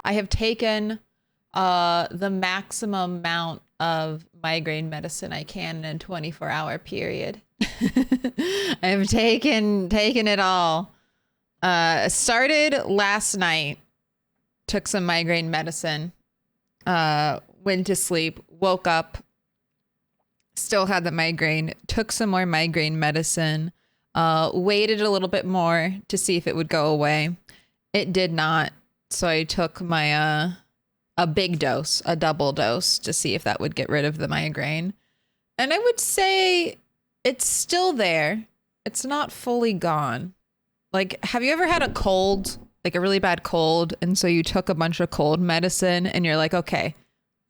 I have taken the maximum amount of migraine medicine I can in a 24-hour period. I have taken it all. Started last night, took some migraine medicine, went to sleep, woke up, still had the migraine, took some more migraine medicine, waited a little bit more to see if it would go away. It did not. So I took my a big dose, a double dose, to see if that would get rid of the migraine. And I would say it's still there. It's not fully gone. Like, have you ever had a cold, like a really bad cold, and so you took a bunch of cold medicine and you're like, okay,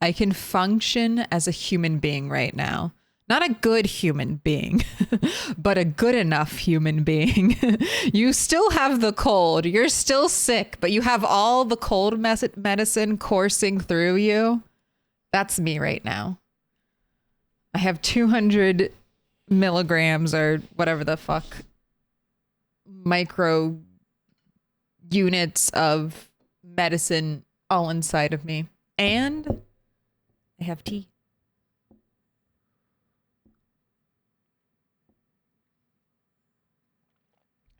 I can function as a human being right now. Not a good human being, but a good enough human being. You still have the cold. You're still sick, but you have all the cold medicine coursing through you. That's me right now. I have 200 milligrams or whatever the fuck micro units of medicine all inside of me. And I have tea.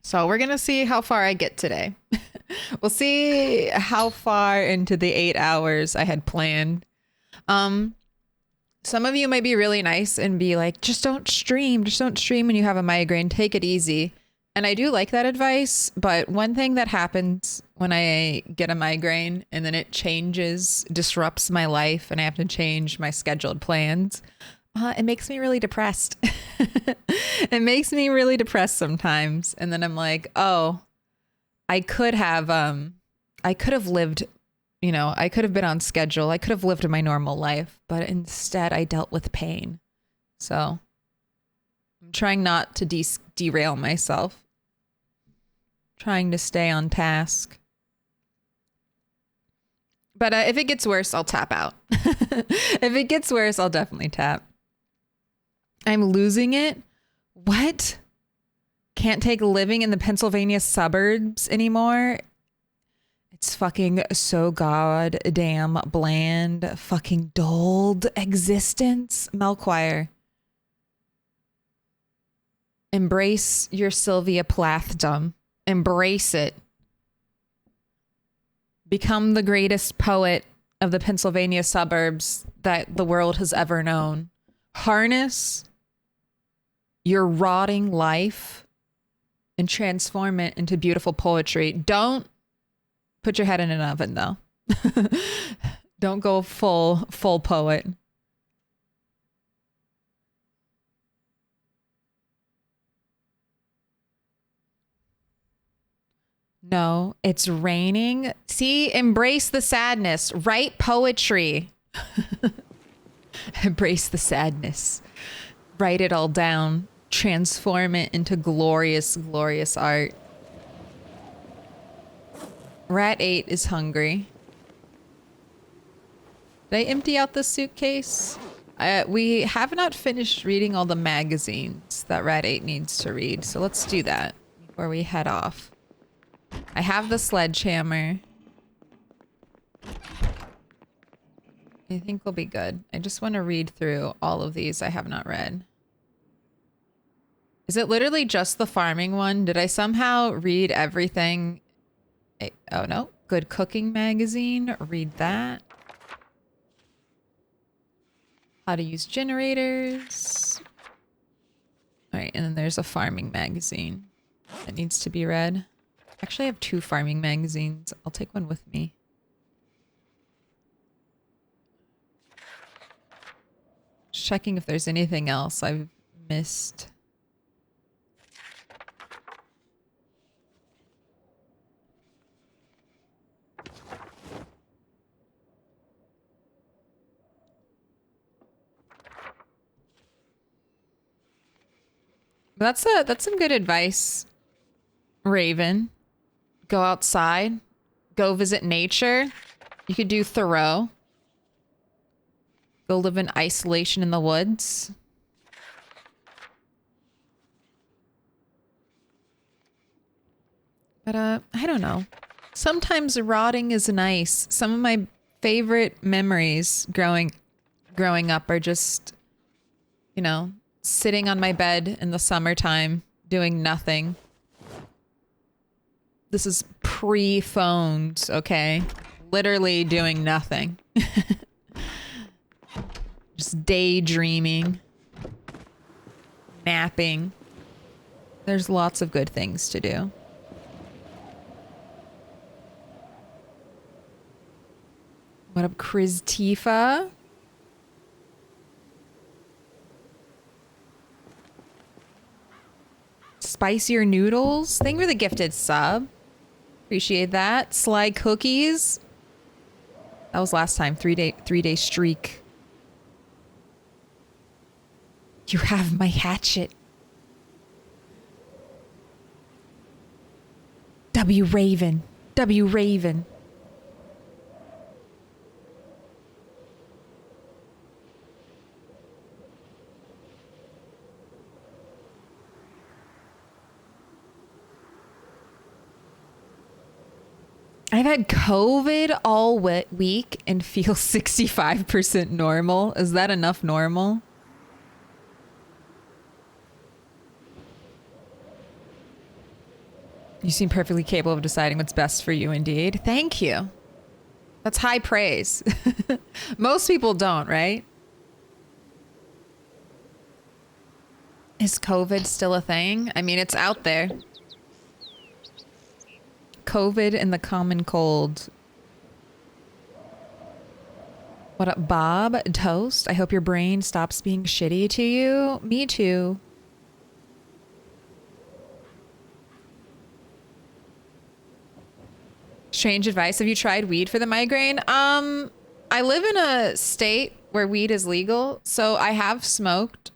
So we're going to see how far I get today. We'll see how far into the 8 hours I had planned. Some of you might be really nice and be like, just don't stream. Just don't stream when you have a migraine. Take it easy. And I do like that advice. But one thing that happens when I get a migraine and then it changes, disrupts my life, and I have to change my scheduled plans, it makes me really depressed. It makes me really depressed sometimes. And then I'm like, oh, I could have lived, you know, I could have been on schedule. I could have lived my normal life, but instead I dealt with pain. So I'm trying not to derail myself. Trying to stay on task. But if it gets worse, I'll tap out. If it gets worse, I'll definitely tap. I'm losing it. What? Can't take living in the Pennsylvania suburbs anymore. It's fucking so goddamn bland, fucking dulled existence. Milquetoast. Embrace your Sylvia Plathdom. Embrace it. Become the greatest poet of the Pennsylvania suburbs that the world has ever known. Harness your rotting life and transform it into beautiful poetry. Don't put your head in an oven, though. Don't go full poet. No, it's raining. See, embrace the sadness. Write poetry. Embrace the sadness. Write it all down. Transform it into glorious, glorious art. Rat 8 is hungry. Did I empty out the suitcase? We have not finished reading all the magazines that Rat 8 needs to read, so let's do that before we head off. I have the sledgehammer. I think we'll be good. I just want to read through all of these I have not read. Is it literally just the farming one? Did I somehow read everything? Oh no. Good Cooking Magazine. Read that. How to use generators. All right, and then there's a farming magazine that needs to be read. Actually, I have 2 farming magazines. I'll take one with me. Just checking if there's anything else I've missed. That's some good advice, Raven. Go outside. Go visit nature. You could do Thoreau. Go live in isolation in the woods. But I don't know. Sometimes rotting is nice. Some of my favorite memories growing up are just, you know, sitting on my bed in the summertime doing nothing. This is pre-phones, okay? Literally doing nothing. Just daydreaming. Napping. There's lots of good things to do. What up, Chris Tifa? Spicier noodles. Thank you for the gifted sub. Appreciate that. Sly cookies. That was last time. 3-day streak. You have my hatchet. W Raven. W Raven. I've had COVID all week and feel 65% normal. Is that enough normal? You seem perfectly capable of deciding what's best for you, indeed. Thank you. That's high praise. Most people don't, right? Is COVID still a thing? I mean, it's out there. COVID and the common cold. What up, Bob? Toast? I hope your brain stops being shitty to you. Me too. Strange advice. Have you tried weed for the migraine? I live in a state where weed is legal, so I have smoked.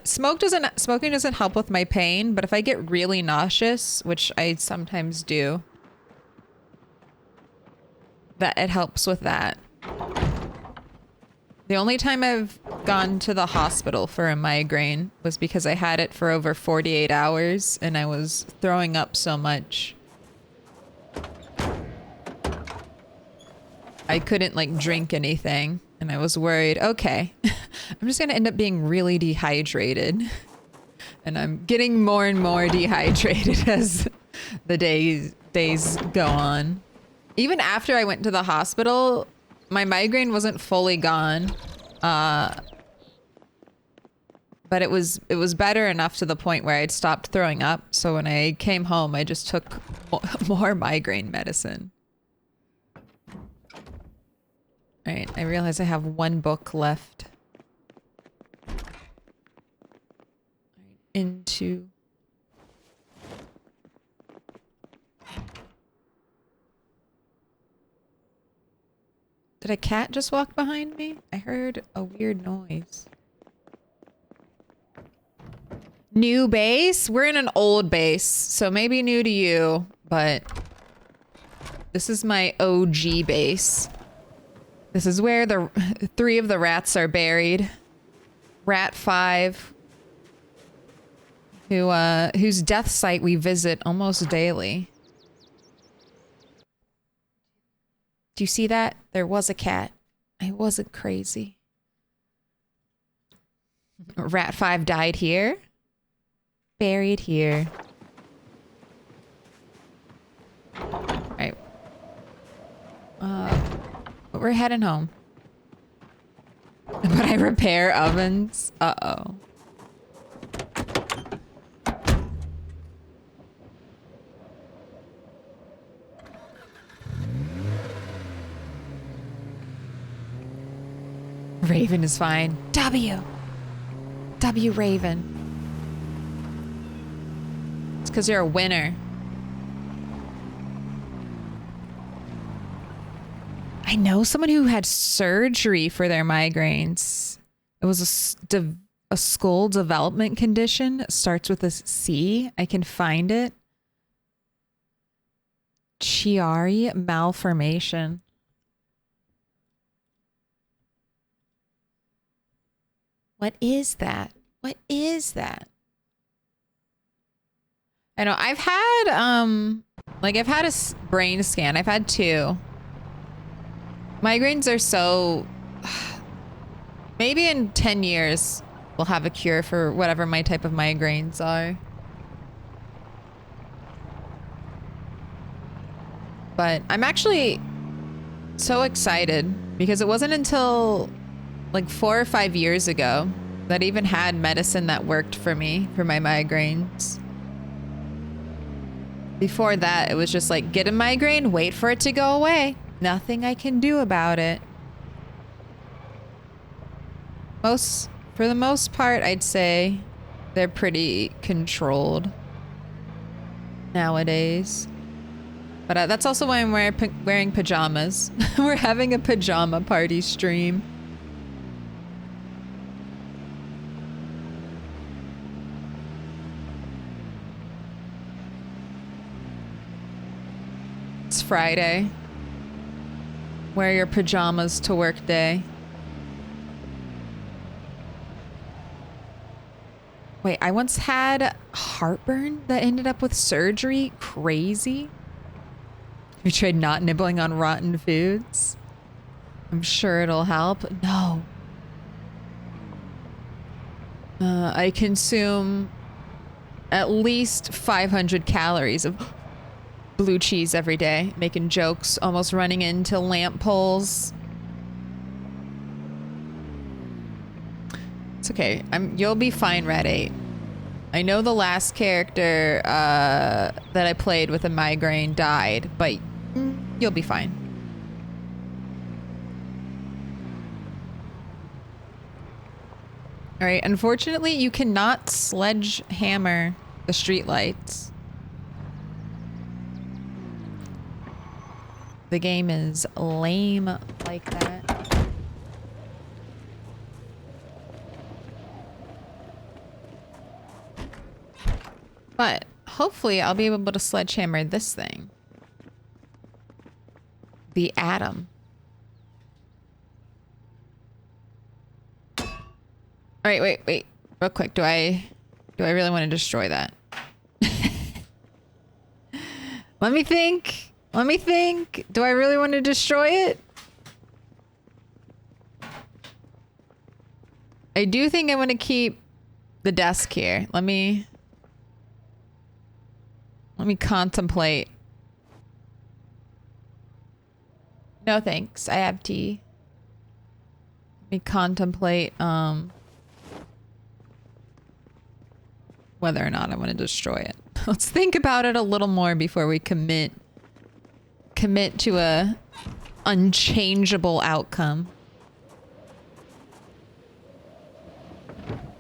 Smoking doesn't help with my pain, but if I get really nauseous, which I sometimes do, that it helps with that. The only time I've gone to the hospital for a migraine was because I had it for over 48 hours and I was throwing up so much. I couldn't like drink anything and I was worried, okay, I'm just gonna end up being really dehydrated. And I'm getting more and more dehydrated as the days go on. Even after I went to the hospital, my migraine wasn't fully gone. But it was better enough to the point where I'd stopped throwing up. So when I came home, I just took more migraine medicine. All right, I realize I have one book left. Into... Did a cat just walk behind me? I heard a weird noise. New base? We're in an old base, so maybe new to you, but this is my OG base. This is where the 3 of the rats are buried. Rat 5, whose death site we visit almost daily. Do you see that? There was a cat. I wasn't crazy. Rat 5 died here. Buried here. Alright. But we're heading home. But I repair ovens? Uh-oh. Raven is fine. W Raven. It's because you're a winner. I know someone who had surgery for their migraines. It was a skull development condition. It starts with a C. I can find it. Chiari malformation. What is that? What is that? I know I've had Like, I've had a brain scan. I've had 2. Migraines are so... Maybe in 10 years, we'll have a cure for whatever my type of migraines are. But I'm actually so excited because it wasn't until like 4 or 5 years ago that I even had medicine that worked for me for my migraines. Before that, it was just like, get a migraine, wait for it to go away. Nothing I can do about it. For the most part, I'd say they're pretty controlled nowadays. But that's also why I'm wearing pajamas. We're having a pajama party stream. It's Friday. Wear your pajamas to work day. Wait, I once had heartburn that ended up with surgery. Crazy. Have you tried not nibbling on rotten foods? I'm sure it'll help. No. I consume at least 500 calories of blue cheese every day, making jokes, almost running into lamp poles. It's okay. You'll be fine, Red 8. I know the last character that I played with a migraine died, but you'll be fine. All right. Unfortunately, you cannot sledgehammer the streetlights. The game is lame like that. But hopefully I'll be able to sledgehammer this thing. The atom. All right, wait. Real quick, do I really want to destroy that? Let me think. Do I really want to destroy it? I do think I want to keep the desk here. Let me contemplate. No thanks. I have tea. Let me contemplate whether or not I want to destroy it. Let's think about it a little more before we commit to a unchangeable outcome.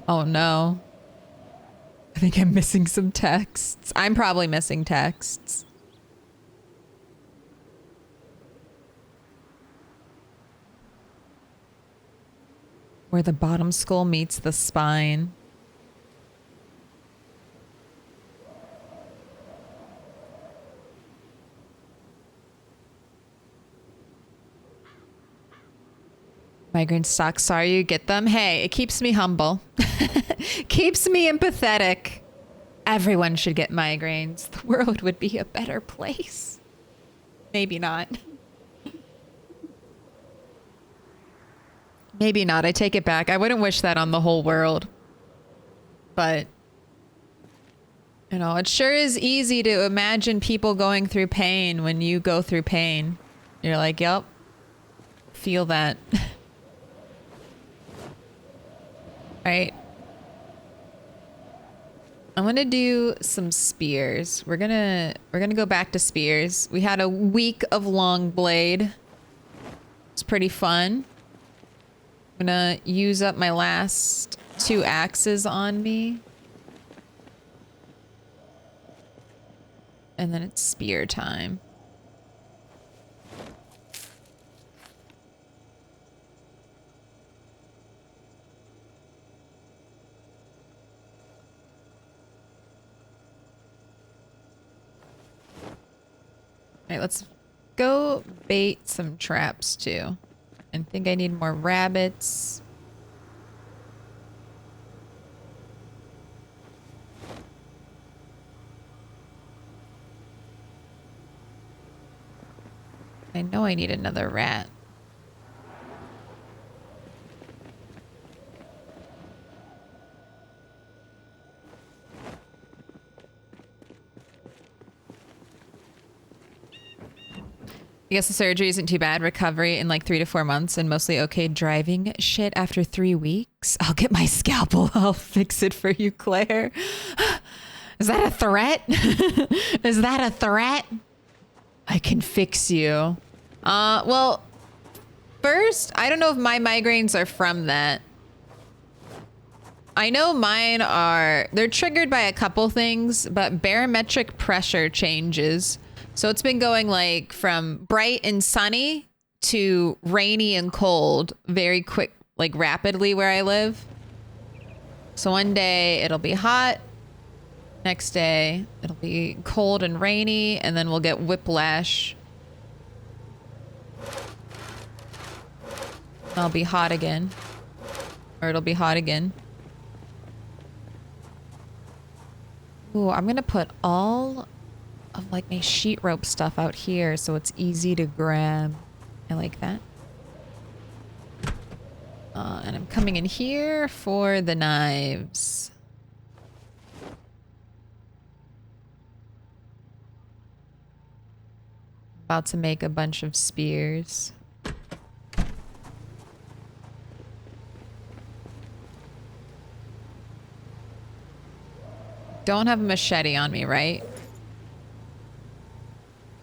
Oh no. I think I'm missing some texts. I'm probably missing texts. Where the bottom skull meets the spine. Migraine sucks. Sorry you get them. Hey, it keeps me humble. Keeps me empathetic. Everyone should get migraines. The world would be a better place. Maybe not. Maybe not. I take it back. I wouldn't wish that on the whole world. But, you know, it sure is easy to imagine people going through pain when you go through pain. You're like, yep, feel that. All right. I'm gonna do some spears. We're gonna go back to spears. We had a week of long blade. It's pretty fun. I'm gonna use up my last 2 axes on me. And then it's spear time. All right, let's go bait some traps too. I think I need more rabbits. I know I need another rat. I guess the surgery isn't too bad. Recovery in like 3 to 4 months and mostly okay driving shit after 3 weeks. I'll get my scalpel. I'll fix it for you, Claire. Is that a threat? Is that a threat? I can fix you. Well, first, I don't know if my migraines are from that. I know mine are, they're triggered by a couple things, but barometric pressure changes. So it's been going like from bright and sunny to rainy and cold very quick, like rapidly where I live. So one day it'll be hot. Next day it'll be cold and rainy, and then we'll get whiplash. I'll be hot again. Or it'll be hot again. Ooh, I'm gonna put all of like my sheet rope stuff out here so it's easy to grab. I like that. And I'm coming in here for the knives. About to make a bunch of spears. Don't have a machete on me, right?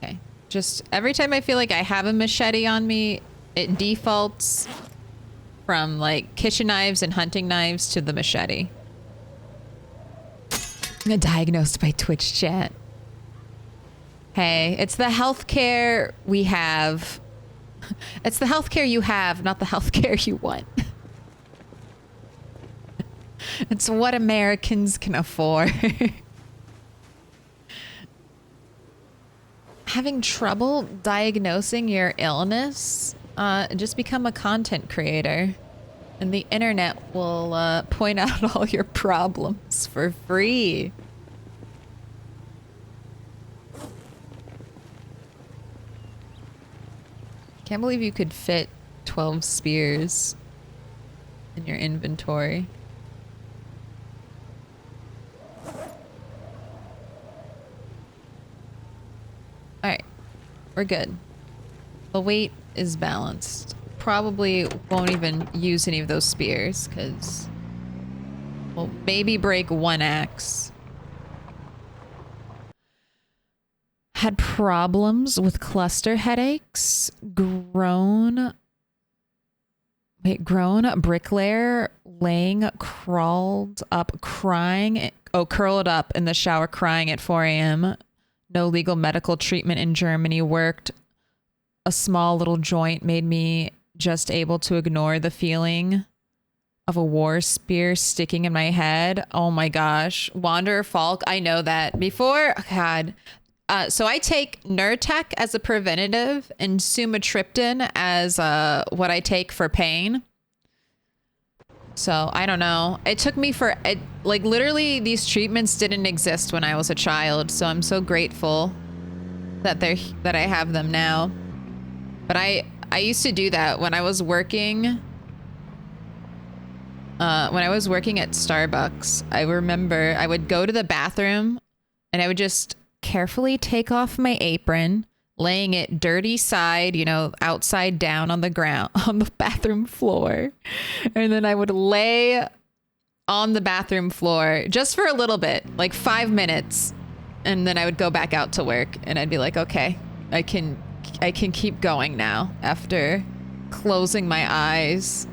Okay. Just every time I feel like I have a machete on me, it defaults from like kitchen knives and hunting knives to the machete. I'm diagnosed by Twitch chat. Hey, it's the healthcare we have. It's the healthcare you have, not the healthcare you want. It's what Americans can afford. Having trouble diagnosing your illness? Just become a content creator. And the internet will point out all your problems for free. Can't believe you could fit 12 spears in your inventory. Alright, we're good. The weight is balanced. Probably won't even use any of those spears, because we'll maybe break one axe. Had problems with cluster headaches. Grown bricklayer laying curled up curled up in the shower crying at 4 a.m. No legal medical treatment in Germany worked. A small little joint made me just able to ignore the feeling of a war spear sticking in my head. Oh my gosh. Wanderer Falk, I know that. Before, God. So I take Nurtec as a preventative and sumatriptan as what I take for pain. So I don't know. It took me like literally these treatments didn't exist when I was a child. So I'm so grateful that I have them now. But I used to do that when I was working. When I was working at Starbucks, I remember I would go to the bathroom and I would just carefully take off my apron, laying it dirty side, you know, outside down on the ground, on the bathroom floor. And then I would lay on the bathroom floor just for a little bit, like 5 minutes. And then I would go back out to work and I'd be like, okay, I can keep going now after closing my eyes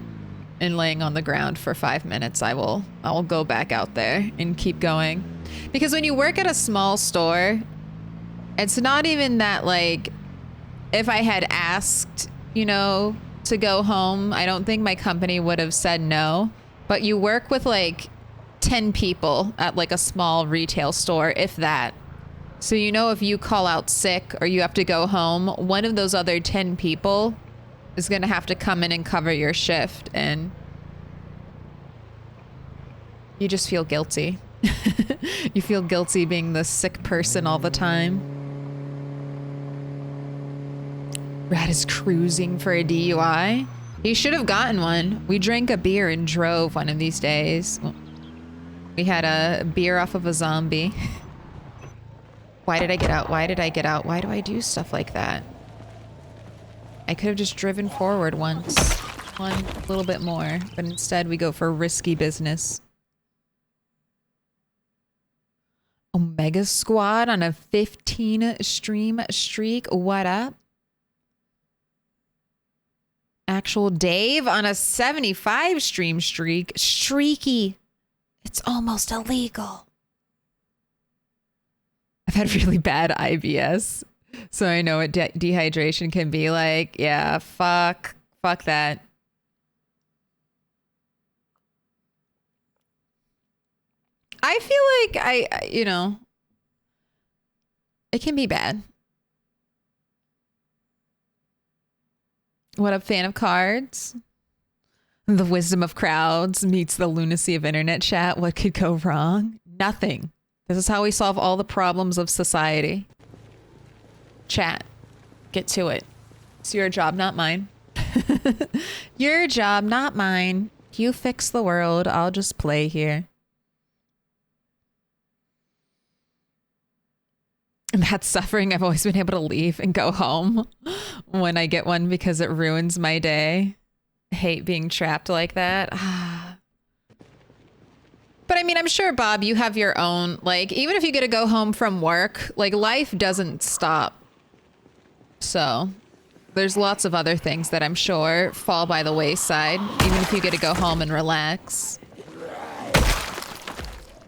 and laying on the ground for 5 minutes. I will go back out there and keep going. Because when you work at a small store, it's not even that, like, if I had asked, you know, to go home, I don't think my company would have said no. But you work with like 10 people at like a small retail store, if that. So, you know, if you call out sick or you have to go home, one of those other 10 people is going to have to come in and cover your shift, and you just feel guilty. You feel guilty being the sick person all the time. Rat is cruising for a DUI. He should have gotten one. We drank a beer and drove one of these days. We had a beer off of a zombie. Why did I get out? Why did I get out? Why do I do stuff like that? I could have just driven forward once. One little bit more. But instead we go for risky business. Omega Squad on a 15 stream streak. What up? Actual Dave on a 75 stream streak. Streaky. It's almost illegal. I've had really bad IBS, so I know what dehydration can be like. Yeah, fuck that. I feel like you know, it can be bad. What up, fan of cards? The wisdom of crowds meets the lunacy of internet chat. What could go wrong? Nothing. This is how we solve all the problems of society. Chat. Get to it. It's your job, not mine. Your job, not mine. You fix the world. I'll just play here. And that's suffering. I've always been able to leave and go home when I get one because it ruins my day. I hate being trapped like that. But I mean, I'm sure, Bob, you have your own, like, even if you get to go home from work, like, life doesn't stop. So there's lots of other things that I'm sure fall by the wayside, even if you get to go home and relax.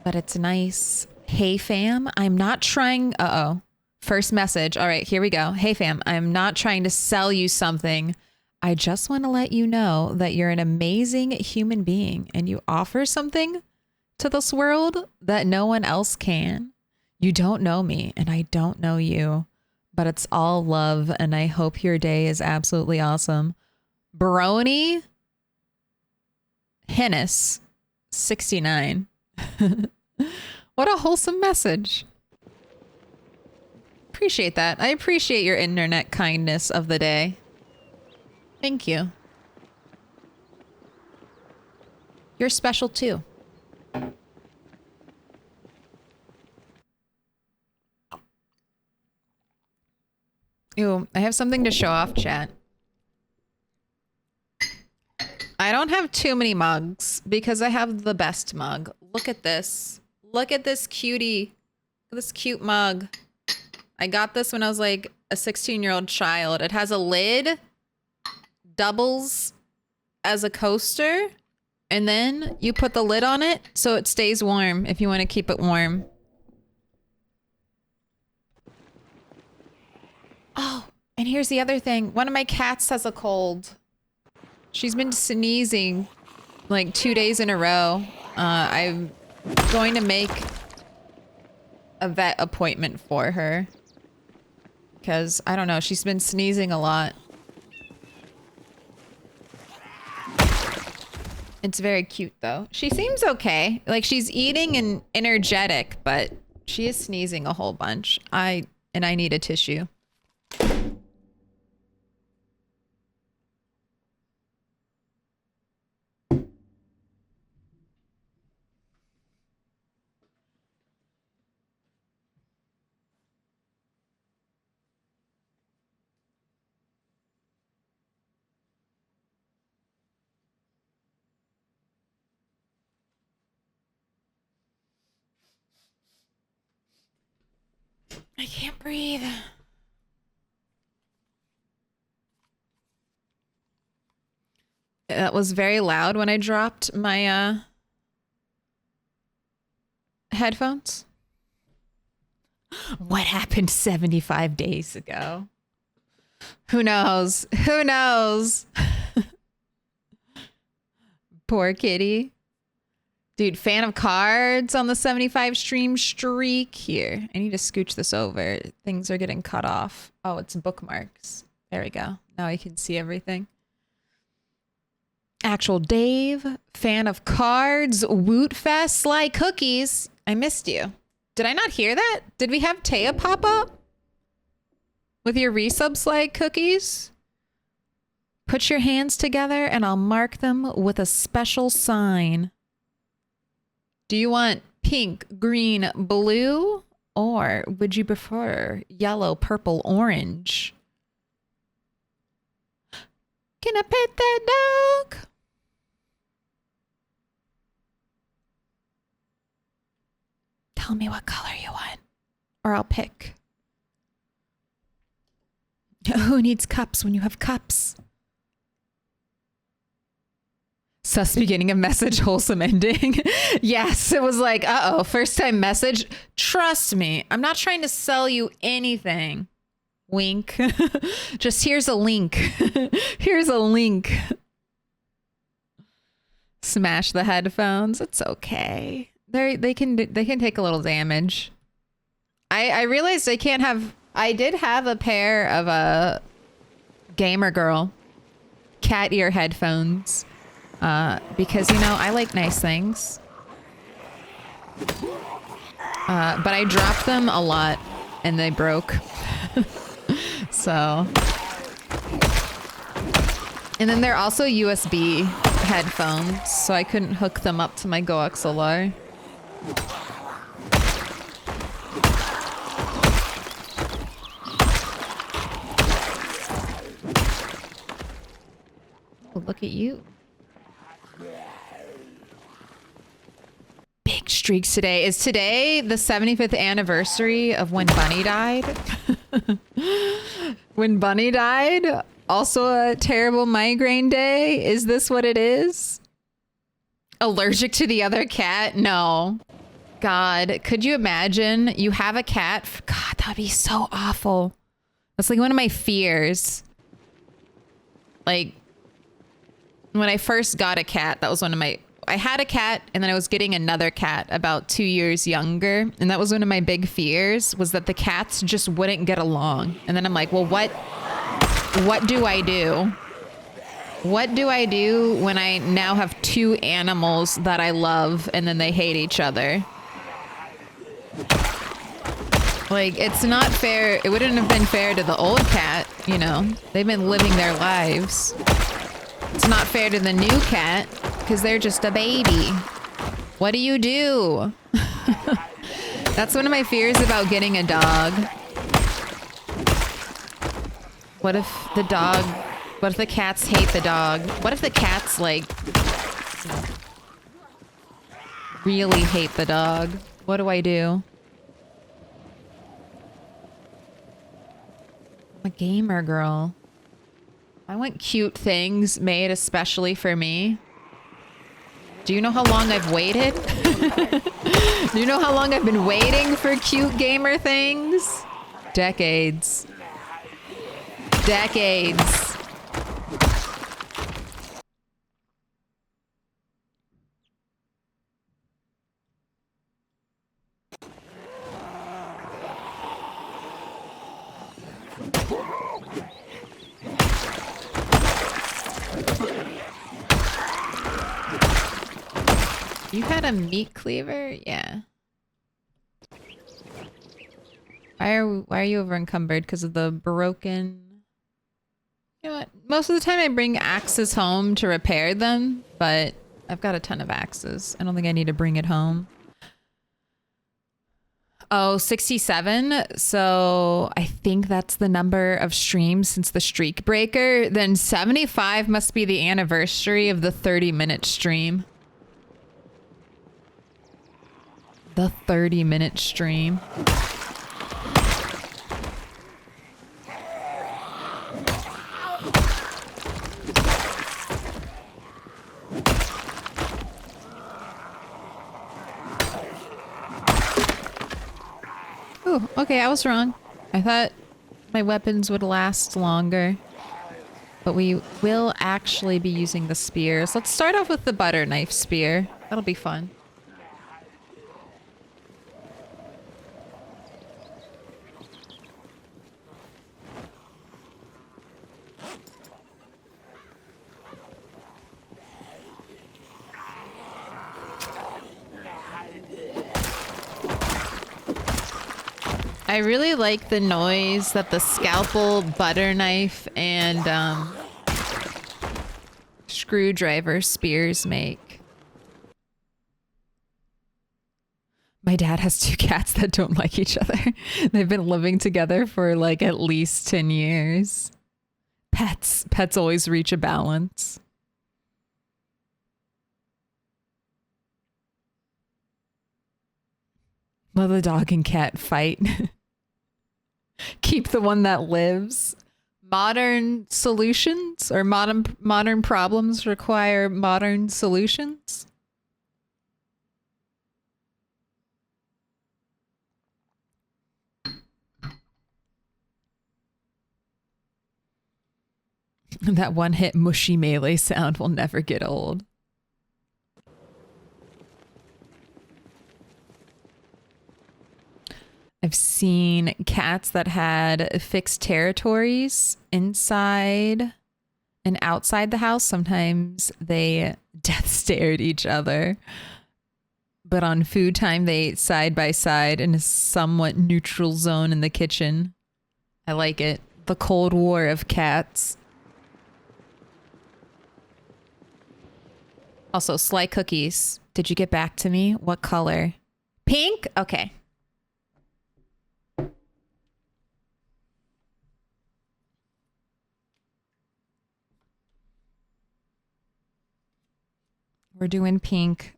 But it's nice. Hey, fam, I'm not trying... Uh-oh. First message. All right, here we go. Hey, fam, I'm not trying to sell you something. I just want to let you know that you're an amazing human being and you offer something to this world that no one else can. You don't know me and I don't know you, but it's all love and I hope your day is absolutely awesome. Brony Hennis, 69. What a wholesome message. Appreciate that. I appreciate your internet kindness of the day. Thank you. You're special too. Ooh, I have something to show off, chat. I don't have too many mugs because I have the best mug. Look at this. Look at this cutie. This cute mug. I got this when I was like a 16-year-old child. It has a lid, doubles as a coaster, and then you put the lid on it so it stays warm if you want to keep it warm. Oh, and here's the other thing. One of my cats has a cold. She's been sneezing like 2 days in a row. I'm going to make a vet appointment for her. Because, I don't know, she's been sneezing a lot. It's very cute, though. She seems okay. Like, she's eating and energetic, but she is sneezing a whole bunch. I need a tissue. I can't breathe. That was very loud when I dropped my headphones. What happened 75 days ago? Who knows? Who knows? Poor kitty. Dude, fan of cards on the 75 stream streak here. I need to scooch this over. Things are getting cut off. Oh, it's bookmarks. There we go. Now I can see everything. Actual Dave, fan of cards, Woot Fest, Sly Cookies. I missed you. Did I not hear that? Did we have Taya pop up? with your resubs like cookies? Put your hands together and I'll mark them with a special sign. Do you want pink, green, blue? Or would you prefer yellow, purple, orange? Can I pet that dog? Tell me what color you want, or I'll pick. Who needs cups when you have cups? Sus beginning of message, wholesome ending. Yes, it was like, uh-oh, first time message. Trust me, I'm not trying to sell you anything. Wink. Just here's a link. Here's a link. Smash the headphones. It's okay. They can take a little damage. I realized I can't have. I did have a pair of a gamer girl cat ear headphones because you know I like nice things. But I dropped them a lot and they broke. So, and then they're also USB headphones, so I couldn't hook them up to my Go XLR. Oh, look at you. Big streaks today. Is today the 75th anniversary of when Bunny died? When Bunny died? Also a terrible migraine day? Is this what it is? Allergic to the other cat? No. God, could you imagine? You have a cat? God, that would be so awful. That's like one of my fears. Like, when I first got a cat, that was one of my... I had a cat and then I was getting another cat about 2 years younger. And that was one of my big fears, was that the cats just wouldn't get along. And then I'm like, well, what do I do? What do I do when I now have two animals that I love and then they hate each other? Like, it's not fair. It wouldn't have been fair to the old cat, you know. They've been living their lives. It's not fair to the new cat because they're just a baby. What do you do? That's one of my fears about getting a dog. What if the cats hate the dog? What if the cats, like, really hate the dog? What do I do? I'm a gamer girl. I want cute things made especially for me. Do you know how long I've waited? Do you know how long I've been waiting for cute gamer things? Decades. Decades. You had a meat cleaver? Yeah. Why are you over encumbered? Because of the broken... You know what? Most of the time I bring axes home to repair them, but I've got a ton of axes. I don't think I need to bring it home. Oh, 67. So I think that's the number of streams since the streak breaker. Then 75 must be the anniversary of the 30-minute stream. The 30-minute stream. Oh, okay, I was wrong. I thought my weapons would last longer. But we will actually be using the spears. Let's start off with the butter knife spear. That'll be fun. I really like the noise that the scalpel, butter knife, and screwdriver spears make. My dad has 2 cats that don't like each other. They've been living together for like at least 10 years. Pets always reach a balance. Let the dog and cat fight. Keep the one that lives. Modern solutions or modern problems require modern solutions. That one hit mushy melee sound will never get old. I've seen cats that had fixed territories inside and outside the house. Sometimes they death stared each other. But on food time, they ate side by side in a somewhat neutral zone in the kitchen. I like it. The Cold War of cats. Also, Sly Cookies. Did you get back to me? What color? Pink? Okay. We're doing pink.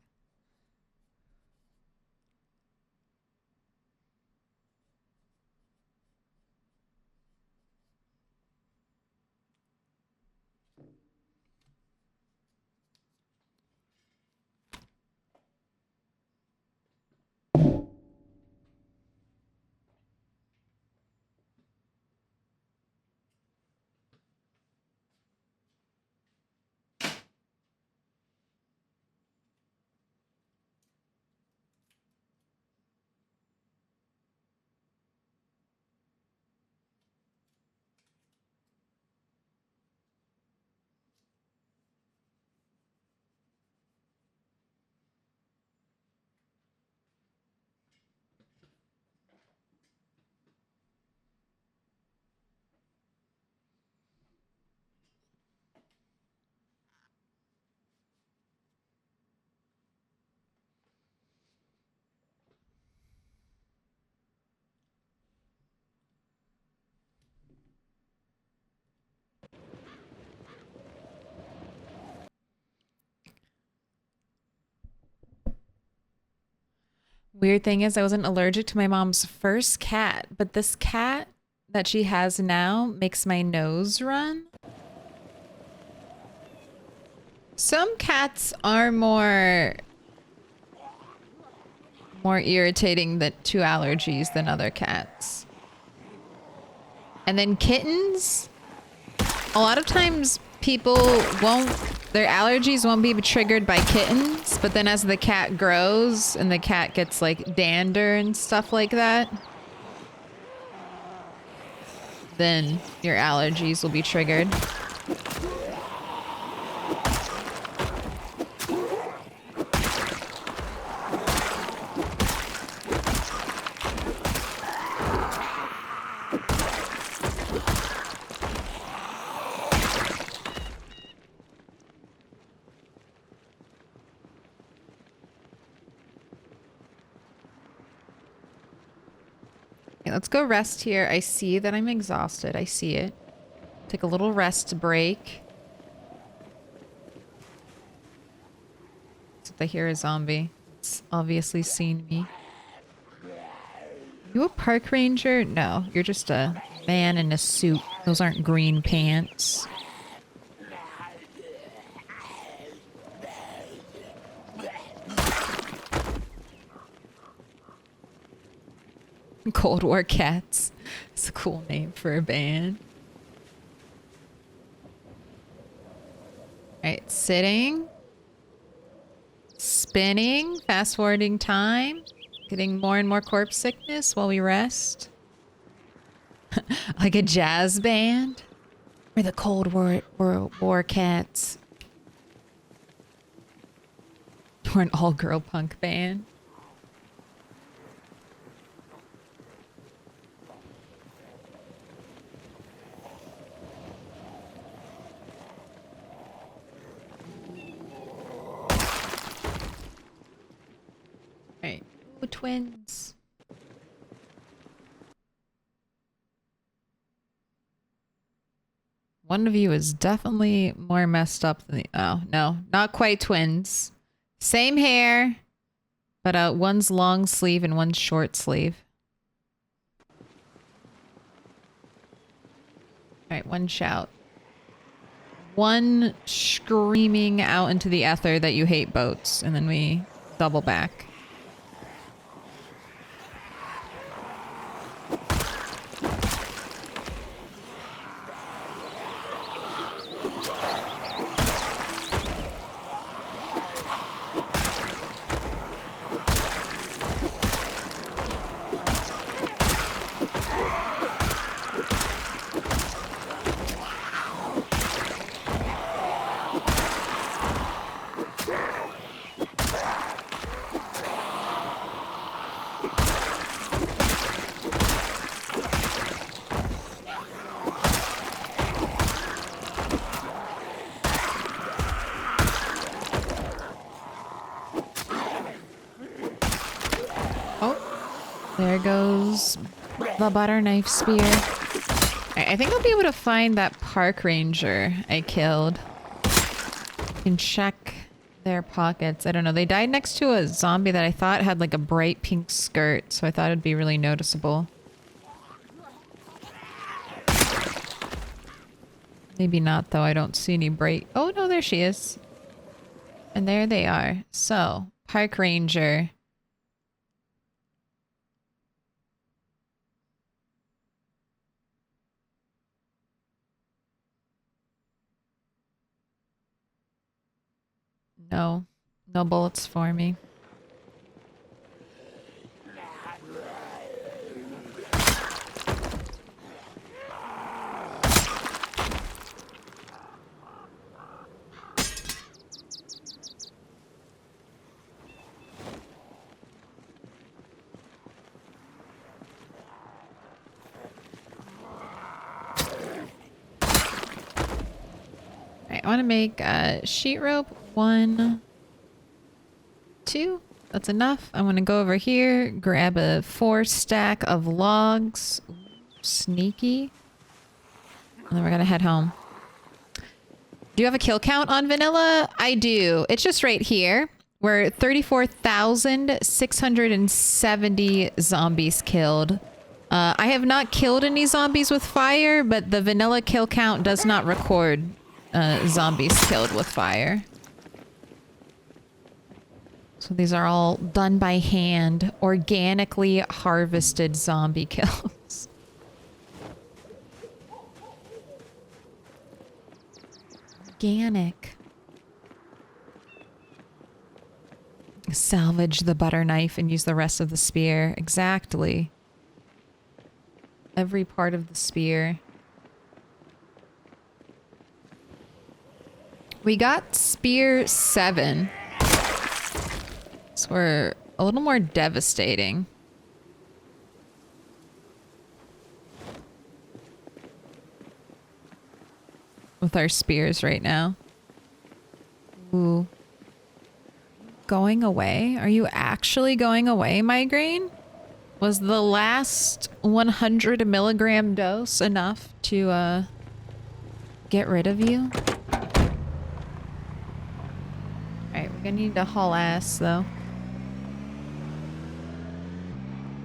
Weird thing is I wasn't allergic to my mom's first cat, but this cat that she has now makes my nose run. Some cats are more irritating to allergies than other cats. And then kittens, a lot of times people their allergies won't be triggered by kittens, but then as the cat grows and the cat gets like dander and stuff like that, then your allergies will be triggered. Let's go rest here. I see that I'm exhausted. I see it. Take a little rest break. Except I hear a zombie. It's obviously seen me. You a park ranger? No, you're just a man in a suit. Those aren't green pants. Cold War Cats. It's a cool name for a band. Alright, sitting. Spinning. Fast forwarding time. Getting more and more corpse sickness while we rest. Like a jazz band. We're the Cold War Cats. We're an all-girl punk band. twins. One of you is definitely more messed up than the... Oh, no. Not quite twins. Same hair, but one's long sleeve and one's short sleeve. Alright, one shout. One screaming out into the ether that you hate boats, and then we double back. There goes the butter knife spear. I think I'll be able to find that park ranger I killed. I can check their pockets. I don't know. They died next to a zombie that I thought had like a bright pink skirt, so I thought it'd be really noticeable. Maybe not, though. I don't see any bright... Oh, no, there she is. And there they are. So, park ranger... No. No bullets for me. Alright, I want to make a sheet rope. 1, 2. That's enough. I'm gonna go over here, grab a 4 stack of logs. Ooh, sneaky. And then we're gonna head home. Do you have a kill count on vanilla? I do. It's just right here. We're 34,670 zombies killed. I have not killed any zombies with fire, but the vanilla kill count does not record zombies killed with fire. So these are all done by hand, organically harvested zombie kills. Organic. Salvage the butter knife and use the rest of the spear. Exactly. Every part of the spear. We got spear 7. So we're a little more devastating. With our spears right now. Ooh. Going away? Are you actually going away, Migraine? Was the last 100 milligram dose enough to get rid of you? Alright, we're gonna need to haul ass though.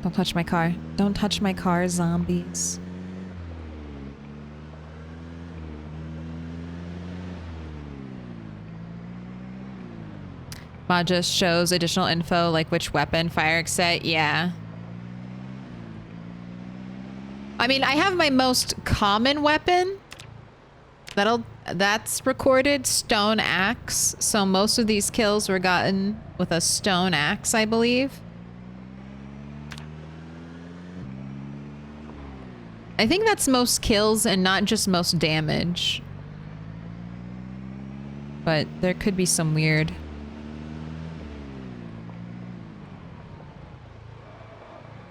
Don't touch my car. Don't touch my car, zombies. Mod just shows additional info like which weapon, fire set. Yeah. I mean, I have my most common weapon. That's recorded, stone axe. So most of these kills were gotten with a stone axe, I believe. I think that's most kills and not just most damage. But there could be some weird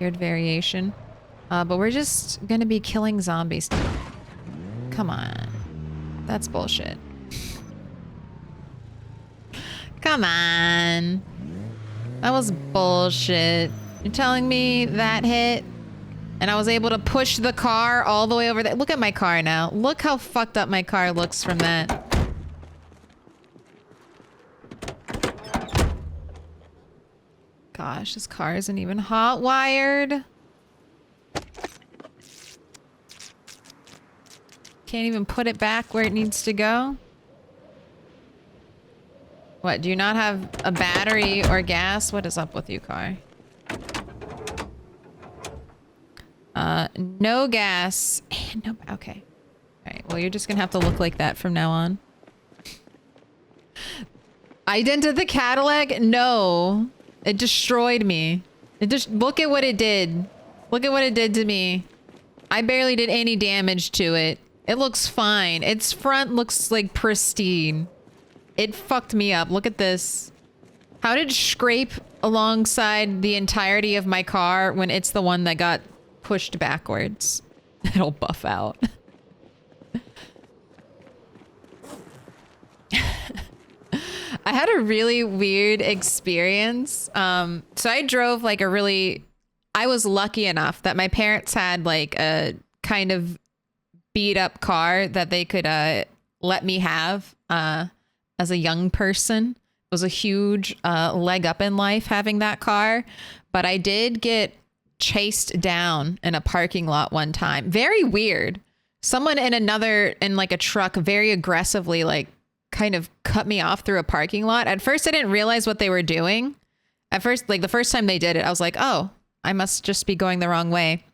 variation. But we're just gonna be killing zombies. Come on. That's bullshit. Come on. That was bullshit. You're telling me that hit? And I was able to push the car all the way over there. Look at my car now. Look how fucked up my car looks from that. Gosh, this car isn't even hot wired. Can't even put it back where it needs to go. What, do you not have a battery or gas? What is up with you, car? No gas and no, okay. All right, well, you're just gonna have to look like that from now on. I dented the Cadillac? No. It destroyed me. It just, look at what it did. Look at what it did to me. I barely did any damage to it. It looks fine. Its front looks like pristine. It fucked me up. Look at this. How did it scrape alongside the entirety of my car when it's the one that got pushed backwards? It'll buff out. I had a really weird experience. So I drove like I was lucky enough that my parents had like a kind of beat up car that they could let me have as a young person. It was a huge leg up in life having that car. But I did get chased down in a parking lot one time. Very weird. Someone in like a truck very aggressively like kind of cut me off through a parking lot. At first I didn't realize what they were doing. At first, like the first time they did it, I was like, oh, I must just be going the wrong way.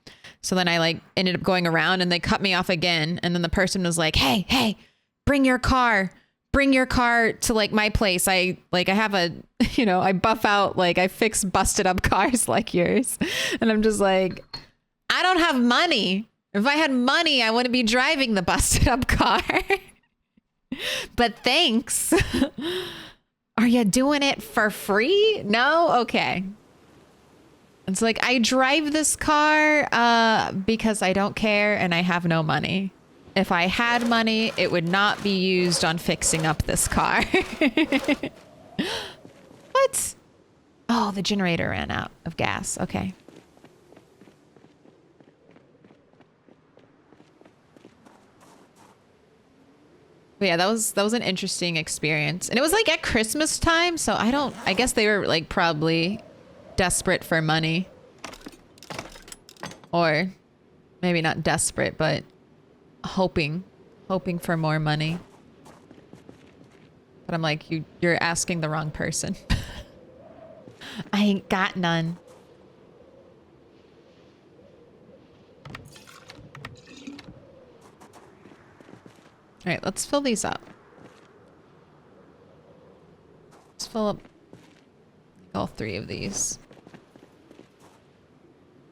So then I like ended up going around and they cut me off again. And then the person was like, hey, bring your car to like my place. I have a, I buff out, like I fix busted up cars like yours. And I'm just like, I don't have money. If I had money, I wouldn't be driving the busted up car. But thanks. Are you doing it for free? No? Okay. It's like, I drive this car because I don't care and I have no money. If I had money, it would not be used on fixing up this car. What? Oh, the generator ran out of gas. Okay. But yeah, that was an interesting experience. And it was like at Christmas time, so I guess they were like probably desperate for money. Or maybe not desperate, but hoping for more money. But I'm like, you're asking the wrong person. I ain't got none. All right, let's fill these up. Let's fill up all 3 of these.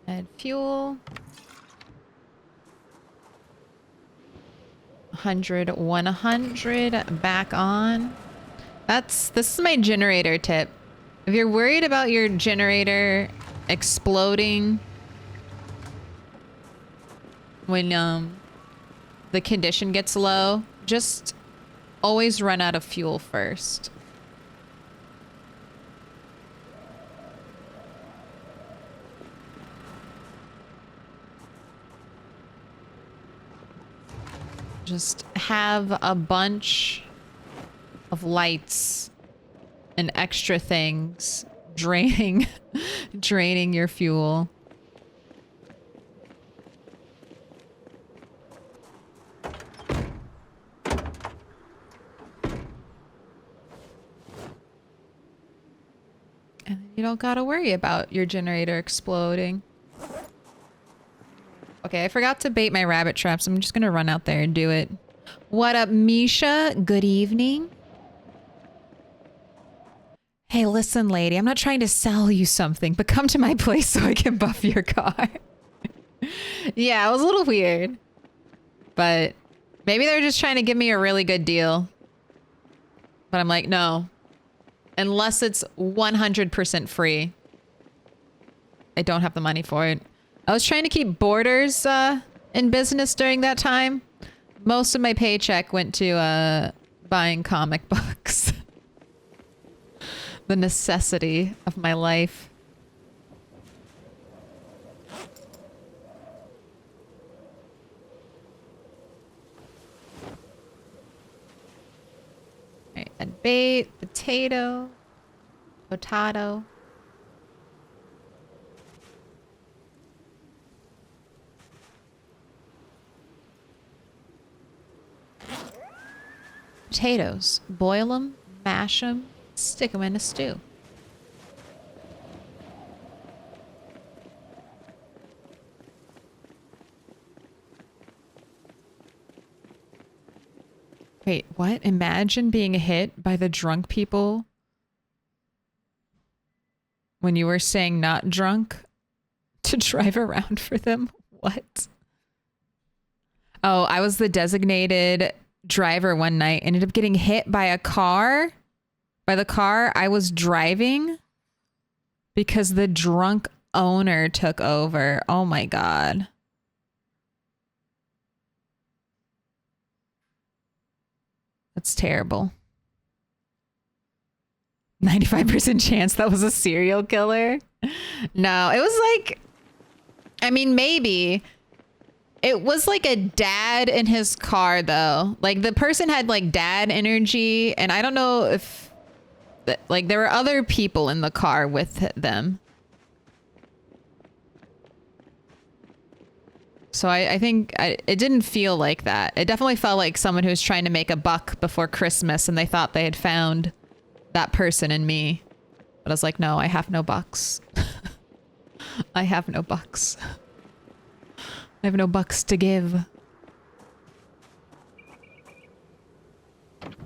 Add fuel. 100 back on. This is my generator tip. If you're worried about your generator exploding when the condition gets low, just always run out of fuel first. Just have a bunch of lights and extra things draining your fuel. And then you don't gotta worry about your generator exploding. Okay, I forgot to bait my rabbit traps. I'm just gonna run out there and do it. What up, Misha? Good evening. Hey, listen, lady. I'm not trying to sell you something, but come to my place so I can buff your car. Yeah, it was a little weird. But maybe they're just trying to give me a really good deal. But I'm like, no. Unless it's 100% free. I don't have the money for it. I was trying to keep Borders in business during that time. Most of my paycheck went to buying comic books. The necessity of my life. Red bait, potato, potato. Potatoes. Boil them, mash them, stick them in a stew. Wait, what? Imagine being hit by the drunk people when you were saying not drunk to drive around for them. What? Oh, I was the designated driver one night. Ended up getting hit by a car. By the car I was driving because the drunk owner took over. Oh my God. That's terrible. 95% chance that was a serial killer. No, it was like, I mean, maybe. It was like a dad in his car, though. Like, the person had, like, dad energy, and I don't know if, like, there were other people in the car with them. So I think it didn't feel like that. It definitely felt like someone who was trying to make a buck before Christmas, and they thought they had found that person in me. But I was like, no, I have no bucks. I have no bucks. I have no bucks to give.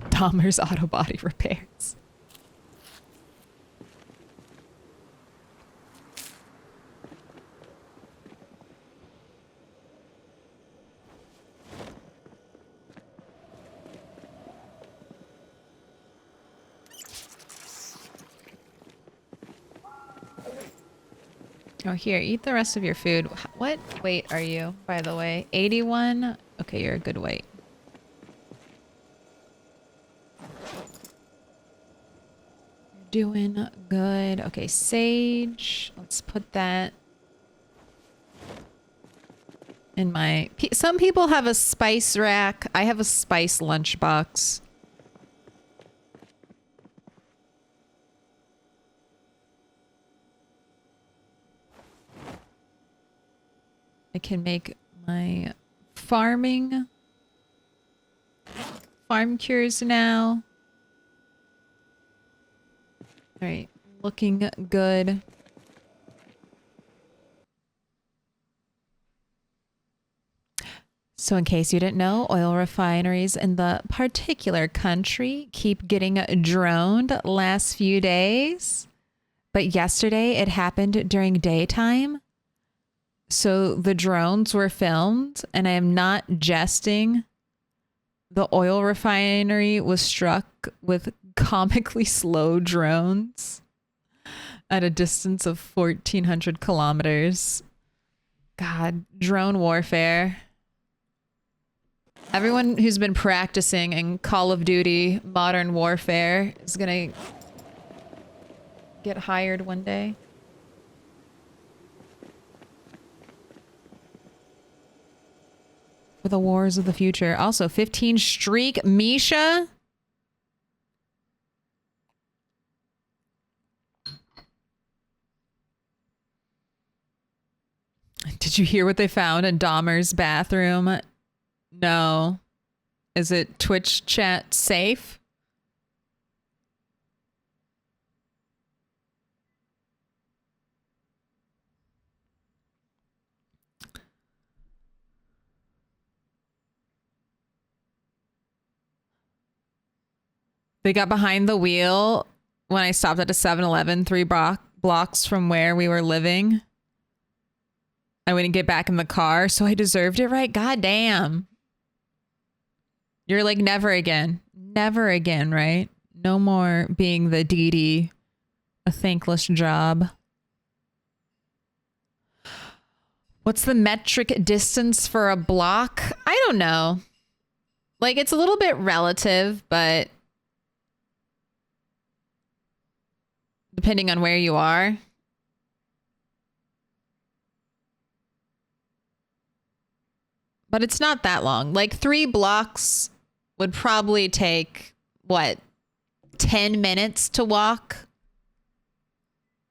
Dahmer's auto body repairs. Oh, here, eat the rest of your food. What weight are you, by the way? 81? Okay, you're a good weight. You're doing good. Okay, sage. Let's put that in my... Some people have a spice rack. I have a spice lunchbox. I can make my farm cures now. All right, looking good. So in case you didn't know, oil refineries in the particular country keep getting droned last few days. But yesterday it happened during daytime. So the drones were filmed, and I am not jesting. The oil refinery was struck with comically slow drones at a distance of 1,400 kilometers. God, drone warfare. Everyone who's been practicing in Call of Duty Modern Warfare is gonna get hired one day. For the wars of the future. Also, 15 streak. Misha? Did you hear what they found in Dahmer's bathroom? No. Is it Twitch chat safe? They got behind the wheel when I stopped at a 7-Eleven 3 blocks from where we were living. I wouldn't get back in the car, so I deserved it, right? God damn. You're like, never again. Never again, right? No more being the DD. A thankless job. What's the metric distance for a block? I don't know. Like, it's a little bit relative, but depending on where you are. But it's not that long. Like 3 blocks would probably take, what, 10 minutes to walk,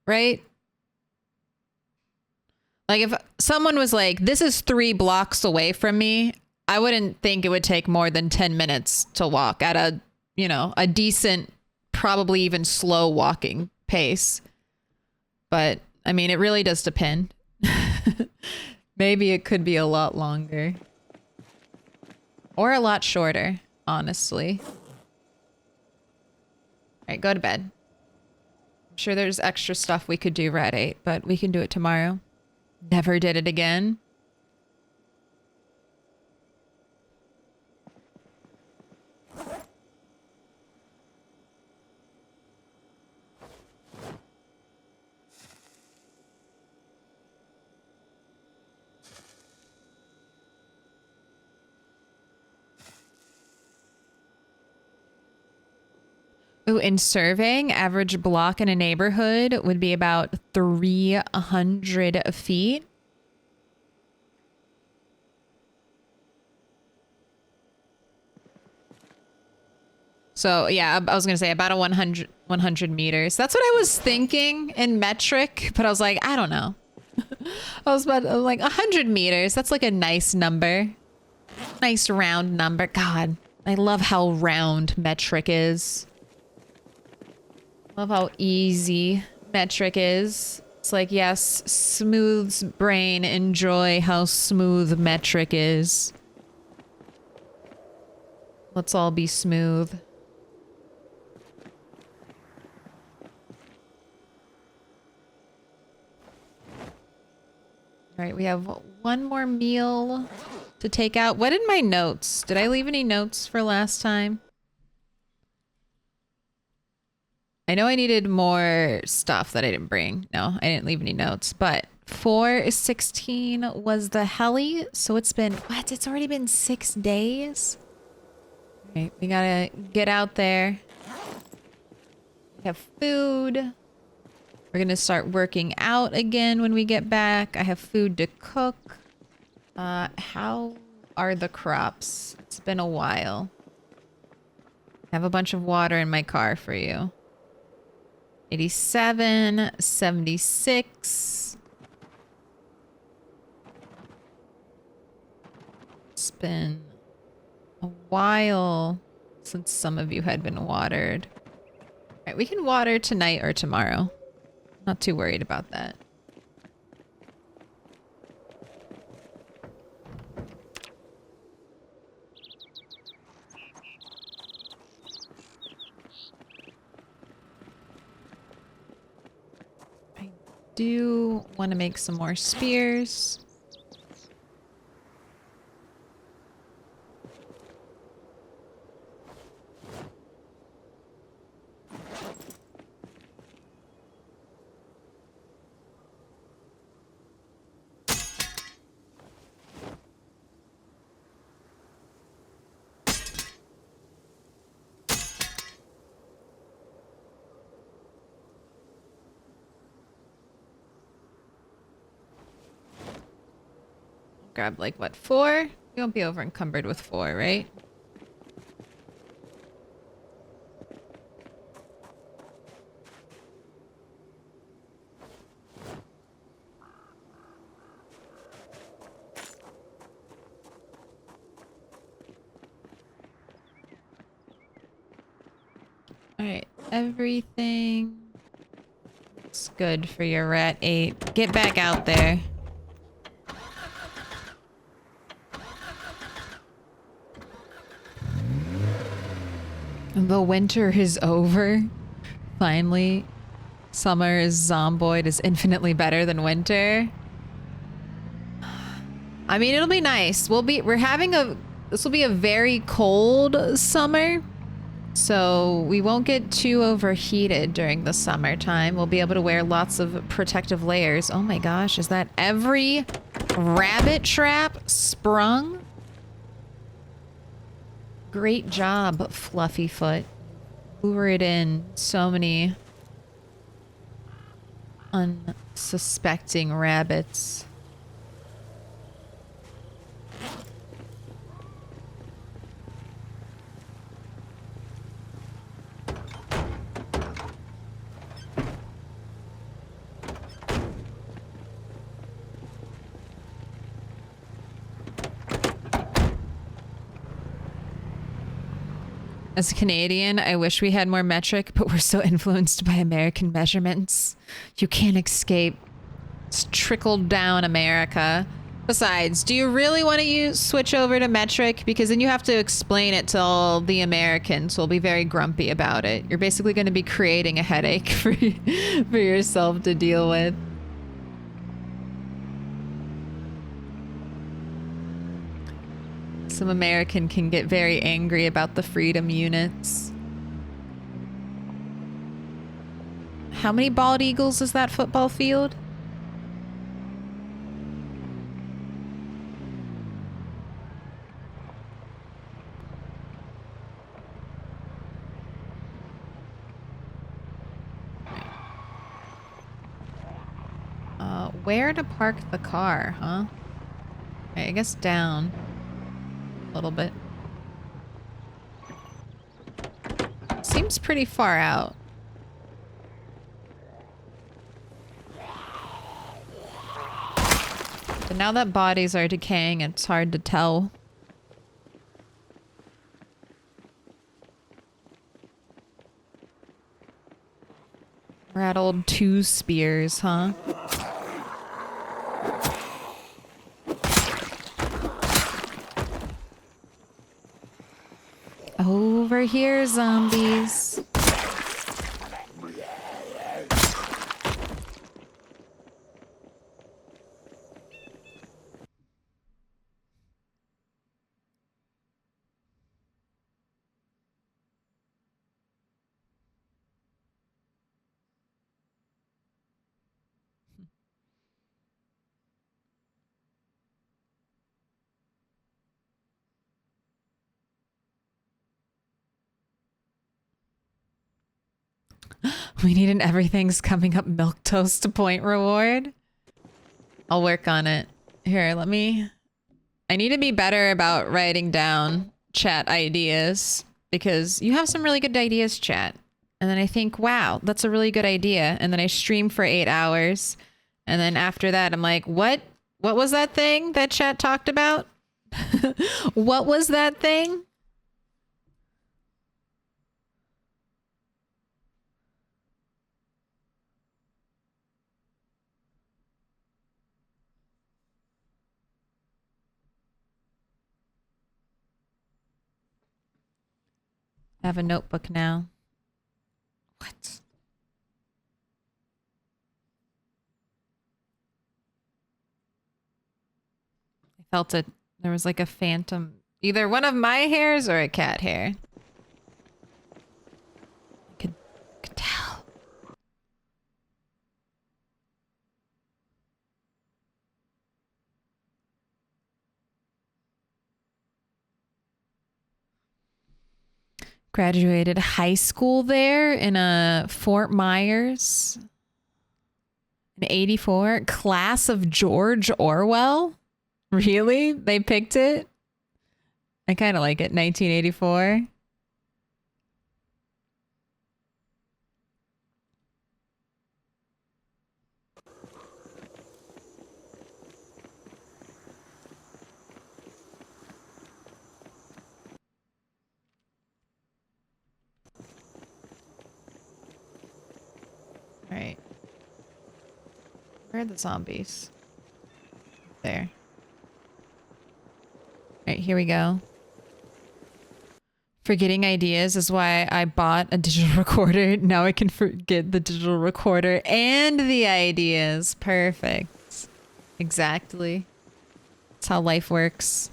right? Like if someone was like, this is 3 blocks away from me, I wouldn't think it would take more than 10 minutes to walk at a, you know, a decent, probably even slow walking pace. But I mean, it really does depend. Maybe it could be a lot longer. Or a lot shorter, honestly. All right, go to bed. I'm sure there's extra stuff we could do at 8, but we can do it tomorrow. Never did it again. Ooh, in surveying, average block in a neighborhood would be about 300 feet. So yeah, I was going to say about a 100 meters. That's what I was thinking in metric, but I was like, I don't know. I was about like 100 meters. That's like a nice number. Nice round number. God, I love how round metric is. Love how easy metric is. It's like, yes, Smooth's brain, enjoy how smooth metric is. Let's all be smooth. All right, we have one more meal to take out. What in my notes? Did I leave any notes for last time? I know I needed more stuff that I didn't bring. No, I didn't leave any notes, but 4/16 was the heli. So it's been, what? It's already been 6 days. All right, we gotta get out there. We have food. We're gonna start working out again when we get back. I have food to cook. How are the crops? It's been a while. I have a bunch of water in my car for you. 87, 76. It's been a while since some of you had been watered. All right, we can water tonight or tomorrow. Not too worried about that. Do want to make some more spears. Grab like what, 4? You won't be over encumbered with 4, right? All right, everything looks good for your rat 8. Get back out there. The winter is over. Finally. Summer is zomboid is infinitely better than winter. I mean, it'll be nice. We're having this will be a very cold summer. So we won't get too overheated during the summertime. We'll be able to wear lots of protective layers. Oh my gosh, is that every rabbit trap sprung? Great job, Fluffyfoot. Lured in so many unsuspecting rabbits. As a Canadian, I wish we had more metric, but we're so influenced by American measurements. You can't escape. It's trickled down America. Besides, do you really want to switch over to metric? Because then you have to explain it to all the Americans who will be very grumpy about it. You're basically going to be creating a headache for yourself to deal with. Some American can get very angry about the freedom units. How many bald eagles is that football field? Where to park the car, huh? Okay, I guess down a little bit. Seems pretty far out. But now that bodies are decaying, it's hard to tell. We're at old Two Spears, huh? Over here, zombies. We need an everything's coming up Milquetoast point reward. I'll work on it. Here, let me... I need to be better about writing down chat ideas because you have some really good ideas, chat. And then I think, wow, that's a really good idea. And then I stream for 8 hours. And then after that, I'm like, what? What was that thing that chat talked about? What was that thing? I have a notebook now. What? I felt it. There was like a phantom. Either one of my hairs or a cat hair. I could tell. Graduated high school there in Fort Myers. In 84. Class of George Orwell? Really? They picked it? I kind of like it. 1984. All right. Where are the zombies? There. All right, here we go. Forgetting ideas is why I bought a digital recorder. Now I can forget the digital recorder and the ideas. Perfect. Exactly. That's how life works.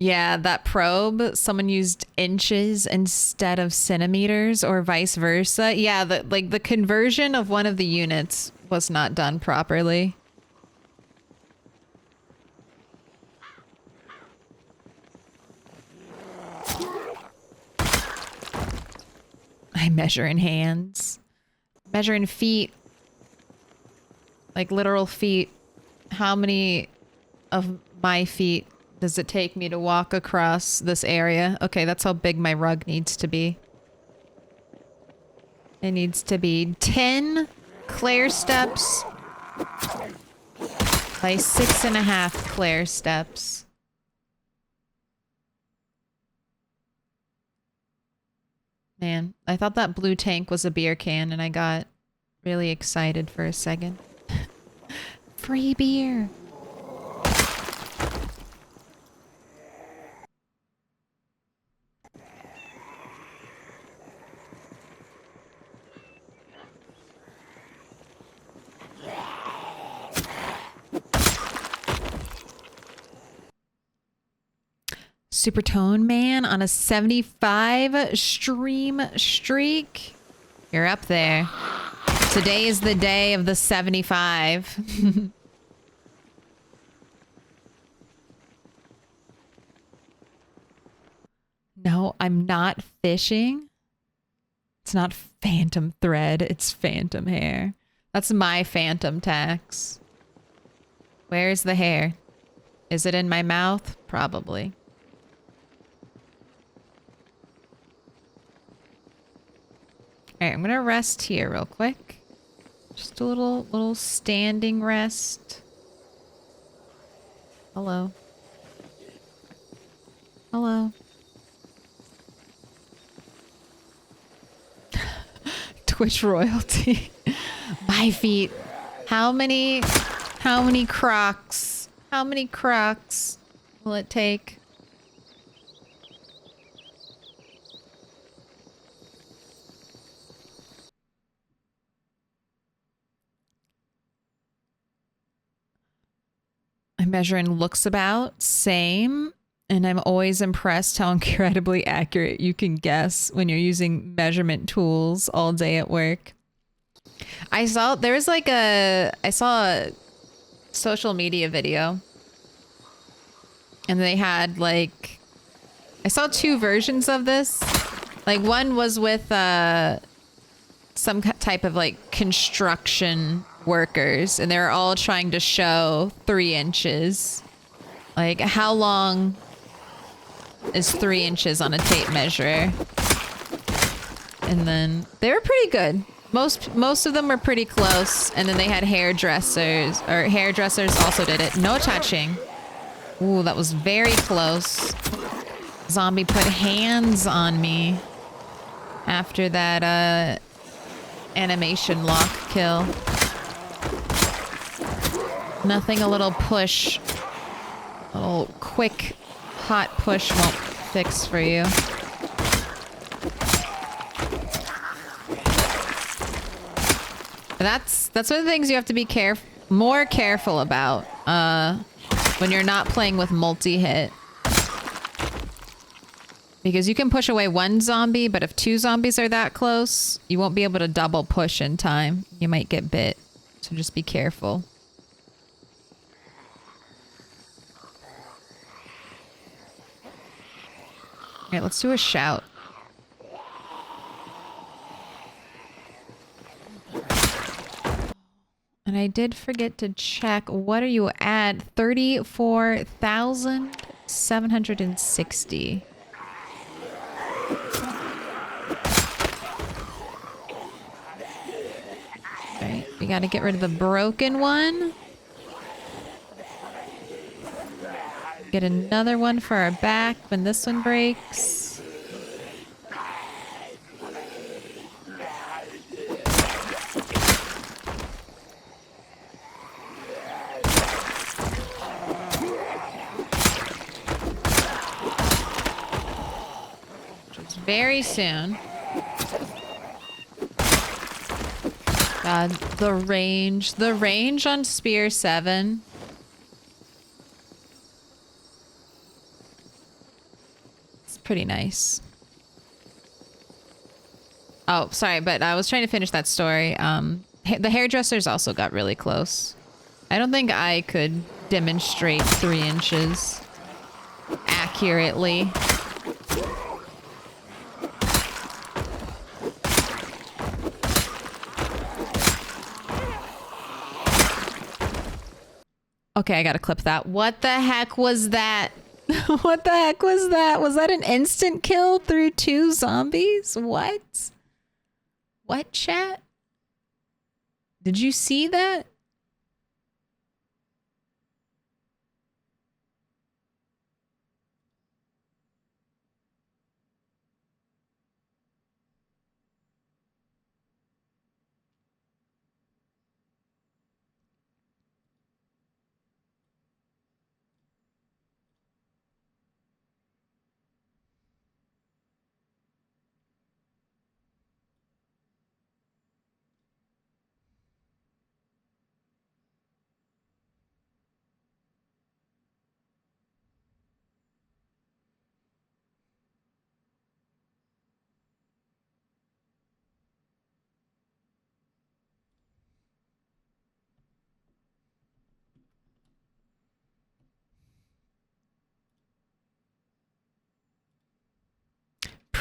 Yeah, that probe, someone used inches instead of centimeters or vice versa. Yeah, the conversion of one of the units was not done properly. I measure in hands. Measure in feet. Like literal feet. How many of my feet does it take me to walk across this area? Okay, that's how big my rug needs to be. It needs to be 10 Claire steps By 6.5 Claire steps. Man, I thought that blue tank was a beer can and I got really excited for a second. Free beer. Supertone Man on a 75 stream streak. You're up there. Today is the day of the 75. No, I'm not fishing. It's not phantom thread. It's phantom hair. That's my phantom tax. Where's the hair? Is it in my mouth? Probably. All right, I'm gonna rest here real quick. Just a little standing rest. Hello. Hello. Twitch royalty. My feet. How many crocs? How many crocs will it take? I'm measuring looks about, same. And I'm always impressed how incredibly accurate you can guess when you're using measurement tools all day at work. I saw a social media video and they had like, I saw two versions of this. Like one was with some type of like construction workers and they're all trying to show 3 inches. Like how long is 3 inches on a tape measure? And then they were pretty good. Most of them were pretty close. And then they had hairdressers also did it. No touching. Ooh, that was very close. Zombie put hands on me after that animation lock kill. Nothing a little push, a little quick hot push won't fix for you. That's one of the things you have to be more careful about when you're not playing with multi-hit. Because you can push away one zombie, but if 2 zombies are that close, you won't be able to double push in time. You might get bit. So just be careful. Alright, let's do a shout. And I did forget to check. What are you at? 34,760. Alright, we gotta get rid of the broken one. Get another one for our back when this one breaks. Very soon. God, the range on Spear 7. It's pretty nice. Oh, sorry, but I was trying to finish that story. The hairdressers also got really close. I don't think I could demonstrate 3 inches accurately. Okay, I gotta clip that. What the heck was that? What the heck was that? Was that an instant kill through 2 zombies? What? What, chat? Did you see that?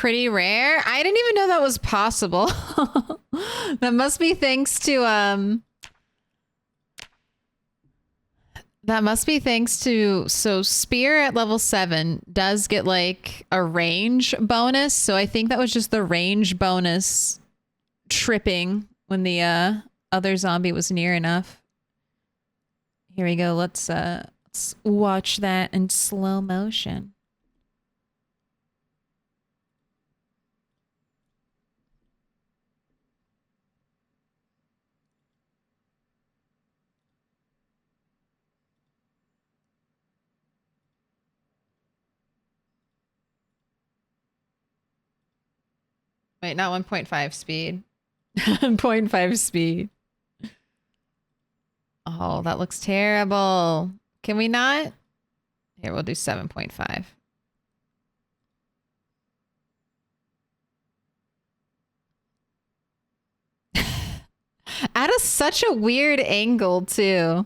pretty rare. I didn't even know that was possible. That must be thanks to so spear at level 7 does get like a range bonus. So I think that was just the range bonus tripping when the other zombie was near enough. Here we go. Let's watch that in slow motion. Wait, not 1.5 speed. 0.5 speed. Oh, that looks terrible. Can we not? Here, we'll do 7.5. At such a weird angle, too.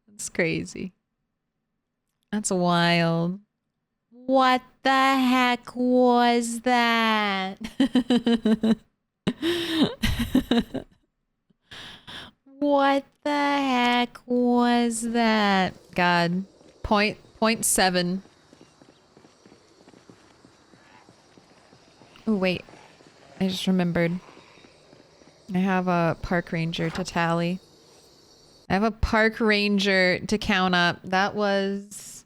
That's crazy. That's wild. What the heck was that? What the heck was that? God. 0.7. Oh, wait. I just remembered. I have a park ranger to tally. I have a park ranger to count up. That was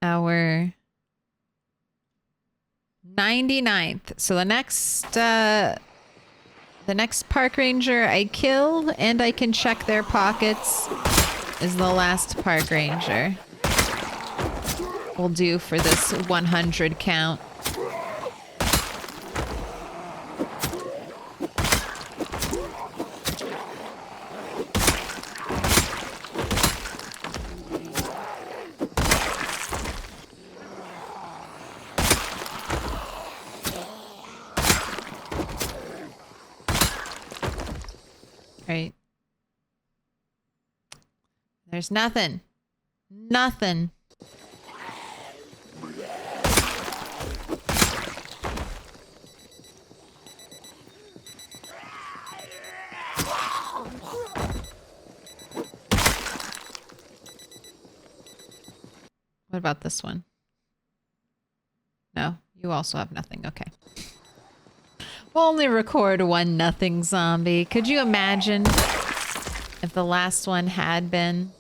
our 99th. So the next park ranger I kill and I can check their pockets is the last park ranger. We'll do for this 100 count. Right. There's nothing. Nothing. What about this one? No, you also have nothing. Okay. We'll only record one nothing zombie. Could you imagine if the last one had been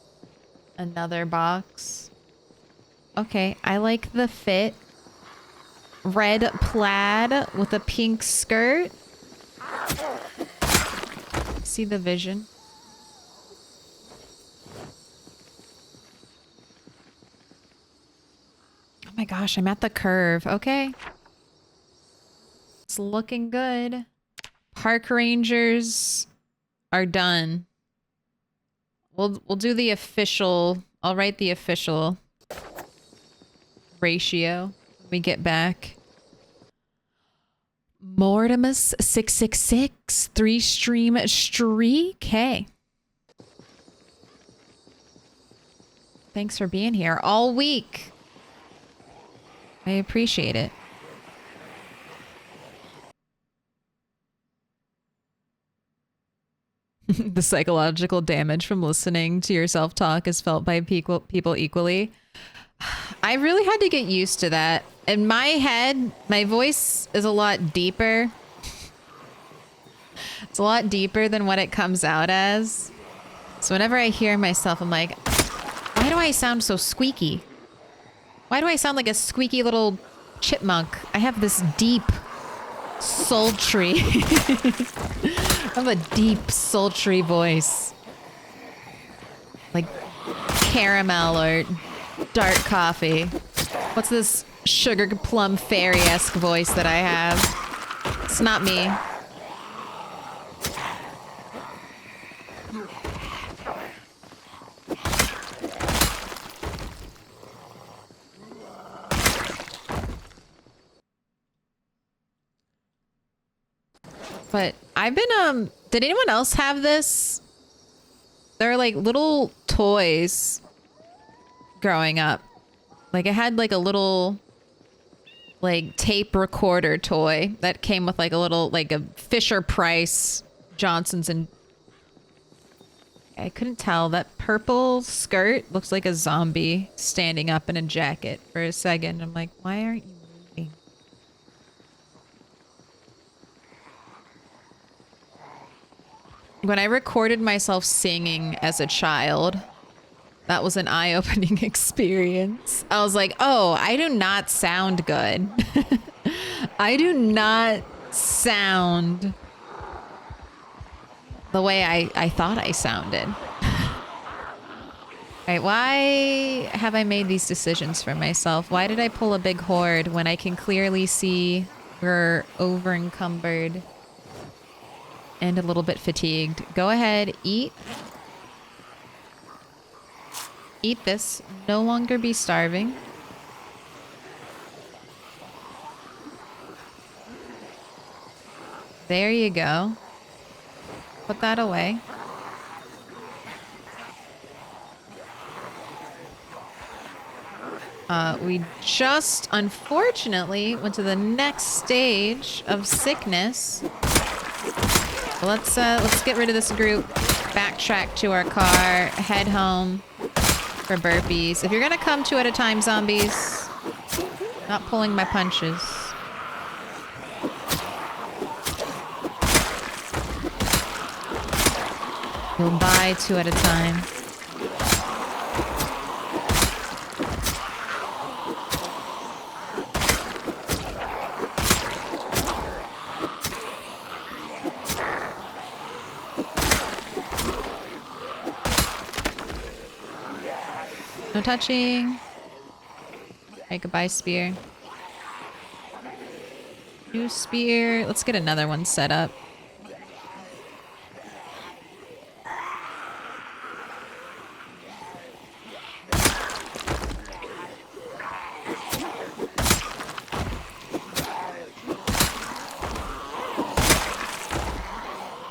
another box? Okay, I like the fit. Red plaid with a pink skirt. See the vision? Oh my gosh, I'm at the curve. Okay. It's looking good. Park rangers are done. We'll do the official. I'll write the official ratio when we get back. Mortimus 666 3-stream streak. Hey. Thanks for being here all week. I appreciate it. The psychological damage from listening to your self-talk is felt by people equally. I really had to get used to that. In my head, my voice is a lot deeper. It's a lot deeper than what it comes out as. So whenever I hear myself, I'm like, why do I sound so squeaky? Why do I sound like a squeaky little chipmunk? I have this deep, sultry... I have a deep, sultry voice. Like caramel or dark coffee. What's this sugar plum fairy-esque voice that I have? It's not me. But I've been, did anyone else have this? They're like little toys growing up. Like, I had like a little like tape recorder toy that came with like a little, like a Fisher Price Johnson's, and I couldn't tell. That purple skirt looks like a zombie standing up in a jacket for a second. I'm like, why aren't you moving? When I recorded myself singing as a child, that was an eye-opening experience. I was like, oh, I do not sound good. I do not sound the way I thought I sounded. Alright, why have I made these decisions for myself? Why did I pull a big horde when I can clearly see we're over-encumbered and a little bit fatigued? Go ahead, eat. Eat this. No longer be starving. There you go. Put that away. We just, unfortunately, went to the next stage of sickness. Let's get rid of this group. Backtrack to our car. Head home for burpees. If you're gonna come 2 at a time, zombies, not pulling my punches. You'll die 2 at a time. No touching. Alright, goodbye, spear. New spear. Let's get another one set up.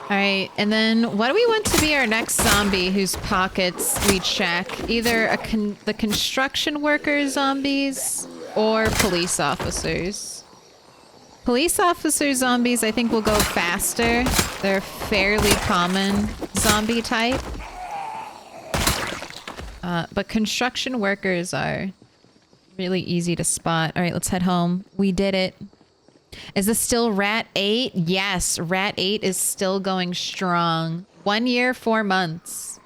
Alright, and then what do we want to be our next zombie whose pockets we check? Either the construction worker zombies or police officers. Police officer zombies I think will go faster. They're a fairly common zombie type. But construction workers are really easy to spot. Alright, let's head home. We did it. Is this still Rat 8? Yes, Rat 8 is still going strong. 1 year, 4 months.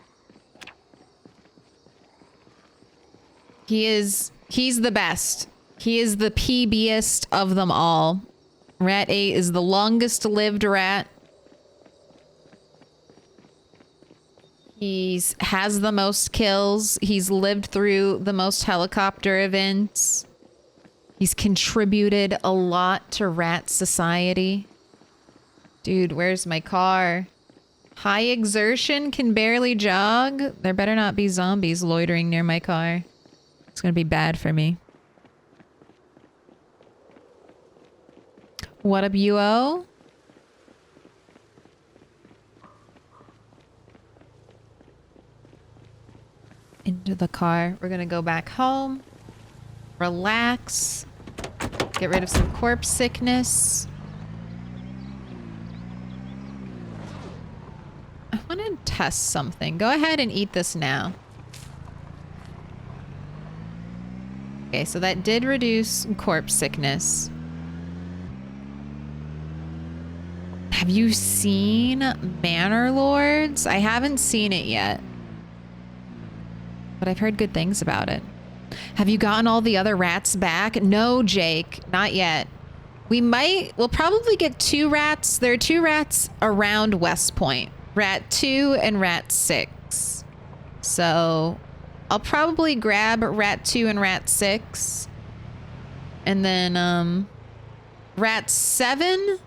He's the best. He is the PBest of them all. Rat 8 is the longest lived rat. He has the most kills. He's lived through the most helicopter events. He's contributed a lot to rat society. Dude, where's my car? High exertion, can barely jog. There better not be zombies loitering near my car. It's gonna be bad for me. What up, UO? Into the car. We're gonna go back home. Relax. Get rid of some corpse sickness. I want to test something. Go ahead and eat this now. Okay, so that did reduce corpse sickness. Have you seen Manor Lords? I haven't seen it yet, but I've heard good things about it. Have you gotten all the other rats back? No, Jake, not yet. We'll probably get 2 rats. There are 2 rats around West Point. Rat 2 and Rat 6. So I'll probably grab Rat 2 and Rat 6. And then Rat 7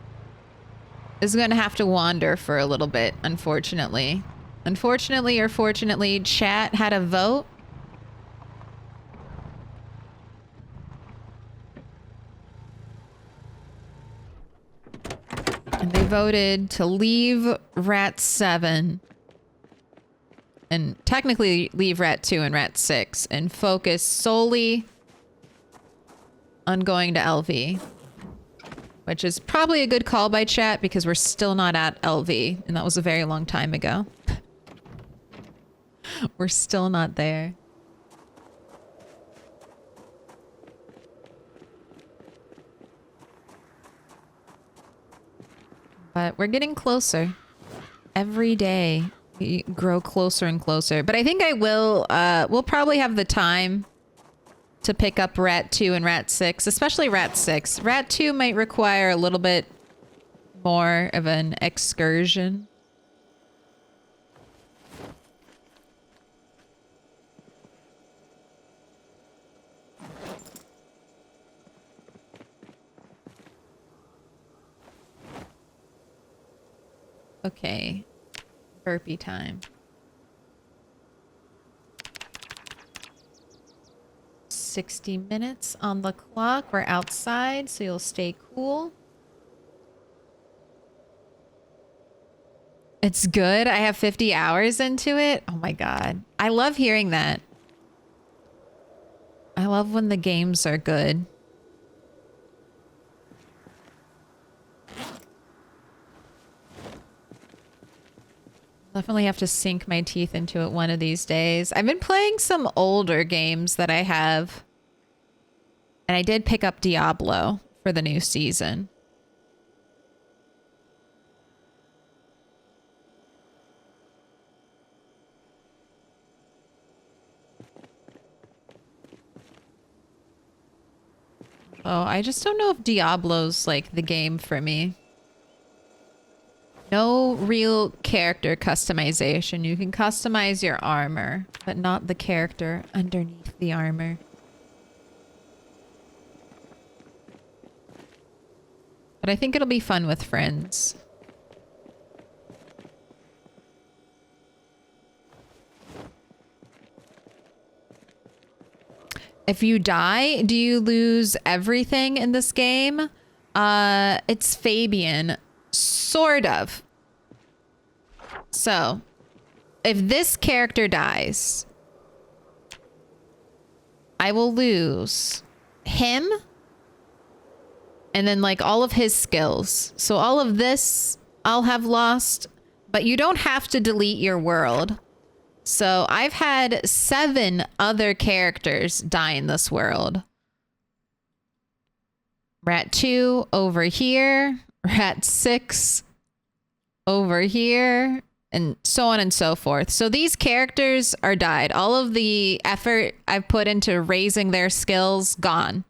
is going to have to wander for a little bit, unfortunately. Unfortunately or fortunately, chat had a vote. And they voted to leave Rat 7 and technically leave Rat 2 and Rat 6 and focus solely on going to LV. Which is probably a good call by chat because we're still not at LV. And that was a very long time ago. We're still not there. But we're getting closer. Every day we grow closer and closer. But I think I will, we'll probably have the time to pick up Rat 2 and Rat 6, especially Rat 6. Rat 2 might require a little bit more of an excursion. Okay. Burpee time. 60 minutes on the clock. We're outside, so you'll stay cool. It's good. I have 50 hours into it. Oh my god. I love hearing that. I love when the games are good. Definitely have to sink my teeth into it one of these days. I've been playing some older games that I have. And I did pick up Diablo for the new season. Oh, I just don't know if Diablo's like the game for me. No real character customization. You can customize your armor, but not the character underneath the armor. But I think it'll be fun with friends. If you die, do you lose everything in this game? It's Fabian. Sort of. So, if this character dies, I will lose him and then like all of his skills. So all of this I'll have lost, but you don't have to delete your world. So I've had 7 other characters die in this world. Rat 2 over here. Rat 6 over here, and so on and so forth. So these characters are died. All of the effort I've put into raising their skills, gone.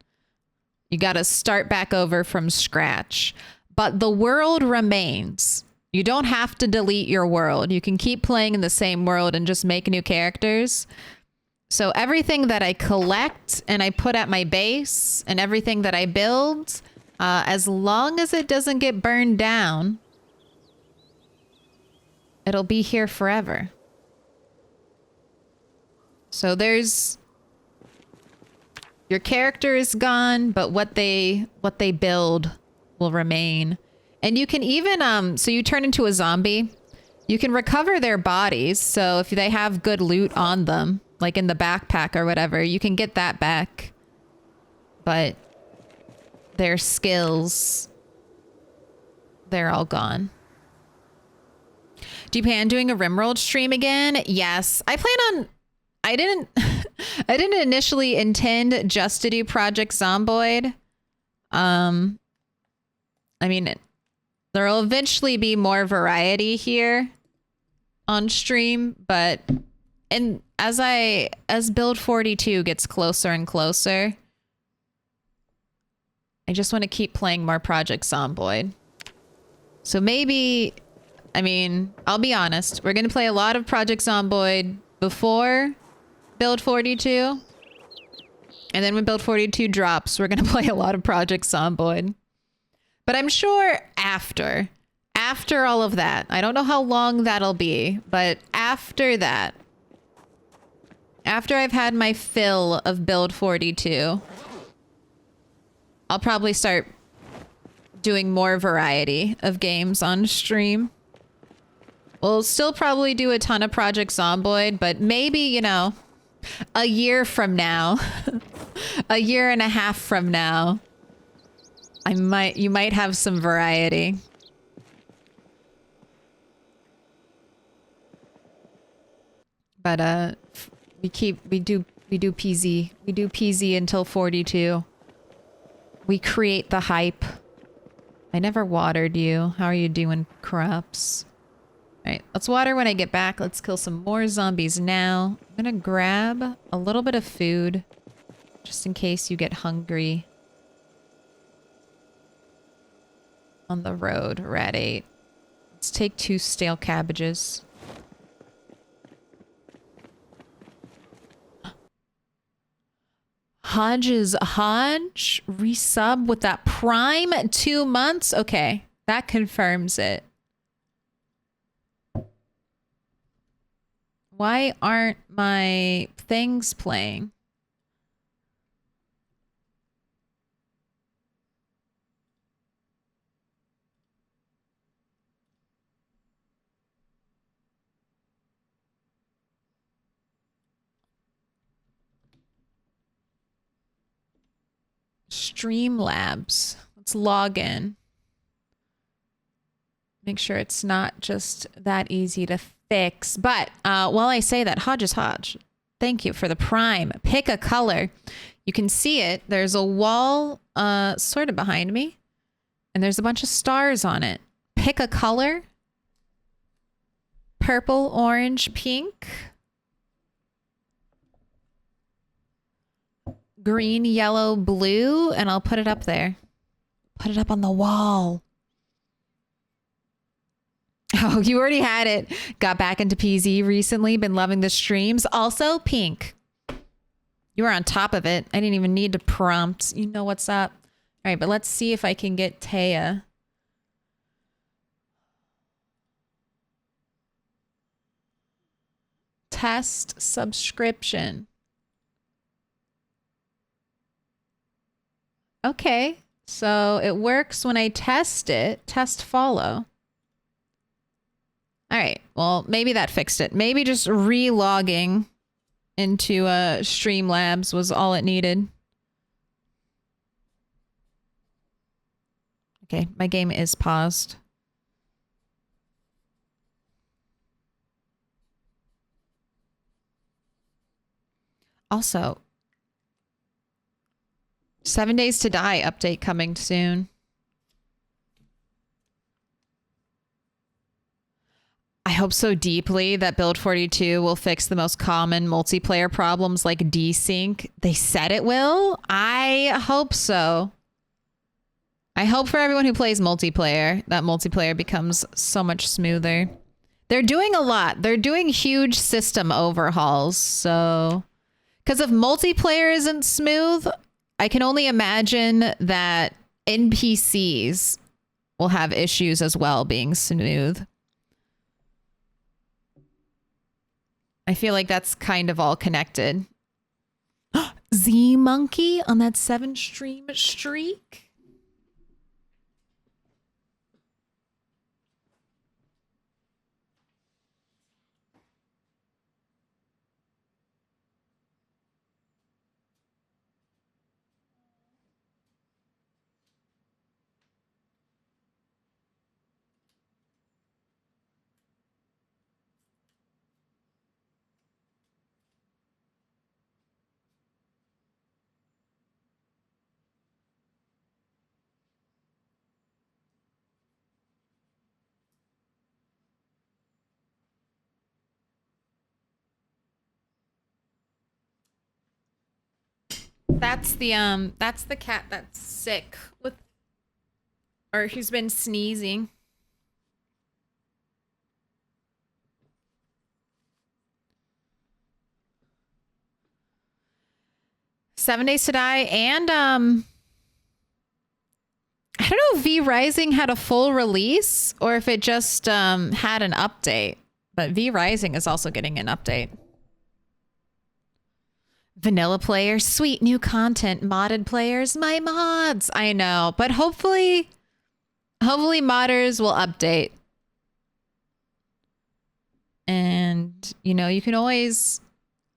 You got to start back over from scratch. But the world remains. You don't have to delete your world. You can keep playing in the same world and just make new characters. So everything that I collect and I put at my base and everything that I build, as long as it doesn't get burned down, it'll be here forever. So there's... Your character is gone, but what they build will remain. And you can even, so you turn into a zombie. You can recover their bodies. So if they have good loot on them, like in the backpack or whatever, you can get that back. But their skills, they're all gone. Do you plan on doing a Rimworld stream again? Yes. I plan on... I didn't initially intend just to do Project Zomboid. I mean, there'll eventually be more variety here on stream, but as Build 42 gets closer and closer, I just want to keep playing more Project Zomboid. So maybe, I mean, I'll be honest, we're going to play a lot of Project Zomboid before Build 42. And then when Build 42 drops, we're going to play a lot of Project Zomboid. But I'm sure after all of that, I don't know how long that'll be, but after that, after I've had my fill of Build 42, I'll probably start doing more variety of games on stream. We'll still probably do a ton of Project Zomboid, but maybe, you know, a year from now, a year and a half from now, you might have some variety. But we do PZ. We do PZ until 42. We create the hype. I never watered you. How are you doing, crops? All right, let's water when I get back. Let's kill some more zombies now. I'm gonna grab a little bit of food just in case you get hungry on the road. Rat 8. Let's take 2 stale cabbages. Hodge resub with that prime 2 months. Okay, that confirms it. Why aren't my things playing? Streamlabs. Let's log in. Make sure it's not just that easy to fix. But while I say that, Hodge, thank you for the prime. Pick a color. You can see it. There's a wall sort of behind me. And there's a bunch of stars on it. Pick a color. Purple, orange, pink. Green, yellow, blue. And I'll put it up there. Put it up on the wall. Oh, you already had it. Got back into PZ recently. Been loving the streams. Also, pink. You were on top of it. I didn't even need to prompt. You know what's up. All right, but let's see if I can get Taya. Test subscription. Okay, so it works when I test it. Test follow. All right, well, maybe that fixed it. Maybe just re-logging into Streamlabs was all it needed. Okay, my game is paused. Also, 7 Days to Die update coming soon. I hope so deeply that Build 42 will fix the most common multiplayer problems like desync. They said it will. I hope so. I hope for everyone who plays multiplayer, that multiplayer becomes so much smoother. They're doing a lot. They're doing huge system overhauls. So, because if multiplayer isn't smooth, I can only imagine that NPCs will have issues as well being smooth. I feel like that's kind of all connected. Z Monkey on that 7 stream streak. That's the cat that's sick with, or he's been sneezing. Seven Days to Die and I don't know if V Rising had a full release or if it just had an update, but V Rising is also getting an update. Vanilla players, sweet new content, modded players, my mods. I know, but hopefully Hopefully modders will update. And, you know, you can always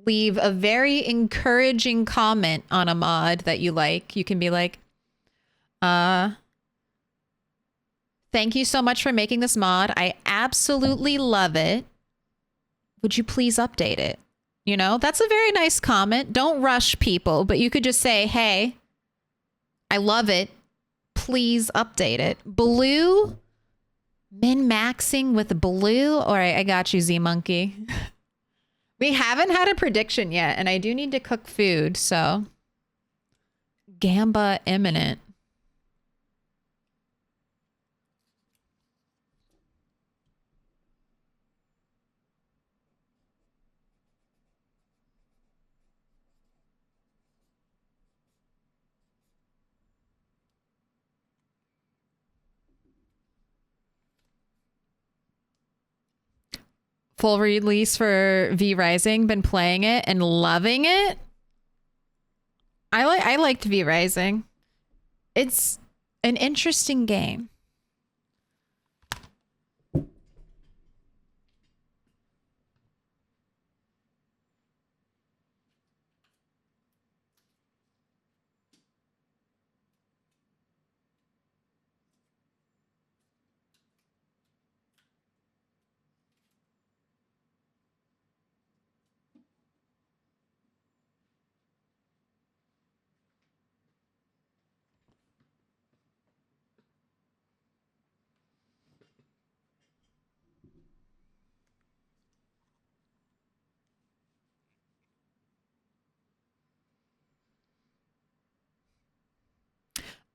leave a very encouraging comment on a mod that you like. You can be like, thank you so much for making this mod. I absolutely love it. Would you please update it? You know, that's a very nice comment. Don't rush people, but you could just say, hey, I love it. Please update it. Blue, min-maxing with blue. All right, I got you, Z-Monkey. We haven't had a prediction yet, and I do need to cook food, so. Gamba imminent. Full release for V Rising. Been playing it and loving it. I liked V Rising. It's an interesting game.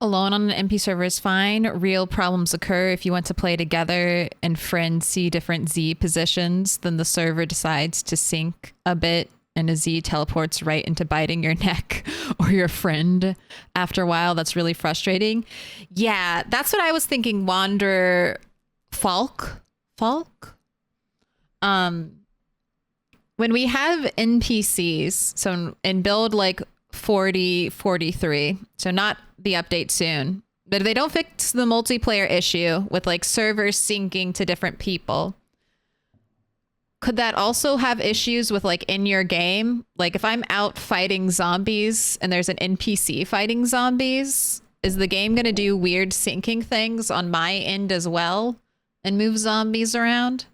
Alone on an MP server is fine. Real problems occur if you want to play together and friends see different Z positions, then the server decides to sync a bit and a Z teleports right into biting your neck or your friend. After a while, that's really frustrating. Yeah, that's what I was thinking. Wander Falk? When we have NPCs, so in build like 43, so not the update soon, but if they don't fix the multiplayer issue with like servers syncing to different people, could that also have issues with like in your game? Like if I'm out fighting zombies and there's an NPC fighting zombies, is the game going to do weird syncing things on my end as well and move zombies around?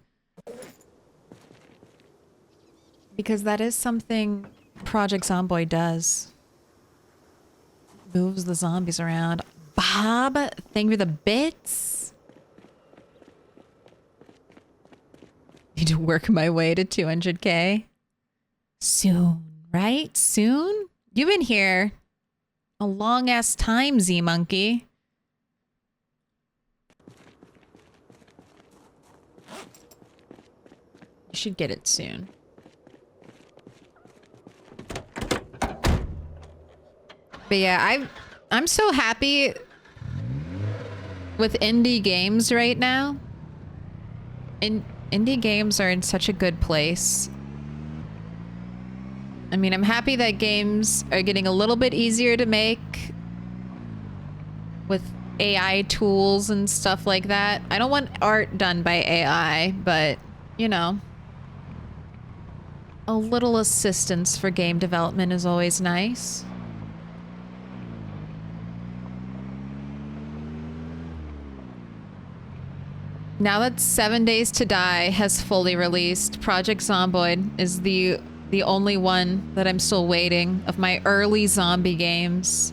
Because that is something Project Zomboid does. Moves the zombies around. Bob, thank you for the bits. Need to work my way to 200K. Soon, right? Soon? You've been here a long ass time, Z-Monkey. You should get it soon. But yeah, I'm so happy with indie games right now. Indie games are in such a good place. I mean, I'm happy that games are getting a little bit easier to make with AI tools and stuff like that. I don't want art done by AI, but, you know, a little assistance for game development is always nice. Now that 7 Days to Die has fully released, Project Zomboid is the only one that I'm still waiting of my early zombie games.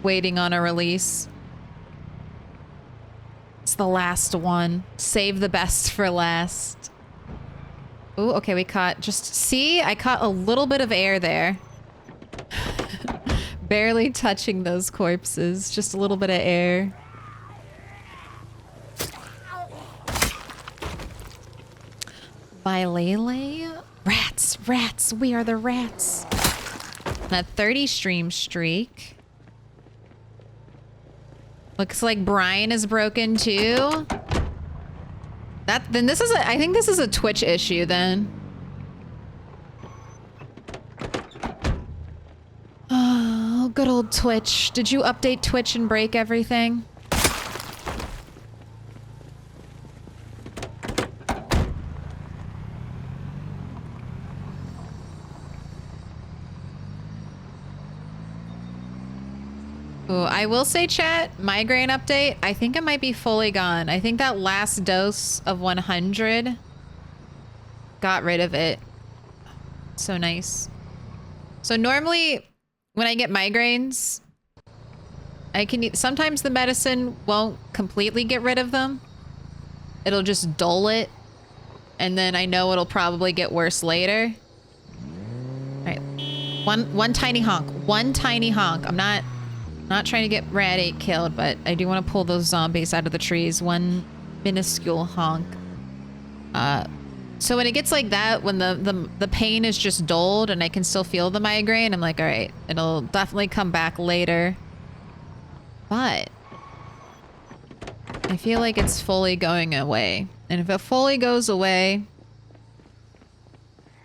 Waiting on a release. It's the last one. Save the best for last. Ooh, okay, we caught just... See? I caught a little bit of air there. Barely touching those corpses. Just a little bit of air. Lele? Rats, we are the rats. A 30 stream streak. Looks like Brian is broken too. Then this is I think this is a Twitch issue then. Oh, good old old Twitch. Did you update Twitch and break everything? Ooh, I will say, chat, migraine update, I think it might be fully gone. I think that last dose of 100 got rid of it. So nice. So normally when I get migraines, I can sometimes the medicine won't completely get rid of them. It'll just dull it. And then I know it'll probably get worse later. All right. One tiny honk. One tiny honk. I'm not trying to get Rad 8 killed, but I do want to pull those zombies out of the trees. One minuscule honk. So when it gets like that, when the pain is just dulled and I can still feel the migraine, I'm like, all right, it'll definitely come back later. But I feel like it's fully going away. And if it fully goes away,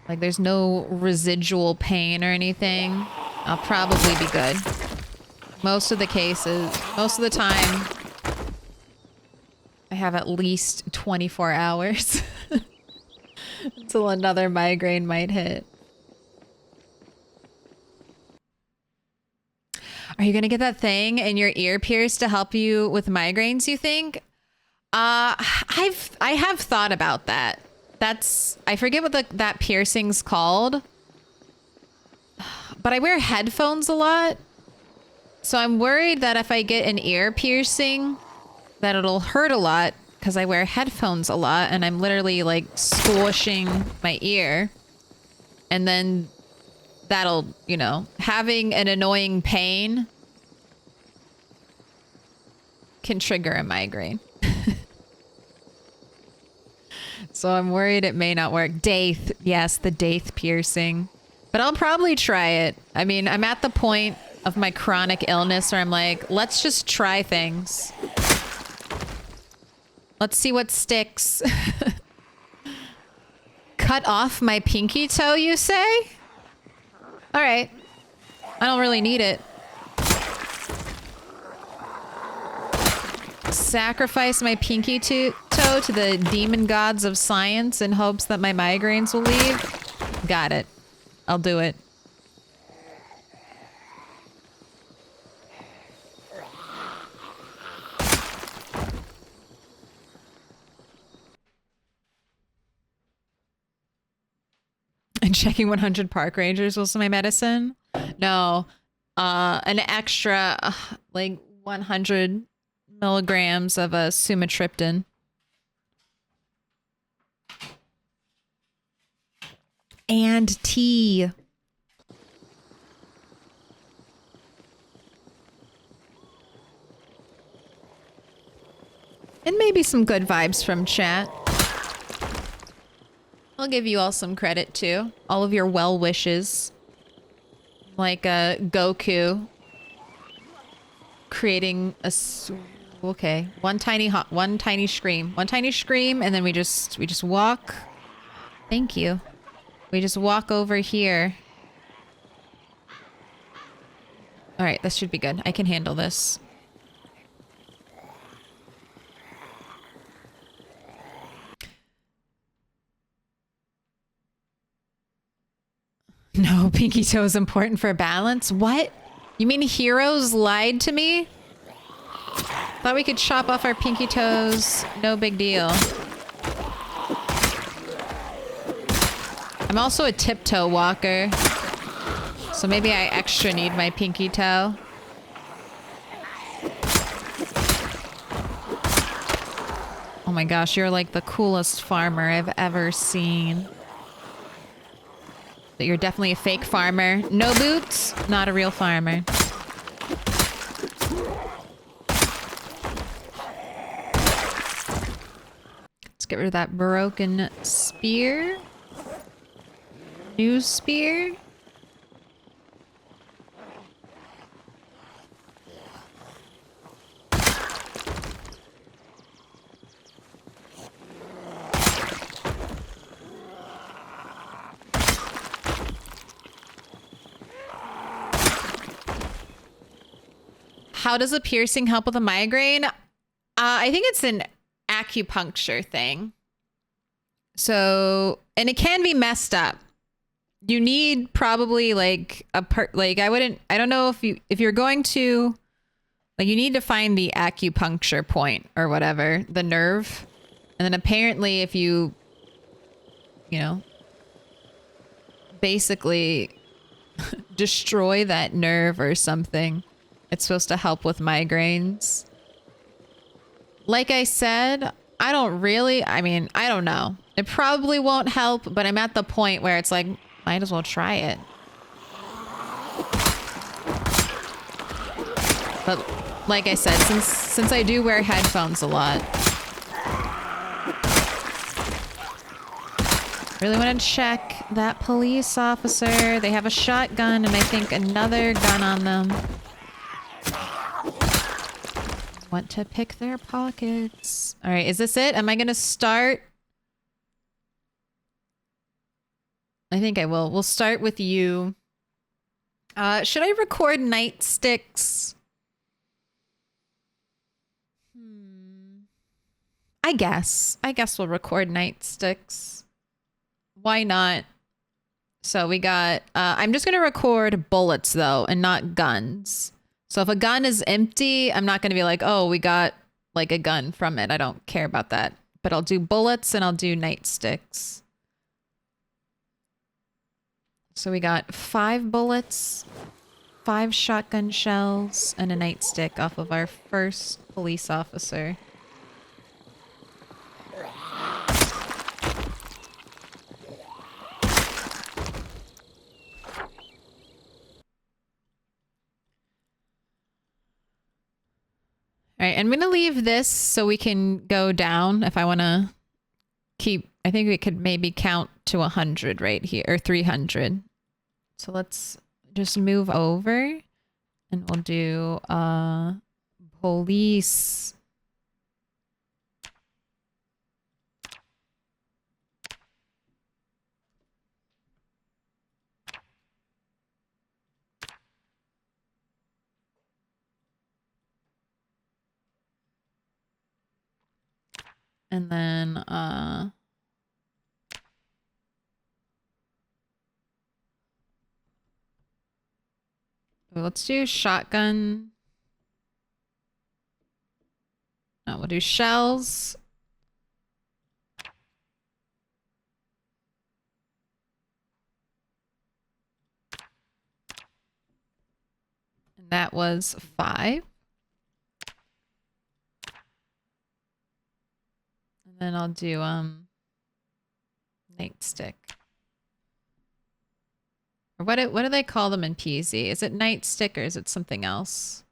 like there's no residual pain or anything, I'll probably be good. Most of the cases, most of the time, I have at least 24 hours until another migraine might hit. Are you gonna get that thing in your ear pierced to help you with migraines, you think? I have thought about that. I forget what that piercing's called. But I wear headphones a lot. So I'm worried that if I get an ear piercing, that it'll hurt a lot because I wear headphones a lot and I'm literally like squishing my ear. And then that'll, you know, having an annoying pain can trigger a migraine. So I'm worried it may not work. Daith. Yes, the Daith piercing. But I'll probably try it. I mean, I'm at the point of my chronic illness where I'm like, let's just try things. Let's see what sticks. Cut off my pinky toe, you say? All right. I don't really need it. Sacrifice my pinky toe to the demon gods of science in hopes that my migraines will leave? Got it. I'll do it. And checking 100 park rangers was my medicine? No. An extra, like 100 milligrams of a sumatriptan. And tea. And maybe some good vibes from chat. I'll give you all some credit too. All of your well wishes. Like Goku creating a okay, one tiny scream. One tiny scream and then we just walk. Thank you. We just walk over here. All right, this should be good. I can handle this. No, pinky toe is important for balance. What? You mean heroes lied to me? Thought we could chop off our pinky toes. No big deal. I'm also a tiptoe walker. So maybe I extra need my pinky toe. Oh my gosh, you're like the coolest farmer I've ever seen. But you're definitely a fake farmer. No boots, not a real farmer. Let's get rid of that broken spear. New spear. how does a piercing help with a migraine? I think it's an acupuncture thing. So, and it can be messed up. You need probably like I don't know if you're going to, like, you need to find the acupuncture point or whatever, the nerve. And then apparently if you know, basically destroy that nerve or something, it's supposed to help with migraines. Like I said, I don't know. It probably won't help, but I'm at the point where it's like, might as well try it. But like I said, since I do wear headphones a lot, really want to check that police officer. They have a shotgun and I think another gun on them. Want to pick their pockets. All right, is this it? Am I going to start? I think I will. We'll start with you. Should I record nightsticks? I guess we'll record nightsticks. Why not? So we got, I'm just going to record bullets though, and not guns. So if a gun is empty, I'm not going to be like, oh, we got like a gun from it. I don't care about that. But I'll do bullets and I'll do nightsticks. So we got 5 bullets, 5 shotgun shells, and a nightstick off of our first police officer. All right, I'm going to leave this so we can go down if I want to keep... I think we could maybe count to 100 right here, or 300. So let's just move over and we'll do police. And then let's do shotgun. No, we'll do shells. And that was 5. And then I'll do nightstick. Or what do they call them in PZ? Is it nightstick or is it something else?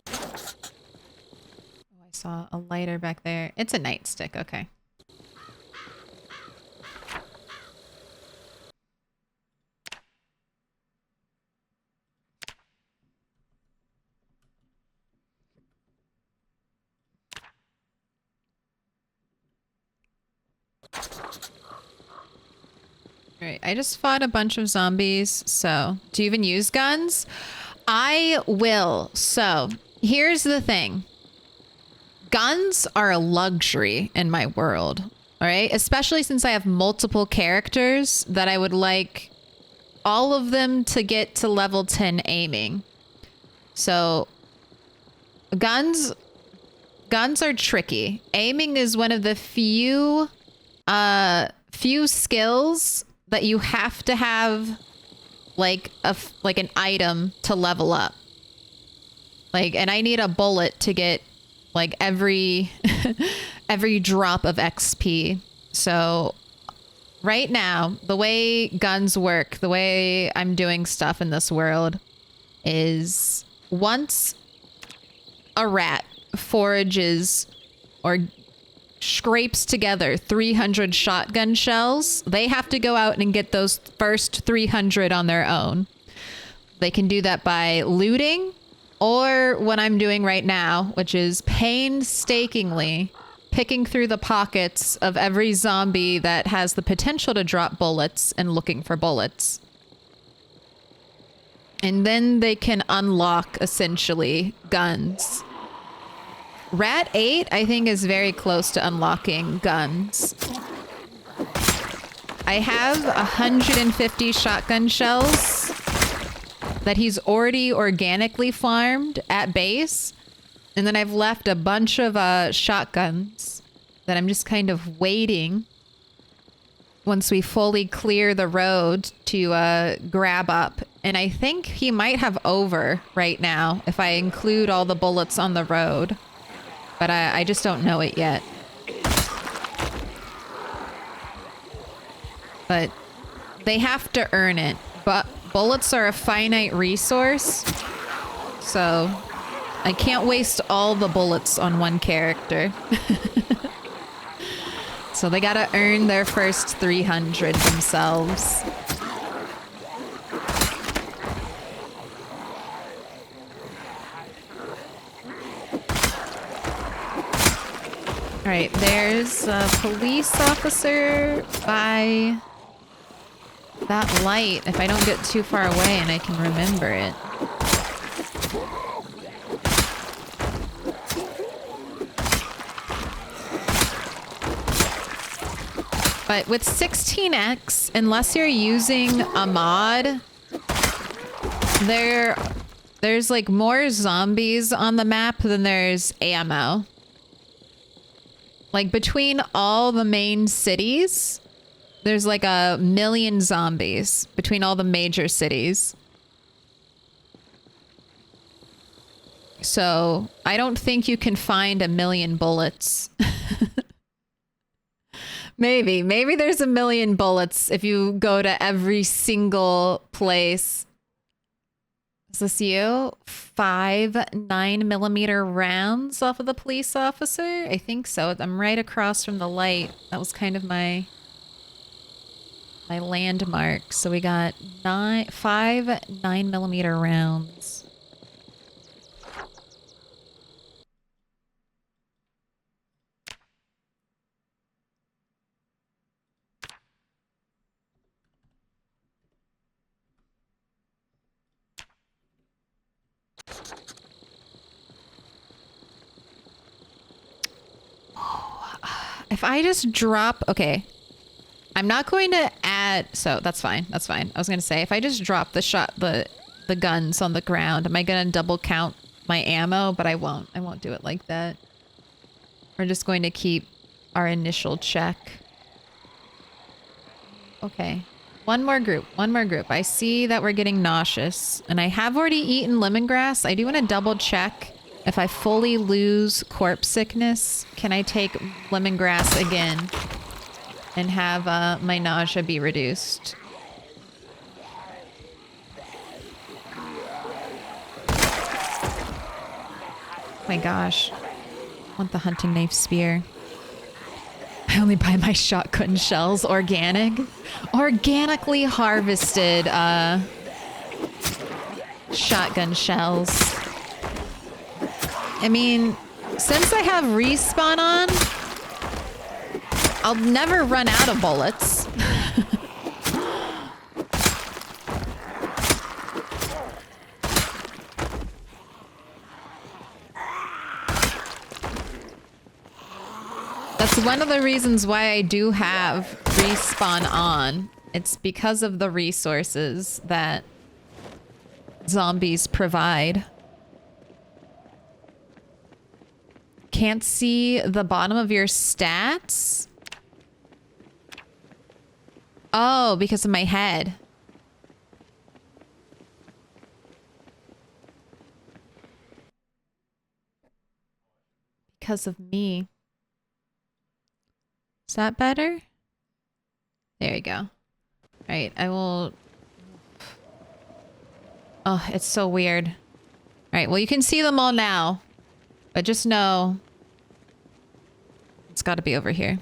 Oh, I saw a lighter back there. It's a nightstick, okay. Alright, I just fought a bunch of zombies, so... Do you even use guns? I will. So, here's the thing. Guns are a luxury in my world, alright? Especially since I have multiple characters that I would like all of them to get to level 10 aiming. So, guns are tricky. Aiming is one of the few skills that you have to have like an item to level up. Like, and I need a bullet to get like every drop of XP. So right now, the way guns work, the way I'm doing stuff in this world is once a rat forages or scrapes together 300 shotgun shells, they have to go out and get those first 300 on their own. They can do that by looting or what I'm doing right now, which is painstakingly picking through the pockets of every zombie that has the potential to drop bullets and looking for bullets. And then they can unlock, essentially, guns. Rat 8, I think, is very close to unlocking guns. I have 150 shotgun shells that he's already organically farmed at base. And then I've left a bunch of shotguns that I'm just kind of waiting once we fully clear the road to grab up. And I think he might have over right now if I include all the bullets on the road. But I just don't know it yet. But they have to earn it. But bullets are a finite resource. So I can't waste all the bullets on one character. So they gotta earn their first 300 themselves. All right, there's a police officer by that light, if I don't get too far away and I can remember it. But with 16x, unless you're using a mod, there's like more zombies on the map than there's ammo. Like between all the main cities, there's like 1 million zombies between all the major cities. So I don't think you can find 1 million bullets. Maybe there's 1 million bullets if you go to every single place. Is this you? 5 9mm rounds off of the police officer? I think so. I'm right across from the light. That was kind of my landmark. So we got 5 9mm rounds. If I just drop, okay, I'm not going to add, so that's fine. That's fine. I was going to say, if I just drop the guns on the ground, am I going to double count my ammo? But I won't. I won't do it like that. We're just going to keep our initial check. Okay. One more group. I see that we're getting nauseous and I have already eaten lemongrass. I do want to double check. If I fully lose corpse sickness, can I take lemongrass again and have my nausea be reduced? My gosh. I want the hunting knife spear. I only buy my shotgun shells organic. Organically harvested shotgun shells. I mean, since I have respawn on, I'll never run out of bullets. That's one of the reasons why I do have respawn on. It's because of the resources that zombies provide. Can't see the bottom of your stats? Oh, because of my head. Because of me. Is that better? There you go. All right, I will... Oh, it's so weird. All right, well, you can see them all now. But just know, it's got to be over here.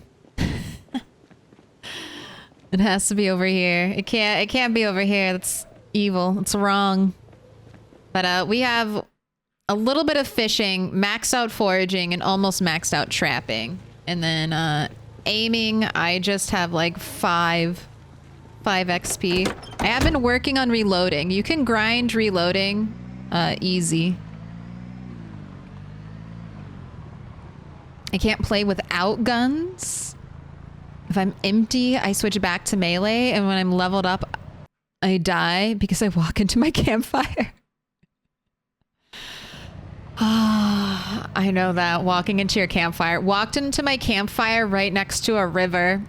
It has to be over here. It can't be over here. That's evil. It's wrong. But we have a little bit of fishing, maxed out foraging, and almost maxed out trapping. And then aiming, I just have like 5 XP. I have been working on reloading. You can grind reloading easy. I can't play without guns. If I'm empty, I switch back to melee, and when I'm leveled up, I die because I walk into my campfire. Ah, I know that. Walking into your campfire. Walked into my campfire right next to a river,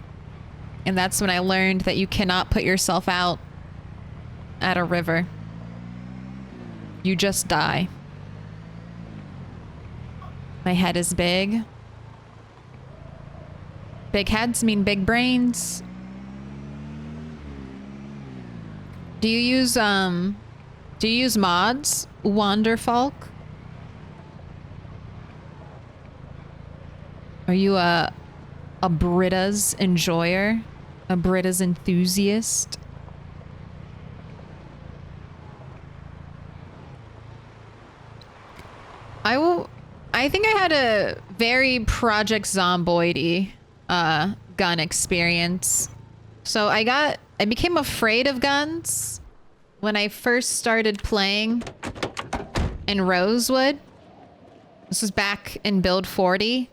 and that's when I learned that you cannot put yourself out at a river. You just die. My head is big. Big heads mean big brains. Do you use mods, Wanderfalk? Are you a Britta's enjoyer? A Britta's enthusiast? I think I had a very Project Zomboidy gun experience. So I became afraid of guns when I first started playing in Rosewood. This was back in Build 40.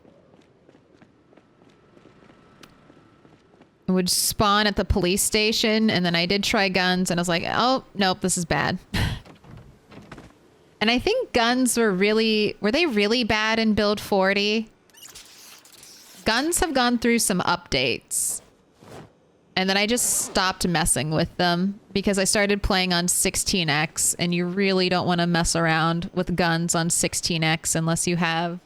I would spawn at the police station, and then I did try guns, and I was like, oh, nope, this is bad. And I think guns were they really bad in Build 40? Guns have gone through some updates. And then I just stopped messing with them because I started playing on 16x, and you really don't want to mess around with guns on 16x unless you have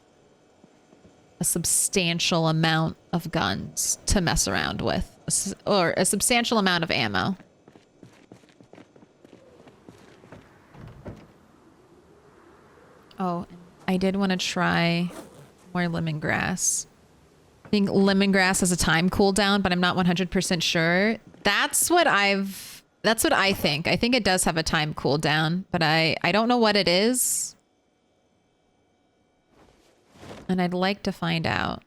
a substantial amount of guns to mess around with, or a substantial amount of ammo. Oh, I did want to try more lemongrass. I think lemongrass has a time cooldown, but I'm not 100% sure. That's what I think. I think it does have a time cooldown, but I don't know what it is. And I'd like to find out.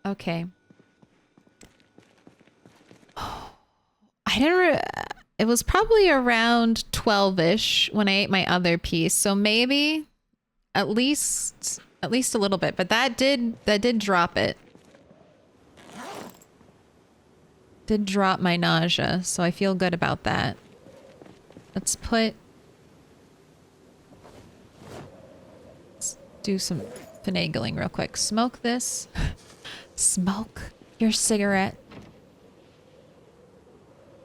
Okay. It was probably around 12-ish when I ate my other piece. So maybe at least a little bit, but that did drop it. Did drop my nausea, so I feel good about that. Let's do some finagling real quick. Smoke this. Smoke your cigarette.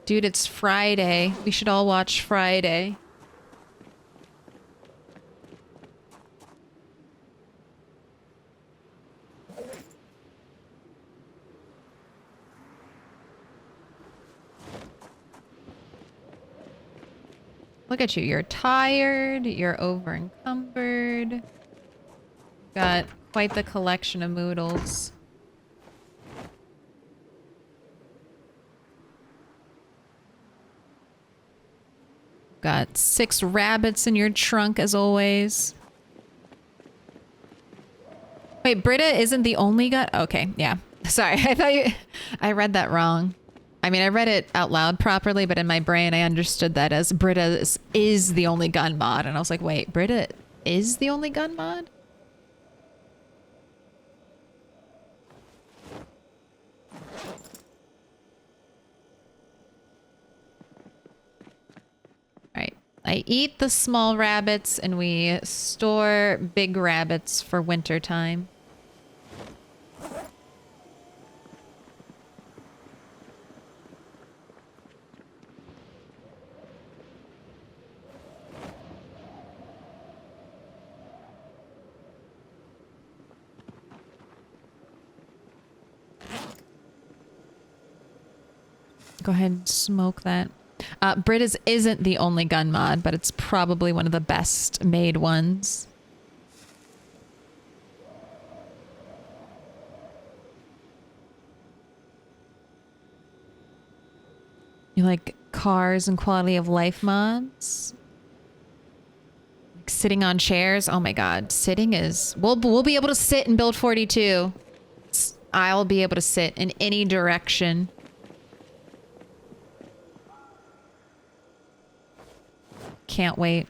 Dude, it's Friday. We should all watch Friday. Look at you. You're tired. You're over encumbered. Got quite the collection of moodles. Got 6 rabbits in your trunk, as always. Wait, Britta isn't the only gun? Okay, yeah. Sorry, I read that wrong. I mean, I read it out loud properly, but in my brain, I understood that as Britta is the only gun mod. And I was like, wait, Britta is the only gun mod? Right. I eat the small rabbits and we store big rabbits for winter time. Go ahead and smoke that. Britta's isn't the only gun mod, but it's probably one of the best made ones. You like cars and quality of life mods? Like sitting on chairs? Oh my god, sitting is... We'll be able to sit in Build 42. I'll be able to sit in any direction. Can't wait.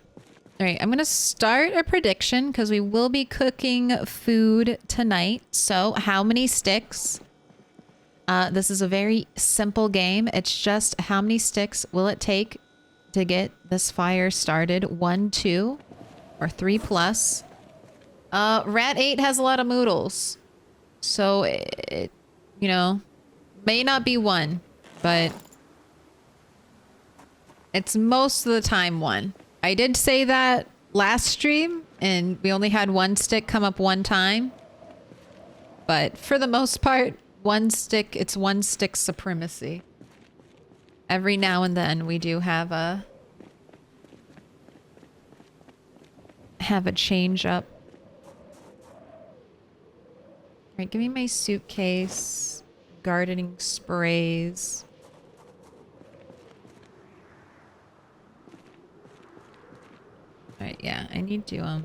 All right, I'm going to start a prediction because we will be cooking food tonight. So how many sticks? This is a very simple game. It's just how many sticks will it take to get this fire started? 1, 2, or 3 plus. Rat 8 has a lot of moodles. So it, you know, may not be 1, but it's most of the time 1. I did say that last stream, and we only had 1 stick come up 1 time. But for the most part, 1 stick, it's 1 stick supremacy. Every now and then we do have a change up. All right, give me my suitcase, gardening sprays. All right, yeah, I need to, okay,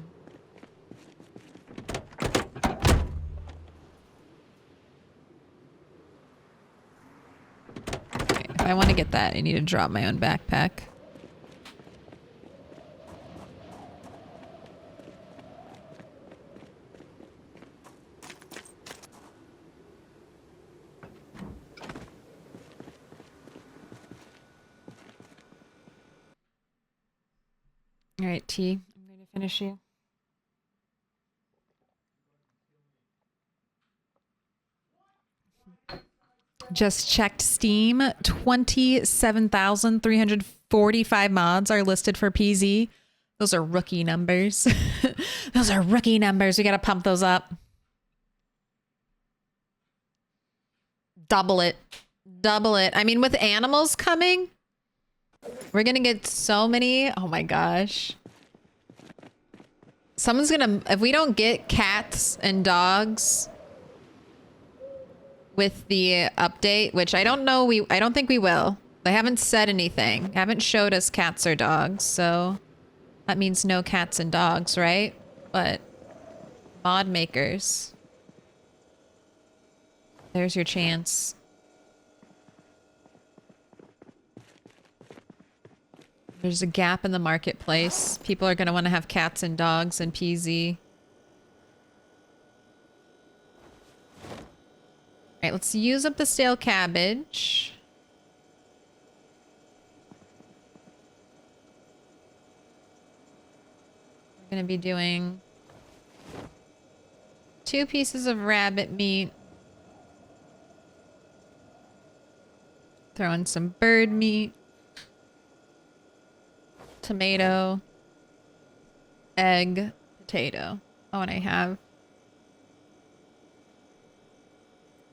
if I want to get that, I need to drop my own backpack. All right, T, I'm going to finish you. Just checked Steam. 27,345 mods are listed for PZ. Those are rookie numbers. Those are rookie numbers. We got to pump those up. Double it. Double it. I mean, with animals coming, we're going to get so many. Oh my gosh. Someone's going to, if we don't get cats and dogs with the update, which I don't know, I don't think we will. They haven't said anything. Haven't showed us cats or dogs, so that means no cats and dogs, right? But mod makers, there's your chance. There's a gap in the marketplace. People are going to want to have cats and dogs and PZ. All right, let's use up the stale cabbage. We're going to be doing 2 pieces of rabbit meat. Throw in some bird meat. Tomato, egg, potato. Oh, and I have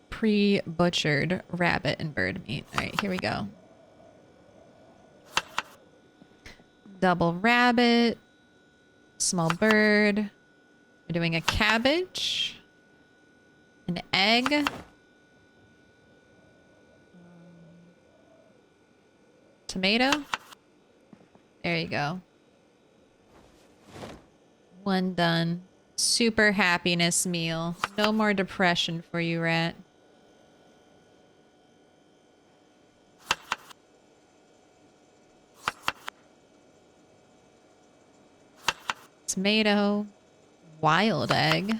pre-butchered rabbit and bird meat. All right, here we go. Double rabbit, small bird. We're doing a cabbage, an egg, tomato. There you go. 1 done. Super happiness meal. No more depression for you, rat. Tomato. Wild egg.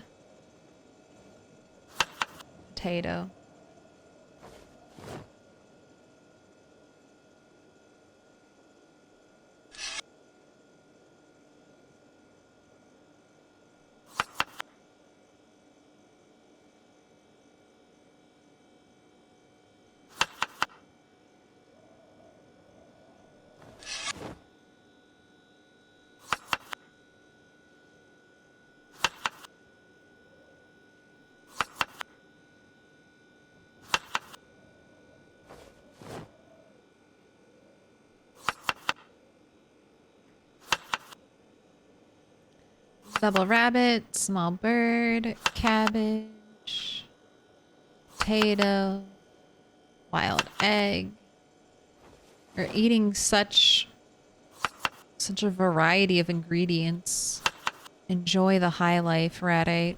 Potato. Double rabbit, small bird, cabbage, potato, wild egg, We're eating such a variety of ingredients. Enjoy the high life, Radite.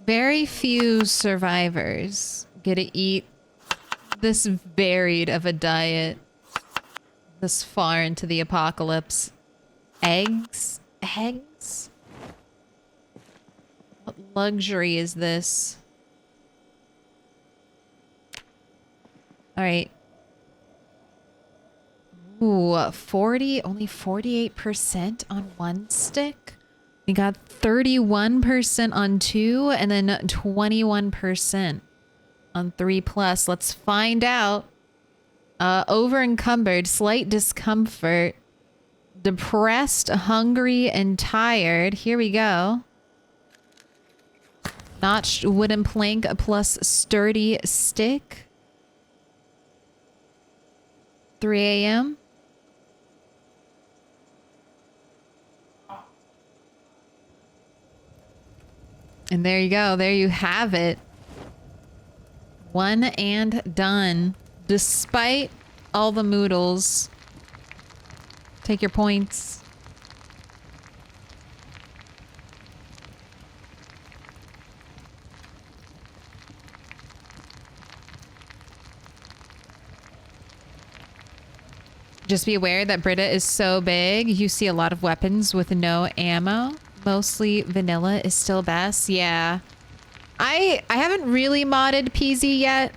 Very few survivors get to eat this varied of a diet this far into the apocalypse. Eggs? Eggs? What luxury is this? Alright. Ooh, only 48% on one stick? We got 31% on 2 and then 21% on 3+. Let's find out. Over encumbered, slight discomfort, depressed, hungry, and tired. Here we go. Notched wooden plank plus sturdy stick. 3 a.m. And there you go. There you have it. One and done. Despite all the moodles. Take your points. Just be aware that Brita is so big, you see a lot of weapons with no ammo. Mostly vanilla is still best. Yeah. I haven't really modded PZ yet.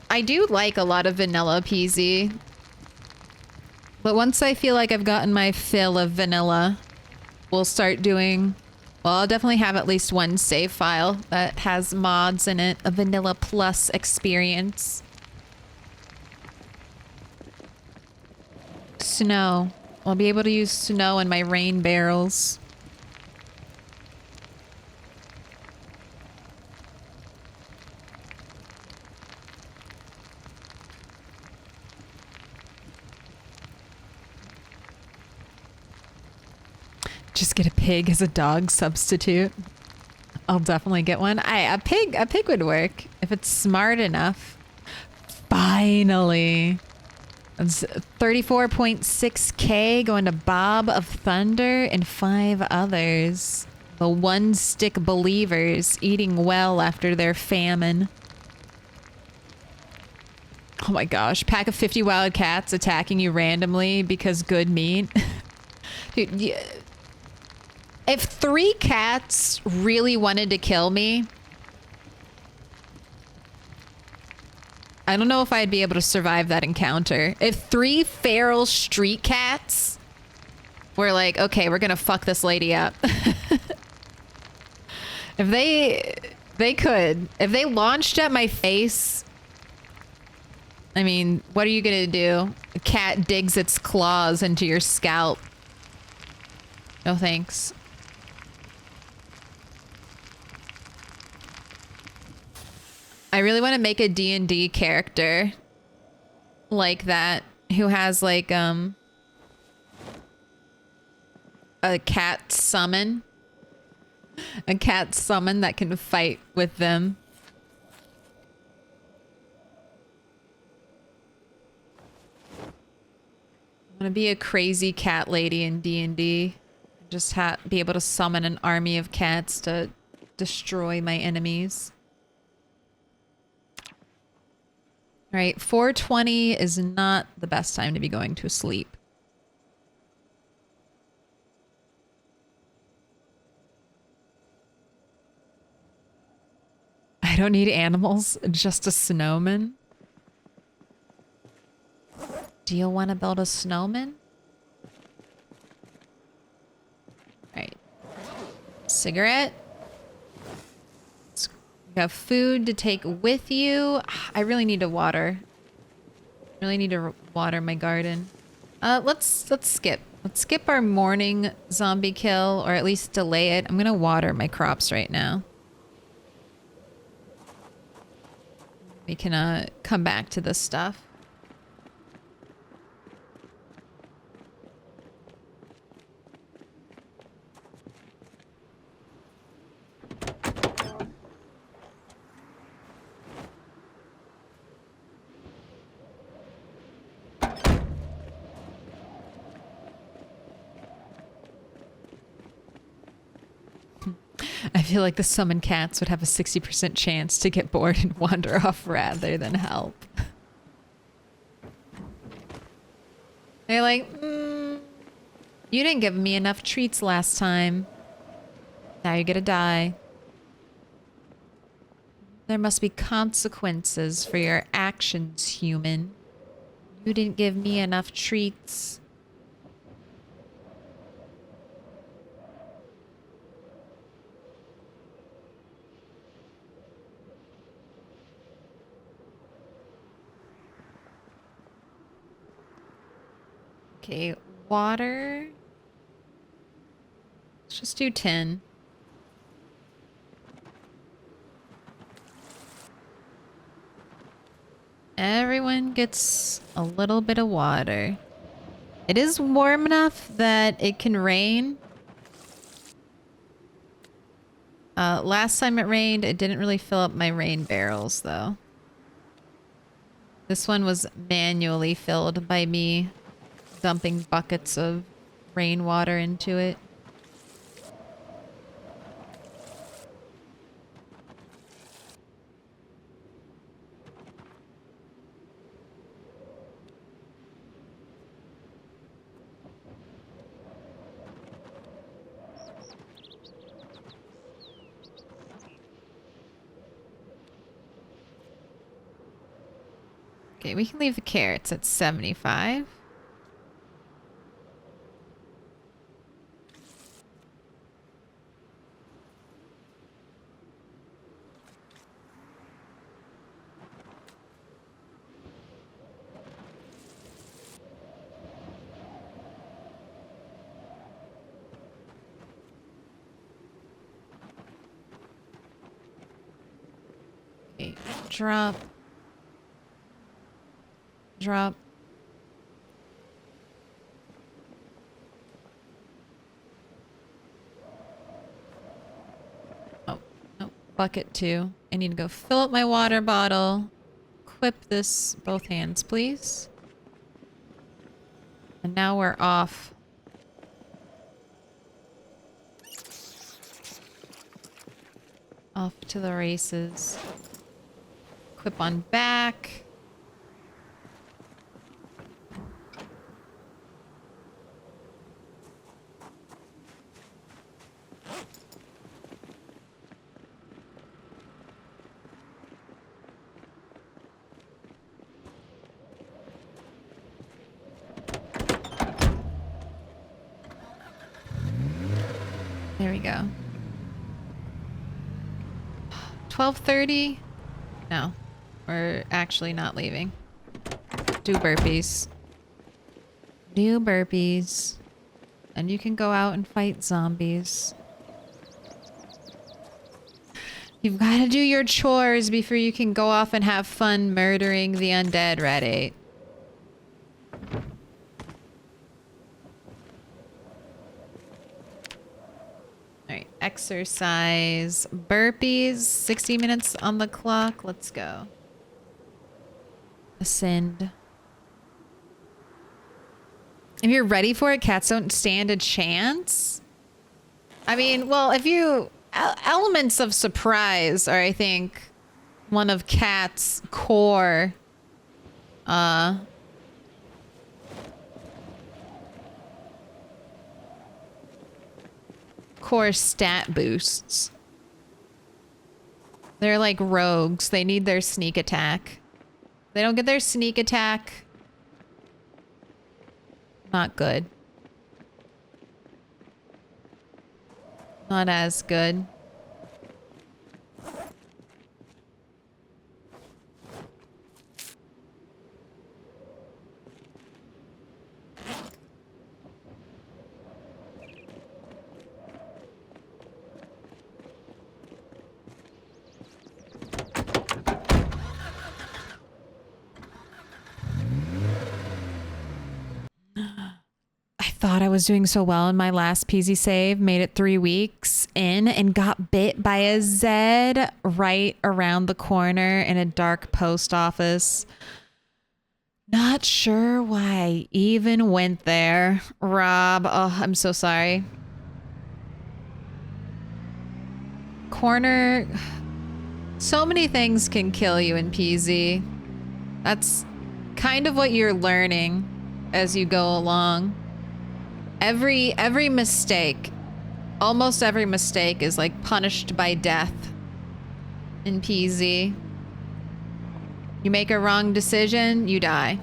I do like a lot of vanilla PZ. But once I feel like I've gotten my fill of vanilla, we'll start doing... Well, I'll definitely have at least one save file that has mods in it. A vanilla plus experience. Snow. I'll be able to use snow in my rain barrels. Just get a pig as a dog substitute. I'll definitely get one. A pig would work if it's smart enough. Finally. It's 34.6k going to Bob of Thunder and 5 others. The one stick believers eating well after their famine. Oh my gosh. Pack of 50 wild cats attacking you randomly because good meat. Dude, if 3 cats really wanted to kill me, I don't know if I'd be able to survive that encounter. If 3 feral street cats were like, okay, we're gonna fuck this lady up. If they could. If they launched at my face, I mean, what are you gonna do? A cat digs its claws into your scalp. No thanks. I really want to make a D&D character like that who has like a cat summon. A cat summon that can fight with them. I want to be a crazy cat lady in D&D. Just be able to summon an army of cats to destroy my enemies. All right, 4:20 is not the best time to be going to sleep. I don't need animals, just a snowman. Do you want to build a snowman? All right. Cigarette. You have food to take with you. I really need to water. Really need to water my garden. Let's skip. Let's skip our morning zombie kill, or at least delay it. I'm gonna water my crops right now. We can come back to this stuff. feel like the summoned cats would have a 60% chance to get bored and wander off rather than help. They're like, you didn't give me enough treats last time. Now you're gonna die. There must be consequences for your actions, human. You didn't give me enough treats. Okay, water. Let's just do 10. Everyone gets a little bit of water. It is warm enough that it can rain. Last time it rained, it didn't really fill up my rain barrels, though. This one was manually filled by me dumping buckets of rainwater into it. Okay, we can leave the carrots at 75. Okay, drop. Drop. Oh, no. Bucket 2. I need to go fill up my water bottle. Equip this, both hands, please. And now we're off. Off to the races. Equip on back. There we go. 12:30? No. We're actually not leaving. Do burpees. Do burpees. And you can go out and fight zombies. You've got to do your chores before you can go off and have fun murdering the undead, Red 8. Alright, exercise. Burpees, 60 minutes on the clock. Let's go. Ascend. If you're ready for it, cats don't stand a chance. I mean, well, if you... Elements of surprise are, I think, one of cats' core... core stat boosts. They're like rogues. They need their sneak attack. They don't get their sneak attack. Not good. Not as good. Thought I was doing so well in my last PZ save, made it 3 weeks in and got bit by a Zed right around the corner in a dark post office. Not sure why I even went there. Rob, oh, I'm so sorry. corner... So many things can kill you in PZ. That's kind of what you're learning as you go along. Every mistake, almost every mistake is like punished by death in PZ. You make a wrong decision, you die.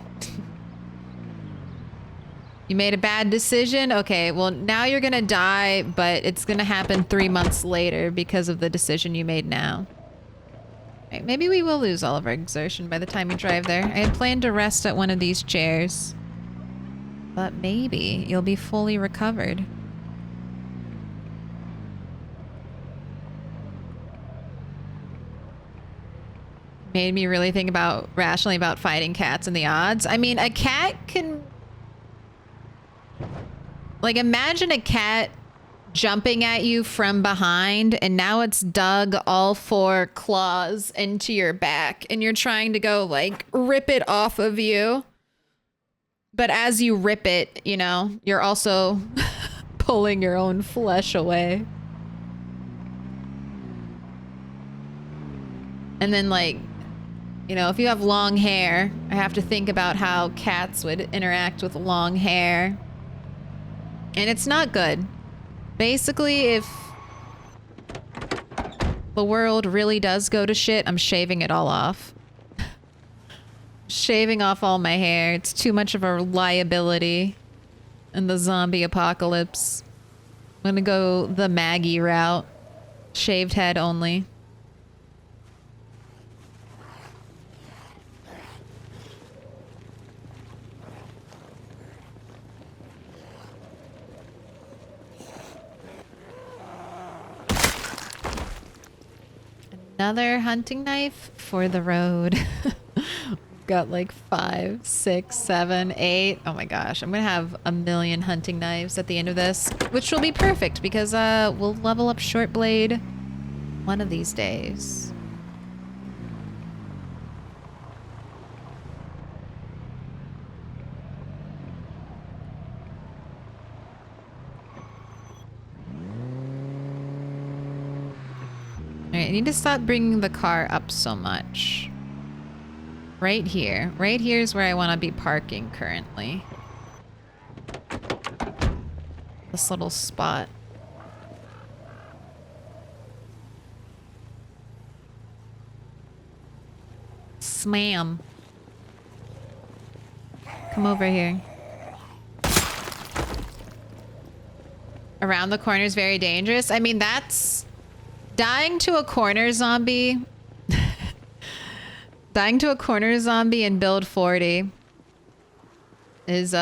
You made a bad decision? Okay, well now you're gonna die, but it's gonna happen 3 months later because of the decision you made now. Right, maybe we will lose all of our exertion by the time we drive there. I had planned to rest at one of these chairs. But maybe you'll be fully recovered. Made me really think rationally about fighting cats and the odds. I mean, a cat can... Like, imagine a cat jumping at you from behind, and now it's dug all 4 claws into your back, and you're trying to go, like, rip it off of you. But as you rip it, you know, you're also pulling your own flesh away. And then, like, you know, if you have long hair, I have to think about how cats would interact with long hair. And it's not good. Basically, if the world really does go to shit, I'm shaving it all off. Shaving off all my hair. It's too much of a liability in the zombie apocalypse. I'm gonna go the Maggie route. Shaved head only. Another hunting knife for the road. Got like 5, 6, 7, 8. Oh my gosh, I'm gonna have a million hunting knives at the end of this, which will be perfect because we'll level up short blade one of these days. Alright, I need to stop bringing the car up so much. Right here. Right here is where I want to be parking currently. This little spot. Smam. Come over here. Around the corner is very dangerous. I mean, that's... Dying to a corner zombie... Dying to a corner zombie in build 40 is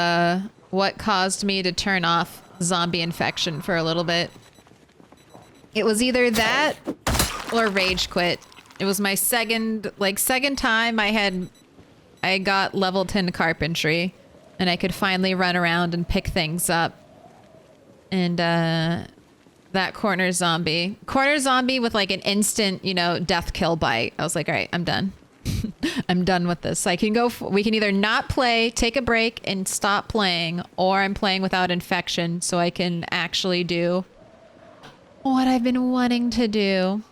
what caused me to turn off zombie infection for a little bit. It was either that or rage quit. It was my second time I got level 10 carpentry and I could finally run around and pick things up. And that corner zombie with like an instant, you know, death kill bite. I was like, all right, I'm done. I'm done with this. I can go, we can either not play, take a break and stop playing, or I'm playing without infection so I can actually do what I've been wanting to do,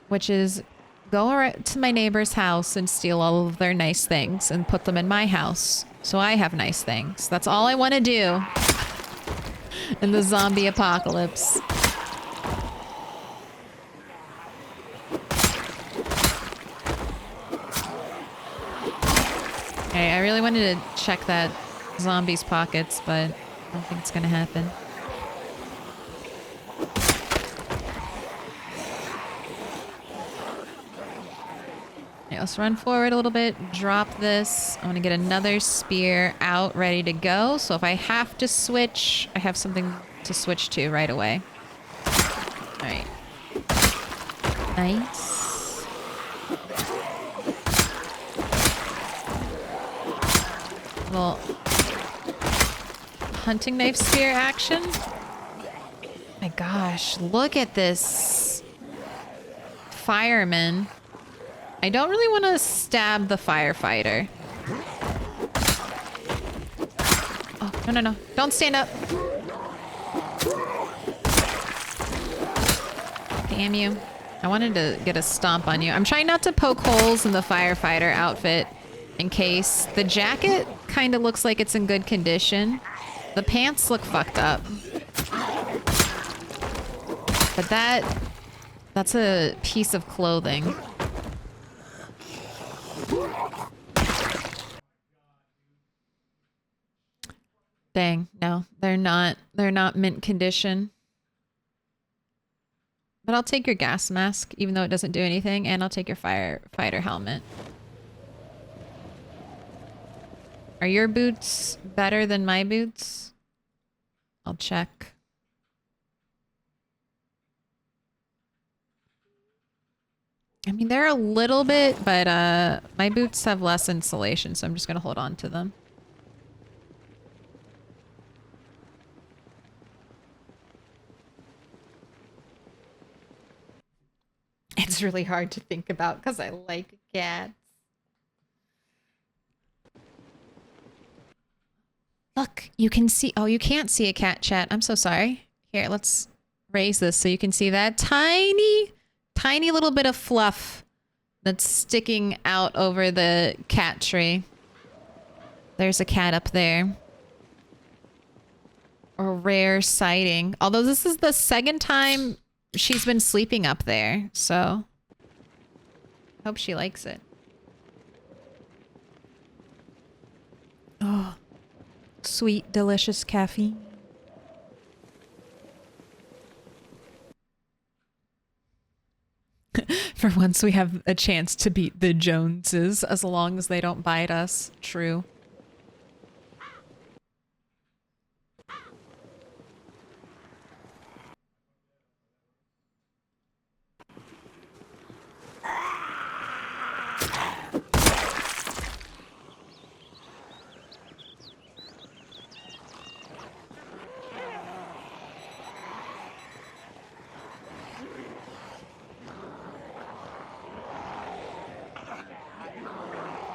which is go to my neighbor's house and steal all of their nice things and put them in my house so I have nice things. That's all I want to do in the zombie apocalypse. Okay, I really wanted to check that zombie's pockets, but I don't think it's gonna happen. Okay, let's run forward a little bit, drop this. I want to get another spear out, ready to go. So if I have to switch, I have something to switch to right away. All right. Nice. Little hunting knife spear action. My gosh, look at this fireman. I don't really want to stab the firefighter. Oh, no. Don't stand up. Damn you. I wanted to get a stomp on you. I'm trying not to poke holes in the firefighter outfit in case. The jacket kind of looks like it's in good condition. The pants look fucked up. But that's a piece of clothing. Dang, no, they're not mint condition. But I'll take your gas mask, even though it doesn't do anything, and I'll take your firefighter helmet. Are your boots better than my boots? I'll check. I mean, they're a little bit, but my boots have less insulation, so I'm just gonna hold on to them. It's really hard to think about because I like cats. Look, you can see... Oh, you can't see a cat, chat. I'm so sorry. Here, let's raise this so you can see that tiny little bit of fluff that's sticking out over the cat tree. There's a cat up there. A rare sighting. Although this is the second time she's been sleeping up there, so hope she likes it. Oh, sweet, delicious caffeine. For once, we have a chance to beat the Joneses, as long as they don't bite us. True.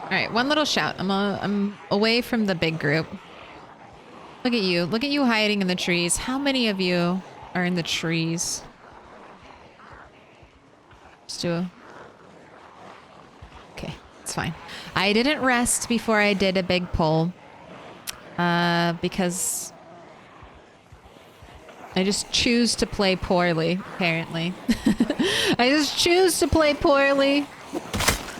All right, one little shout. I'm away from the big group. Look at you. Look at you hiding in the trees. How many of you are in the trees? Just do a... Okay, it's fine. I didn't rest before I did a big pull. Because I just choose to play poorly, apparently. I just choose to play poorly.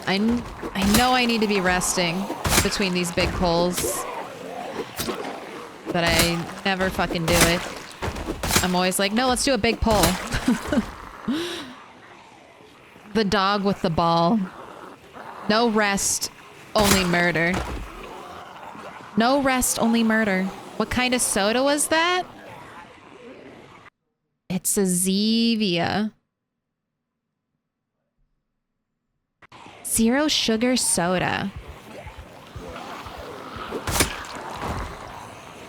I know I need to be resting between these big pulls, but I never fucking do it. I'm always like, no, let's do a big pull. The dog with the ball. No rest, only murder. No rest, only murder. What kind of soda was that? It's a Zevia. Zero sugar soda.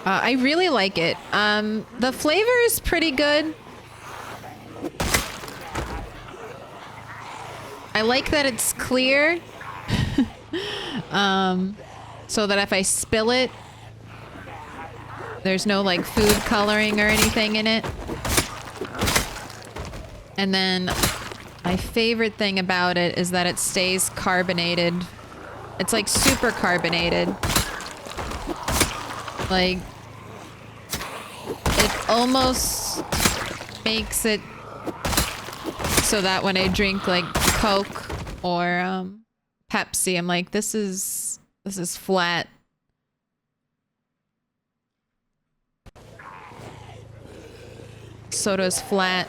I really like it. The flavor is pretty good. I like that it's clear. So that if I spill it, there's no like food coloring or anything in it. And then my favorite thing about it is that it stays carbonated. It's like super carbonated. Like, it almost makes it so that when I drink like Coke or Pepsi, I'm like, this is flat. Soda's flat.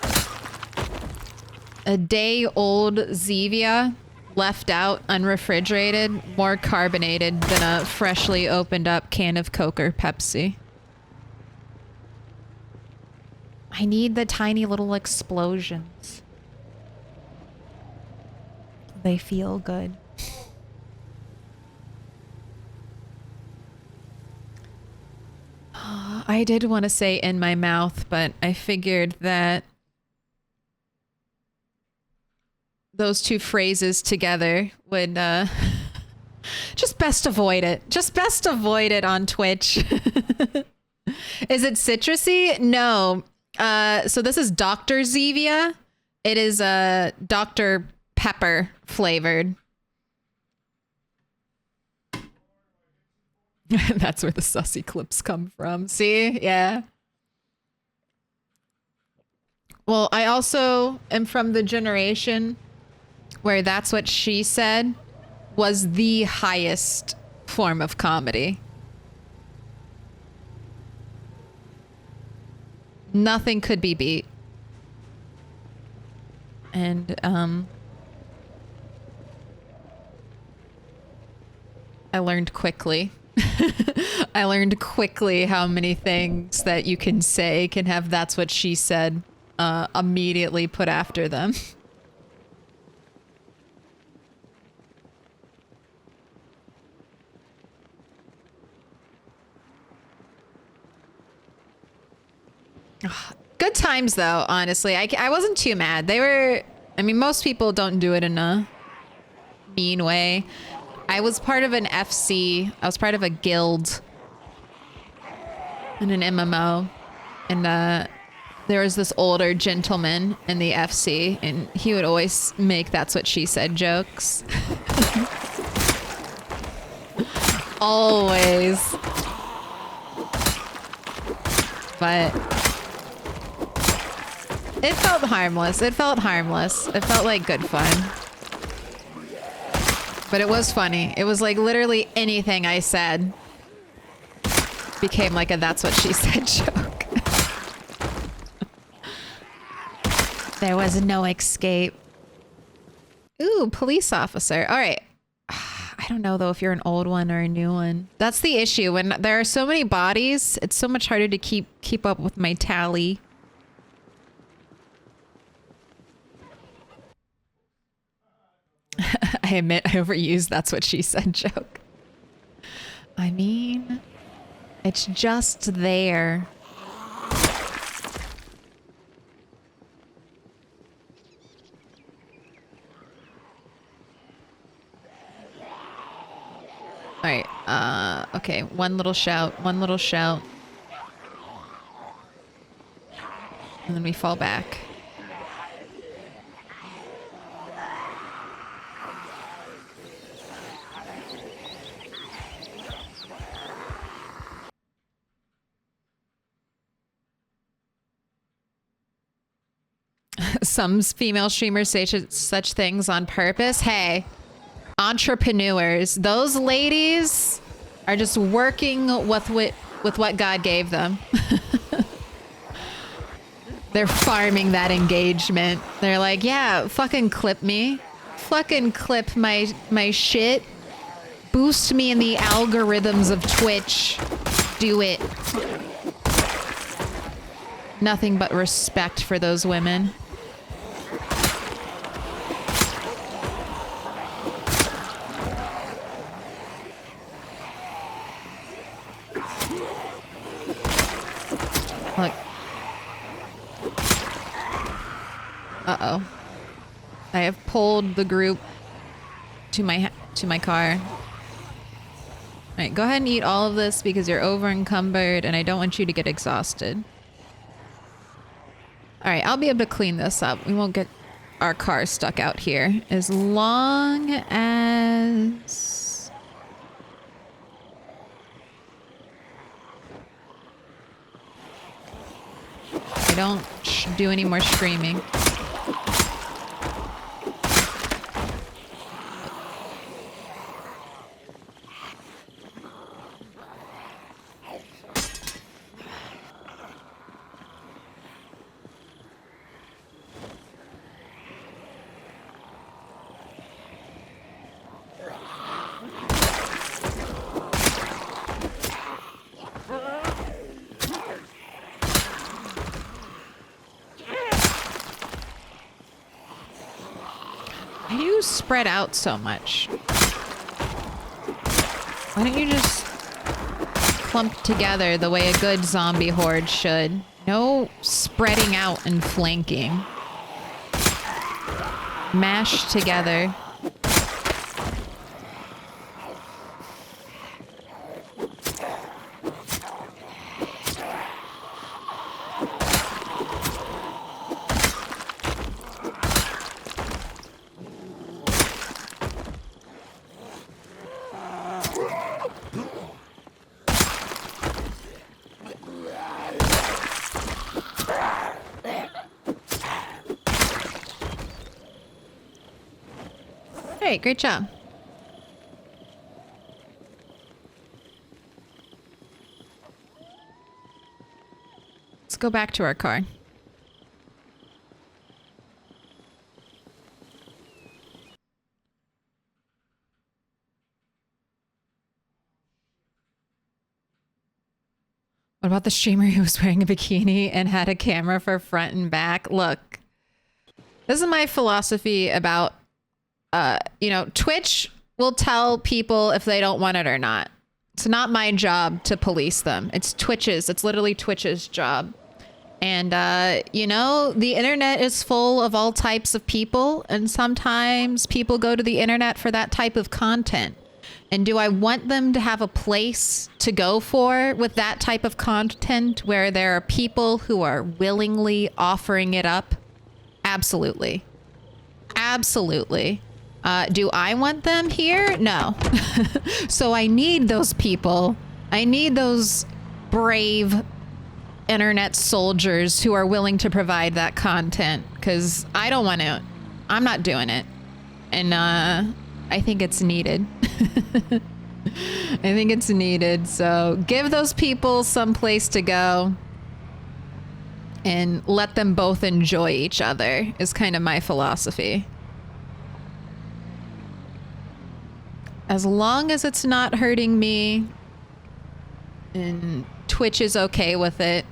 A day-old Zevia left out unrefrigerated, more carbonated than a freshly opened up can of Coke or Pepsi. I need the tiny little explosions. They feel good. I did want to say in my mouth, but I figured that those two phrases together would just best avoid it. Just best avoid it on Twitch. Is it citrusy? No. So this is Dr. Zevia, It is Dr. Pepper flavored. That's where the sussy clips come from. See? Yeah. Well, I also am from the generation where That's What She Said was the highest form of comedy. Nothing could be beat. And, I learned quickly. I learned quickly how many things that you can say can have That's What She Said immediately put after them. Good times, though, honestly. I wasn't too mad. They were... I mean, most people don't do it in a mean way. I was part of an FC. I was part of a guild in an MMO. And there was this older gentleman in the FC, and he would always make That's What She Said jokes. Always. But... it felt harmless. It felt harmless. It felt like good fun. But it was funny. It was like literally anything I said became like a That's What She Said joke. There was no escape. Ooh, police officer. All right. I don't know though if you're an old one or a new one. That's the issue. When there are so many bodies, it's so much harder to keep up with my tally. I admit I overused That's What She Said joke. I mean, it's just there. Alright, okay, one little shout. And then we fall back. Some female streamers say such things on purpose. Hey, entrepreneurs, those ladies are just working with what God gave them. They're farming that engagement. They're like, yeah, fucking clip me. Fucking clip my shit. Boost me in the algorithms of Twitch. Do it. Nothing but respect for those women. Look. Uh-oh. I have pulled the group to my car. All right, go ahead and eat all of this because you're over encumbered and I don't want you to get exhausted. All right, I'll be able to clean this up. We won't get our car stuck out here as long as... I don't do any more streaming. Why do you spread out so much? Why don't you just clump together the way a good zombie horde should? No spreading out and flanking. Mash together. right, great job. Let's go back to our car. What about the streamer who was wearing a bikini and had a camera for front and back? Look, this is my philosophy about, you know, Twitch will tell people if they don't want it or not. It's not my job to police them. It's Twitch's. It's literally Twitch's job. And, you know, the internet is full of all types of people. And sometimes people go to the internet for that type of content. And do I want them to have a place to go for with that type of content where there are people who are willingly offering it up? Absolutely. Absolutely. Do I want them here? No. So I need those people. I need those brave internet soldiers who are willing to provide that content, because I don't want to. I'm not doing it. And I think it's needed. I think it's needed. So give those people some place to go and let them both enjoy each other is kind of my philosophy. As long as it's not hurting me and Twitch is okay with it,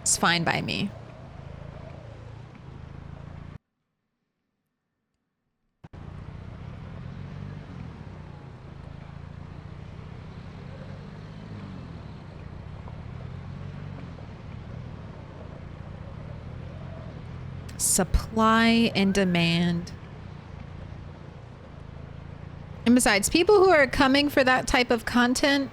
it's fine by me. Supply and demand. And besides, people who are coming for that type of content,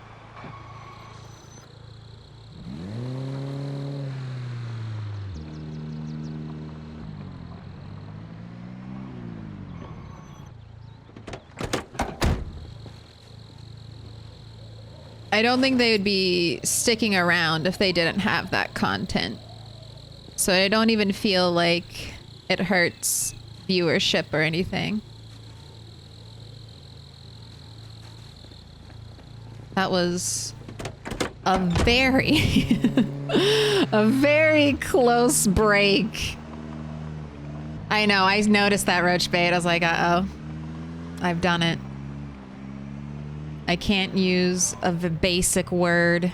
I don't think they would be sticking around if they didn't have that content. So I don't even feel like it hurts viewership or anything. That was a very, a very close break. I know, I noticed that, Roach Bait. I was like, uh-oh, I've done it. I can't use a basic word.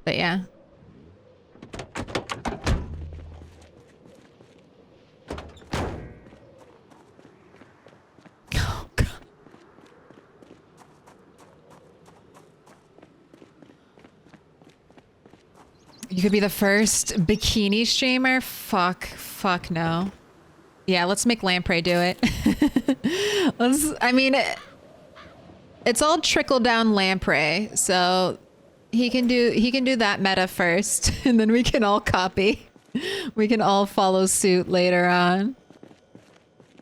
But yeah. Oh, God. You could be the first bikini streamer? Fuck no. Yeah, let's make Lamprey do it. I mean, it's all trickle down Lamprey, so he can do that meta first, and then we can all copy. We can all follow suit later on.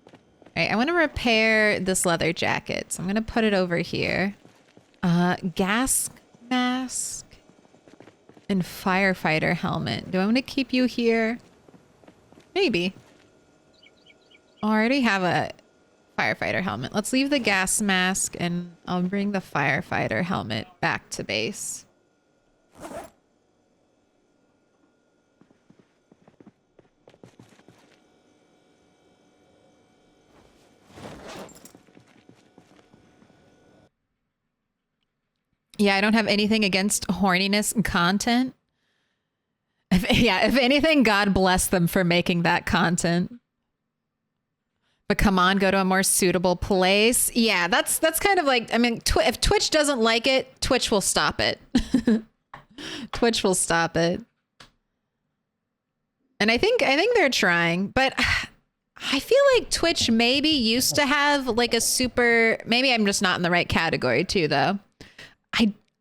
All right, I want to repair this leather jacket, so I'm gonna put it over here. Gas mask and firefighter helmet. Do I want to keep you here? Maybe. Oh, I already have a firefighter helmet. Let's leave the gas mask and I'll bring the firefighter helmet back to base. Yeah, I don't have anything against horniness and content. If anything, God bless them for making that content. But come on, go to a more suitable place. Yeah, that's kind of like, I mean, if Twitch doesn't like it, Twitch will stop it. Twitch will stop it. And I think they're trying, but I feel like Twitch maybe used to have like a super, maybe I'm just not in the right category too, though.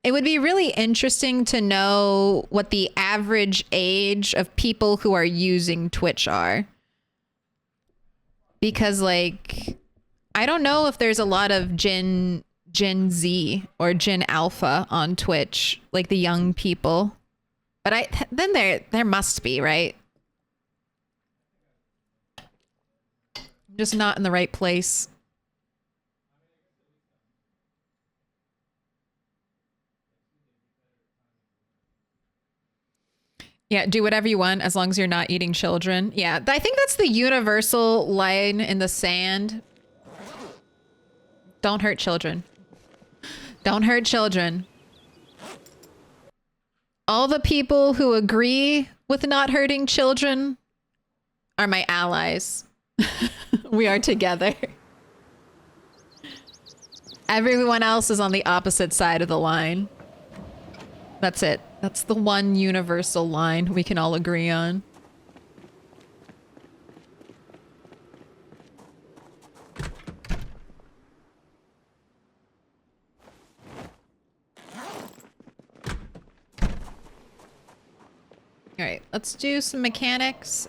It would be really interesting to know what the average age of people who are using Twitch are. Because, like, I don't know if there's a lot of Gen Z or Gen Alpha on Twitch, like the young people. But then there must be, right? I'm just not in the right place. Yeah, do whatever you want as long as you're not eating children. Yeah, I think that's the universal line in the sand. Don't hurt children. Don't hurt children. All the people who agree with not hurting children are my allies. We are together. Everyone else is on the opposite side of the line. That's it. That's the one universal line we can all agree on. All right, let's do some mechanics.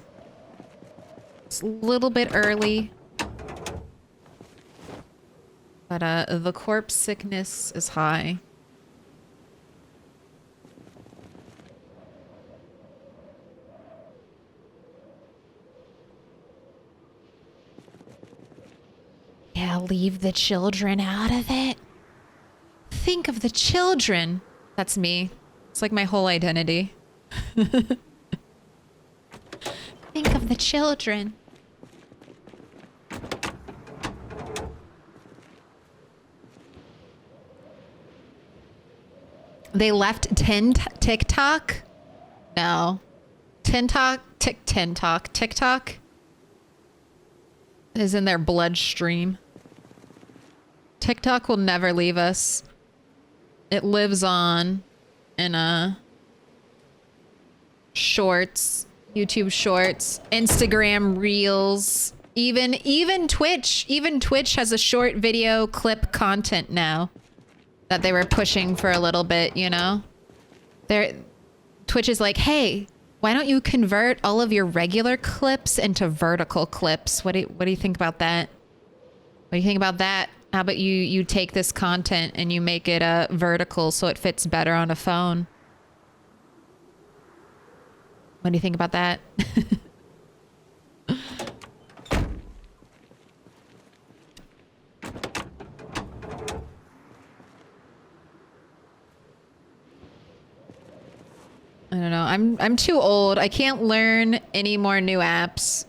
It's a little bit early. But the corpse sickness is high. Yeah, leave the children out of it. Think of the children. That's me. It's like my whole identity. Think of the children. They left TikTok? No. TikTok is in their bloodstream. TikTok will never leave us. It lives on in shorts, YouTube shorts, Instagram reels, even Twitch. Even Twitch has a short video clip content now that they were pushing for a little bit, you know? Twitch is like, hey, why don't you convert all of your regular clips into vertical clips? What do you think about that? What do you think about that? How about you take this content and you make it vertical so it fits better on a phone? What do you think about that? I don't know. I'm too old. I can't learn any more new apps.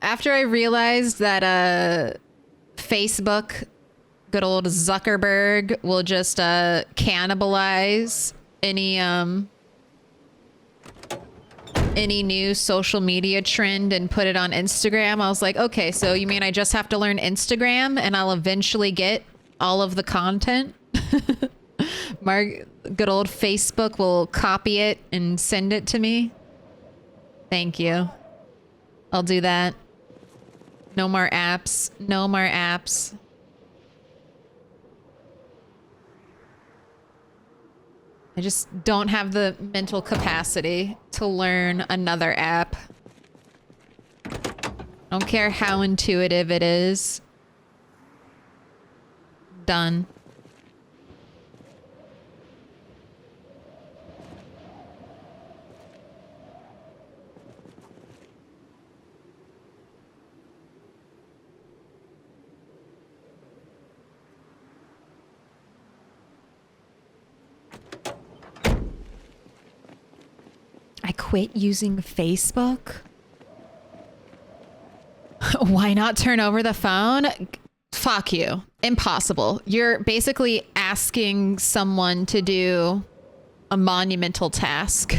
After I realized that Facebook, good old Zuckerberg, will just cannibalize any new social media trend and put it on Instagram, I was like, okay, so you mean I just have to learn Instagram and I'll eventually get all of the content? Good old Facebook will copy it and send it to me. Thank you. I'll do that. No more apps. No more apps. I just don't have the mental capacity to learn another app. I don't care how intuitive it is. Done. I quit using Facebook. Why not turn over the phone? Fuck you. Impossible. You're basically asking someone to do a monumental task.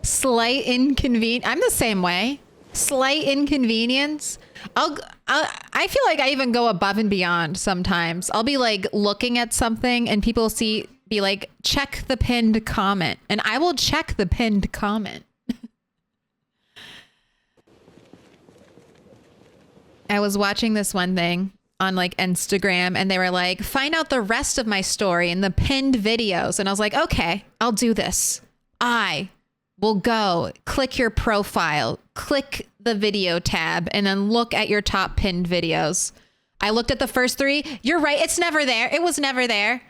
Slight inconvenience. I'm the same way. Slight inconvenience. I feel like I even go above and beyond sometimes. I'll be like looking at something and people be like, check the pinned comment. And I will check the pinned comment. I was watching this one thing on like Instagram and they were like, find out the rest of my story in the pinned videos. And I was like, okay, I'll do this. I will go click your profile, click the video tab, and then look at your top pinned videos. I looked at the first 3. You're right. It's never there. It was never there.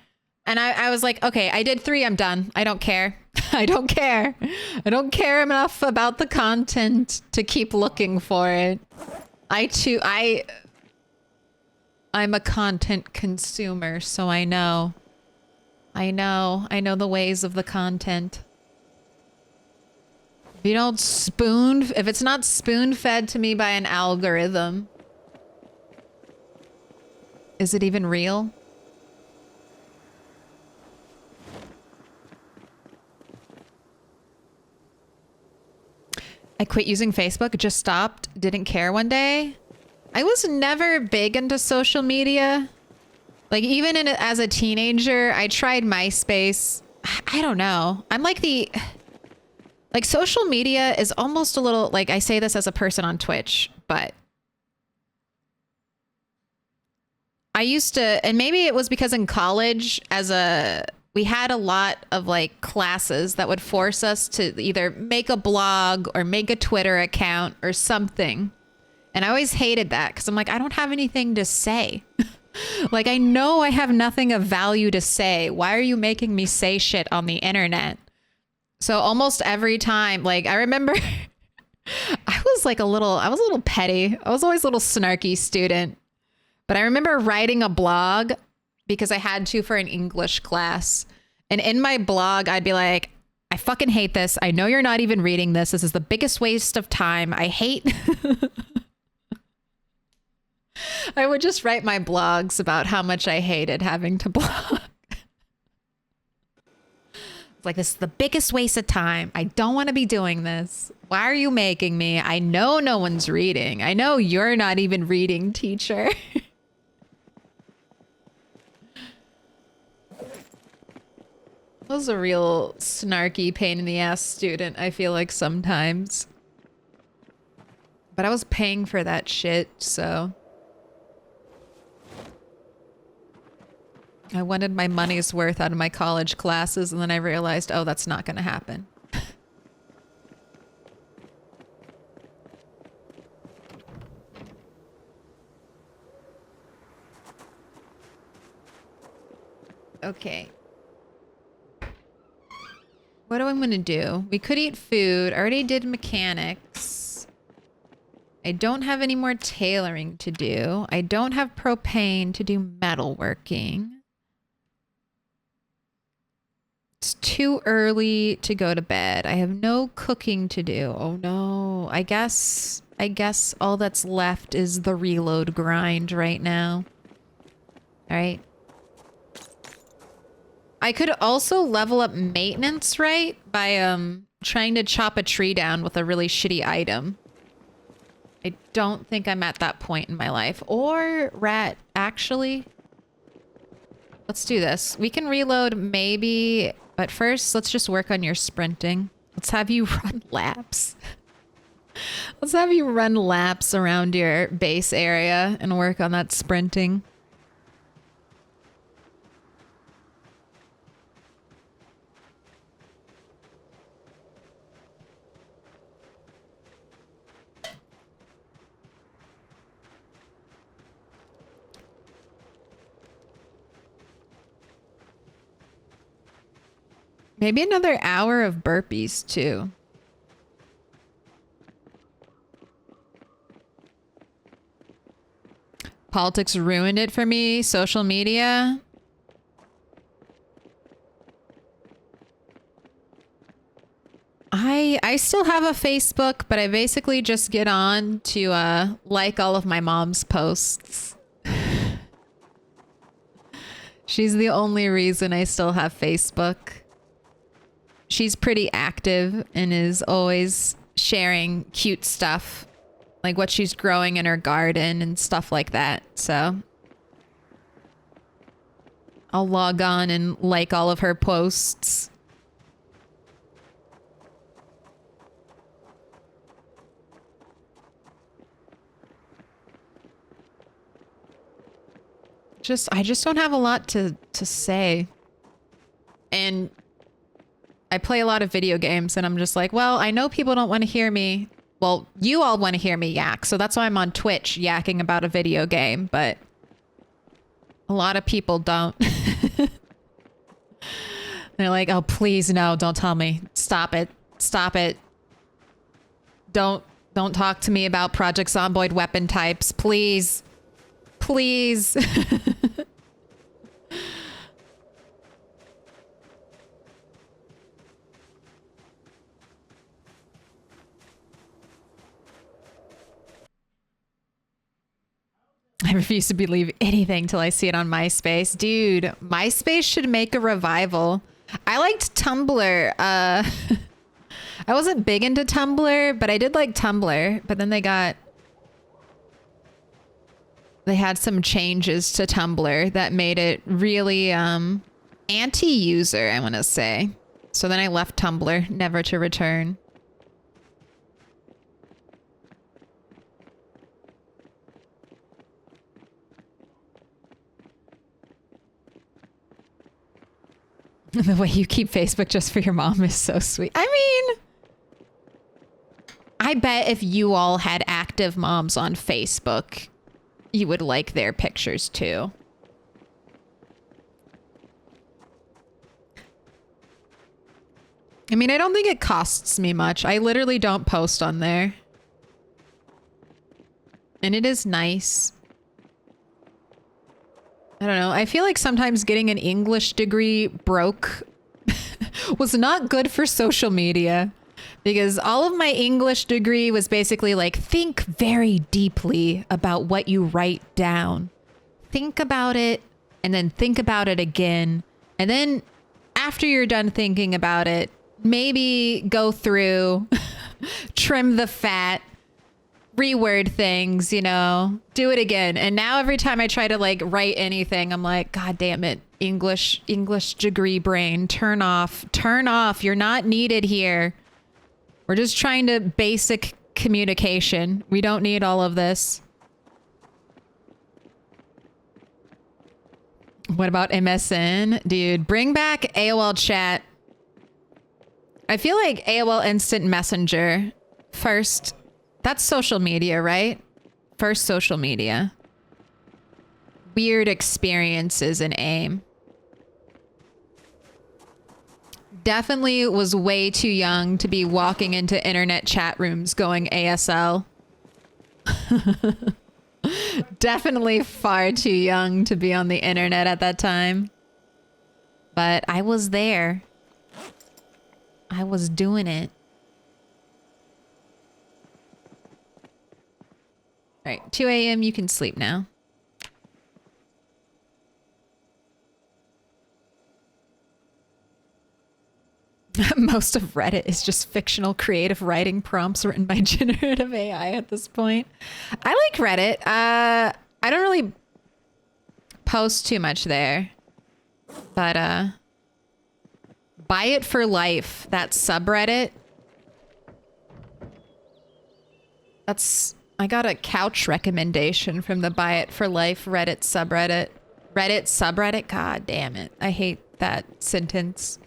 And I was like, okay, I did 3. I'm done. I don't care. I don't care. I don't care enough about the content to keep looking for it. I'm a content consumer, so I know the ways of the content. If it's not spoon-fed to me by an algorithm, is it even real? I quit using Facebook, it just stopped, didn't care one day. I was never big into social media. Like even as a teenager, I tried MySpace. I don't know. I'm like social media is almost a little, like I say this as a person on Twitch, but I used to, and maybe it was because in college we had a lot of like classes that would force us to either make a blog or make a Twitter account or something. And I always hated that because I'm like, I don't have anything to say. Like, I know I have nothing of value to say. Why are you making me say shit on the internet? So almost every time, like I remember I was a little petty. I was always a little snarky student. But I remember writing a blog because I had to for an English class. And in my blog, I'd be like, I fucking hate this. I know you're not even reading this. This is the biggest waste of time. I hate... I would just write my blogs about how much I hated having to blog. It's like, this is the biggest waste of time. I don't want to be doing this. Why are you making me? I know no one's reading. I know you're not even reading, teacher. I was a real snarky pain in the ass student, I feel like sometimes. But I was paying for that shit, so... I wanted my money's worth out of my college classes, and then I realized, oh, that's not going to happen. Okay. What do I want to do? We could eat food. I already did mechanics. I don't have any more tailoring to do. I don't have propane to do metalworking. It's too early to go to bed. I have no cooking to do. Oh no. I guess all that's left is the reload grind right now. All right. I could also level up maintenance, right? By trying to chop a tree down with a really shitty item. I don't think I'm at that point in my life. Or rat, actually. Let's do this. We can reload maybe, but first let's just work on your sprinting. Let's have you run laps. Let's have you run laps around your base area and work on that sprinting. Maybe another hour of burpees, too. Politics ruined it for me. Social media. I still have a Facebook, but I basically just get on to like all of my mom's posts. She's the only reason I still have Facebook. She's pretty active and is always sharing cute stuff, like what she's growing in her garden and stuff like that. So I'll log on and like all of her posts. I just don't have a lot to say. And I play a lot of video games and I'm just like, well, I know people don't want to hear me. Well, you all want to hear me yak. So that's why I'm on Twitch yakking about a video game, but a lot of people don't. They're like, oh, please, no, don't tell me. Stop it. Stop it. Don't talk to me about Project Zomboid weapon types. Please. Please. I refuse to believe anything till I see it on MySpace. Dude, MySpace should make a revival. I liked Tumblr. I wasn't big into Tumblr, but I did like Tumblr. But then they had some changes to Tumblr that made it really anti-user, I want to say. So then I left Tumblr, never to return. The way you keep Facebook just for your mom is so sweet. I mean, I bet if you all had active moms on Facebook, you would like their pictures too. I mean, I don't think it costs me much. I literally don't post on there. And it is nice. I don't know. I feel like sometimes getting an English degree broke was not good for social media, because all of my English degree was basically like, think very deeply about what you write down. Think about it and then think about it again. And then after you're done thinking about it, maybe go through, trim the fat, reword things, you know, do it again. And now every time I try to like write anything, I'm like, God damn it. English degree brain, turn off. You're not needed here. We're just trying to basic communication. We don't need all of this. What about MSN? Dude, bring back AOL chat. I feel like AOL Instant Messenger first. That's social media, right? First social media. Weird experiences in AIM. Definitely was way too young to be walking into internet chat rooms going ASL. Definitely far too young to be on the internet at that time. But I was there. I was doing it. All right, 2 a.m. You can sleep now. Most of Reddit is just fictional creative writing prompts written by generative AI at this point. I like Reddit. I don't really post too much there. But Buy It for Life, that subreddit. I got a couch recommendation from the Buy It for Life Reddit subreddit. Reddit subreddit? God damn it. I hate that sentence.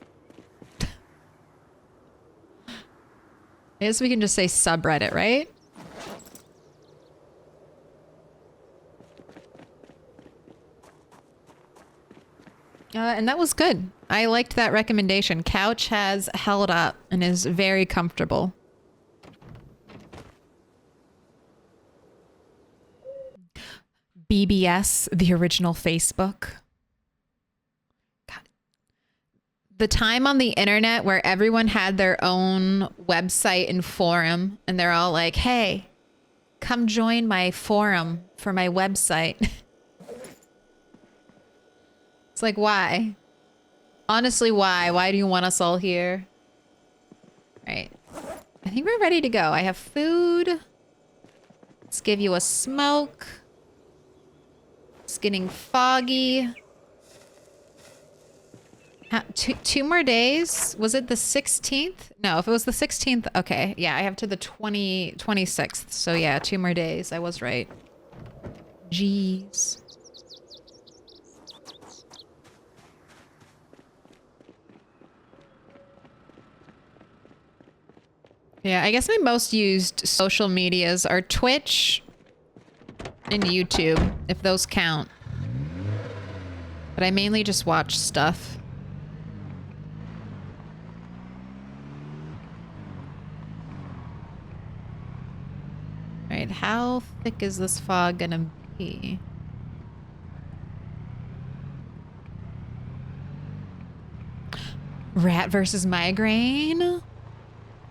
I guess we can just say subreddit, right? And that was good. I liked that recommendation. Couch has held up and is very comfortable. BBS, the original Facebook. God. The time on the internet where everyone had their own website and forum, and they're all like, hey, come join my forum for my website. It's like, why? Honestly, why? Why do you want us all here? All right. I think we're ready to go. I have food. Let's give you a smoke. It's getting foggy. Two more days? Was it the 16th? No, if it was the 16th, okay. Yeah, I have to the 26th. So yeah, 2 more days. I was right. Jeez. Yeah, I guess my most used social medias are Twitch and YouTube, if those count. But I mainly just watch stuff. how thick is this fog gonna be? Rat versus migraine?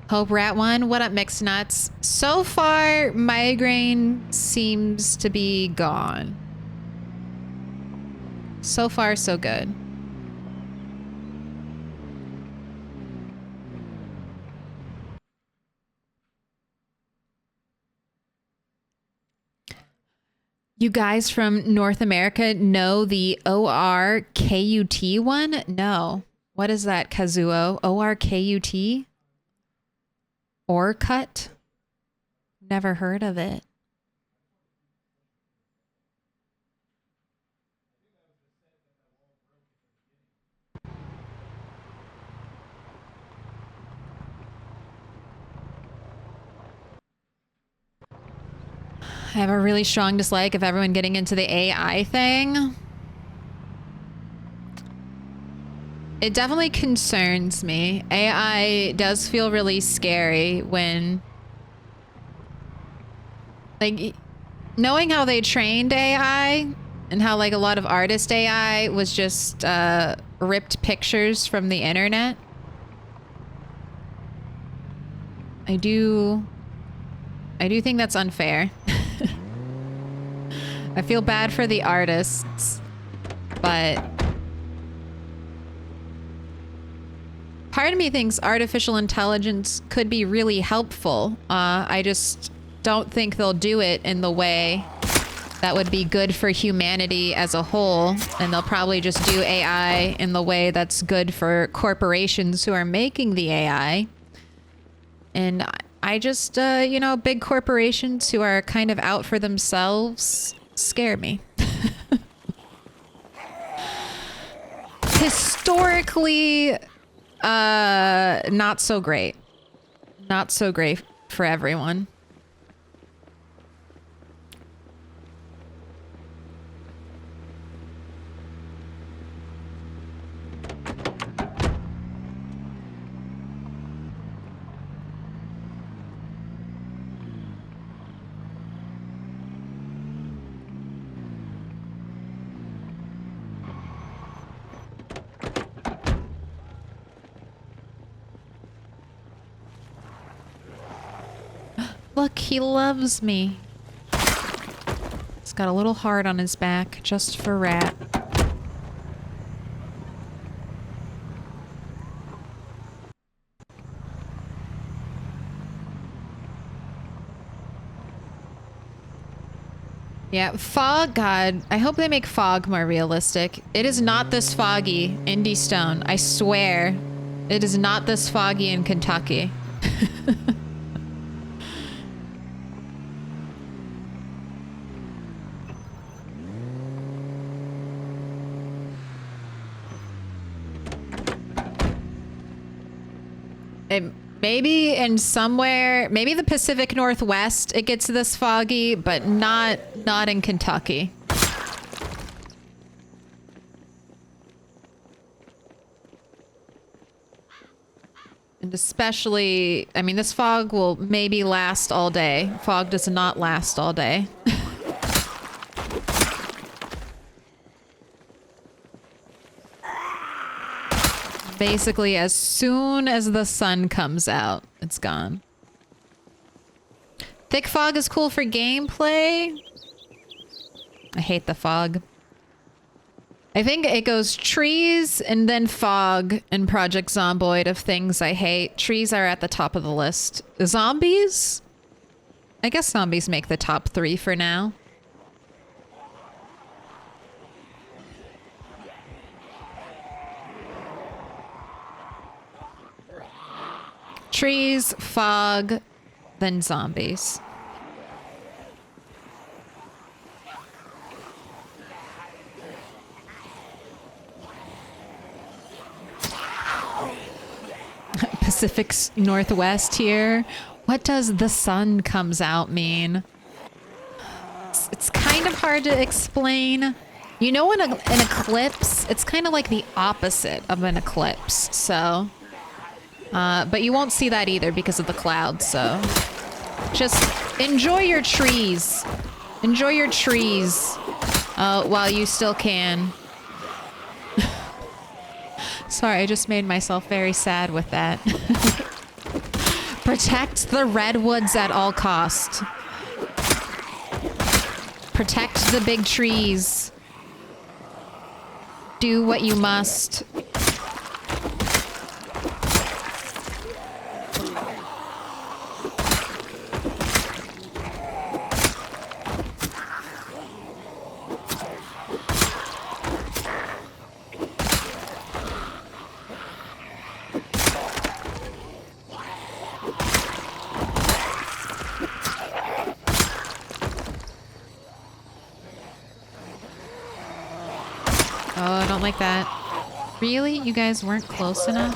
Hope Rat won. What up, Mixed Nuts? So far, migraine seems to be gone. So far, so good. You guys from North America know the ORKUT one? No. What is that, Kazuo? ORKUT? Or cut? Never heard of it. I have a really strong dislike of everyone getting into the AI thing. It definitely concerns me. AI does feel really scary when... like, knowing how they trained AI and how, like, a lot of artist AI was just ripped pictures from the internet. I do think that's unfair. I feel bad for the artists, but part of me thinks artificial intelligence could be really helpful. I just don't think they'll do it in the way that would be good for humanity as a whole. And they'll probably just do AI in the way that's good for corporations who are making the AI. And I just, you know, big corporations who are kind of out for themselves scare me. Historically, not so great. Not so great for everyone. Look, he loves me. He's got a little heart on his back just for Rat. Yeah, fog, God. I hope they make fog more realistic. It is not this foggy, Indy Stone. I swear. It is not this foggy in Kentucky. Maybe in somewhere, maybe the Pacific Northwest, it gets this foggy, but not in Kentucky. And especially, I mean, this fog will maybe last all day. Fog does not last all day. Basically, as soon as the sun comes out, it's gone. Thick fog is cool for gameplay. I hate the fog. I think it goes trees and then fog in Project Zomboid of things I hate. Trees are at the top of the list. Zombies? I guess zombies make the top 3 for now. Trees, fog, then zombies. Pacific Northwest here. What does the sun comes out mean? It's kind of hard to explain. You know, an eclipse, it's kind of like the opposite of an eclipse, so... but you won't see that either because of the clouds, so... Just enjoy your trees. Enjoy your trees while you still can. Sorry, I just made myself very sad with that. Protect the redwoods at all cost. Protect the big trees. Do what you must. Oh, I don't like that. Really? You guys weren't close enough?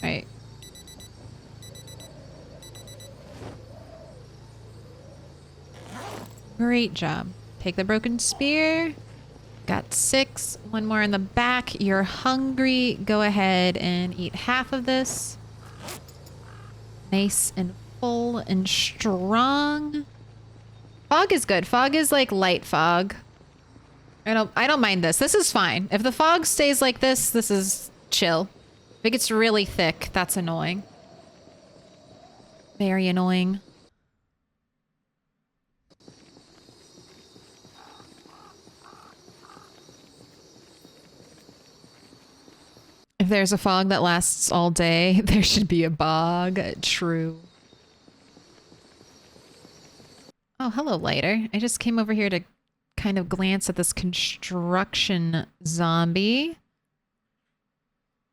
Right. Great job. Take the broken spear. Got 6. One more in the back. You're hungry. Go ahead and eat half of this. Nice and full and strong. Fog is good. Fog is like light fog. I don't mind this. This is fine. If the fog stays like this is chill. If it gets really thick, that's annoying. Very annoying. If there's a fog that lasts all day, there should be a bog. True. Oh, hello, Lighter. I just came over here to kind of glance at this construction zombie.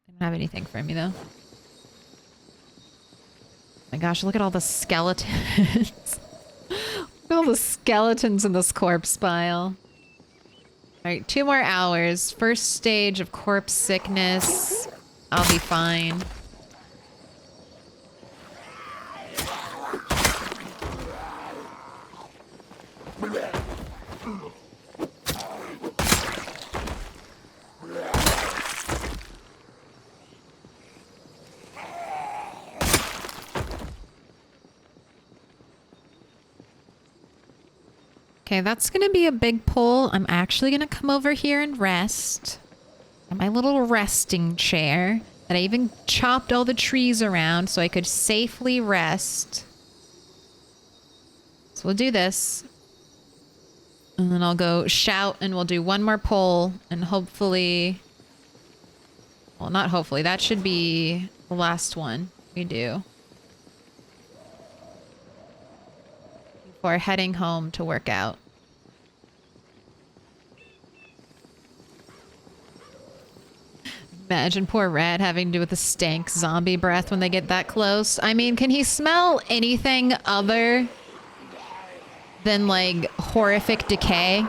I don't have anything for me, though. Oh my gosh, look at all the skeletons. Look at all the skeletons in this corpse pile. Alright, 2 more hours. First stage of corpse sickness. I'll be fine. Okay, that's gonna be a big pull. I'm actually gonna come over here and rest. On my little resting chair. And I even chopped all the trees around so I could safely rest. So we'll do this. And then I'll go shout and we'll do one more pull. And hopefully... Well, not hopefully. That should be the last one we do. Before heading home to work out. Imagine poor Rat having to do with the stank zombie breath when they get that close. I mean, can he smell anything other than, like, horrific decay?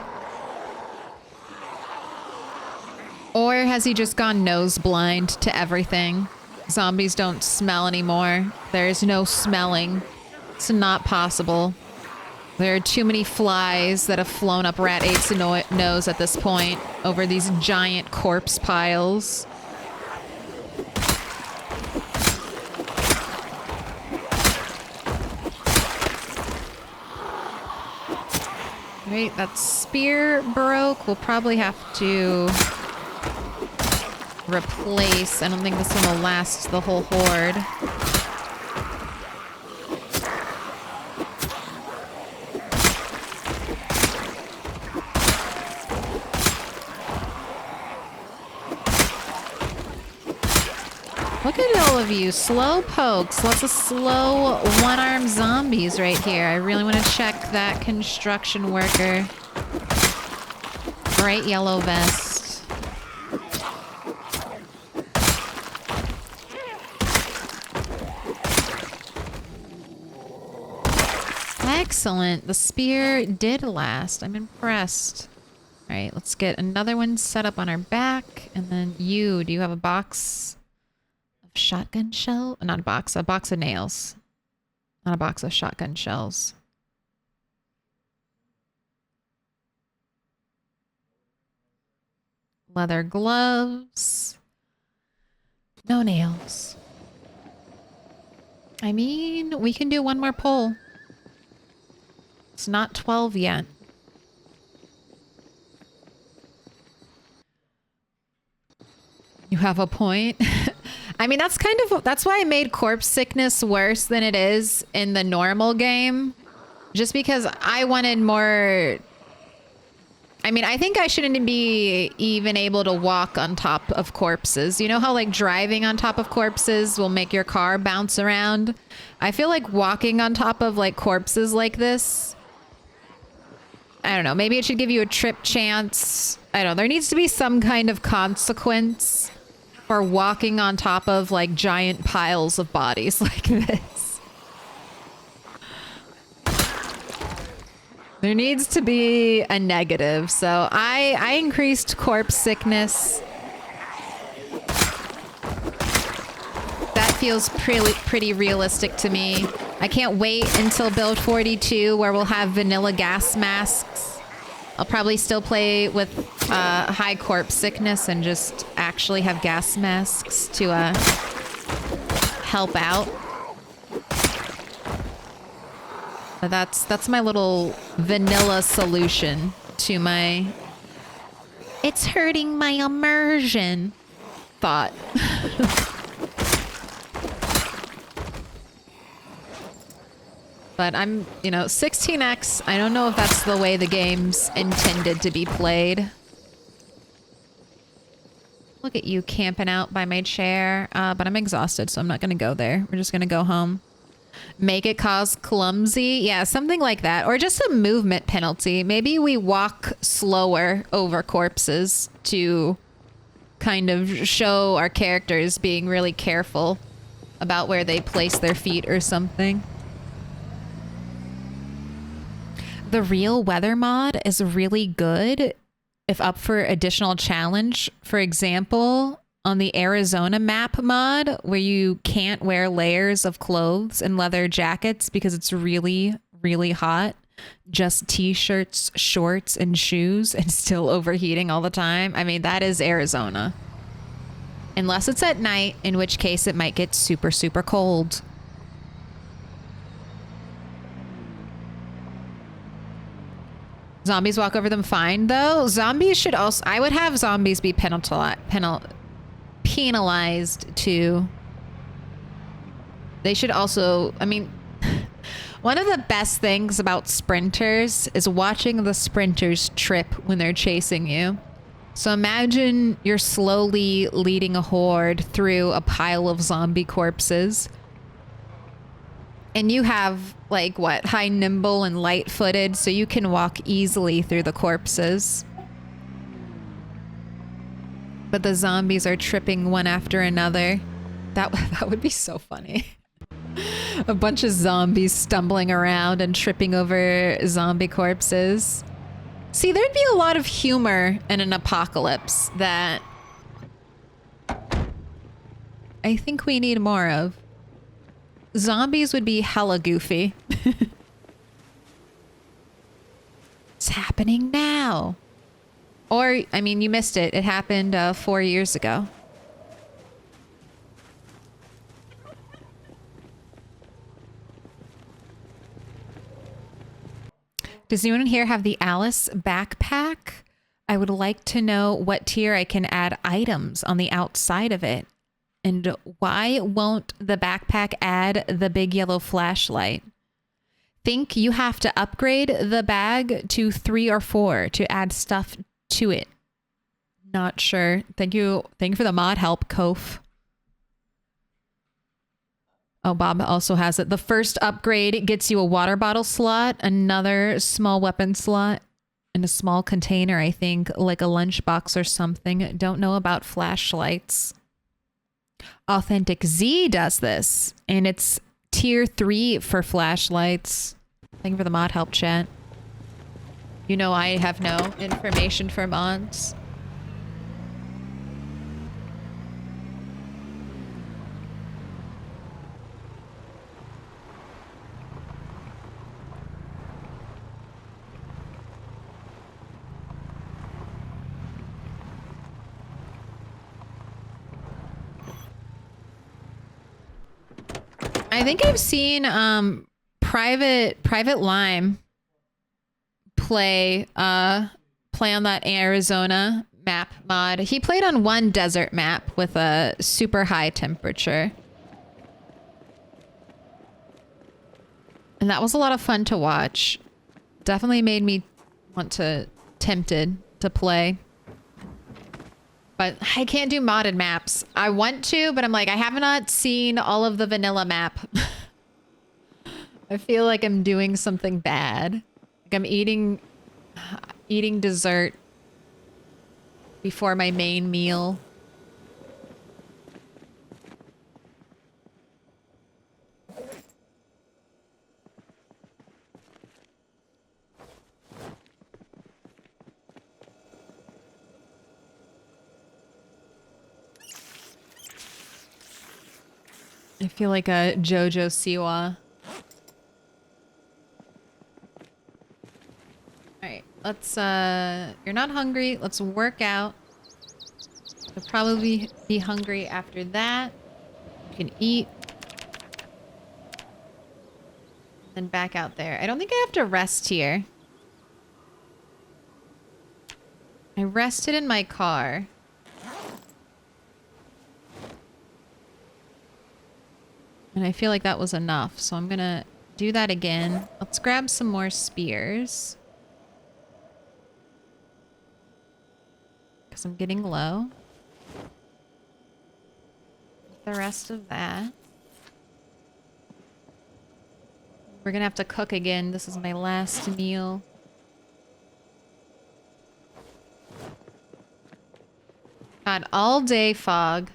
Or has he just gone nose blind to everything? Zombies don't smell anymore. There is no smelling. It's not possible. There are too many flies that have flown up Rat 8's nose at this point over these giant corpse piles. Right, that spear broke. We'll probably have to replace. I don't think this one will last the whole horde. Look at all of you. Slow pokes. Lots of slow one-armed zombies right here. I really want to check that construction worker. Bright yellow vest. Excellent. The spear did last. I'm impressed. All right, let's get another one set up on our back. And then you, do you have a box of shotgun shell? Not a box of nails. Not a box of shotgun shells. Leather gloves. No nails. I mean, we can do one more pull. It's not 12 yet. You have a point. I mean, that's why I made corpse sickness worse than it is in the normal game. Just because I wanted more... I mean, I think I shouldn't be even able to walk on top of corpses. You know how like driving on top of corpses will make your car bounce around? I feel like walking on top of like corpses like this, I don't know, maybe it should give you a trip chance. I don't know, there needs to be some kind of consequence for walking on top of like giant piles of bodies like this. There needs to be a negative. So I increased corpse sickness. That feels pretty realistic to me. I can't wait until build 42 where we'll have vanilla gas masks. I'll probably still play with high corpse sickness and just actually have gas masks to help out. But that's my little vanilla solution to my "it's hurting my immersion" thought. But I'm, you know, 16x, I don't know if that's the way the game's intended to be played. Look at you camping out by my chair. But I'm exhausted, so I'm not gonna go there. We're just gonna go home. Make it cause clumsy. Yeah, something like that. Or just a movement penalty. Maybe we walk slower over corpses to kind of show our characters being really careful about where they place their feet or something. The real weather mod is really good if up for additional challenge. For example, on the Arizona map mod, where you can't wear layers of clothes and leather jackets because it's really, really hot. Just t-shirts, shorts, and shoes, and still overheating all the time. I mean, that is Arizona. Unless it's at night, in which case it might get super, super cold. Zombies walk over them fine, though. Zombies should also... I would have zombies be penalized too. They should also, I mean, one of the best things about sprinters is watching the sprinters trip when they're chasing you. So imagine you're slowly leading a horde through a pile of zombie corpses. And you have like what, high nimble and light footed, so you can walk easily through the corpses. But the zombies are tripping one after another. That would be so funny. A bunch of zombies stumbling around and tripping over zombie corpses. See, there'd be a lot of humor in an apocalypse that I think we need more of. Zombies would be hella goofy. It's happening now. Or, I mean, you missed it. It happened 4 years ago. Does anyone here have the Alice backpack? I would like to know what tier I can add items on the outside of it. And why won't the backpack add the big yellow flashlight? Think you have to upgrade the bag to 3 or 4 to add stuff to it. Not sure. Thank you for the mod help, Kof. Oh, Bob also has it. The first upgrade gets you a water bottle slot, another small weapon slot, and a small container, I think, like a lunchbox or something. Don't know about flashlights. Authentic Z does this, and it's tier 3 for flashlights. Thank you for the mod help, chat. You know I have no information for mods. I think I've seen Private Lime play on that Arizona map mod. He played on one desert map with a super high temperature. And that was a lot of fun to watch. Definitely made me tempted to play. But I can't do modded maps. I want to, but I'm like, I have not seen all of the vanilla map. I feel like I'm doing something bad. Like I'm eating dessert before my main meal. I feel like a JoJo Siwa. Alright, let's, you're not hungry. Let's work out. You'll probably be hungry after that. You can eat. Then back out there. I don't think I have to rest here. I rested in my car. And I feel like that was enough, so I'm gonna do that again. Let's grab some more spears. Because I'm getting low. The rest of that. We're gonna have to cook again. This is my last meal. God, all day fog.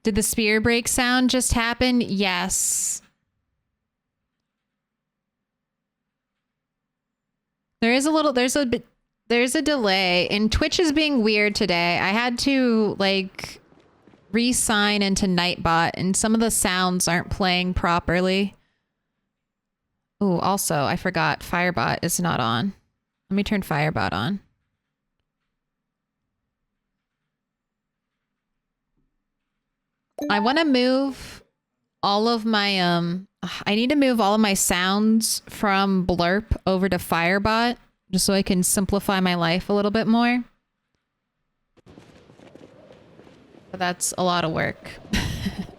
Did the spear break sound just happen? Yes. There's a delay, and Twitch is being weird today. I had to like re-sign into Nightbot, and some of the sounds aren't playing properly. Oh, also, I forgot Firebot is not on. Let me turn Firebot on. I want to move all of my, I need to move all of my sounds from Blurp over to Firebot, just so I can simplify my life a little bit more. But that's a lot of work.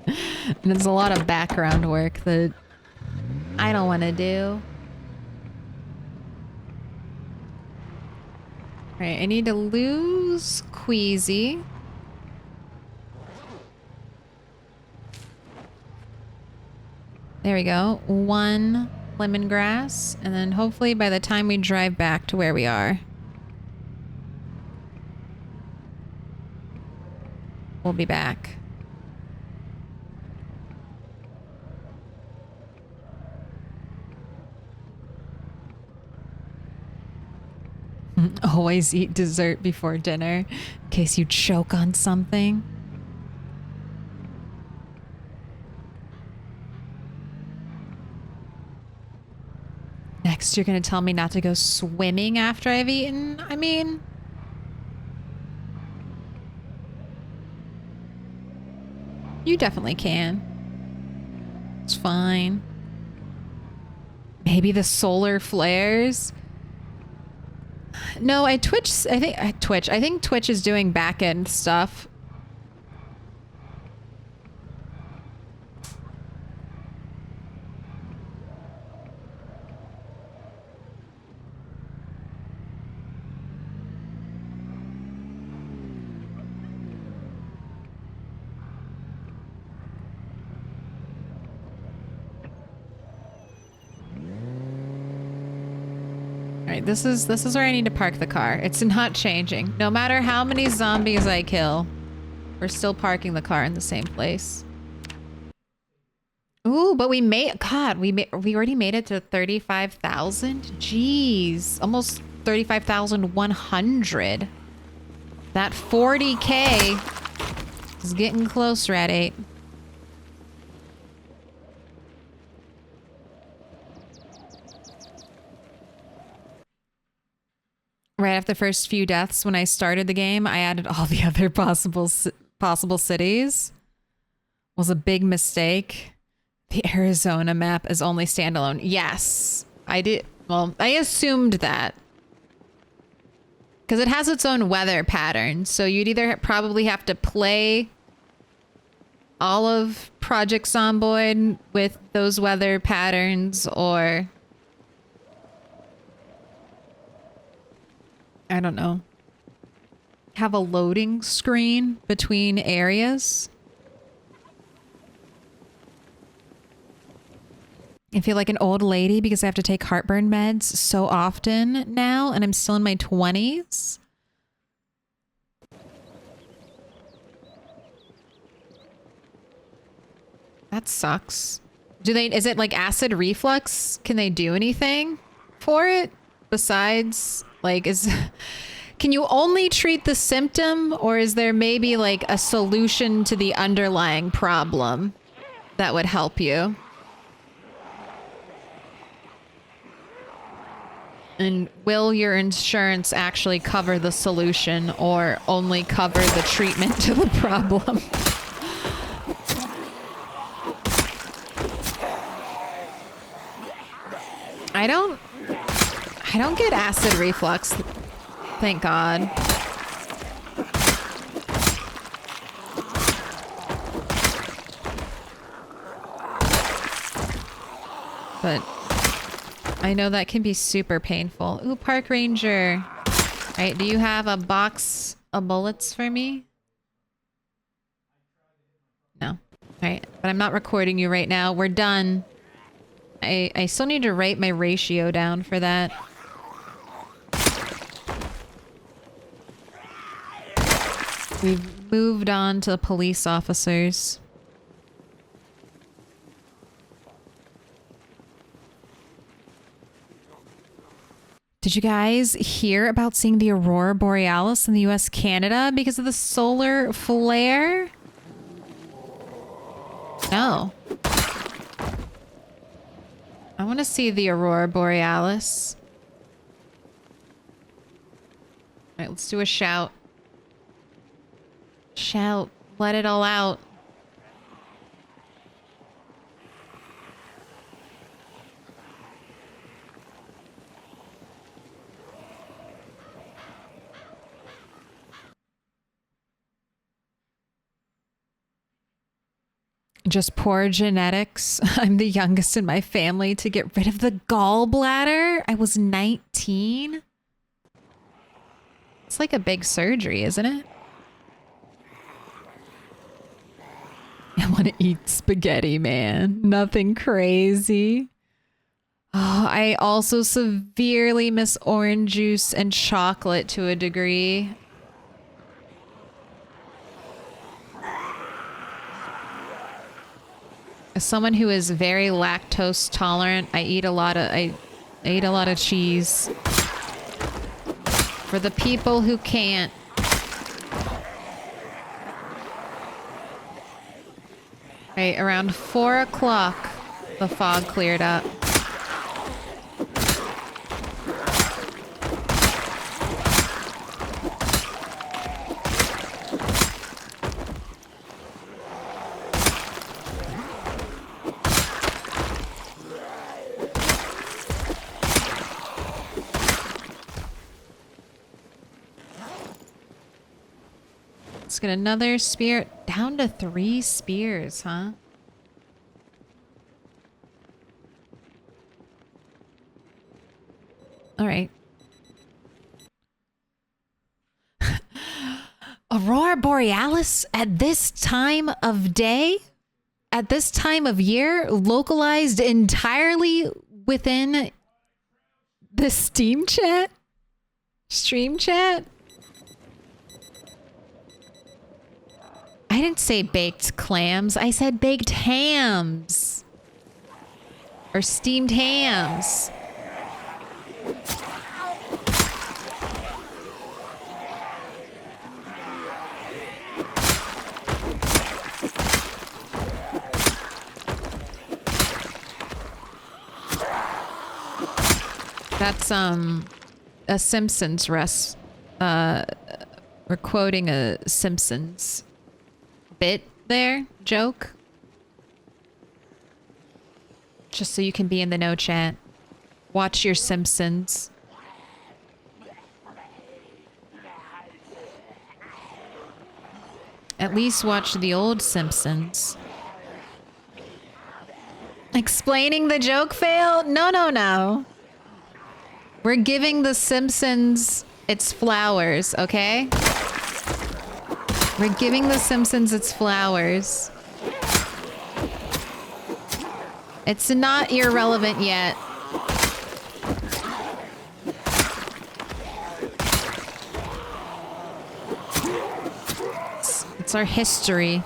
And it's a lot of background work that I don't want to do. All right, I need to lose Queasy. There we go. 1 lemongrass, and then hopefully by the time we drive back to where we are, we'll be back. Always eat dessert before dinner in case you choke on something. Next, you're gonna tell me not to go swimming after I've eaten? I mean... You definitely can. It's fine. Maybe the solar flares? No, I think Twitch is doing back-end stuff. This is where I need to park the car. It's not changing. No matter how many zombies I kill, we're still parking the car in the same place. Ooh, but we already made it to 35,000. Jeez, almost 35,100. That 40K is getting close, Rat 8. right after the first few deaths when I started the game, I added all the other possible cities. Was a big mistake. The Arizona map is only standalone. Yes, I did. Well, I assumed that. Because it has its own weather pattern. So you'd either probably have to play all of Project Zomboid with those weather patterns, or I don't know, have a loading screen between areas. I feel like an old lady because I have to take heartburn meds so often now, and I'm still in my 20s. That sucks. Is it like acid reflux? Can they do anything for it besides like can you only treat the symptom, or is there maybe like a solution to the underlying problem that would help you? And will your insurance actually cover the solution or only cover the treatment to the problem? I don't get acid reflux. Thank God. But I know that can be super painful. Ooh, park ranger. All right, do you have a box of bullets for me? No. All right, but I'm not recording you right now. We're done. I still need to write my ratio down for that. We've moved on to police officers. Did you guys hear about seeing the Aurora Borealis in the US, Canada because of the solar flare? No. I want to see the Aurora Borealis. All right, let's do a shout. Shout. Let it all out. Just poor genetics. I'm the youngest in my family to get rid of the gallbladder. I was 19. It's like a big surgery, isn't it? I want to eat spaghetti, man. Nothing crazy. Oh, I also severely miss orange juice and chocolate to a degree. As someone who is very lactose tolerant, I eat a lot of cheese. For the people who can't. Right, around 4 o'clock, the fog cleared up. Let's get another spear. Down to 3 spears, huh? All right. Aurora Borealis at this time of day? At this time of year? Localized entirely within the Steam chat? Stream chat? I didn't say baked clams. I said baked hams. Or steamed hams. That's a Simpsons we're quoting a Simpsons bit there, joke. Just so you can be in the know, chat. Watch your Simpsons. At least watch the old Simpsons. Explaining the joke fail? No, no, no. We're giving the Simpsons its flowers, okay? We're giving the Simpsons its flowers. It's not irrelevant yet. It's our history.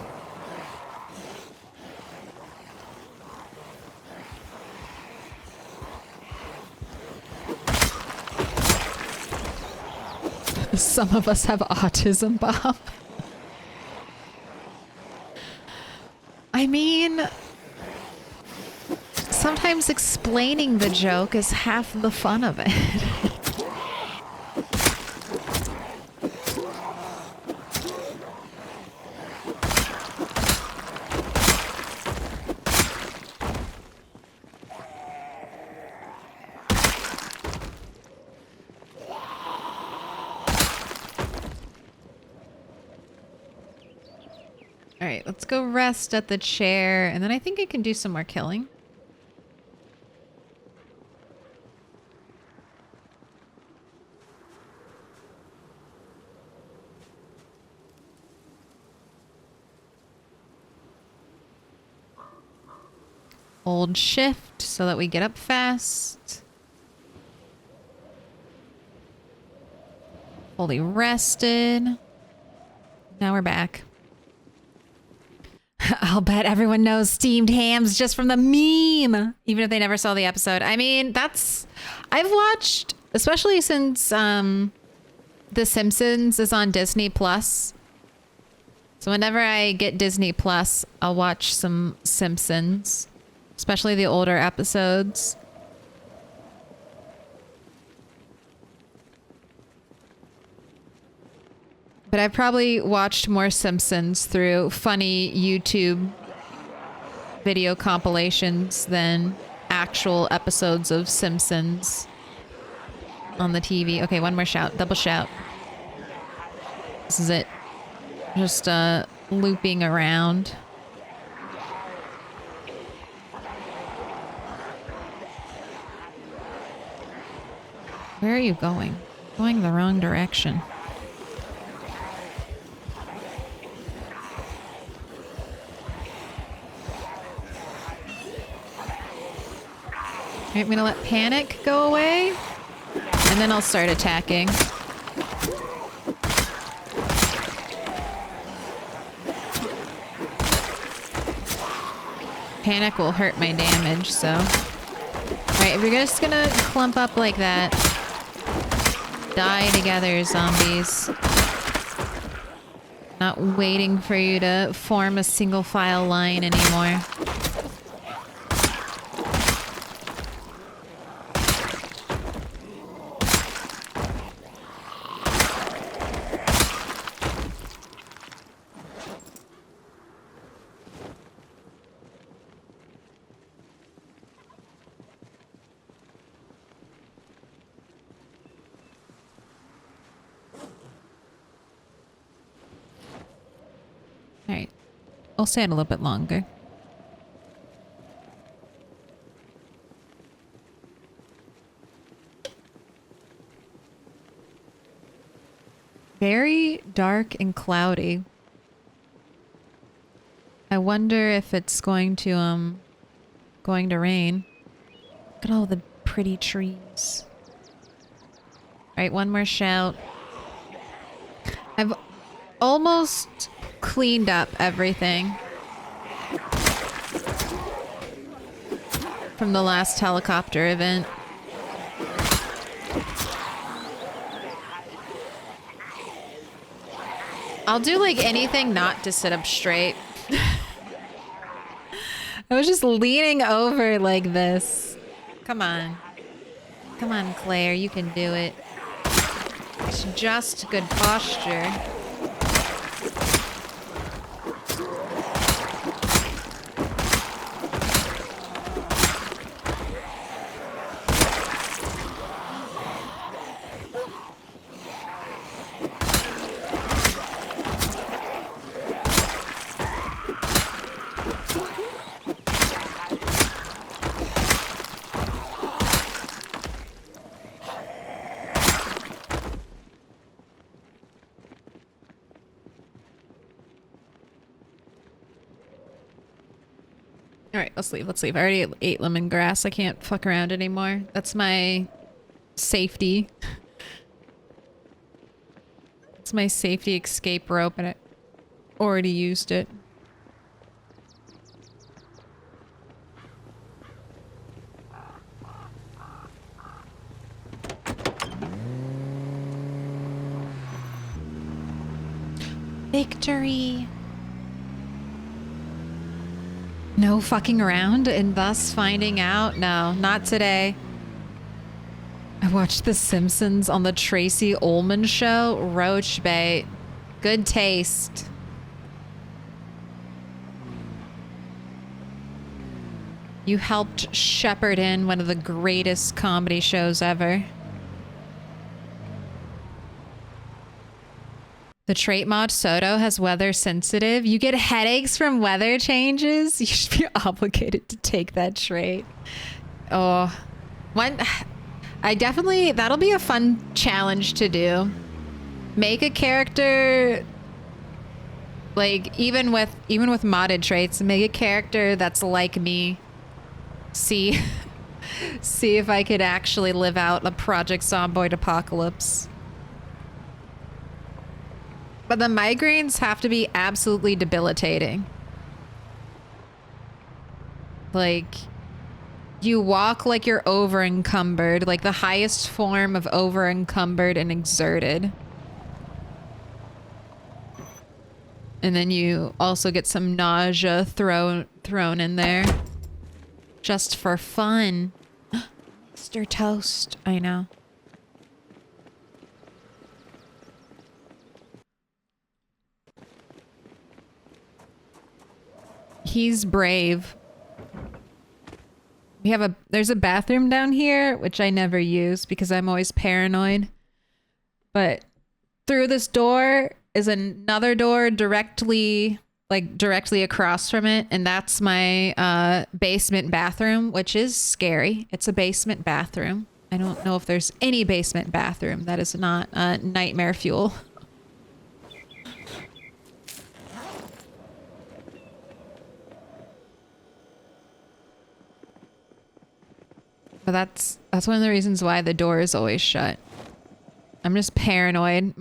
Some of us have autism, Bob. I mean, sometimes explaining the joke is half the fun of it. All right, let's go rest at the chair, and then I think I can do some more killing. Hold shift so that we get up fast. Fully rested. Now we're back. I'll bet everyone knows steamed hams just from the meme, even if they never saw the episode. I mean, I've watched, especially since The Simpsons is on Disney Plus. So whenever I get Disney Plus, I'll watch some Simpsons, especially the older episodes. But I've probably watched more Simpsons through funny YouTube video compilations than actual episodes of Simpsons on the TV. Okay, one more shout. Double shout. This is it. Just looping around. Where are you going? Going the wrong direction. Alright, I'm gonna let panic go away, and then I'll start attacking. Panic will hurt my damage, so... Alright, we're just gonna clump up like that. Die together, zombies. Not waiting for you to form a single file line anymore. Alright. I'll stay a little bit longer. Very dark and cloudy. I wonder if it's going to rain. Look at all the pretty trees. Alright, one more shout. I've almost cleaned up everything from the last helicopter event. I'll do like anything not to sit up straight. I was just leaning over like this. Come on. Come on, Claire, you can do it. just good posture. Alright, let's leave. Let's leave. I already ate lemongrass. I can't fuck around anymore. That's my safety. It's my safety escape rope, and I already used it. Victory! No fucking around and thus finding out? No, not today. I watched The Simpsons on the Tracy Ullman show. Roach bait. Good taste. You helped shepherd in one of the greatest comedy shows ever. The trait mod Soto has weather sensitive. You get headaches from weather changes? You should be obligated to take that trait. Oh, that'll be a fun challenge to do. Make a character, like, even with modded traits, make a character that's like me. See if I could actually live out a Project Zomboid apocalypse. But the migraines have to be absolutely debilitating. Like, you walk like you're over-encumbered, like the highest form of over-encumbered and exerted. And then you also get some nausea thrown in there. Just for fun. Mr. Toast, I know. He's brave. There's a bathroom down here, which I never use because I'm always paranoid. But through this door is another door directly across from it. And that's my basement bathroom, which is scary. It's a basement bathroom. I don't know if there's any basement bathroom that is not nightmare fuel. But that's one of the reasons why the door is always shut. I'm just paranoid.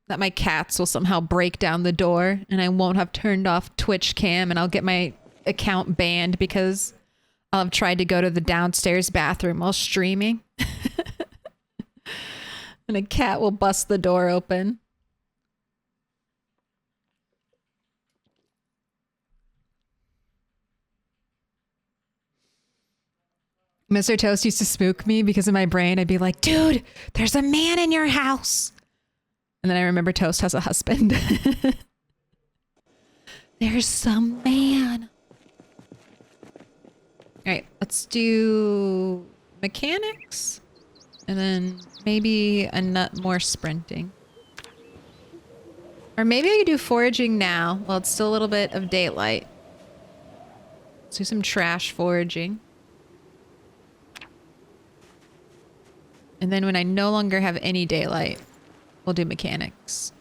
That my cats will somehow break down the door and I won't have turned off Twitch cam and I'll get my account banned because I'll have tried to go to the downstairs bathroom while streaming. And a cat will bust the door open. Mr. Toast used to spook me because in my brain I'd be like, dude, there's a man in your house. And then I remember Toast has a husband. There's some man. All right, let's do mechanics. And then maybe a nut more sprinting. Or maybe I could do foraging now while it's still a little bit of daylight. Let's do some trash foraging. And then when I no longer have any daylight, we'll do mechanics.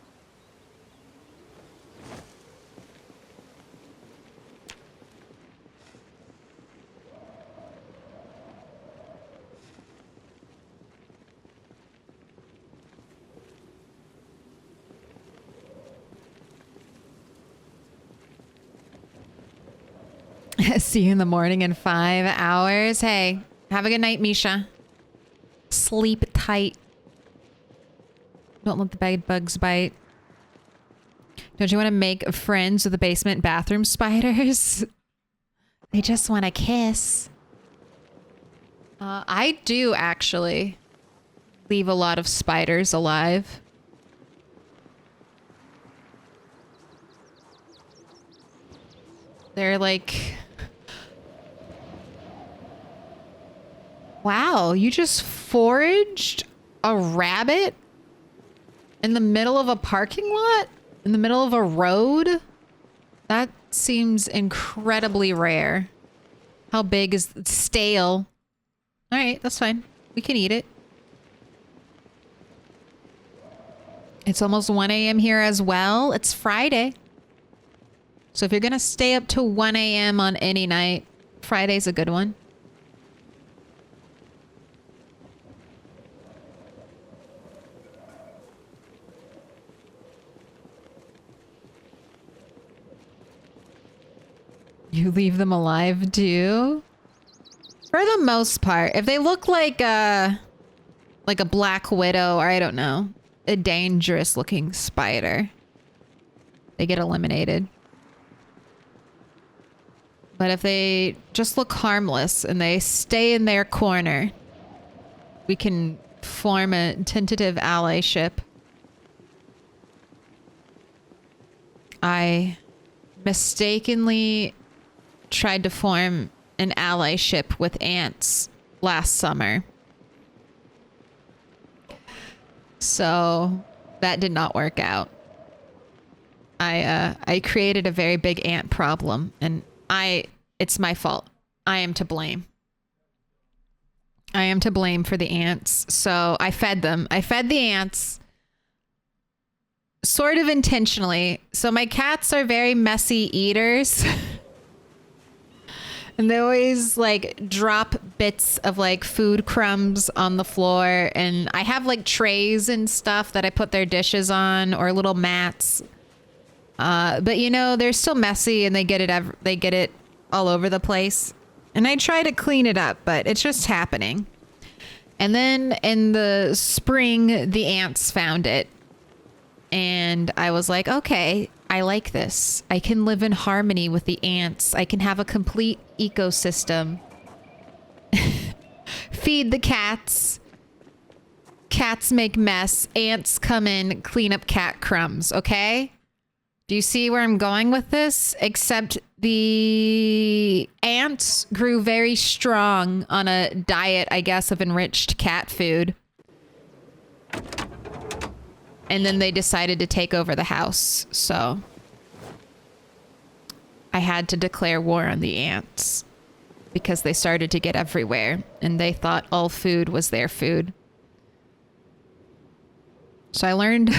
See you in the morning in 5 hours. Hey, have a good night, Misha. Sleep tight. Don't let the bed bugs bite. Don't you want to make friends with the basement bathroom spiders? They just want to kiss. I do, actually. leave a lot of spiders alive. They're like... Wow, you just foraged a rabbit in the middle of a parking lot? In the middle of a road? That seems incredibly rare. How big is it? Stale? Alright, that's fine. We can eat it. It's almost 1 a.m. here as well. It's Friday. So if you're gonna stay up to 1 a.m. on any night, Friday's a good one. You leave them alive too? For the most part. If they look like a black widow, or I don't know, a dangerous looking spider, they get eliminated. But if they just look harmless and they stay in their corner, we can form a tentative allyship. I mistakenly tried to form an allyship with ants last summer. So that did not work out. I created a very big ant problem, and it's my fault. I am to blame. I am to blame for the ants. So I fed them. I fed the ants sort of intentionally. So my cats are very messy eaters. And they always like drop bits of like food crumbs on the floor. And I have like trays and stuff that I put their dishes on, or little mats. But you know, they're still messy and they get it all over the place. And I try to clean it up, but it's just happening. And then in the spring, the ants found it. And I was like, okay, I like this. I can live in harmony with the ants. I can have a complete ecosystem. Feed the cats. Cats make mess. Ants come in, clean up cat crumbs, okay? Do you see where I'm going with this? Except the ants grew very strong on a diet, I guess, of enriched cat food. And then they decided to take over the house. So I had to declare war on the ants because they started to get everywhere and they thought all food was their food. So I learned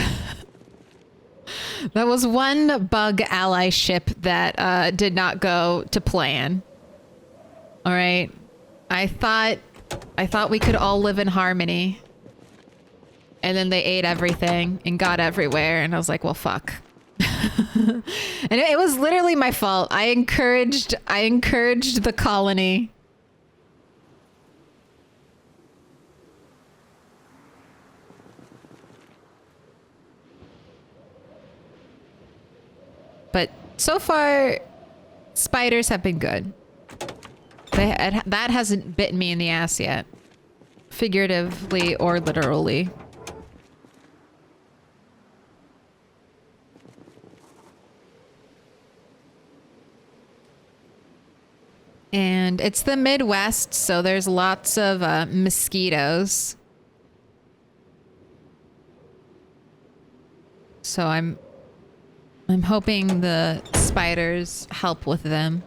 that was one bug allyship that did not go to plan. All right. I thought we could all live in harmony. And then they ate everything and got everywhere. And I was like, well, fuck. And it was literally my fault. I encouraged the colony. But so far, spiders have been good. That hasn't bitten me in the ass yet. Figuratively or literally. And it's the Midwest, so there's lots of mosquitoes. So I'm hoping the spiders help with them.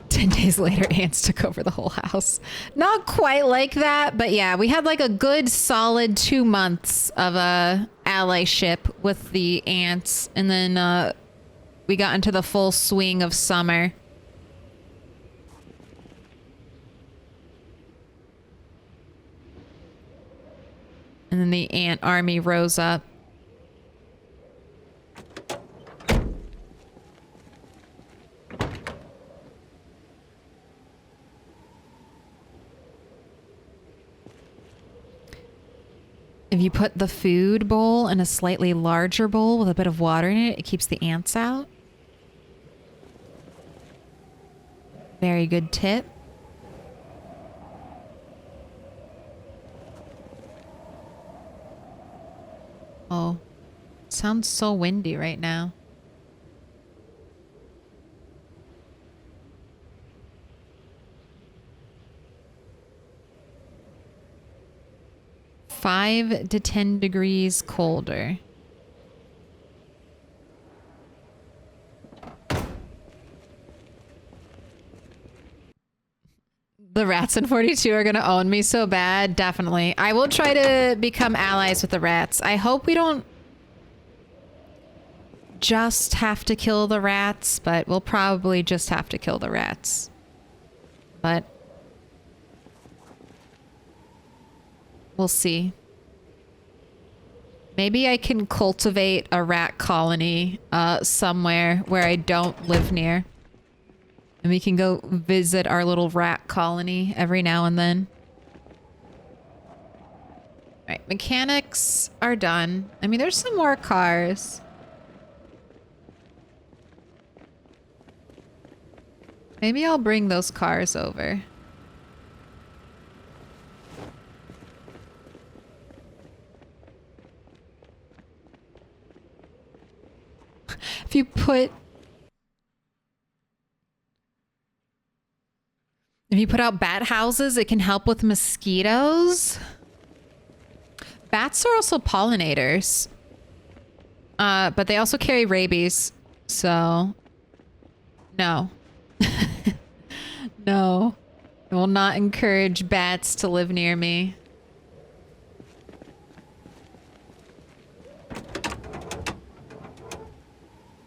10 days later, ants took over the whole house. Not quite like that, but yeah, we had like a good solid 2 months of a allyship with the ants, and then we got into the full swing of summer. And then the ant army rose up. If you put the food bowl in a slightly larger bowl with a bit of water in it, it keeps the ants out. Very good tip. Oh, sounds so windy right now. Five to 10 degrees colder. The rats in 42 are gonna own me so bad. Definitely. I will try to become allies with the rats. I hope we don't just have to kill the rats, but we'll probably just have to kill the rats. But we'll see. Maybe I can cultivate a rat colony somewhere where I don't live near. And we can go visit our little rat colony every now and then. Alright, mechanics are done. I mean, there's some more cars. Maybe I'll bring those cars over. If you put out bat houses, it can help with mosquitoes. Bats are also pollinators. But they also carry rabies. So, no. No. I will not encourage bats to live near me.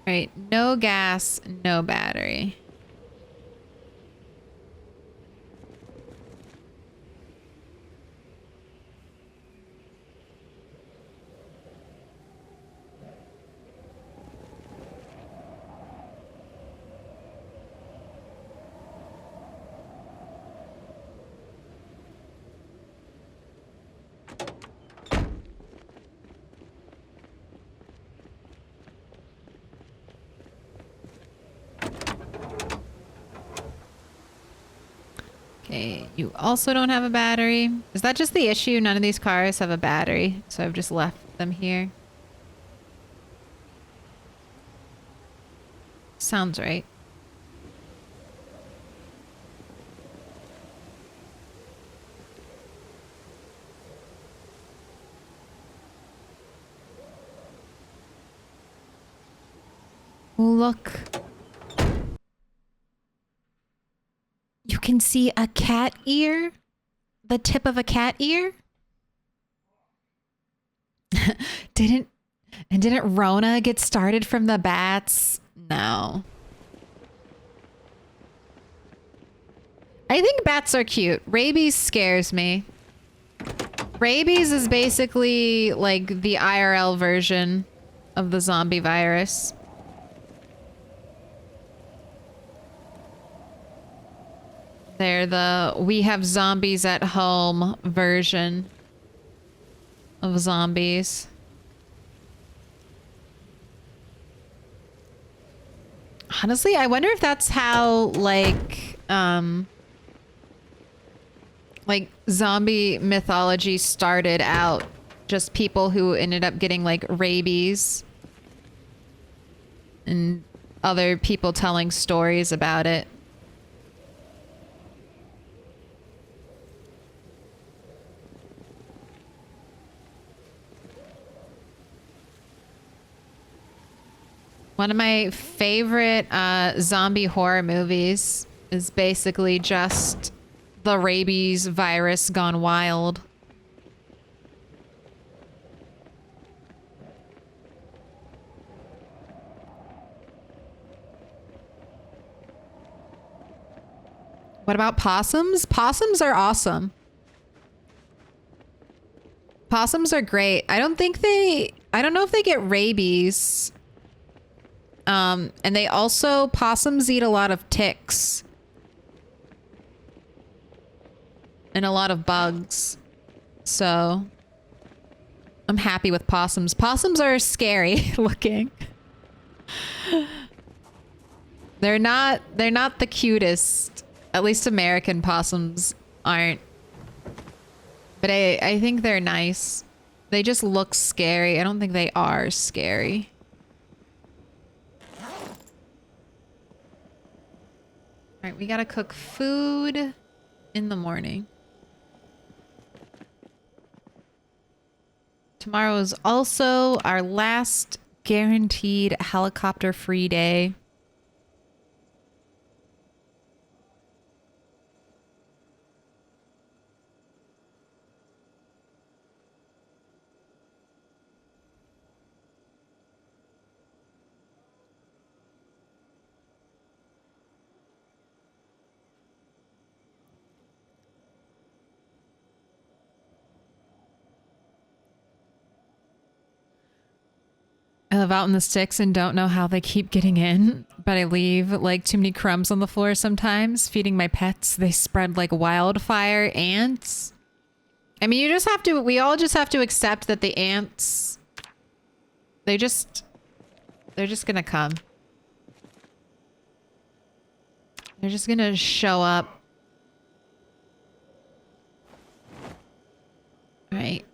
Right, no gas, no battery. Okay, you also don't have a battery. Is that just the issue? None of these cars have a battery, so I've just left them here. Sounds right. Look. You can see a cat ear? The tip of a cat ear? Didn't Rona get started from the bats? No. I think bats are cute. Rabies scares me. Rabies is basically like the IRL version of the zombie virus. They're the we have zombies at home version of zombies. Honestly, I wonder if that's how like zombie mythology started out. Just people who ended up getting like rabies and other people telling stories about it. One of my favorite zombie horror movies is basically just the rabies virus gone wild. What about possums? Possums are awesome. Possums are great. I don't know if they get rabies. And they also, possums eat a lot of ticks. And a lot of bugs. So, I'm happy with possums. Possums are scary looking. They're not the cutest. At least American possums aren't. But I think they're nice. They just look scary. I don't think they are scary. Alright, we gotta cook food in the morning. Tomorrow is also our last guaranteed helicopter-free day. I live out in the sticks and don't know how they keep getting in, but I leave like too many crumbs on the floor sometimes, feeding my pets. They spread like wildfire. Ants. I mean, we all just have to accept that the ants, they're just gonna come. They're just gonna show up. All right.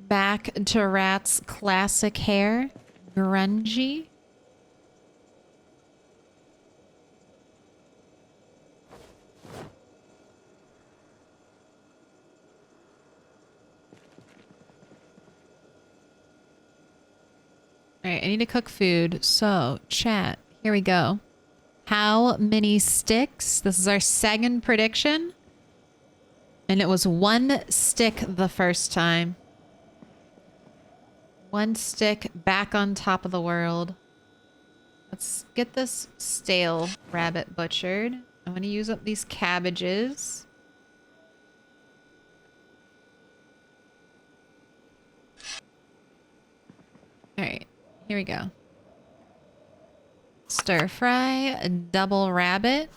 Back to Rat's classic hair. Grungy. All right, I need to cook food. So, chat, here we go. How many sticks? This is our second prediction. And it was 1 stick the first time. 1 stick back on top of the world. Let's get this stale rabbit butchered. I'm going to use up these cabbages. All right, here we go. Stir fry, a double rabbit.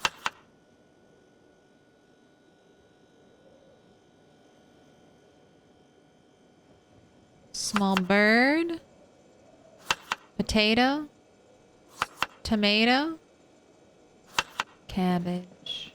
Small bird, potato, tomato, cabbage.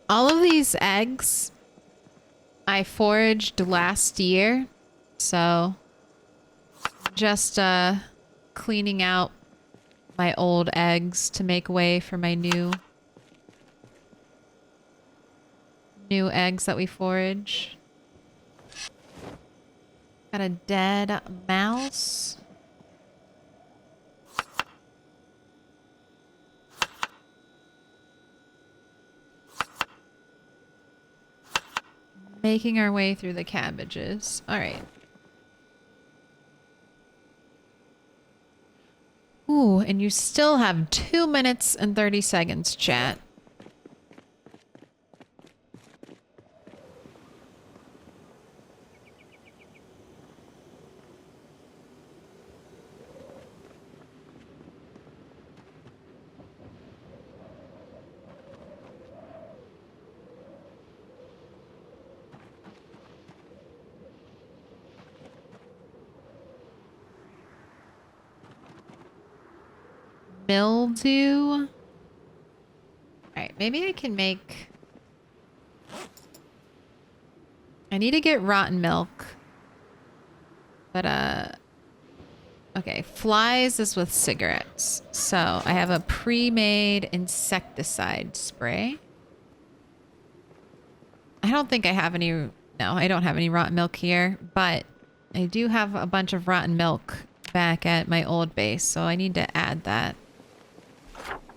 All of these eggs I foraged last year, so just cleaning out my old eggs to make way for my new eggs that we forage. Got a dead mouse. Making our way through the cabbages. All right. Ooh, and you still have 2 minutes and 30 seconds, chat. Mildew. Alright, maybe I can make... I need to get rotten milk. But, okay, flies is with cigarettes. So, I have a pre-made insecticide spray. I don't think I have any... No, I don't have any rotten milk here. But I do have a bunch of rotten milk back at my old base, so I need to add that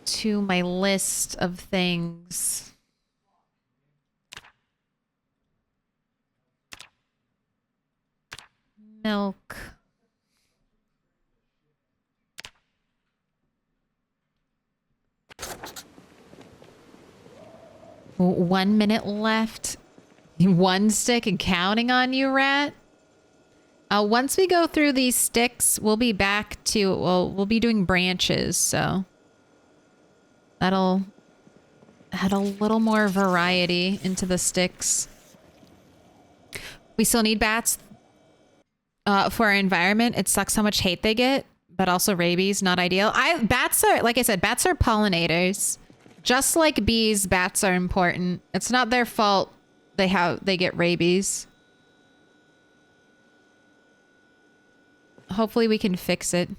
to my list of things. Milk. Oh, 1 minute left. 1 stick and counting on you, rat. Once we go through these sticks, we'll be back to, well, we'll be doing branches, so that'll add a little more variety into the sticks. We still need bats for our environment. It sucks how much hate they get, but also rabies, not ideal. Bats are, like I said, bats are pollinators. Just like bees, bats are important. It's not their fault they get rabies. Hopefully we can fix it.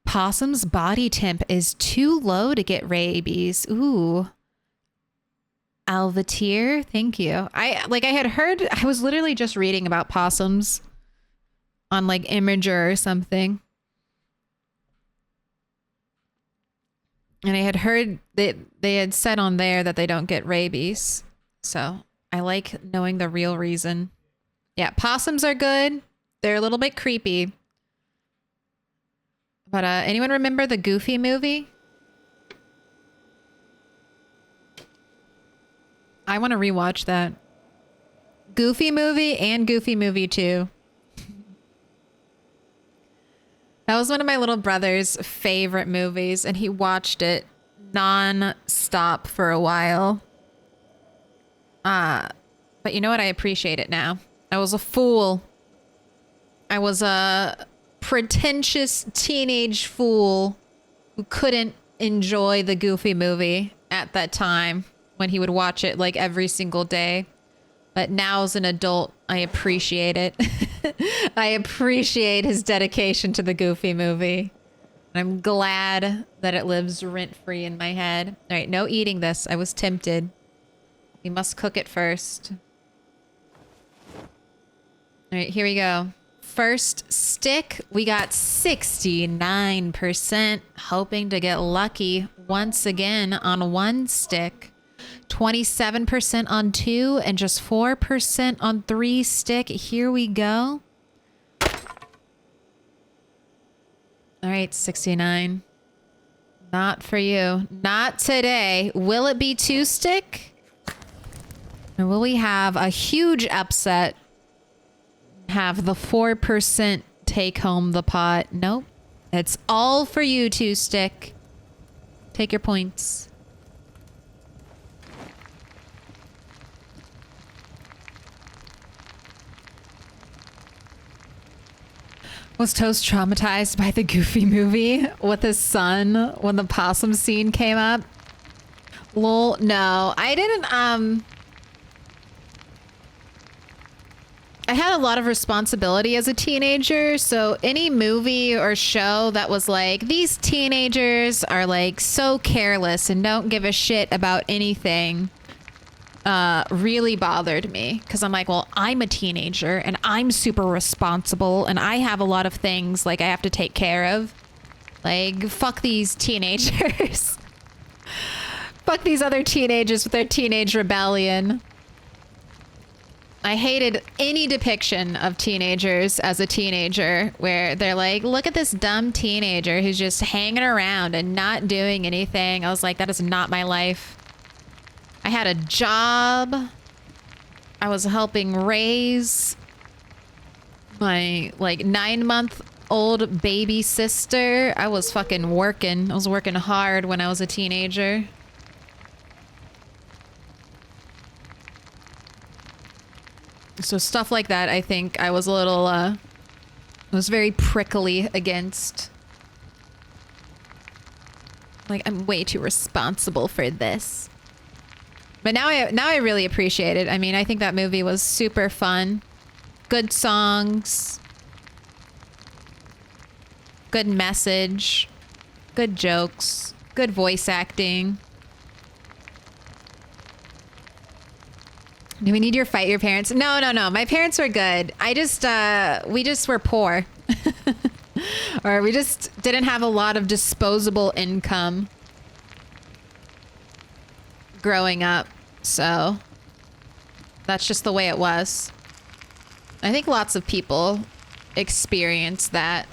Possum's body temp is too low to get rabies. Ooh. Alvatier, thank you. I had heard, I was literally just reading about possums on like Imager or something. And I had heard that they had said on there that they don't get rabies. So I like knowing the real reason. Yeah, possums are good. They're a little bit creepy. But anyone remember the Goofy movie? I want to rewatch that. Goofy movie and Goofy movie 2. That was one of my little brother's favorite movies, and he watched it non-stop for a while. But you know what? I appreciate it now. I was a fool. I was a pretentious teenage fool who couldn't enjoy the Goofy movie at that time when he would watch it like every single day. But now as an adult, I appreciate it. I appreciate his dedication to the Goofy movie. I'm glad that it lives rent-free in my head. All right, no eating this. I was tempted. We must cook it first. All right, here we go. First stick, we got 69%. Hoping to get lucky once again on 1 stick. 27% on 2 and just 4% on 3 stick. Here we go. All right, 69. Not for you. Not today. Will it be 2 stick? Or will we have a huge upset? Have the 4% take home the pot? Nope. It's all for you, 2 stick. Take your points. Was Toast traumatized by the Goofy movie with his son when the possum scene came up? Lol, no. I didn't, I had a lot of responsibility as a teenager, so any movie or show that was like, these teenagers are like so careless and don't give a shit about anything, really bothered me, because I'm like, well, I'm a teenager and I'm super responsible and I have a lot of things like I have to take care of. Like, fuck these teenagers. Fuck these other teenagers with their teenage rebellion. I hated any depiction of teenagers as a teenager where they're like, look at this dumb teenager who's just hanging around and not doing anything. I was like, that is not my life. I had a job. I was helping raise my like 9-month-old baby sister. I was fucking working. I was working hard when I was a teenager. So stuff like that, I think I was a little, I was very prickly against. Like, I'm way too responsible for this. But now I really appreciate it. I mean, I think that movie was super fun. Good songs. Good message. Good jokes. Good voice acting. Do we need your fight your parents? No, no, no. My parents were good. I just, we just were poor. Or we just didn't have a lot of disposable income growing up. So that's just the way it was. I think lots of people experience that.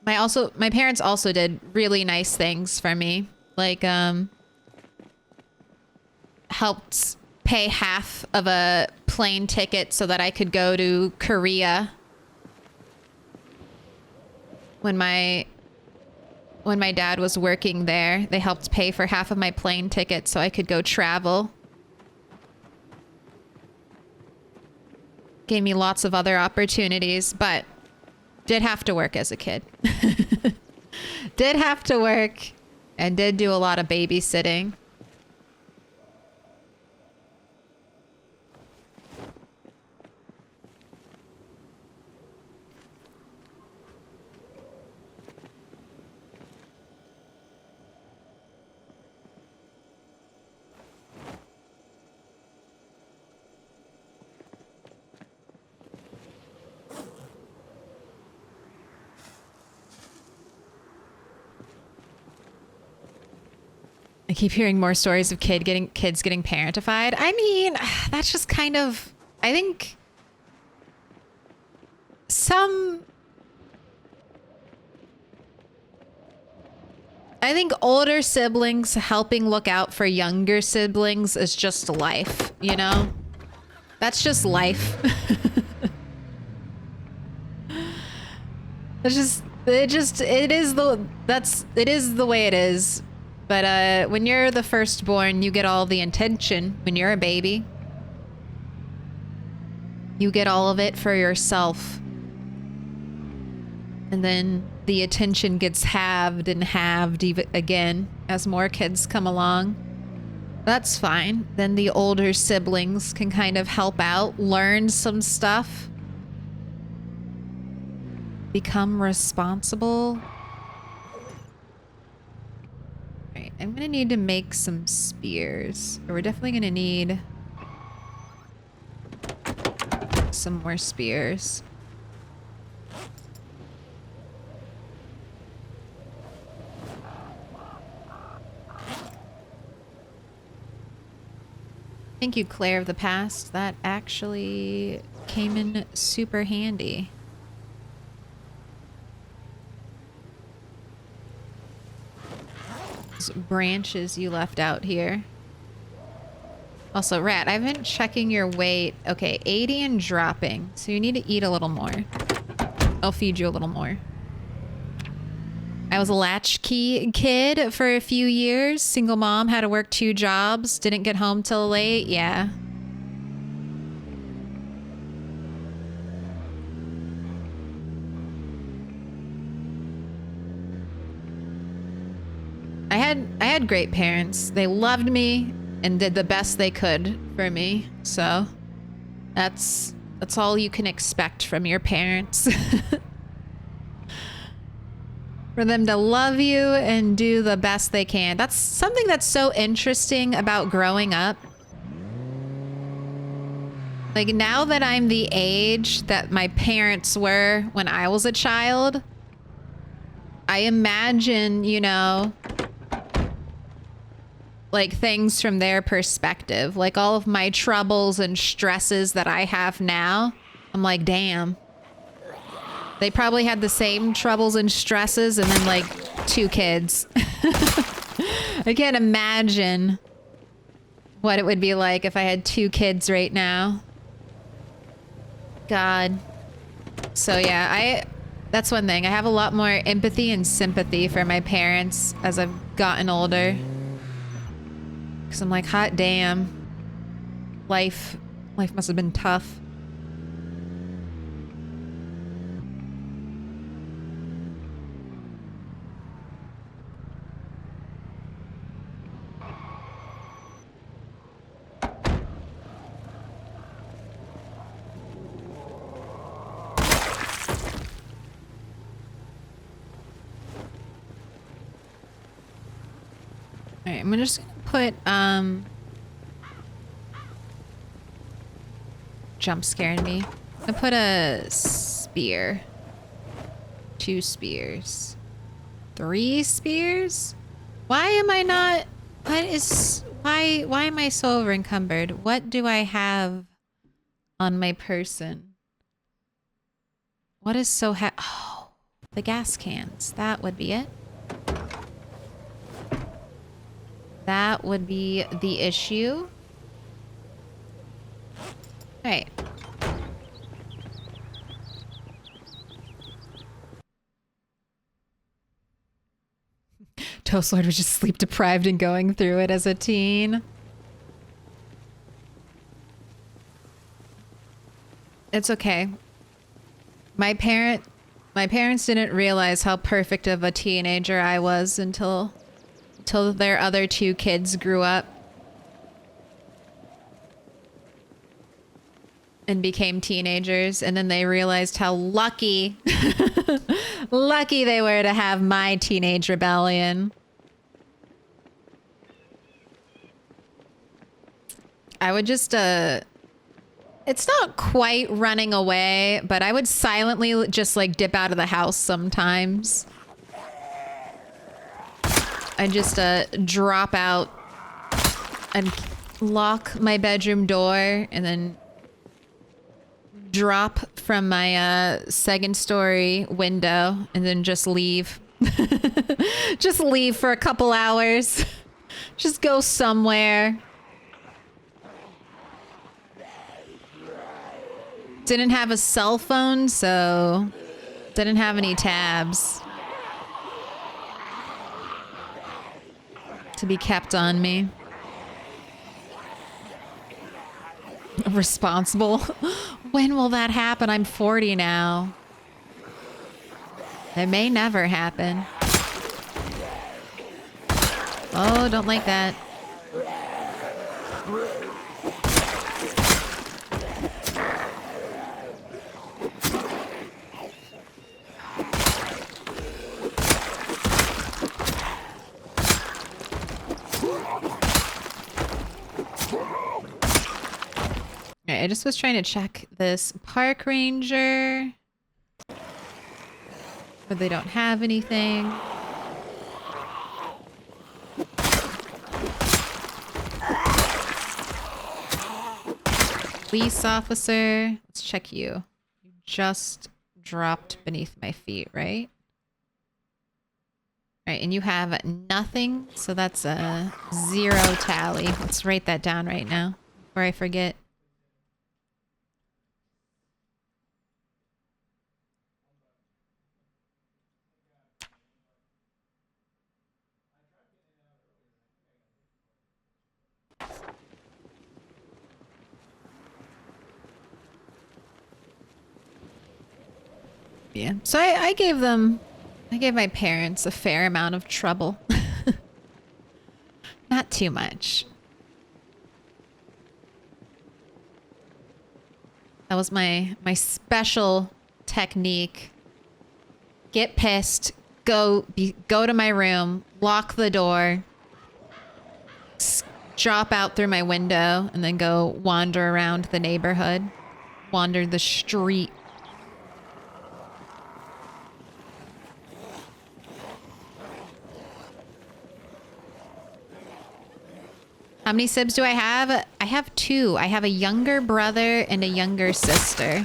My parents also did really nice things for me. Like, helped pay half of a plane ticket so that I could go to Korea when my dad was working there. They helped pay for half of my plane ticket so I could go travel. Gave me lots of other opportunities, but did have to work as a kid. Did have to work and did do a lot of babysitting. I keep hearing more stories of kids getting parentified. I mean, that's just kind of, I think older siblings helping look out for younger siblings is just life, you know? That's just life. It is the way it is. But when you're the firstborn, you get all the attention. When you're a baby, you get all of it for yourself. And then the attention gets halved and halved again as more kids come along. That's fine. Then the older siblings can kind of help out, learn some stuff, become responsible. Right, I'm gonna need to make some spears. Or we're definitely gonna need some more spears. Thank you, Claire of the Past. That actually came in super handy. Those branches you left out here. Also, Rat, I've been checking your weight. Okay, 80 and dropping. So you need to eat a little more. I'll feed you a little more. I was a latchkey kid for a few years. Single mom, had to work 2 jobs. Didn't get home till late. Yeah. I had great parents. They loved me and did the best they could for me. So that's all you can expect from your parents. For them to love you and do the best they can. That's something that's so interesting about growing up. Like, now that I'm the age that my parents were when I was a child, I imagine, you know, like, things from their perspective. Like, all of my troubles and stresses that I have now, I'm like, damn. They probably had the same troubles and stresses and then, like, 2 kids. I can't imagine what it would be like if I had 2 kids right now. God. So, yeah, that's one thing. I have a lot more empathy and sympathy for my parents as I've gotten older. Because I'm like, hot damn. Life must have been tough. Alright, I'm just gonna put, jump scaring me. I'm gonna put a spear. 2 spears. 3 spears? Why am I not... Why am I so over encumbered? What do I have on my person? What is so oh, the gas cans. That would be it. That would be the issue. Alright. Toast Lord was just sleep deprived and going through it as a teen. It's okay. My parents didn't realize how perfect of a teenager I was until their other 2 kids grew up and became teenagers, and then they realized how lucky lucky they were to have my teenage rebellion. I would just it's not quite running away, but I would silently just like dip out of the house sometimes. I just drop out and lock my bedroom door and then drop from my 2nd story window and then just leave. Just leave for a couple hours. Just go somewhere. Didn't have a cell phone, so didn't have any tabs to be kept on me. Responsible. When will that happen? I'm 40 now. It may never happen. Oh, don't like that. I just was trying to check this park ranger, but they don't have anything. Police officer, let's check you. You just dropped beneath my feet, right? All right, and you have nothing, so that's a 0 tally. Let's write that down right now before I forget. Yeah, so I gave my parents a fair amount of trouble. Not too much. That was my special technique. Get pissed, go to my room, lock the door, drop out through my window, and then go wander around the neighborhood, wander the street. How many sibs do I have? I have 2. I have a younger brother and a younger sister.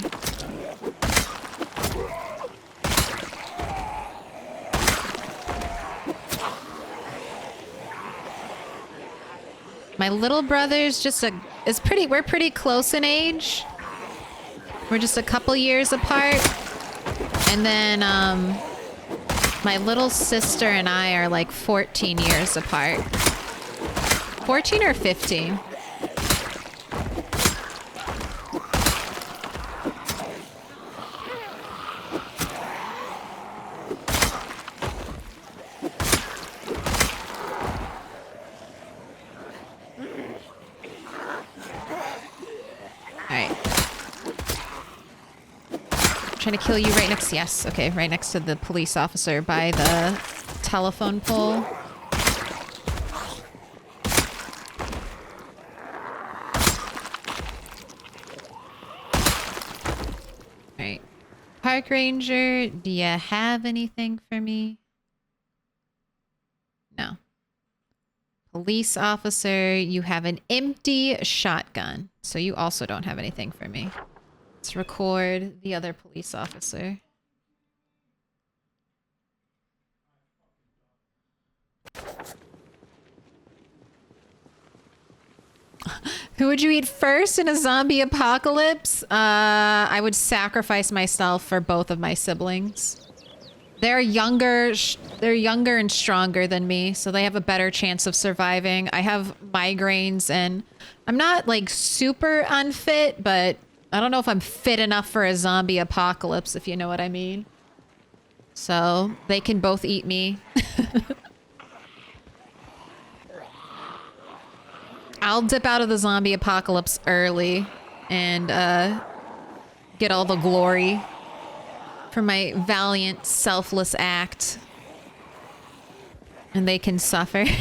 My little brother's just we're pretty close in age. We're just a couple years apart. And then my little sister and I are like 14 years apart. 14 or 15? Alright. Trying to kill you right next... Yes, okay, right next to the police officer by the telephone pole. Park ranger, do you have anything for me? No. Police officer, you have an empty shotgun. So you also don't have anything for me. Let's record the other police officer. Who would you eat first in a zombie apocalypse? I would sacrifice myself for both of my siblings. They're younger and stronger than me, so they have a better chance of surviving. I have migraines and I'm not like super unfit, but I don't know if I'm fit enough for a zombie apocalypse, if you know what I mean. So they can both eat me. I'll dip out of the zombie apocalypse early and get all the glory for my valiant, selfless act. And they can suffer. Oh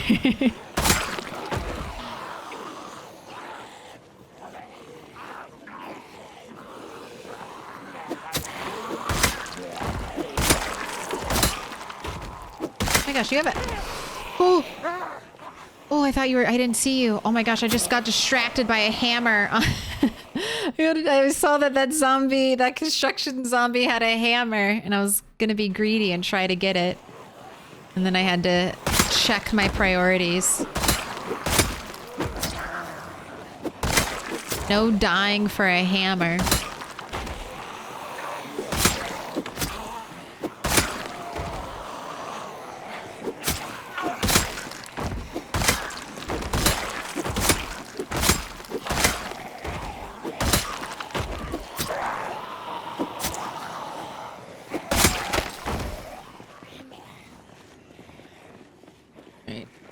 my gosh, you have it. Oh. Oh, I thought you were... I didn't see you. Oh my gosh, I just got distracted by a hammer. I saw that zombie, that construction zombie had a hammer, and I was gonna be greedy and try to get it. And then I had to check my priorities. No dying for a hammer.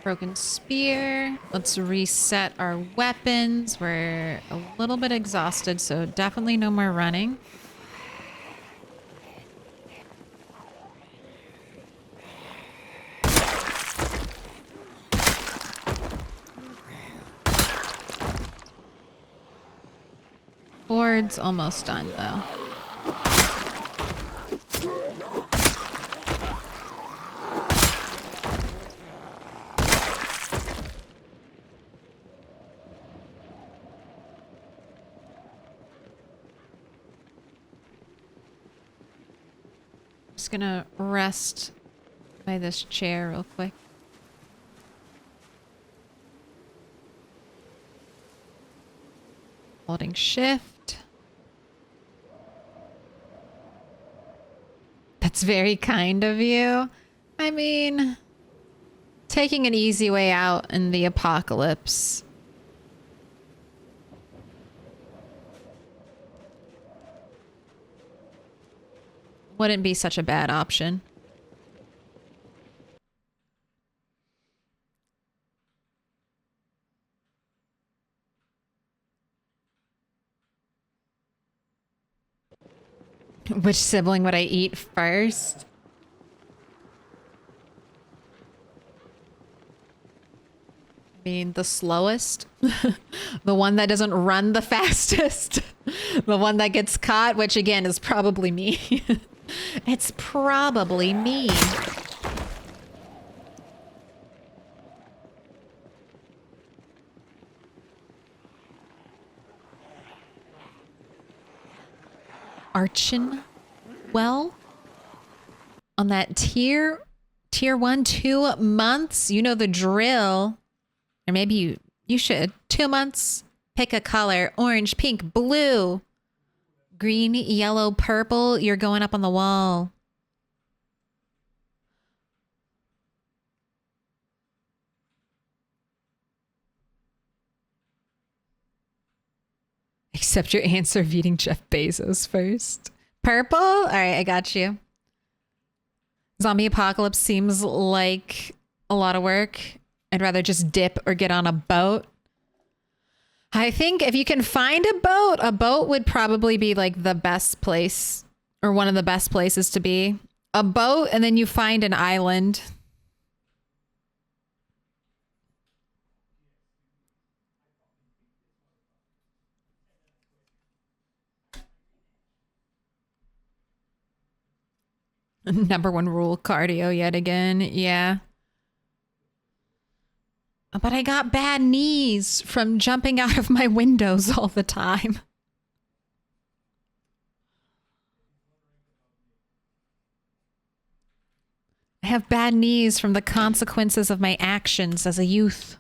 Broken spear. Let's reset our weapons. We're a little bit exhausted, so definitely no more running. Board's almost done, though. Just gonna rest by this chair real quick. Holding shift. That's very kind of you. I mean, taking an easy way out in the apocalypse. Wouldn't be such a bad option. Which sibling would I eat first? I mean, the slowest. The one that doesn't run the fastest. The one that gets caught, which again is probably me. It's probably me. Archin well on that tier 1, 2 months. You know the drill. Or maybe you should. 2 months. Pick a color. Orange, pink, blue. Green, yellow, purple. You're going up on the wall. Accept your answer of eating Jeff Bezos first. Purple? All right, I got you. Zombie apocalypse seems like a lot of work. I'd rather just dip or get on a boat. I think if you can find a boat would probably be like the best place or one of the best places to be. A boat and then you find an island. Number one rule, cardio yet again. Yeah. But I got bad knees from jumping out of my windows all the time. I have bad knees from the consequences of my actions as a youth.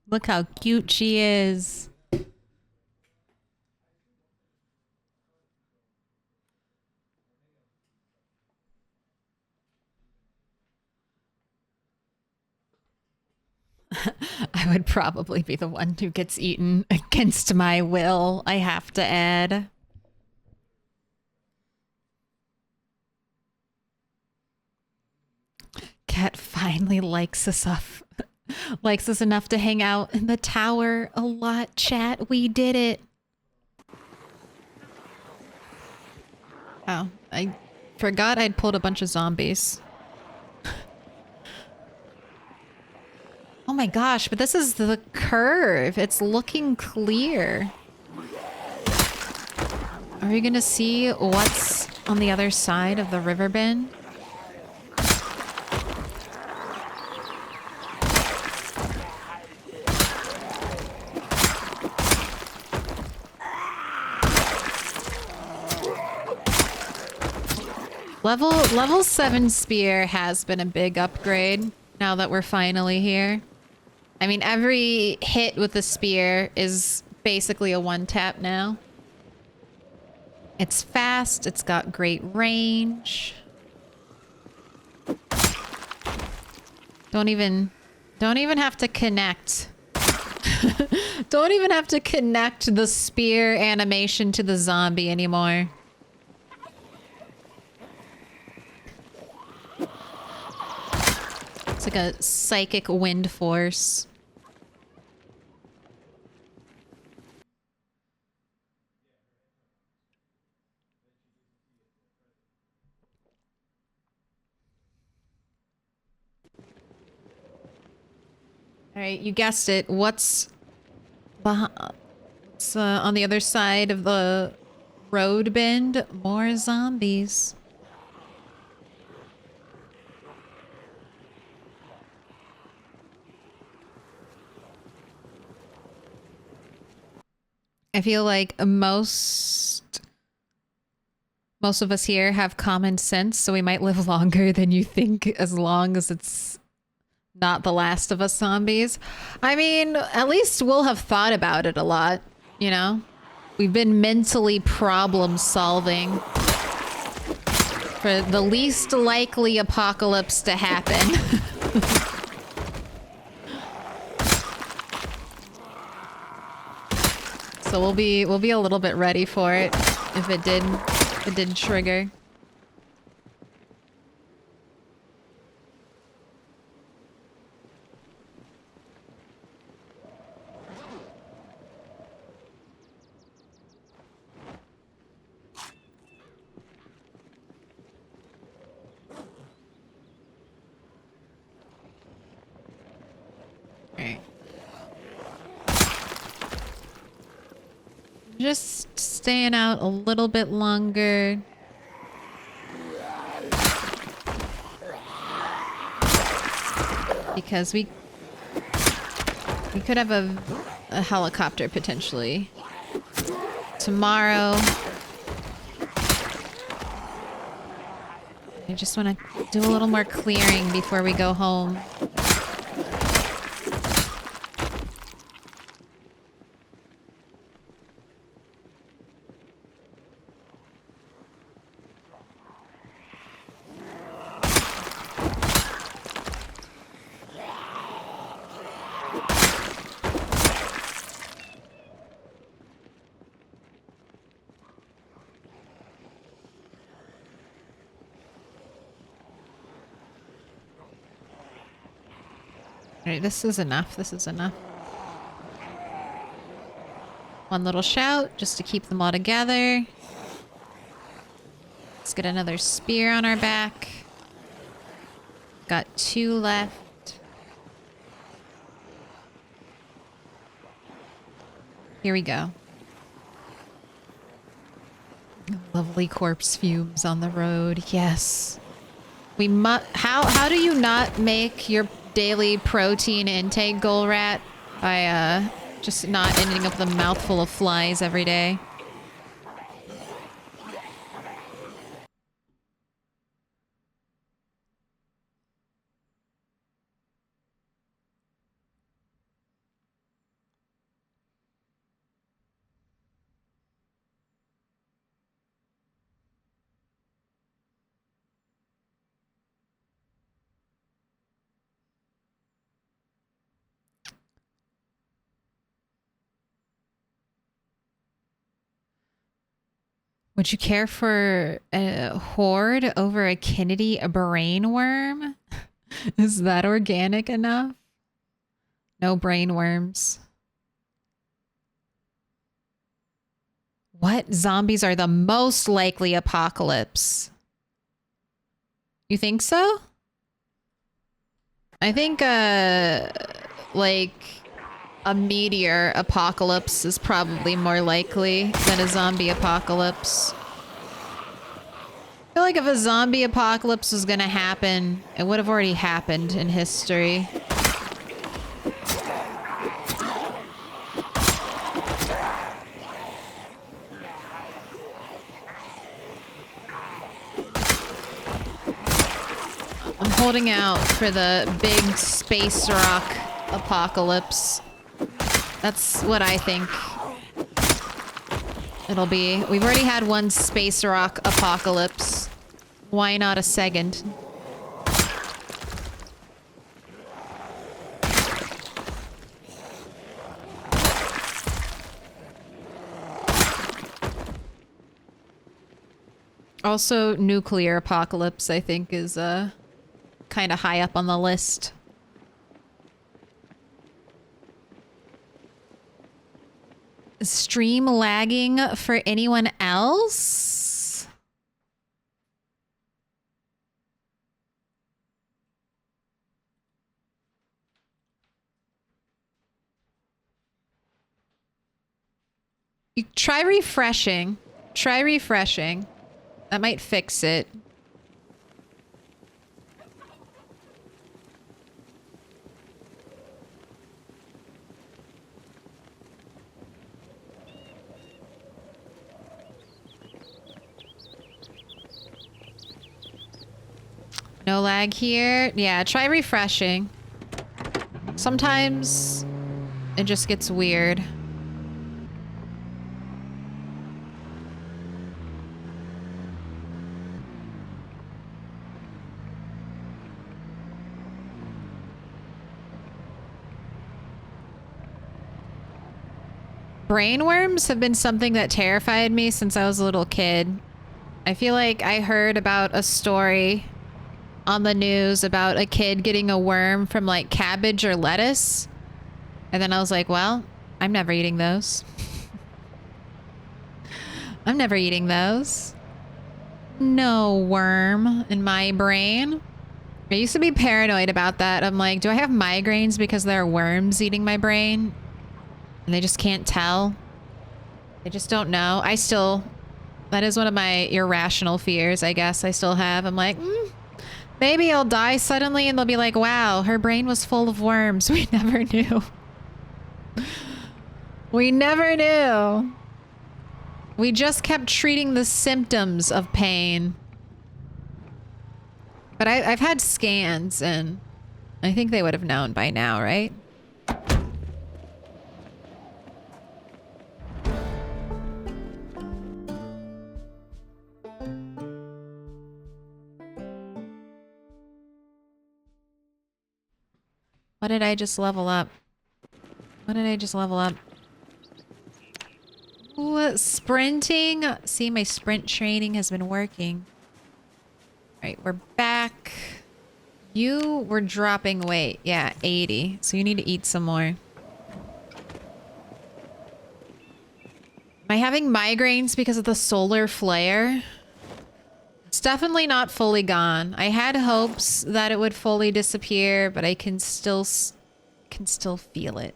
Look how cute she is. I would probably be the one who gets eaten against my will, I have to add. Cat finally likes us likes us enough to hang out in the tower a lot, chat. We did it. Oh, I forgot I'd pulled a bunch of zombies. Oh my gosh, but this is the curve. It's looking clear. Are we gonna see what's on the other side of the river bend? Level 7 spear has been a big upgrade now that we're finally here. I mean, every hit with the spear is basically a one tap now. It's fast, it's got great range. Don't even have to connect. Don't even have to connect the spear animation to the zombie anymore. It's like a psychic wind force. All right, you guessed it. What's on the other side of the road bend? More zombies. I feel like most of us here have common sense, so we might live longer than you think, as long as it's not the Last of Us zombies. I mean, at least we'll have thought about it a lot, you know? We've been mentally problem solving for the least likely apocalypse to happen. So we'll be a little bit ready for it if it did trigger. Just staying out a little bit longer. Because we could have a helicopter potentially tomorrow. I just want to do a little more clearing before we go home. Alright, this is enough. This is enough. One little shout just to keep them all together. Let's get another spear on our back. Got 2 left. Here we go. Lovely corpse fumes on the road. Yes. We must. How do you not make your daily protein intake goal, Rat? By just not ending up with a mouthful of flies every day. Would you care for a horde over a Kennedy brain worm? Is that organic enough? No brain worms. What zombies are the most likely apocalypse? You think so? I think, like, a meteor apocalypse is probably more likely than a zombie apocalypse. I feel like if a zombie apocalypse was gonna happen, it would have already happened in history. I'm holding out for the big space rock apocalypse. That's what I think it'll be. We've already had one space rock apocalypse. Why not a second? Also, nuclear apocalypse, I think, is kind of high up on the list. Stream lagging for anyone else? You try refreshing. Try refreshing. That might fix it. No lag here. Yeah, try refreshing. Sometimes it just gets weird. Brainworms have been something that terrified me since I was a little kid. I feel like I heard about a story on the news about a kid getting a worm from like cabbage or lettuce. And then I was like, well, I'm never eating those. I'm never eating those. No worm in my brain. I used to be paranoid about that. I'm like, do I have migraines because there are worms eating my brain? And they just can't tell? I just don't know. That is one of my irrational fears, I guess I still have. I'm like, maybe I'll die suddenly and they'll be like, wow, her brain was full of worms. We never knew. We never knew. We just kept treating the symptoms of pain. But I've had scans and I think they would have known by now, right? What did I just level up? What did I just level up? Ooh, sprinting. See, my sprint training has been working. All right, we're back. You were dropping weight. Yeah, 80. So you need to eat some more. Am I having migraines because of the solar flare? It's definitely not fully gone. I had hopes that it would fully disappear, but I can still feel it.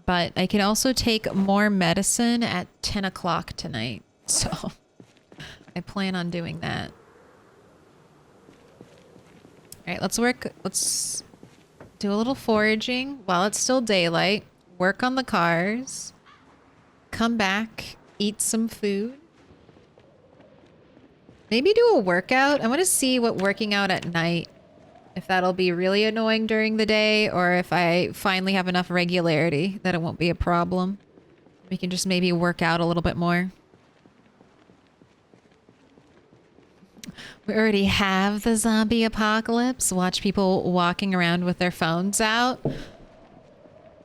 But I can also take more medicine at 10 o'clock tonight. So I plan on doing that. All right, let's do a little foraging while it's still daylight. Work on the cars. Come back, eat some food. Maybe do a workout. I want to see what working out at night, if that'll be really annoying during the day or if I finally have enough regularity that it won't be a problem. We can just maybe work out a little bit more. We already have the zombie apocalypse. Watch people walking around with their phones out.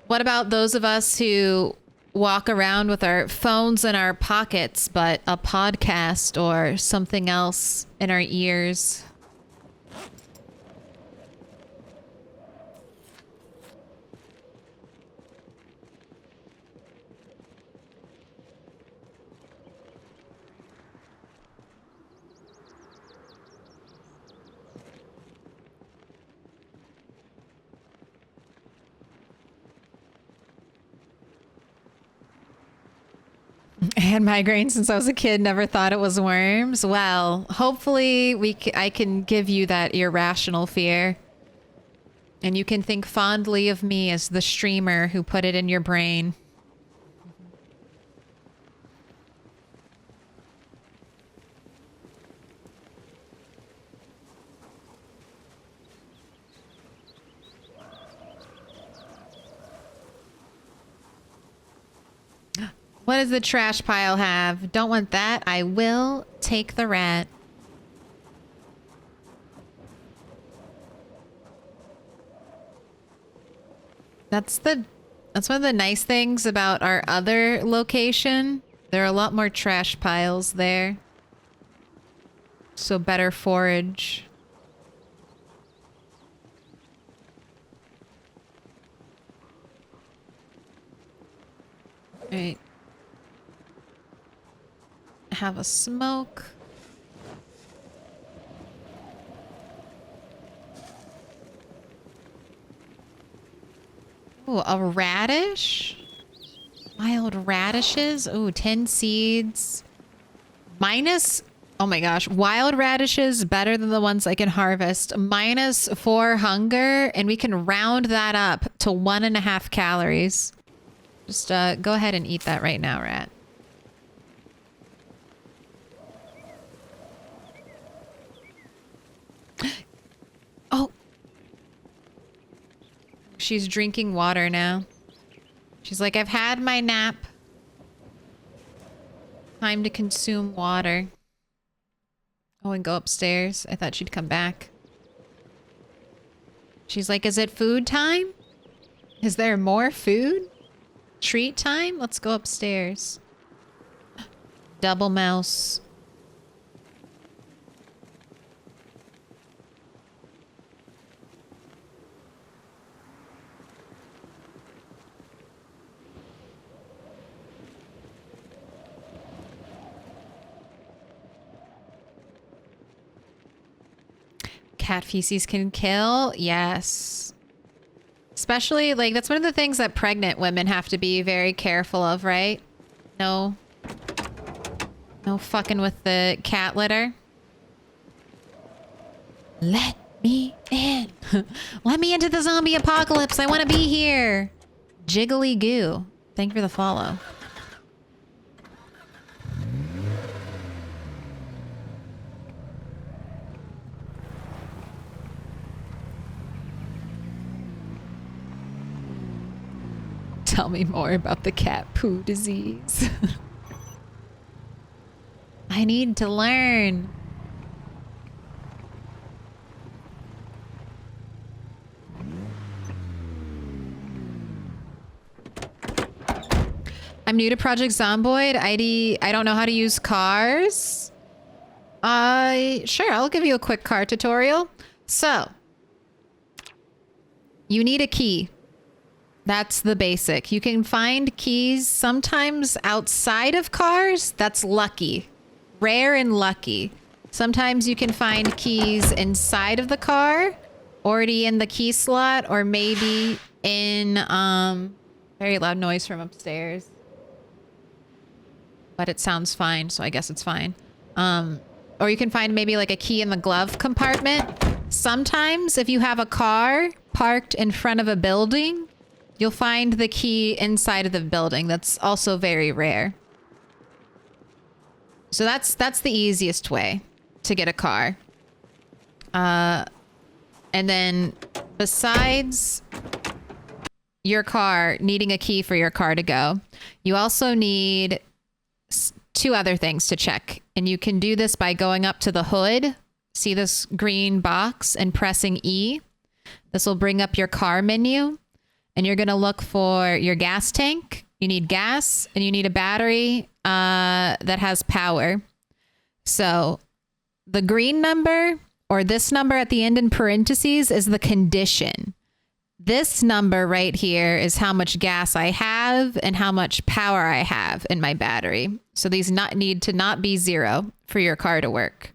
What about those of us who walk around with our phones in our pockets, but a podcast or something else in our ears? I had migraines since I was a kid, never thought it was worms. Well, hopefully I can give you that irrational fear. And you can think fondly of me as the streamer who put it in your brain. What does the trash pile have? Don't want that. I will take the rat. That's one of the nice things about our other location. There are a lot more trash piles there. So better forage. All right. Have a smoke. Ooh, a radish? Wild radishes? Ooh, 10 seeds. Minus, oh my gosh, wild radishes better than the ones I can harvest. -4 hunger, and we can round that up to 1.5 calories. Just go ahead and eat that right now, rat. Oh. She's drinking water now. She's like, I've had my nap. Time to consume water. Oh, and go upstairs. I thought she'd come back. She's like, is it food time? Is there more food? Treat time? Let's go upstairs. Double mouse. Cat feces can kill? Yes. Especially, like, that's one of the things that pregnant women have to be very careful of, right? No. No fucking with the cat litter. Let me in. Let me into the zombie apocalypse. I want to be here. Jiggly goo. Thank you for the follow. Tell me more about the cat poo disease. I need to learn. I'm new to Project Zomboid. I don't know how to use cars. Sure, I'll give you a quick car tutorial. So, you need a key. That's the basic. You can find keys sometimes outside of cars. That's lucky. Rare and lucky. Sometimes you can find keys inside of the car, already in the key slot, or maybe in, very loud noise from upstairs. But it sounds fine, so I guess it's fine. Or you can find maybe like a key in the glove compartment. Sometimes if you have a car parked in front of a building, you'll find the key inside of the building. That's also very rare. So that's the easiest way to get a car. And then besides your car needing a key for your car to go, you also need two other things to check. And you can do this by going up to the hood. See this green box and pressing E. This will bring up your car menu. And you're going to look for your gas tank. You need gas and you need a battery that has power. So the green number, or this number at the end in parentheses, is the condition. This number right here is how much gas I have and how much power I have in my battery. So these need to not be zero for your car to work.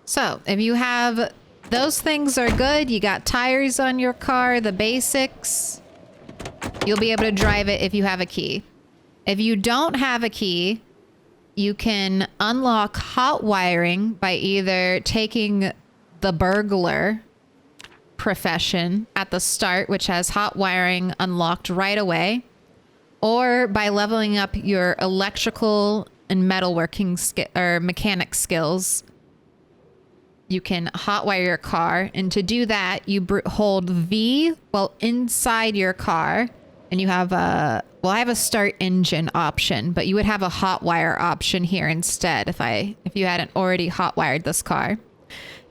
So if you have those things are good, you got tires on your car, the basics, you'll be able to drive it if you have a key. If you don't have a key, you can unlock hot wiring by either taking the burglar profession at the start, which has hot wiring unlocked right away, or by leveling up your electrical and metalworking or mechanic skills. You can hotwire your car, and to do that, you hold V while inside your car, and you have a, well, I have a start engine option, but you would have a hotwire option here instead if you hadn't already hotwired this car.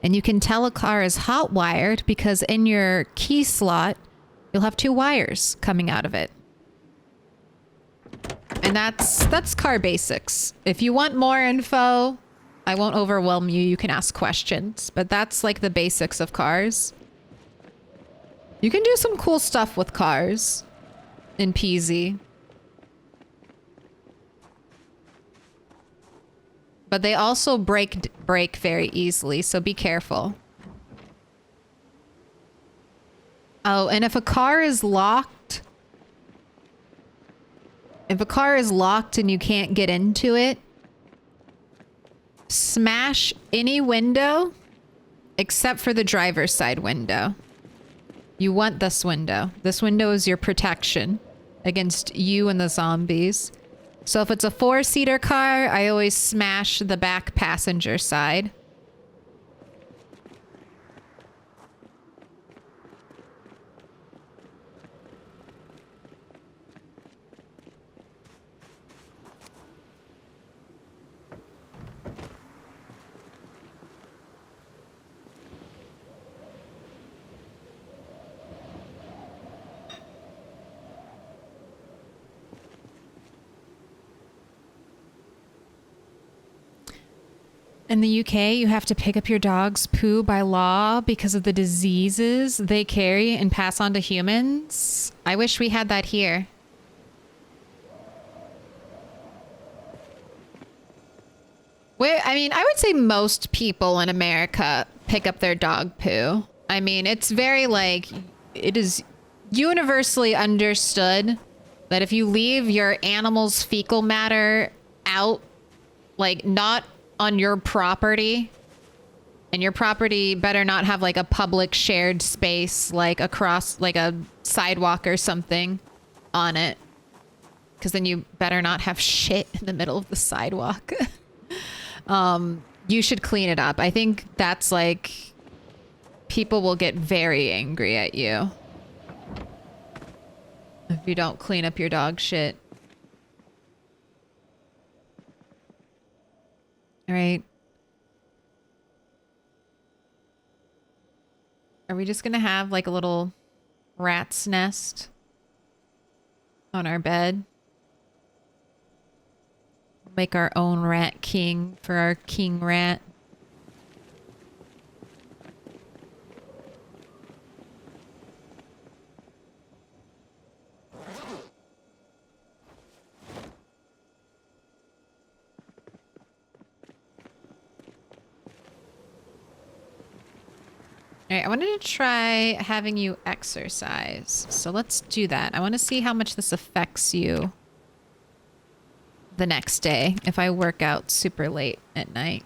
And you can tell a car is hotwired because in your key slot, you'll have two wires coming out of it. And that's car basics. If you want more info, I won't overwhelm you. You can ask questions, but that's like the basics of cars. You can do some cool stuff with cars in PZ. But they also break very easily, so be careful. Oh, and if a car is locked, and you can't get into it, smash any window except for the driver's side window. You want this window. This window is your protection against you and the zombies. So if it's a 4-seater car, I always smash the back passenger side. In the UK, you have to pick up your dog's poo by law because of the diseases they carry and pass on to humans. I wish we had that here. I mean, I would say most people in America pick up their dog poo. I mean, it's very like, it is universally understood that if you leave your animal's fecal matter out, like not on your property, and your property better not have like a public shared space, like across like a sidewalk or something on it. Because then you better not have shit in the middle of the sidewalk. You should clean it up. I think that's like, people will get very angry at you if you don't clean up your dog shit. All right. Are we just gonna have like a little rat's nest on our bed? Make our own rat king for our king rat. All right, I wanted to try having you exercise. So let's do that. I want to see how much this affects you the next day if I work out super late at night.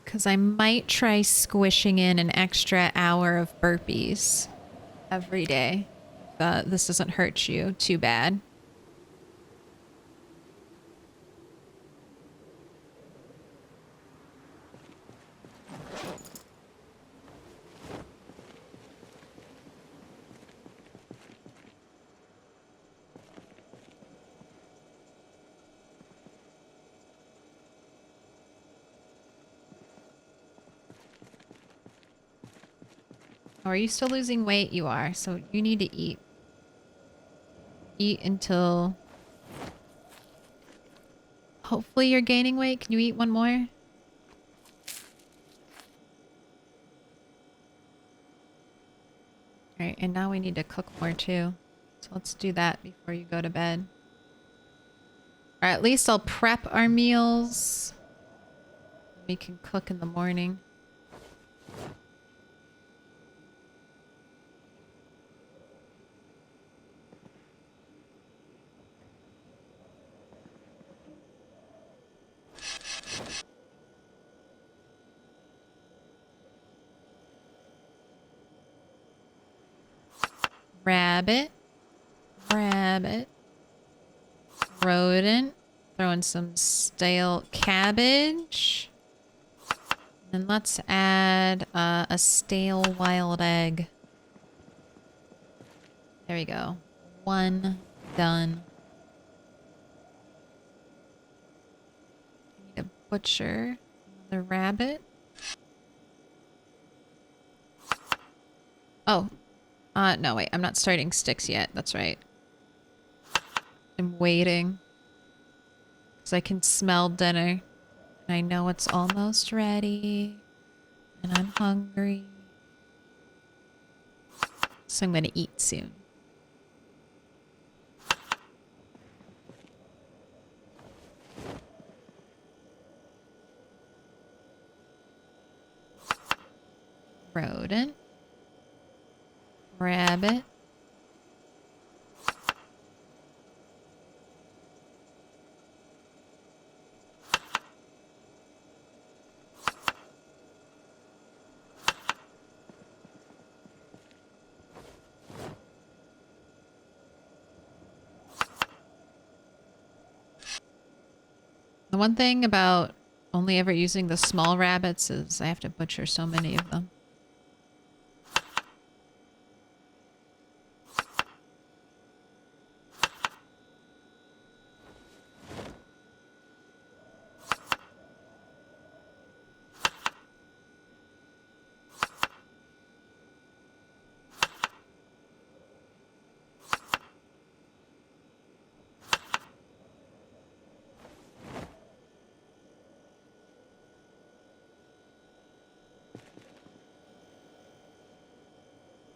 Because I might try squishing in an extra hour of burpees every day. This doesn't hurt you too bad. Oh, are you still losing weight? You are. So you need to eat. Eat until... Hopefully you're gaining weight. Can you eat one more? Alright, and now we need to cook more too. So let's do that before you go to bed. Or at least I'll prep our meals. We can cook in the morning. Rabbit. Rabbit. Rodent. Throw in some stale cabbage. And let's add a stale wild egg. There we go. One done. I need to butcher another rabbit. Oh. No, wait. I'm not starting sticks yet. That's right. I'm waiting. Because I can smell dinner. And I know it's almost ready. And I'm hungry. So I'm going to eat soon. Rodent. Rabbit. The one thing about only ever using the small rabbits is I have to butcher so many of them.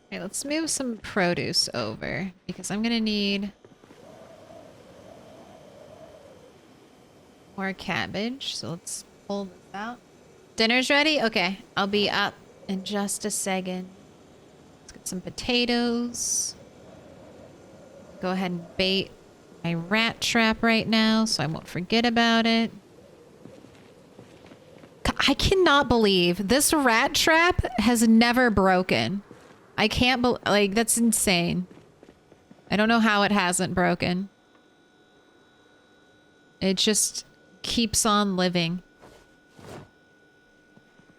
Okay, let's move some produce over because I'm gonna need more cabbage. So let's pull this out. Dinner's ready? Okay, I'll be up in just a second. Let's get some potatoes. Go ahead and bait my rat trap right now so I won't forget about it. I cannot believe this rat trap has never broken. I can't believe, like, that's insane. I don't know how it hasn't broken. It just keeps on living.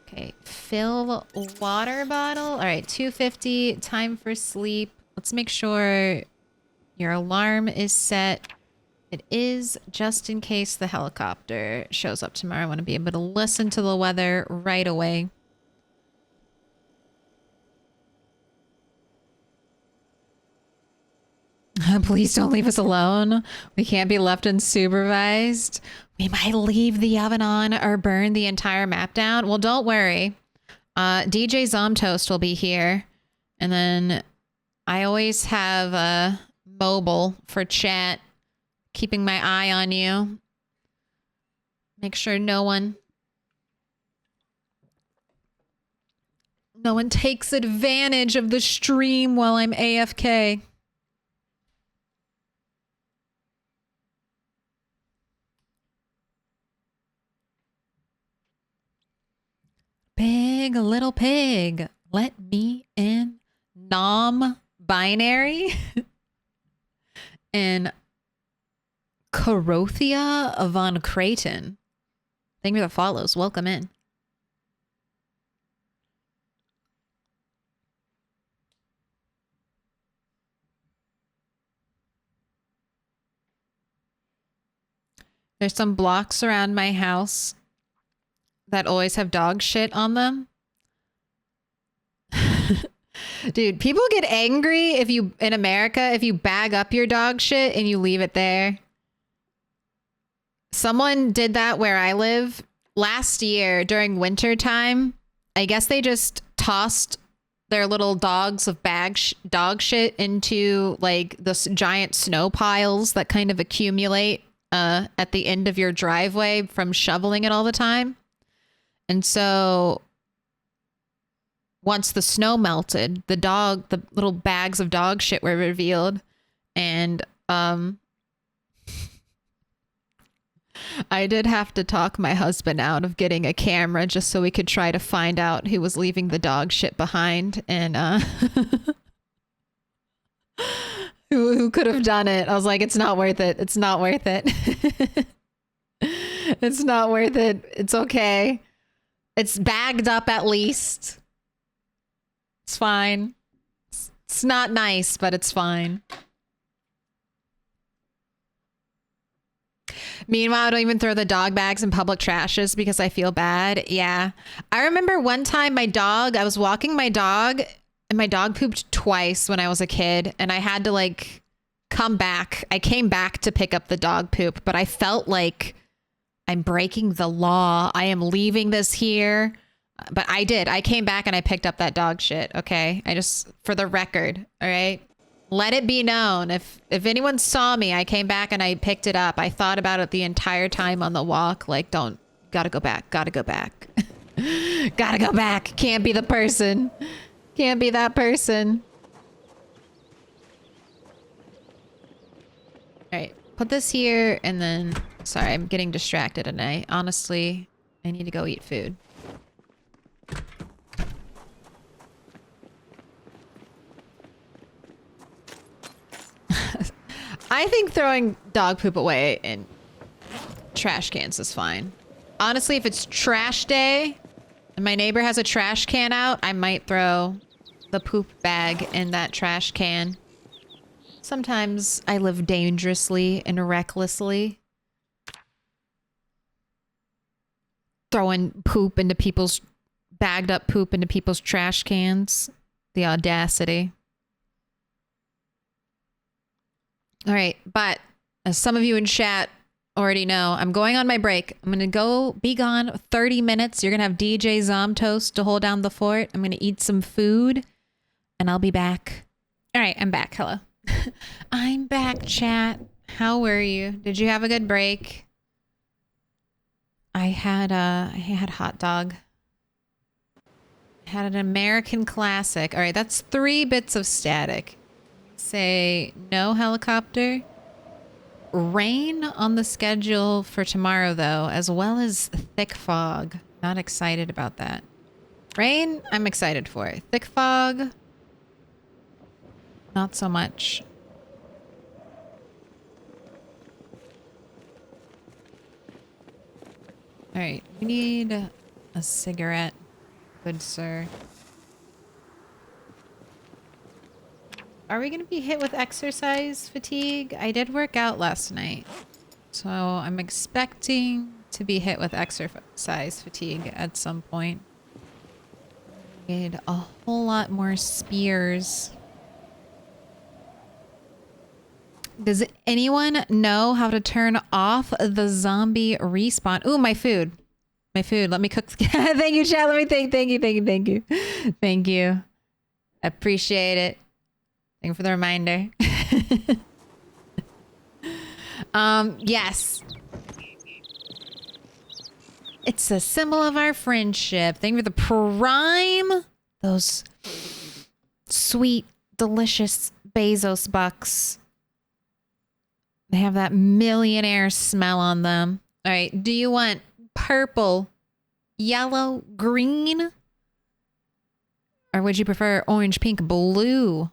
Okay, fill water bottle. All right, 250, time for sleep. Let's make sure your alarm is set. It is, just in case the helicopter shows up tomorrow. I want to be able to listen to the weather right away. Please don't leave us alone. We can't be left unsupervised. We might leave the oven on or burn the entire map down. Well, don't worry. DJ Zomtoast will be here. And then I always have a mobile for chat, keeping my eye on you. Make sure no one takes advantage of the stream while I'm AFK. Pig, little pig, let me in. Binary and Corothea von Creighton. Thank you for the follows. Welcome in. There's some blocks around my house that always have dog shit on them. Dude, people get angry in America, if you bag up your dog shit and you leave it there. Someone did that where I live last year during winter time. I guess they just tossed their little dogs of dog shit into like the giant snow piles that kind of accumulate at the end of your driveway from shoveling it all the time. And so once the snow melted, the little bags of dog shit were revealed. And I did have to talk my husband out of getting a camera just so we could try to find out who was leaving the dog shit behind and who could have done it. I was like, it's not worth it. It's not worth it. It's not worth it. It's okay. It's bagged up at least. It's fine. It's not nice, but it's fine. Meanwhile, I don't even throw the dog bags in public trashes because I feel bad. Yeah. I remember one time I was walking my dog and my dog pooped twice when I was a kid and I had to like come back. I came back to pick up the dog poop, but I felt like I'm breaking the law. I am leaving this here. But I did. I came back and I picked up that dog shit. Okay. For the record. All right. Let it be known. If anyone saw me, I came back and I picked it up. I thought about it the entire time on the walk. Like, gotta go back. Gotta go back. Gotta go back. Can't be the person. Can't be that person. All right. Put this here and then, sorry, I'm getting distracted and I need to go eat food. I think throwing dog poop away in trash cans is fine. Honestly, if it's trash day and my neighbor has a trash can out, I might throw the poop bag in that trash can. Sometimes I live dangerously and recklessly. Throwing bagged up poop into people's trash cans. The audacity. All right, but as some of you in chat already know, I'm going on my break. I'm going to be gone 30 minutes. You're going to have DJ Zomtoast to hold down the fort. I'm going to eat some food and I'll be back. All right, I'm back. Hello. I'm back, chat. How were you? Did you have a good break? I had hot dog. Had an American classic. All right, that's 3 bits of static. Say no helicopter. Rain on the schedule for tomorrow, though, as well as thick fog. Not excited about that. Rain, I'm excited for. Thick fog, not so much. All right, we need a cigarette, good sir. Are we going to be hit with exercise fatigue? I did work out last night, so I'm expecting to be hit with exercise fatigue at some point. Need a whole lot more spears. Does anyone know how to turn off the zombie respawn? Ooh, my food. My food. Let me cook. Thank you, chat. Let me thank you. Thank you. Appreciate it. Thank you for the reminder. Yes. It's a symbol of our friendship. Thank you for the prime. Those sweet, delicious Bezos bucks. They have that millionaire smell on them. All right. Do you want purple, yellow, green? Or would you prefer orange, pink, blue?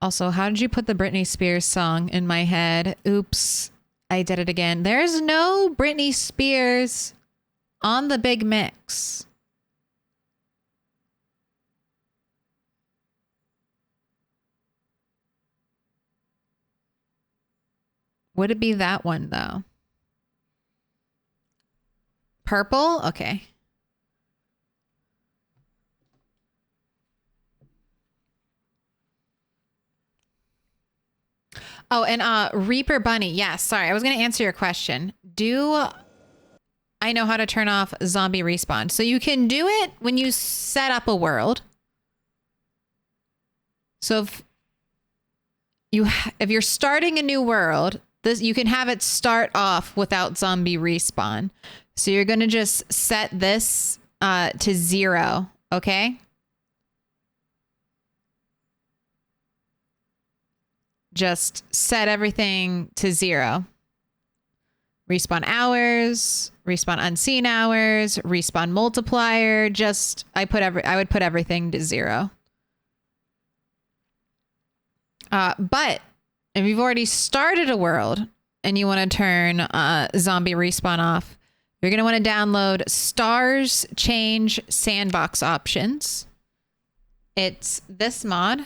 Also, how did you put the Britney Spears song in my head? Oops. I did it again. There's no Britney Spears on the big mix. Would it be that one, though? Purple? Okay. Oh, and Reaper Bunny. Yeah, sorry. I was going to answer your question. Do I know how to turn off zombie respawn? So you can do it when you set up a world. So if you're starting a new world, you can have it start off without zombie respawn. So you're going to just set this to 0, okay? Just set everything to 0. Respawn hours, respawn unseen hours, respawn multiplier. I would put everything to 0. But if you've already started a world and you want to turn zombie respawn off, you're going to want to download Stars Change Sandbox Options. It's this mod.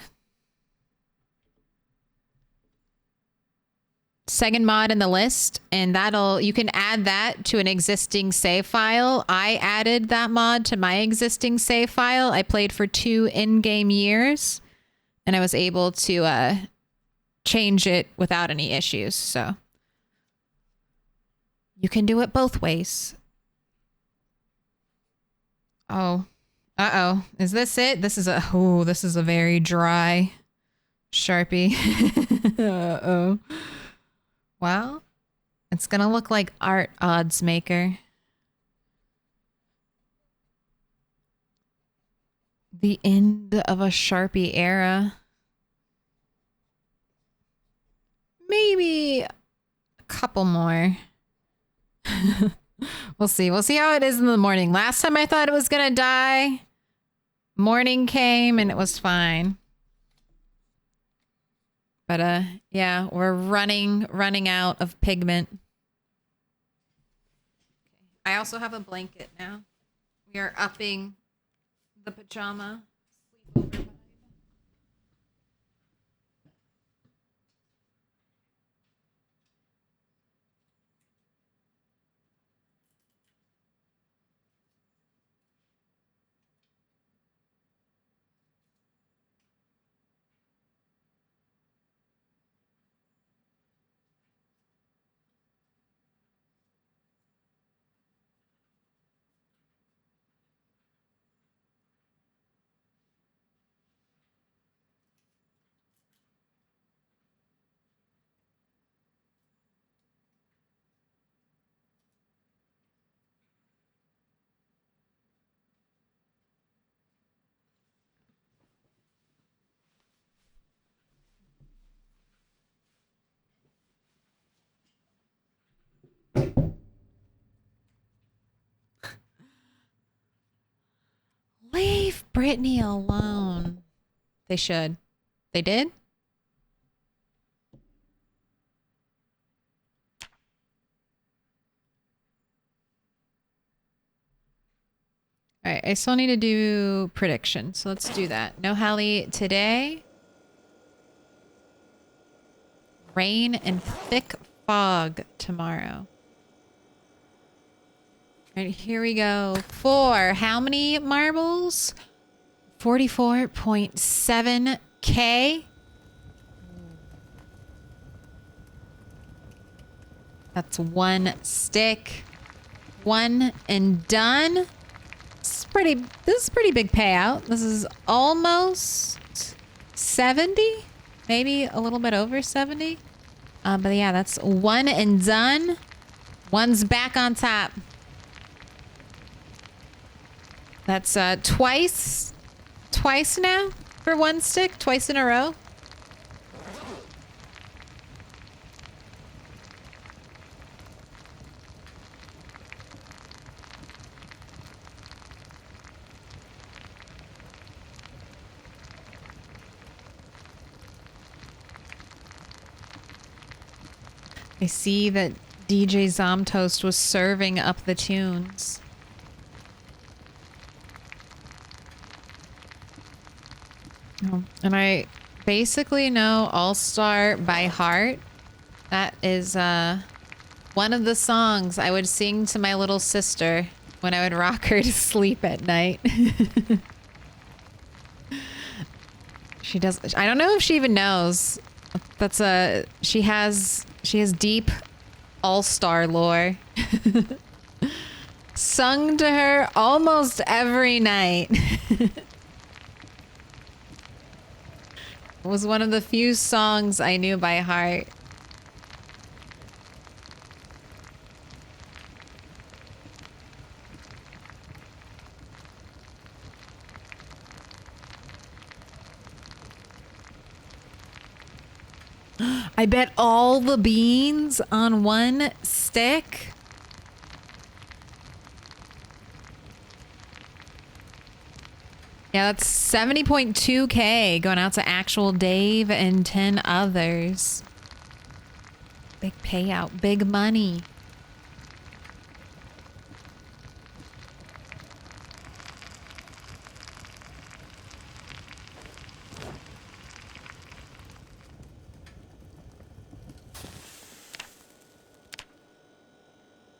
Second mod in the list, and you can add that to an existing save file. I added that mod to my existing save file. I played for 2 in-game years, and I was able to change it without any issues. So you can do it both ways. Oh, uh-oh. Is this it? This is a very dry Sharpie. Uh-oh. Well, it's going to look like Art Odds Maker. The end of a Sharpie era. Maybe a couple more. We'll see. We'll see how it is in the morning. Last time I thought it was going to die. Morning came and it was fine. But yeah, we're running out of pigment. I also have a blanket now. We are upping the pajama sleepover vibe. leave Brittany alone. They should. They did? All right, I still need to do prediction, so let's do that. No Hallie today. Rain and thick fog tomorrow. All right, here we go. For how many marbles? 44.7K. That's one stick. One and done. This is pretty big payout. This is almost 70, maybe a little bit over 70. But yeah, that's one and done. One's back on top. That's twice now for one stick, twice in a row. I see that DJ Zomtoast was serving up the tunes. Oh, and I basically know All Star by heart. That is one of the songs I would sing to my little sister when I would rock her to sleep at night. She does. I don't know if she even knows. That's she has deep all-star lore. Sung to her almost every night. It was one of the few songs I knew by heart. I bet all the beans on one stick. Yeah, that's 70.2K going out to actual Dave and 10 others. Big payout, big money.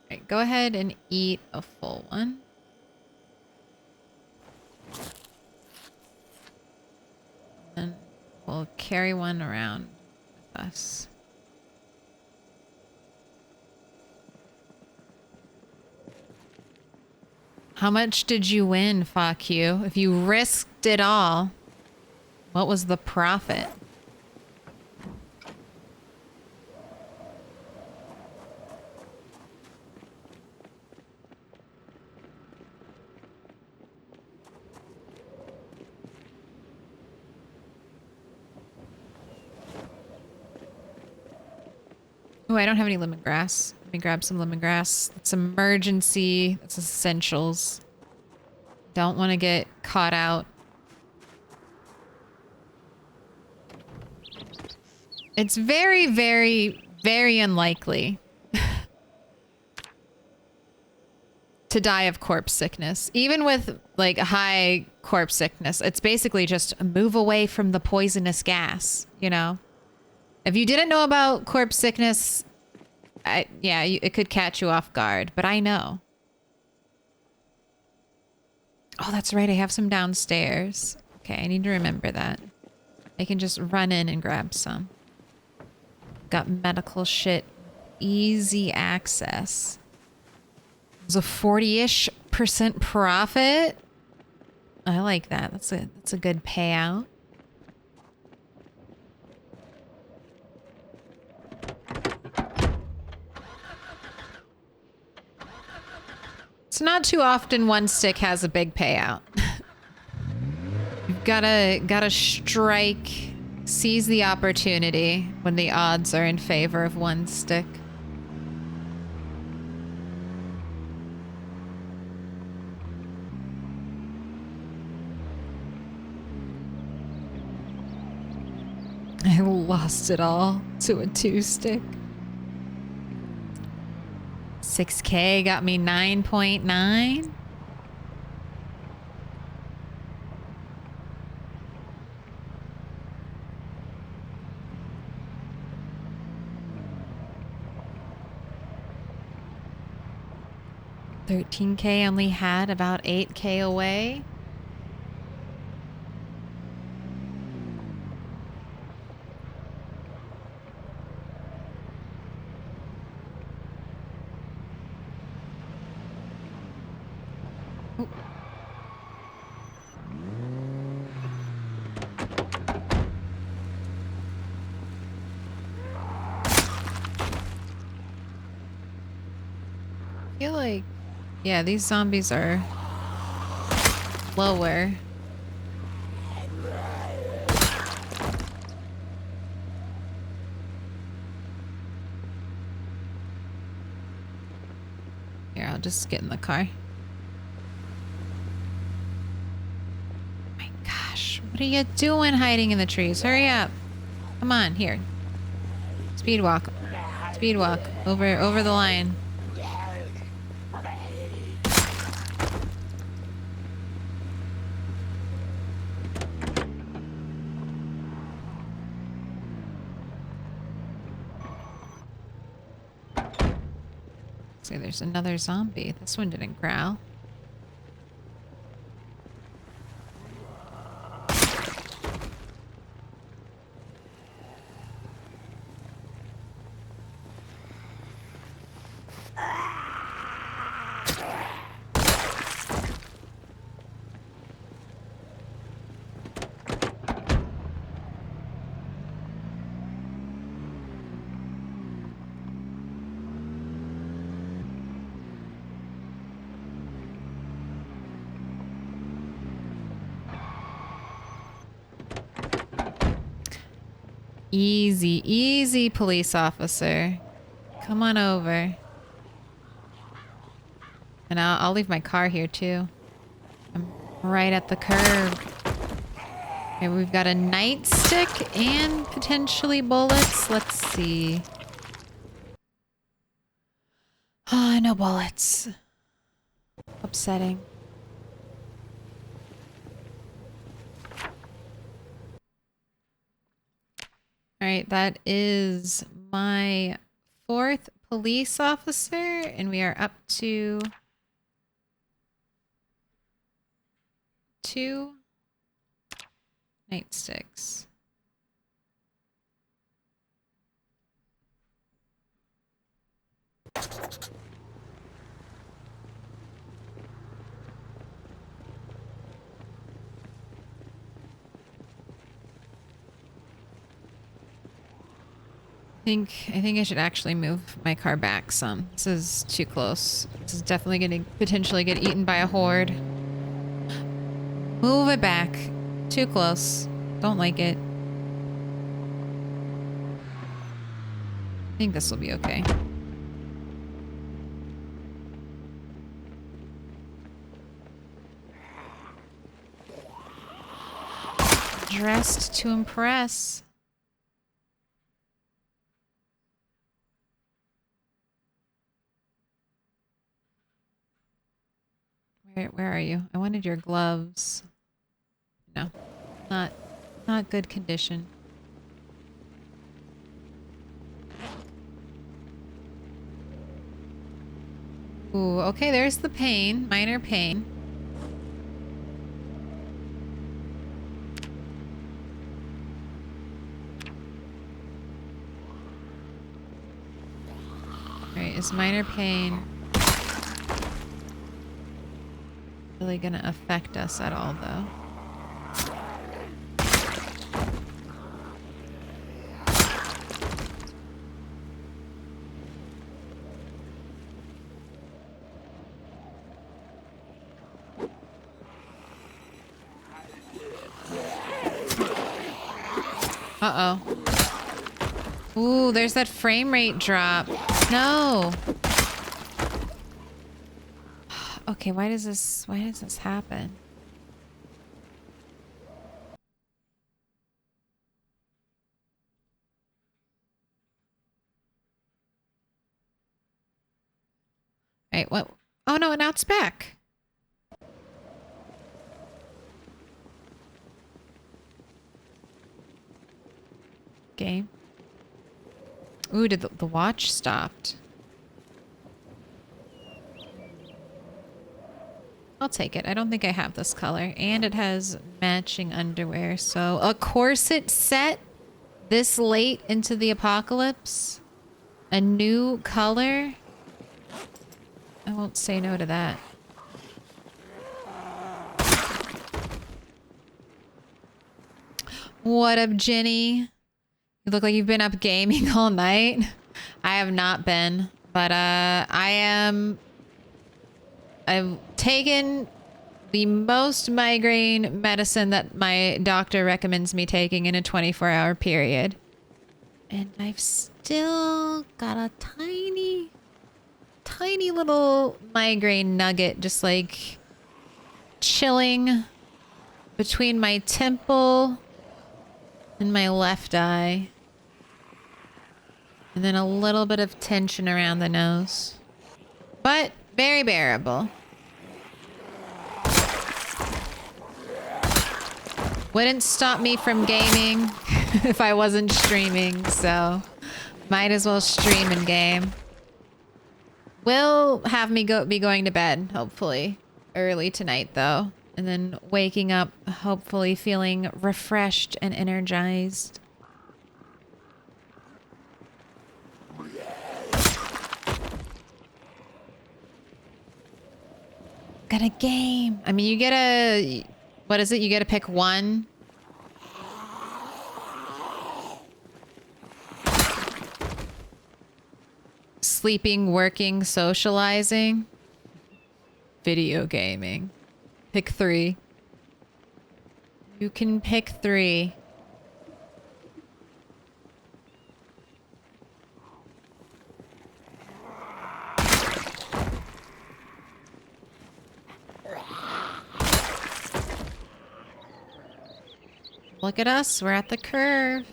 All right, go ahead and eat a full one. And we'll carry one around with us. How much did you win, fuck you? If you risked it all, what was the profit? Oh, I don't have any lemongrass. Let me grab some lemongrass. It's emergency. It's essentials. Don't want to get caught out. It's very, very, very unlikely to die of corpse sickness. Even with like high corpse sickness, it's basically just move away from the poisonous gas, you know? If you didn't know about corpse sickness, it could catch you off guard, but I know. Oh, that's right. I have some downstairs. Okay, I need to remember that. I can just run in and grab some. Got medical shit. Easy access. It was a 40-ish% profit. I like that. That's a good payout. It's not too often one stick has a big payout. You've gotta strike, seize the opportunity when the odds are in favor of one stick. I lost it all to a 2-stick. 6K got me 9.9. $13K only had about 8K away. I feel like, yeah, these zombies are lower. Here, I'll just get in the car. My gosh, what are you doing hiding in the trees? Hurry up. Come on, here. Speed walk. Speed walk. Over the line. See, there's another zombie. This one didn't growl. Easy, easy, police officer. Come on over. And I'll leave my car here too. I'm right at the curb. Okay, we've got a nightstick and potentially bullets. Let's see. Oh, no bullets. Upsetting. All right, that is my 4th police officer, and we are up to 2 nightsticks. I think I should actually move my car back some. This is too close. This is definitely going to potentially get eaten by a horde. Move it back. Too close. Don't like it. I think this will be okay. Dressed to impress. Where are you? I wanted your gloves. No. Not good condition. Ooh, okay, there's the pain. Minor pain. Alright, is minor pain really gonna affect us at all, though? Uh-oh. Ooh, there's that frame rate drop. No. Okay, why does this happen? Wait, what? Oh no, now it's back. Game. Ooh, did the watch stopped? I'll take it. I don't think I have this color. And it has matching underwear. So a corset set this late into the apocalypse? A new color? I won't say no to that. What up, Jenny? You look like you've been up gaming all night. I have not been, but I've taken the most migraine medicine that my doctor recommends me taking in a 24-hour period. And I've still got a tiny little migraine nugget just like chilling between my temple and my left eye. And then a little bit of tension around the nose. But very bearable. Wouldn't stop me from gaming if I wasn't streaming, so might as well stream and game. Will have me be going to bed, hopefully, early tonight though. And then waking up, hopefully feeling refreshed and energized. Got a game. I mean, you get a... What is it? You get to pick one. Sleeping, working, socializing. Video gaming. Pick 3. You can pick 3. Look at us, we're at the curve.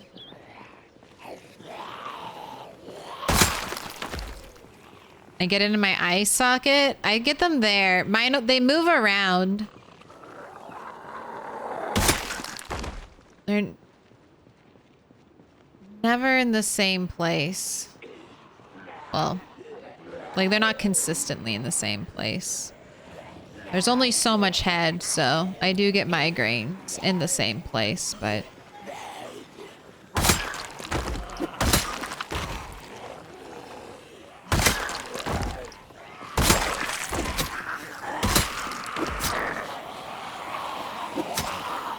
I get into my eye socket. I get them there. Mine, they move around. They're never in the same place. Well, like they're not consistently in the same place. There's only so much head, so I do get migraines in the same place, but...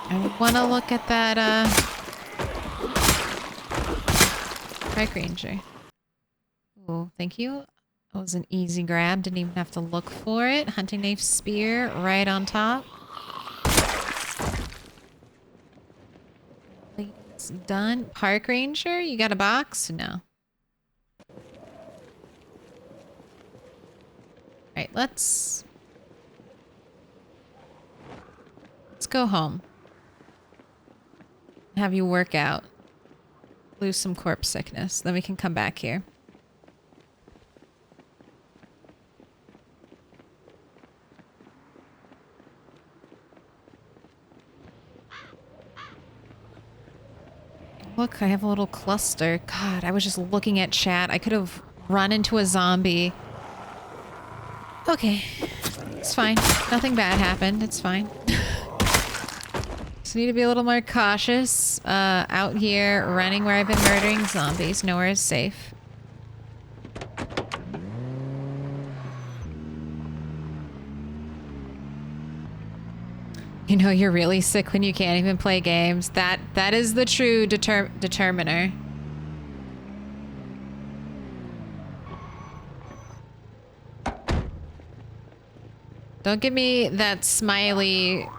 I want to look at that, Park Ranger. Oh, thank you. That was an easy grab. Didn't even have to look for it. Hunting knife spear right on top. It's done. Park Ranger, you got a box? No. Alright, let's go home. Have you work out. Lose some corpse sickness. Then we can come back here. Look, I have a little cluster. God, I was just looking at chat. I could have run into a zombie. Okay. It's fine. Nothing bad happened. It's fine. Just need to be a little more cautious. Out here, running where I've been murdering zombies. Nowhere is safe. You know you're really sick when you can't even play games. That is the true determiner. Don't give me that smiley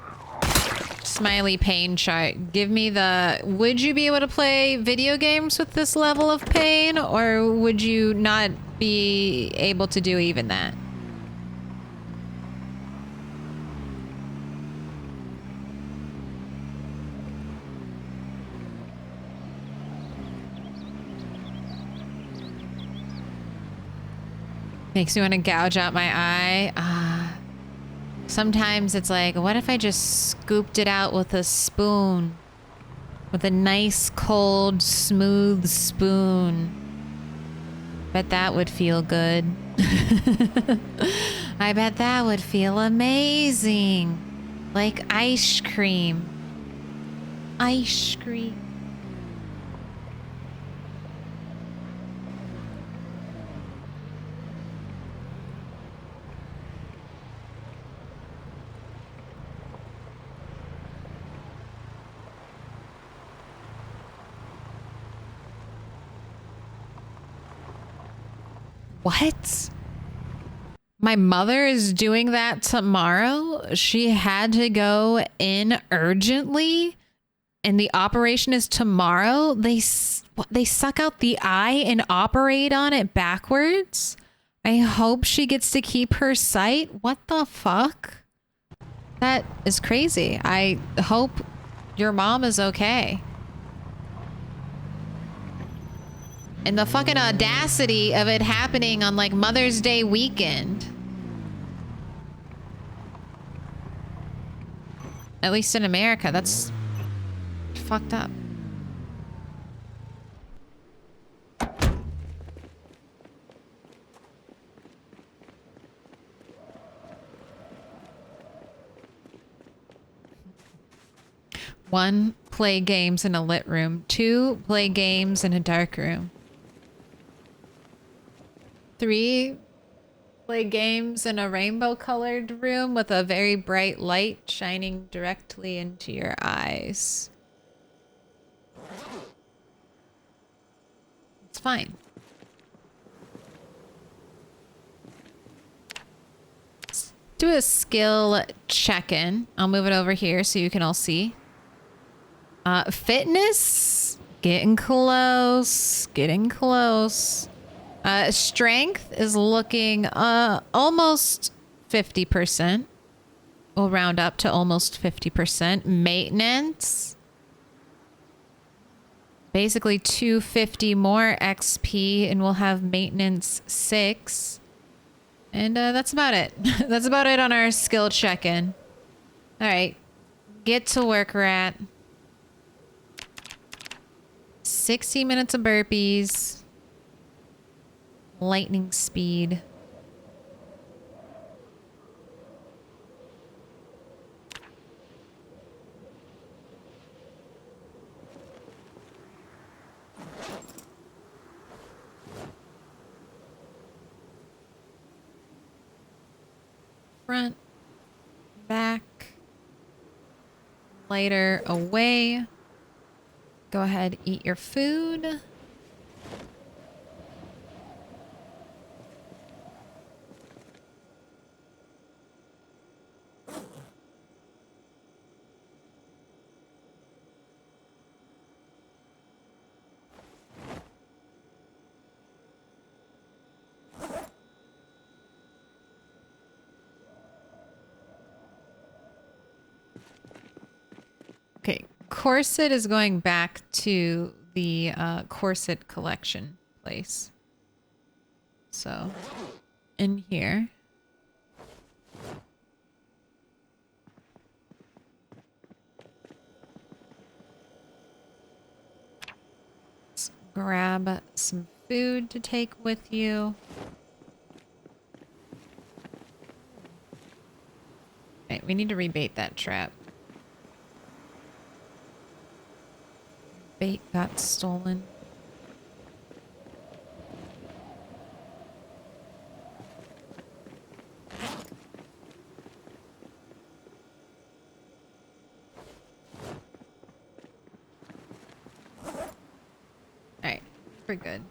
pain chart. Give me the, would you be able to play video games with this level of pain, or would you not be able to do even that? Makes me want to gouge out my eye. Sometimes it's like, what if I just scooped it out with a spoon? With a nice, cold, smooth spoon. Bet that would feel good. I bet that would feel amazing. Like ice cream. Ice cream. What? My mother is doing that tomorrow? She had to go in urgently and the operation is tomorrow? They suck out the eye and operate on it backwards? I hope she gets to keep her sight. What the fuck? That is crazy. I hope your mom is okay. And the fucking audacity of it happening on like Mother's Day weekend. At least in America, that's fucked up. One, play games in a lit room. Two, play games in a dark room. 3, play games in a rainbow-colored room with a very bright light shining directly into your eyes. It's fine. Let's do a skill check-in. I'll move it over here so you can all see. Fitness, getting close, getting close. Strength is looking almost 50%. We'll round up to almost 50%. Maintenance, basically 250 more XP, and we'll have maintenance 6. And that's about it. That's about it on our skill check-in. All right, get to work, rat. 60 minutes of burpees. Lightning speed. Front, back, lighter away. Go ahead, eat your food. Okay, corset is going back to the corset collection place. So, in here. Let's grab some food to take with you. Okay, we need to rebait that trap. Bait got stolen. Alright, we're good.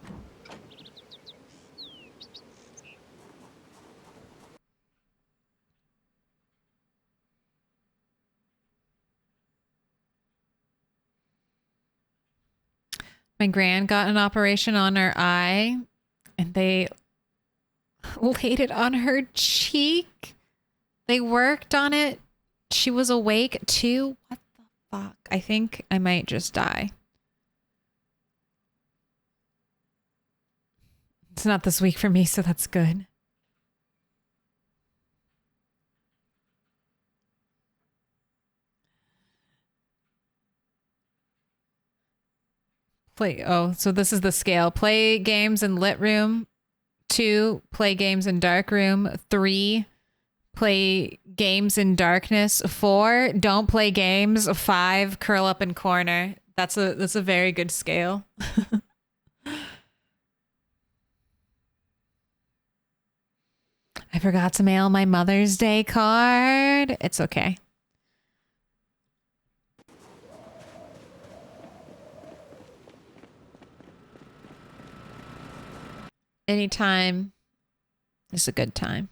My gran got an operation on her eye and they laid it on her cheek. They worked on it. She was awake too. What the fuck? I think I might just die. It's not this week for me, so that's good. Play. Oh, so this is the scale. Play games in lit room. 2, play games in dark room. 3, play games in darkness. 4, don't play games. 5, curl up in corner. That's a very good scale. I forgot to mail my Mother's Day card. It's okay. Anytime is a good time.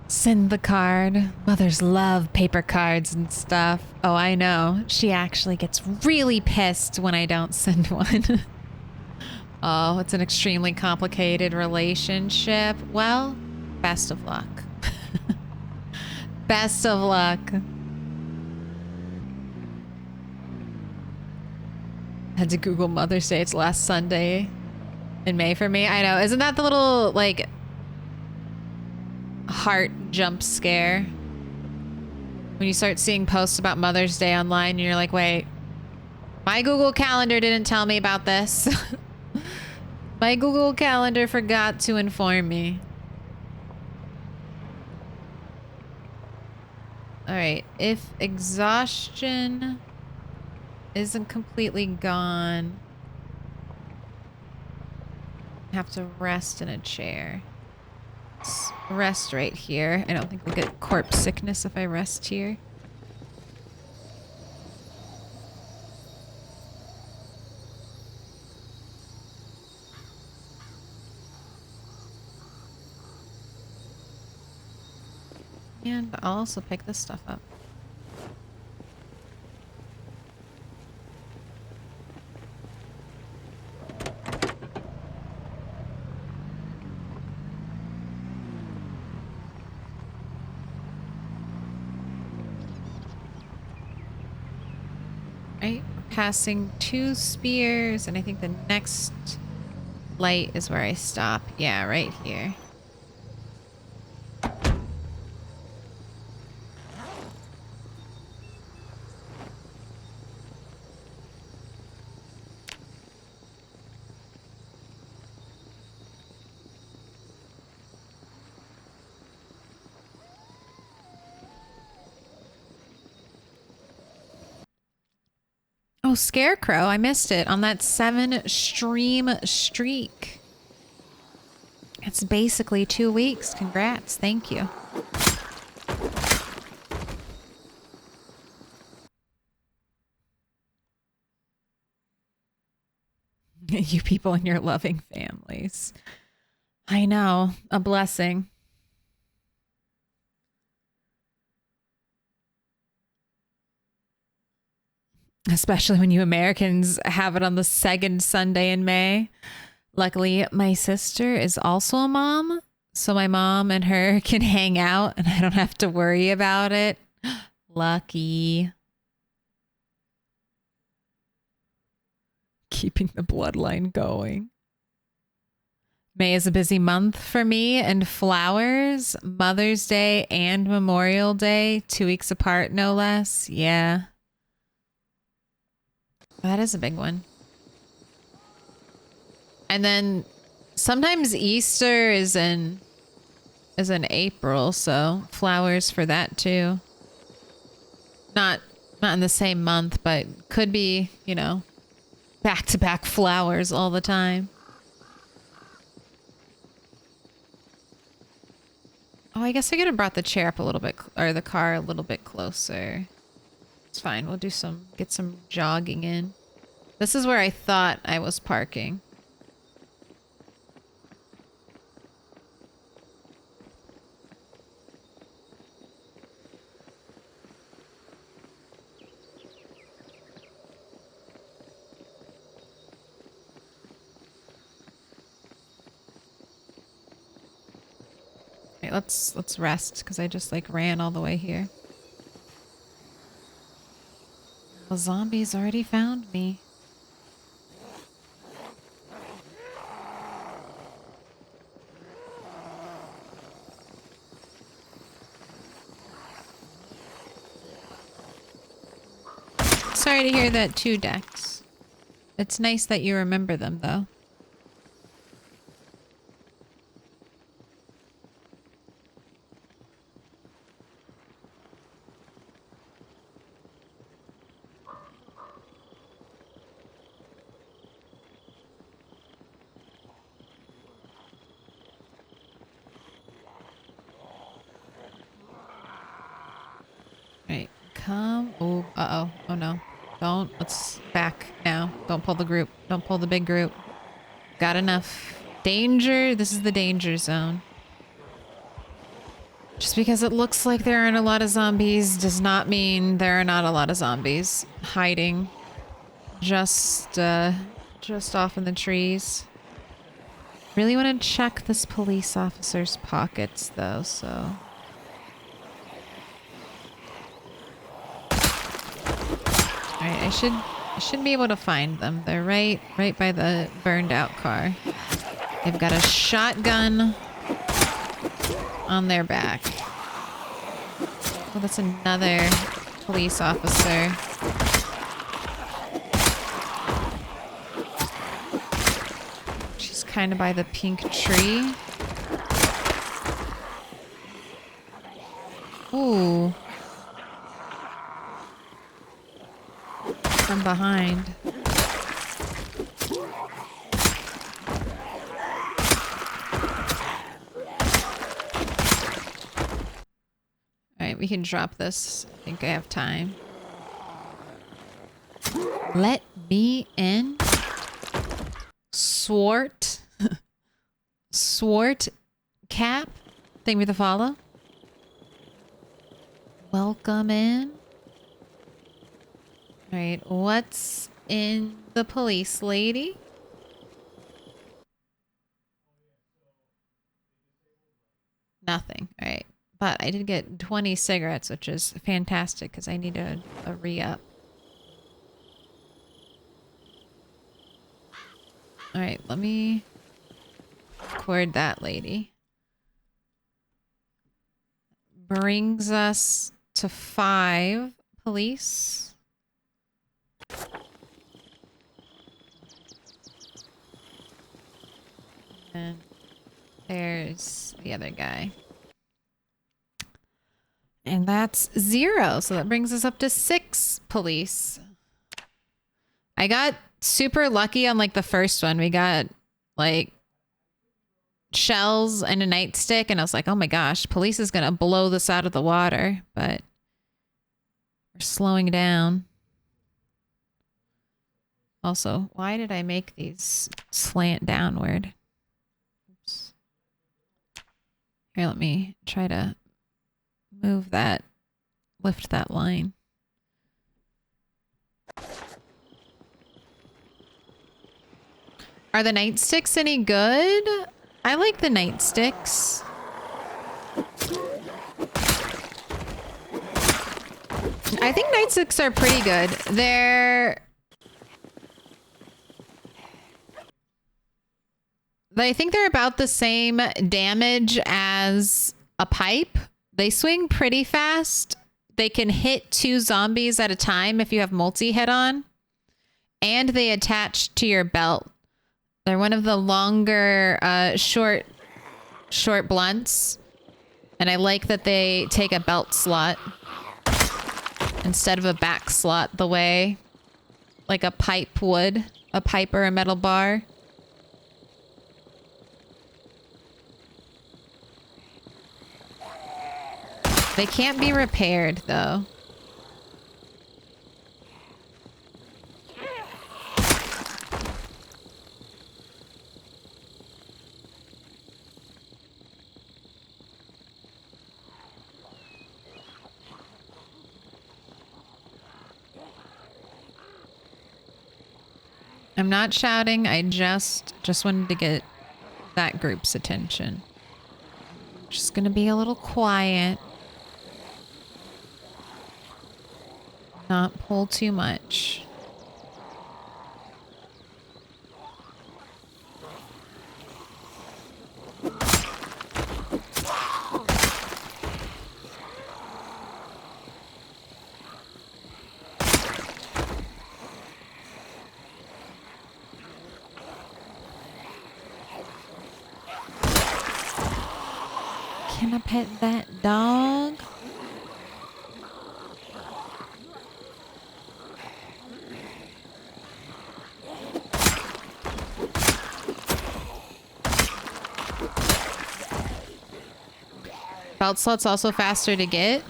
Send the card. Mothers love paper cards and stuff. Oh, I know. She actually gets really pissed when I don't send one. Oh, it's an extremely complicated relationship. Well, best of luck. Best of luck. Had to Google Mother's Day. It's last Sunday in May for me. I know. Isn't that the little, like, heart jump scare when you start seeing posts about Mother's Day online and you're like, wait, my Google Calendar didn't tell me about this. My Google Calendar forgot to inform me. All right, if exhaustion isn't completely gone, I have to rest in a chair. Rest right here. I don't think we'll get corpse sickness if I rest here. And I'll also pick this stuff up. Right, passing 2 spears, and I think the next light is where I stop. Yeah, right here. Oh, Scarecrow. I missed it on that 7 stream streak. It's basically 2 weeks. Congrats. Thank you. You people and your loving families. I know. A blessing. Especially when you Americans have it on the second Sunday in May. Luckily, my sister is also a mom, so my mom and her can hang out and I don't have to worry about it. Lucky. Keeping the bloodline going. May is a busy month for me, and flowers, Mother's Day and Memorial Day, 2 weeks apart, no less. Yeah. That is a big one. And then sometimes Easter is in April, so flowers for that too. Not in the same month, but could be, you know, back-to-back flowers all the time. Oh, I guess I could have brought the chair up a little bit, or the car a little bit closer. It's fine. We'll get some jogging in. This is where I thought I was parking. Okay, let's rest because I just like ran all the way here. The zombies already found me. Sorry to hear that too, Dex. It's nice that you remember them, though. Right, come. Oh, uh-oh. Oh, no. Don't. Let's back now. Don't pull the group. Don't pull the big group. Got enough. Danger. This is the danger zone. Just because it looks like there aren't a lot of zombies does not mean there are not a lot of zombies hiding just off in the trees. Really want to check this police officer's pockets though, so. Alright, I should be able to find them. They're right by the burned out car. They've got a shotgun on their back. Oh, that's another police officer. She's kind of by the pink tree. Ooh. From behind. Alright, we can drop this. I think I have time. Let me in. Swart. Swart cap. Thank you for the follow. Welcome in. Alright, what's in the police lady? Nothing. Alright. But I did get 20 cigarettes, which is fantastic because I need a re-up. Alright, let me record that lady. Brings us to 5 police. And there's the other guy. And that's 0. So that brings us up to 6 police. I got super lucky on like the first one. We got like shells and a nightstick. And I was like, oh my gosh, police is going to blow this out of the water. But we're slowing down. Also, why did I make these slant downward? Oops. Here, let me try to move that, lift that line. Are the nightsticks any good? I like the nightsticks. I think nightsticks are pretty good. I think they're about the same damage as a pipe. They swing pretty fast. They can hit 2 zombies at a time if you have multi-hit on. And they attach to your belt. They're one of the longer, short blunts. And I like that they take a belt slot instead of a back slot the way like a pipe would. A pipe or a metal bar. They can't be repaired, though. I'm not shouting. I just wanted to get that group's attention. Just gonna be a little quiet. Not pull too much. Can I pet that dog? Belt slot's also faster to get.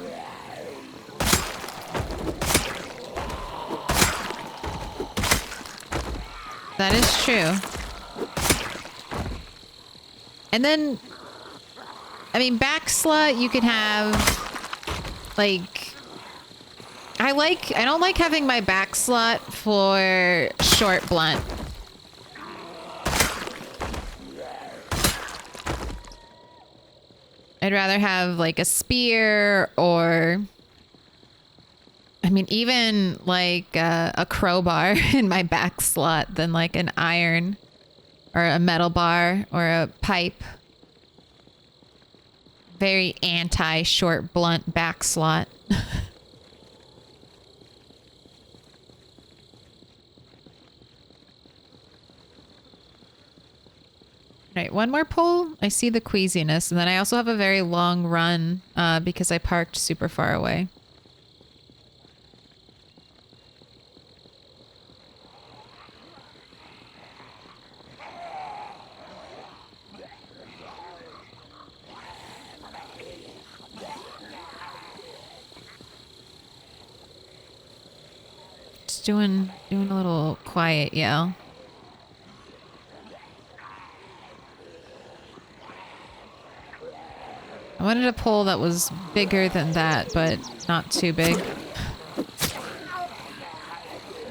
That is true. And then, I mean, back slut, you could have, like, I don't like having my back slot for short blunt. I'd rather have like a spear or, I mean, even like a crowbar in my back slot than like an iron or a metal bar or a pipe. Very anti-short blunt back slot. Right, one more pull. I see the queasiness, and then I also have a very long run because I parked super far away. Just doing a little quiet yell. I wanted a pole that was bigger than that, but not too big.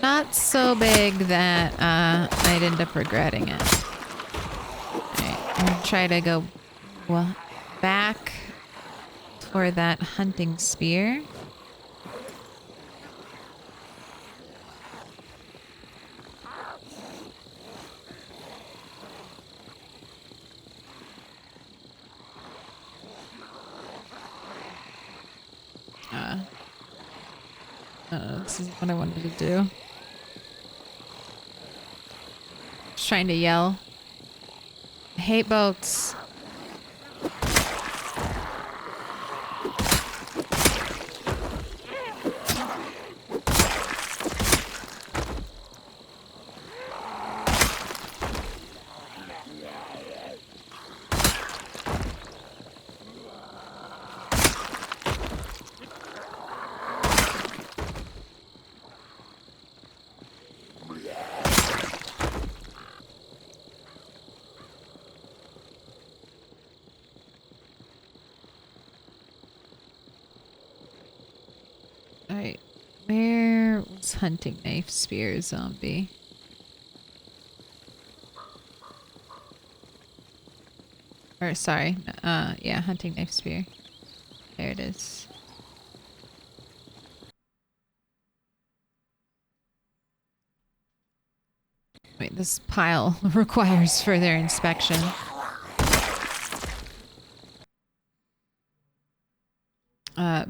Not so big that I'd end up regretting it. Alright, I'm gonna try to go back for that hunting spear. This is what I wanted to do. Just trying to yell. I hate boats. Alright, where was hunting knife spear zombie? Or sorry, yeah, hunting knife spear. There it is. Wait, this pile requires further inspection.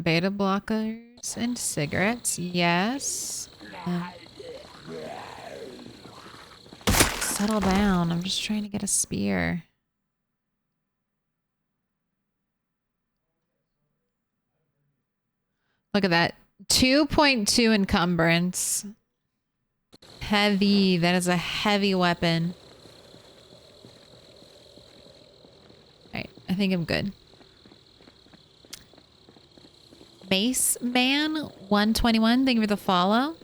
Beta blockers and cigarettes, yes. Settle down, I'm just trying to get a spear. Look at that. 2.2 encumbrance. Heavy. That is a heavy weapon. Alright, I think I'm good. Mace Man 121, thank you for the follow.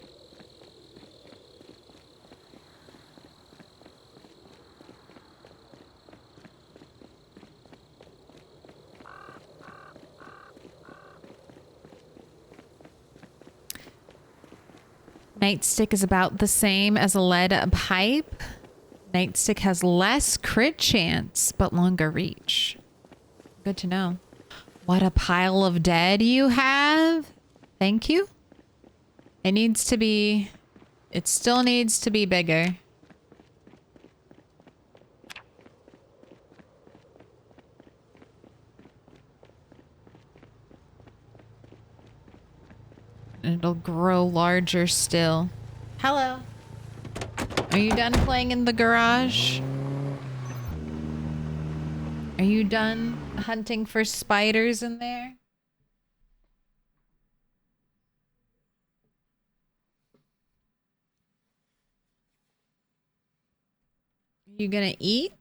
Nightstick is about the same as a lead pipe. Nightstick has less crit chance, but longer reach. Good to know. What a pile of dead you have. Thank you. It needs to be... It still needs to be bigger. It'll grow larger still. Hello. Are you done playing in the garage? Are you done hunting for spiders in there? Are you gonna eat?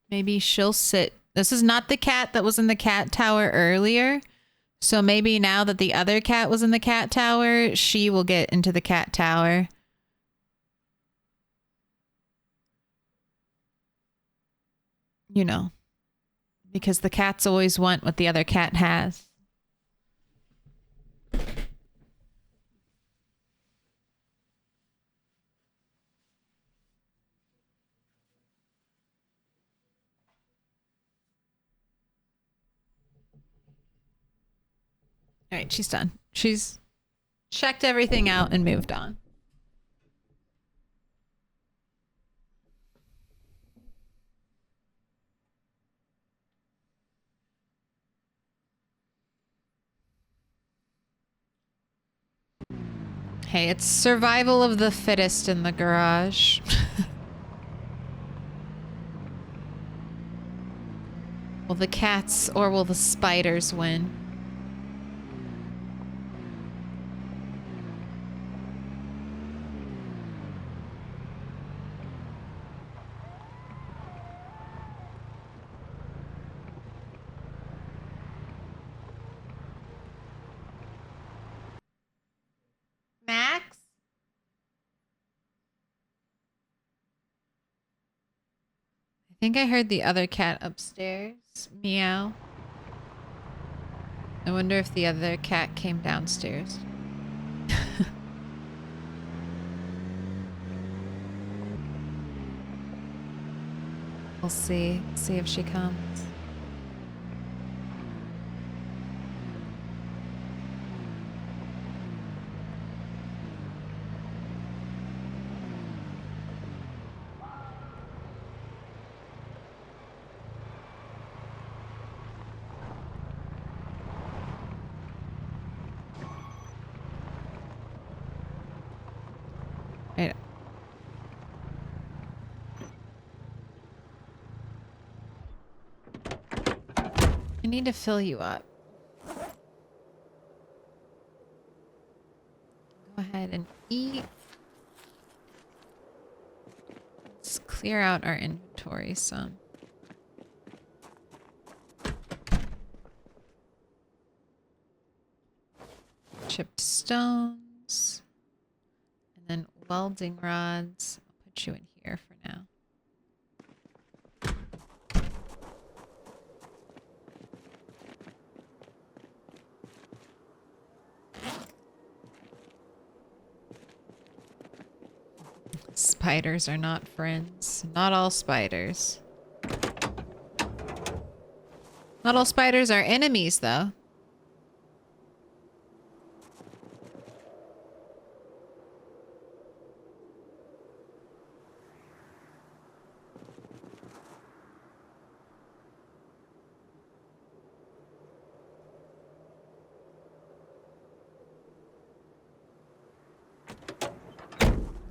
Maybe she'll sit. This is not the cat that was in the cat tower earlier. So maybe now that the other cat was in the cat tower, she will get into the cat tower. You know, because the cats always want what the other cat has. All right, she's done. She's checked everything out and moved on. Hey, it's survival of the fittest in the garage. Will the cats or will the spiders win? Max? I think I heard the other cat upstairs meow. I wonder if the other cat came downstairs. We'll see. See if she comes. Right. I need to fill you up. Go ahead and eat. Let's clear out our inventory some. Chipped stones. And then welding rods. I'll put you in here for now. Spiders are not friends. Not all spiders. Not all spiders are enemies, though.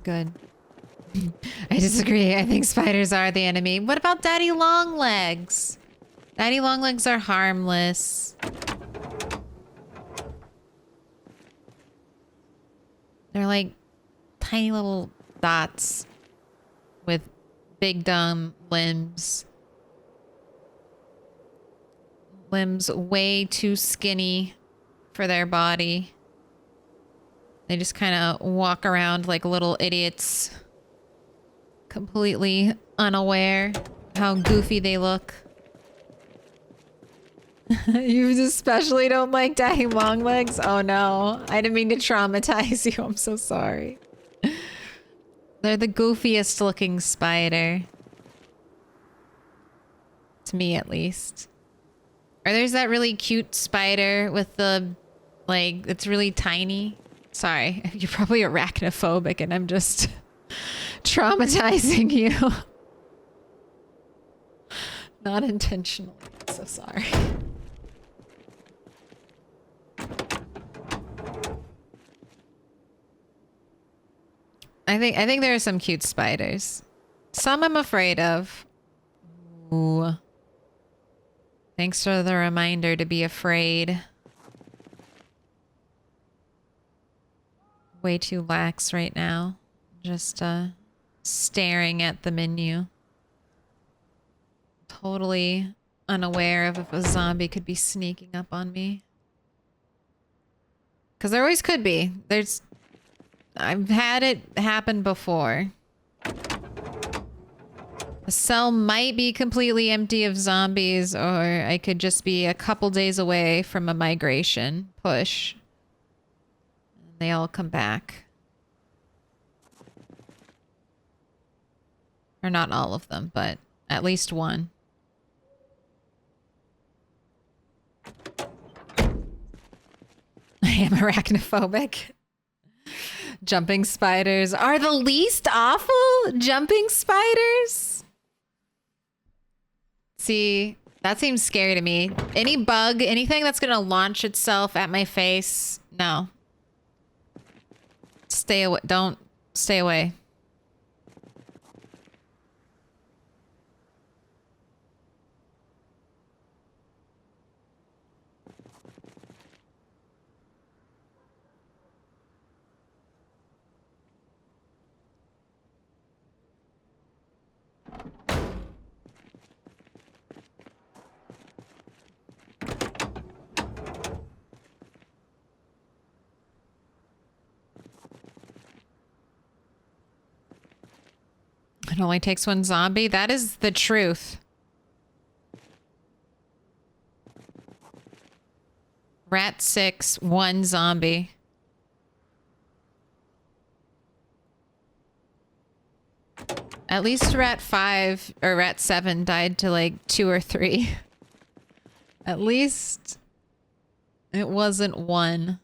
Good. I disagree. I think spiders are the enemy. What about daddy long legs? Daddy long legs are harmless. They're like tiny little dots with big dumb limbs. Limbs way too skinny for their body. They just kind of walk around like little idiots. Completely unaware how goofy they look. You especially don't like dying long legs? Oh no. I didn't mean to traumatize you. I'm so sorry. They're the goofiest looking spider. To me, at least. Or there's that really cute spider with the, like, it's really tiny. Sorry, you're probably arachnophobic and I'm just traumatizing you. Not intentionally. I'm so sorry. I think there are some cute spiders. Some I'm afraid of. Ooh. Thanks for the reminder to be afraid. Way too lax right now. Just staring at the menu. Totally unaware of if a zombie could be sneaking up on me. Because there always could be. I've had it happen before. The cell might be completely empty of zombies, or I could just be a couple days away from a migration push. And they all come back. Or not all of them, but at least one. I am arachnophobic. Jumping spiders are the least awful. Jumping spiders? See, that seems scary to me. Any bug, anything that's gonna launch itself at my face, no. Stay away. Don't stay away. It only takes one zombie? That is the truth. Rat 6, one zombie. At least rat 5 or rat 7 died to like 2 or 3. At least it wasn't one.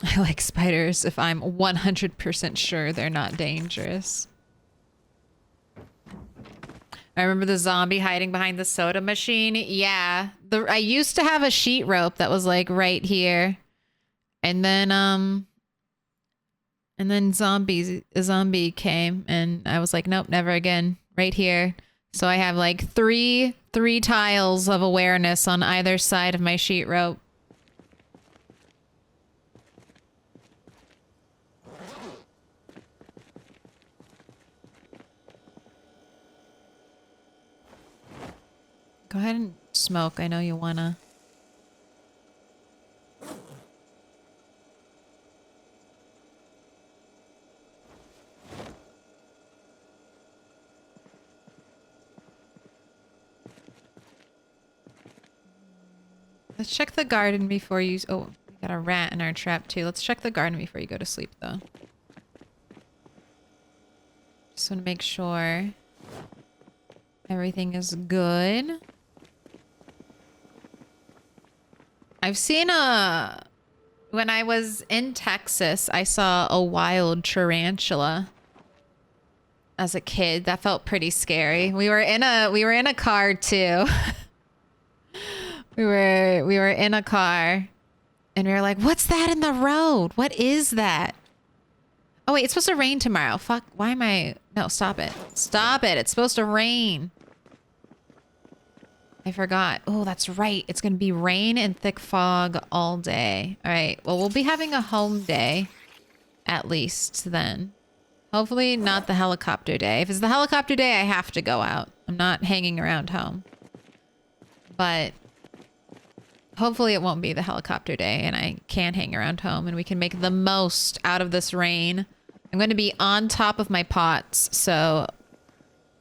I like spiders if I'm 100% sure they're not dangerous. I remember the zombie hiding behind the soda machine. Yeah. I used to have a sheet rope that was like right here. And then a zombie came and I was like, nope, never again. Right here. So I have like three tiles of awareness on either side of my sheet rope. Go ahead and smoke. I know you wanna. Let's check the garden before you... Oh, we got a rat in our trap too. Let's check the garden before you go to sleep though. Just want to make sure everything is good. I've seen when I was in Texas, I saw a wild tarantula as a kid. That felt pretty scary. We were in a car too. we were in a car and we were like, what's that in the road? What is that? Oh wait, it's supposed to rain tomorrow. Fuck, why am I... No, stop it. Stop it. It's supposed to rain. I forgot. Oh, that's right. It's going to be rain and thick fog all day. All right. Well, we'll be having a home day at least then. Hopefully not the helicopter day. If it's the helicopter day, I have to go out. I'm not hanging around home. But hopefully it won't be the helicopter day and I can hang around home and we can make the most out of this rain I'm going to be on top of my pots. So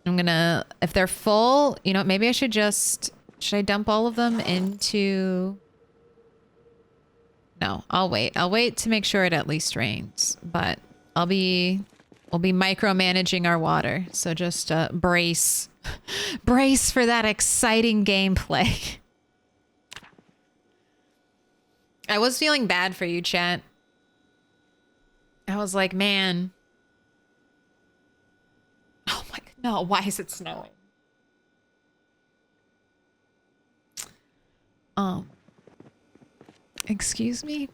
I'm going to, if they're full, you know, maybe I should I dump all of them into... No, I'll wait. I'll wait to make sure it at least rains, but we'll be micromanaging our water. So just brace for that exciting gameplay. I was feeling bad for you, chat. I was like, man. Oh my God, no, why is it snowing? Excuse me?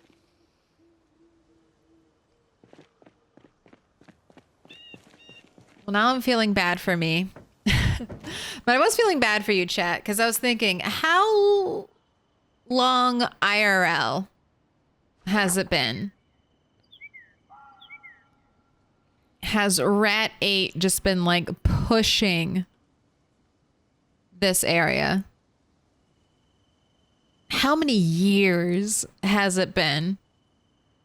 Well, now I'm feeling bad for me. But I was feeling bad for you, chat, because I was thinking, how long IRL has it been? Has Rat 8 just been like pushing this area? How many years has it been?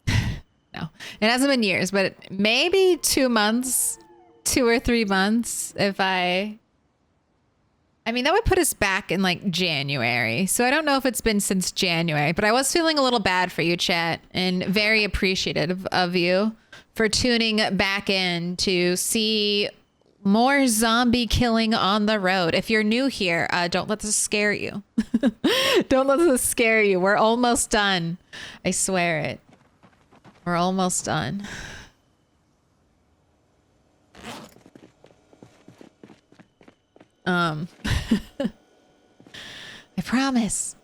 No, it hasn't been years, but maybe 2 months, 2 or 3 months. I mean, that would put us back in like January. So I don't know if it's been since January, but I was feeling a little bad for you, chat, and very appreciative of you for tuning back in to see more zombie killing on the road. If you're new here, don't let this scare you. Don't let this scare you. We're almost done. I swear it. We're almost done. I promise.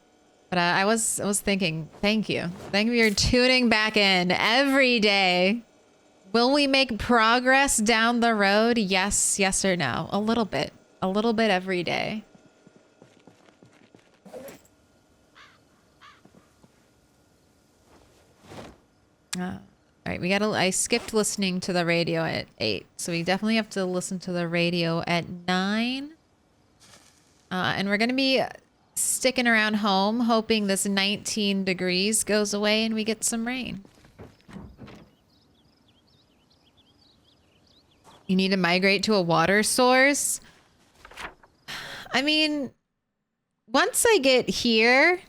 But I was thinking, thank you. Thank you for tuning back in every day. Will we make progress down the road? Yes, yes or no? A little bit every day. All right, I skipped listening to the radio at 8, so we definitely have to listen to the radio at 9. And we're gonna be sticking around home, hoping this 19 degrees goes away and we get some rain. You need to migrate to a water source. I mean, once I get here,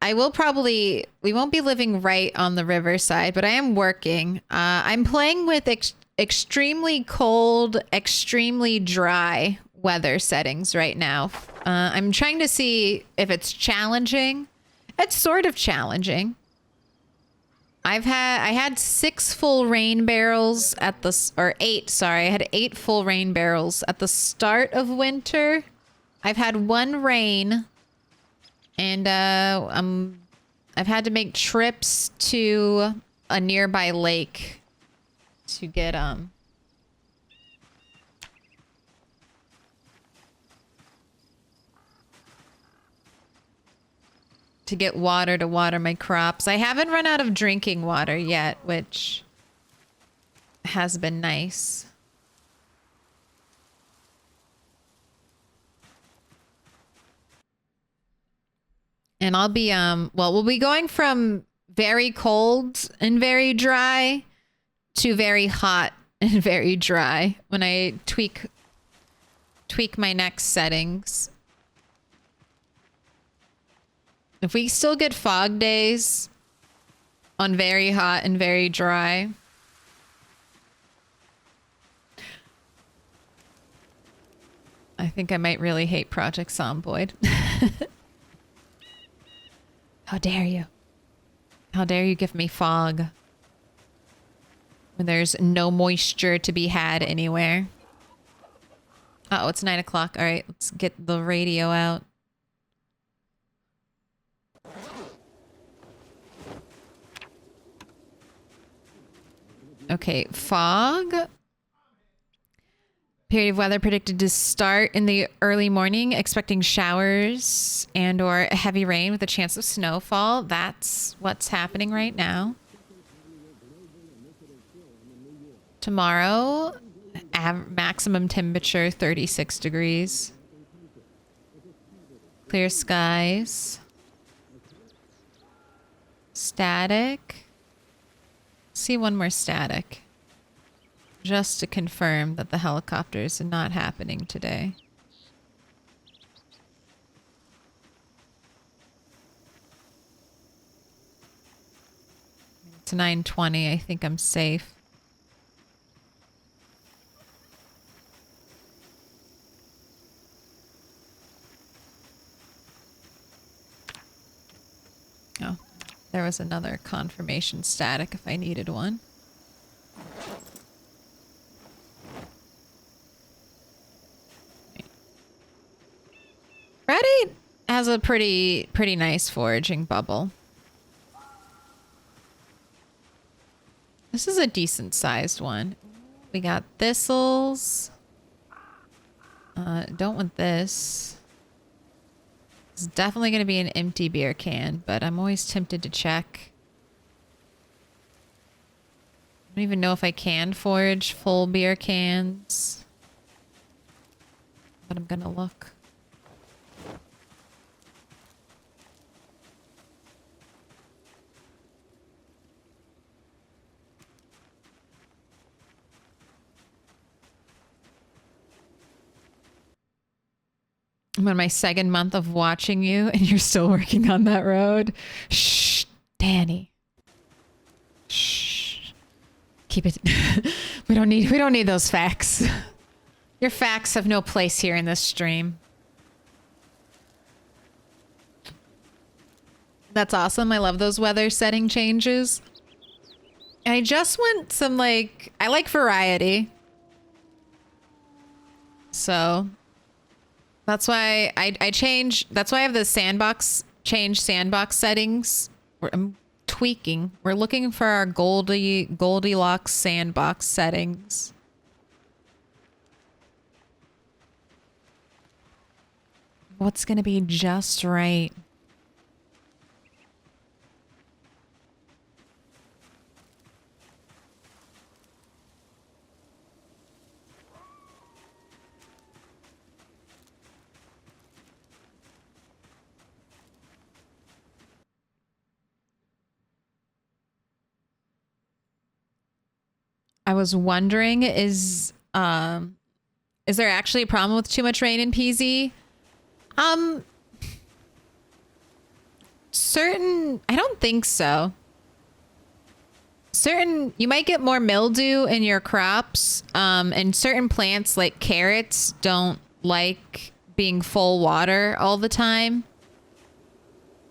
we won't be living right on the riverside, but I am working. I'm playing with extremely cold, extremely dry weather settings right now. I'm trying to see if it's challenging. It's sort of challenging. I had 6 full rain barrels at or 8, sorry. I had 8 full rain barrels at the start of winter. I've had 1 rain, and I've had to make trips to a nearby lake to get water to water my crops. I haven't run out of drinking water yet, which has been nice. And I'll be we'll be going from very cold and very dry to very hot and very dry when I tweak my next settings. If we still get fog days on very hot and very dry, I think I might really hate Project Zomboid. How dare you? How dare you give me fog when there's no moisture to be had anywhere? Uh-oh, it's 9 o'clock. All right, let's get the radio out. Okay, fog. Period of weather predicted to start in the early morning, expecting showers and or heavy rain with a chance of snowfall. That's what's happening right now. Tomorrow, maximum temperature 36 degrees. Clear skies. Static. See one more static. just to confirm that the helicopters are not happening today. It's 9:20. I think I'm safe. Oh, there was another confirmation static if I needed one. Reddit has a pretty nice foraging bubble. This is a decent sized one. We got thistles. Don't want this. It's definitely going to be an empty beer can, but I'm always tempted to check. I don't even know if I can forage full beer cans, but I'm going to look. I'm on my second month of watching you and you're still working on that road. Shh, Danny. Shh. Keep it. We don't need those facts. Your facts have no place here in this stream. That's awesome. I love those weather setting changes. I just want some I like variety. So that's why that's why I have the sandbox settings. I'm tweaking. We're looking for our Goldilocks sandbox settings. What's gonna be just right? I was wondering, is there actually a problem with too much rain in PZ? I don't think so. You might get more mildew in your crops, and certain plants like carrots don't like being full water all the time.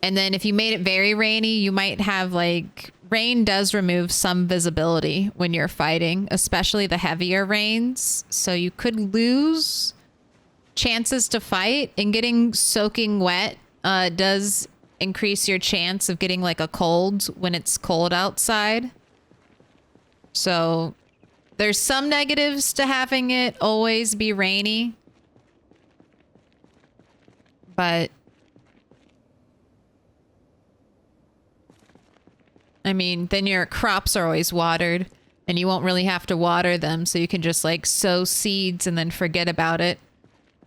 And then if you made it very rainy, you might have rain does remove some visibility when you're fighting, especially the heavier rains. So you could lose chances to fight, and getting soaking wet does increase your chance of getting a cold when it's cold outside. So there's some negatives to having it always be rainy. But I mean, then your crops are always watered and you won't really have to water them. So you can just sow seeds and then forget about it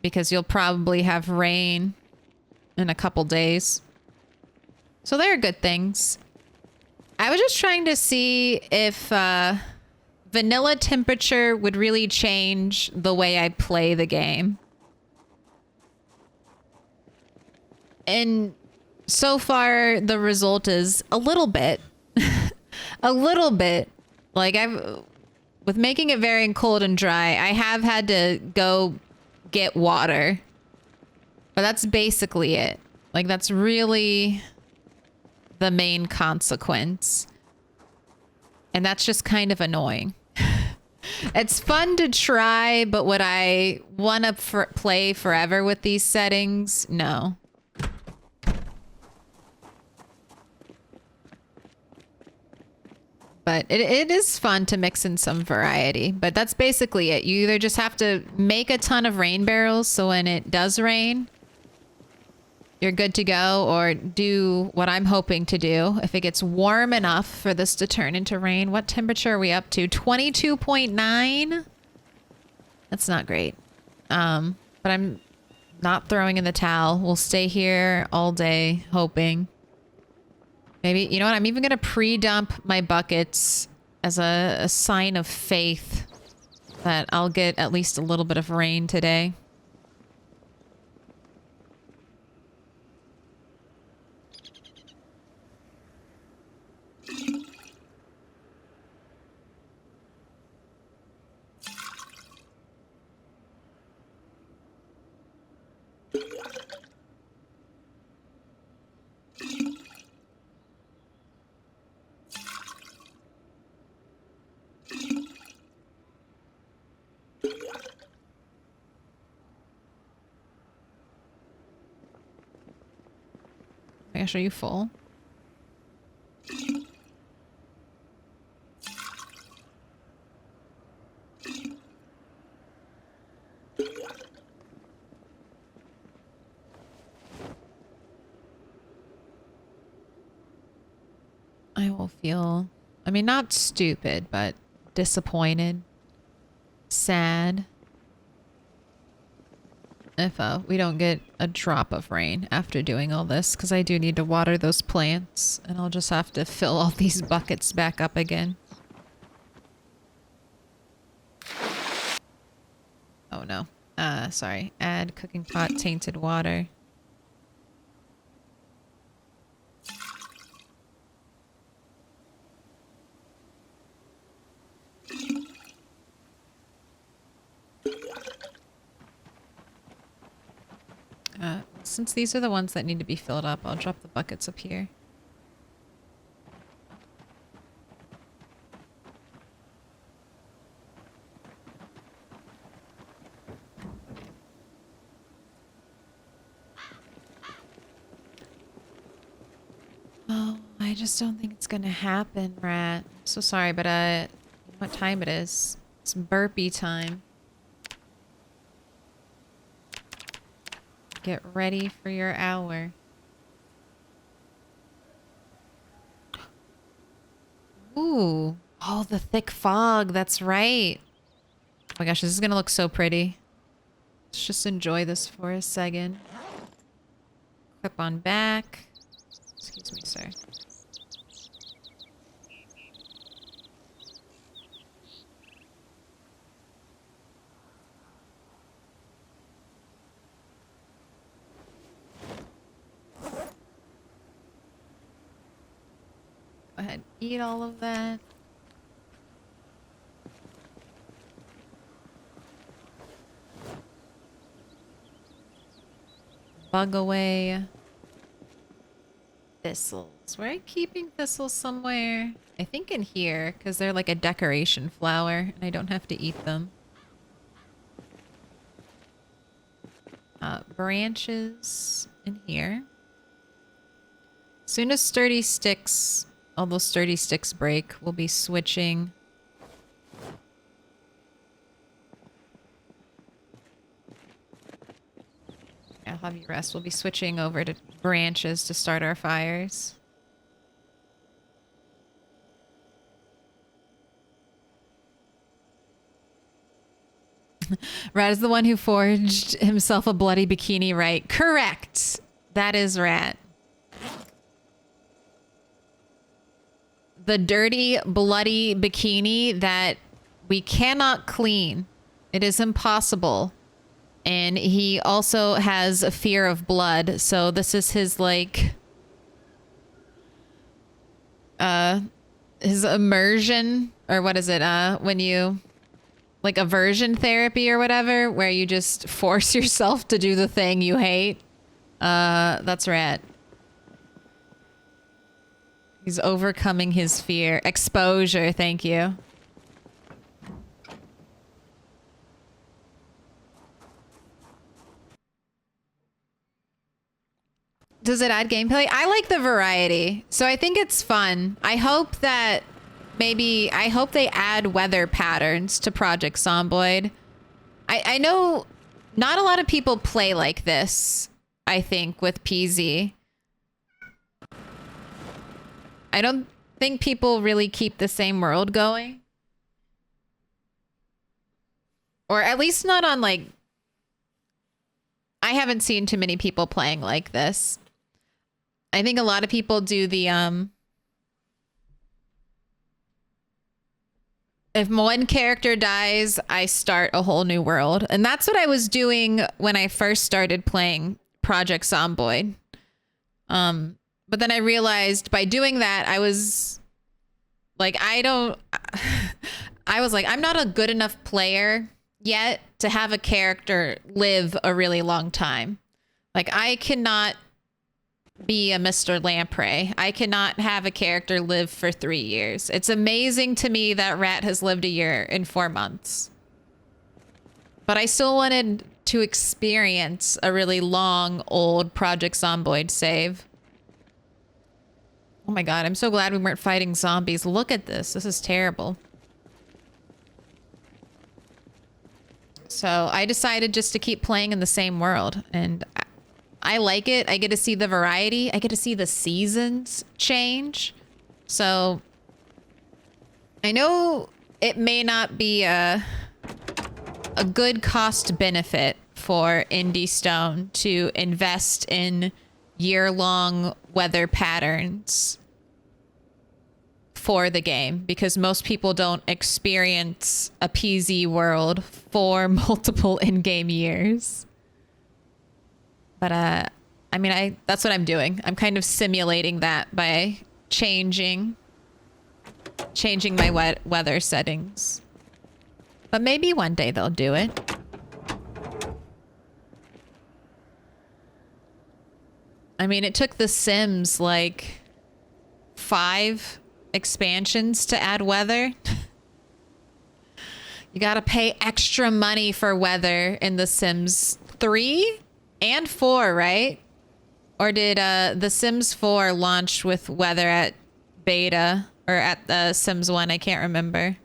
because you'll probably have rain in a couple days. So there are good things. I was just trying to see if vanilla temperature would really change the way I play the game. And so far, the result is a little bit. A little bit. With making it very cold and dry, I have had to go get water. But that's basically it. That's really the main consequence. And that's just kind of annoying. It's fun to try, but would I want to play forever with these settings? No. But it is fun to mix in some variety. But that's basically it. You either just have to make a ton of rain barrels so when it does rain, you're good to go, or do what I'm hoping to do. If it gets warm enough for this to turn into rain. What temperature are we up to? 22.9? That's not great. But I'm not throwing in the towel. We'll stay here all day hoping. Maybe, you know what? I'm even going to pre-dump my buckets as a sign of faith that I'll get at least a little bit of rain today. My gosh, are you full? I will feel, I mean, not stupid, but disappointed, sad if we don't get a drop of rain after doing all this, because I do need to water those plants, and I'll just have to fill all these buckets back up again. Oh no. Sorry. Add cooking pot tainted water. Since these are the ones that need to be filled up, I'll drop the buckets up here. Oh, I just don't think it's gonna happen, Rat. I'm so sorry, but what time it is? It's burpee time. Get ready for your hour. Ooh. Oh, the thick fog. That's right. Oh my gosh, this is gonna look so pretty. Let's just enjoy this for a second. Clip on back. Excuse me, sir. Go ahead, eat all of that. Bug away. Thistles. Were I keeping thistles somewhere? I think in here, because they're like a decoration flower, and I don't have to eat them. Branches in here. Soon as sturdy sticks, all those sturdy sticks break, we'll be switching. I'll have you rest. We'll be switching over to branches to start our fires. Rat is the one who forged himself a bloody bikini, right? Correct. That is Rat. The dirty, bloody bikini that we cannot clean. It is impossible. And he also has a fear of blood, so this is his, like... his immersion, or what is it, when you... like aversion therapy or whatever, where you just force yourself to do the thing you hate. That's Rat. He's overcoming his fear. Exposure, thank you. Does it add gameplay? I like the variety, so I think it's fun. I hope that I hope they add weather patterns to Project Zomboid. I know not a lot of people play like this, I think, with PZ. I don't think people really keep the same world going. Or at least not on, like... I haven't seen too many people playing like this. I think a lot of people do the, If one character dies, I start a whole new world. And that's what I was doing when I first started playing Project Zomboid. But then I realized by doing that, I was like, I was like, I'm not a good enough player yet to have a character live a really long time. Like, I cannot be a Mr. Lamprey. I cannot have a character live for 3 years. It's amazing to me that Rat has lived a year in 4 months. But I still wanted to experience a really long, old Project Zomboid save. Oh my god, I'm so glad we weren't fighting zombies. Look at this. This is terrible. So I decided just to keep playing in the same world, and I like it. I get to see the variety. I get to see the seasons change. So I know it may not be a good cost benefit for Indie Stone to invest in year-long weather patterns for the game, because most people don't experience a PZ world for multiple in-game years. But I mean, that's what I'm doing. I'm kind of simulating that by changing my weather settings. But maybe one day they'll do it. I mean, it took The Sims like 5 expansions to add weather. You gotta pay extra money for weather in The Sims 3 and 4, right? Or did The Sims 4 launch with weather at beta or at the Sims 1? I can't remember.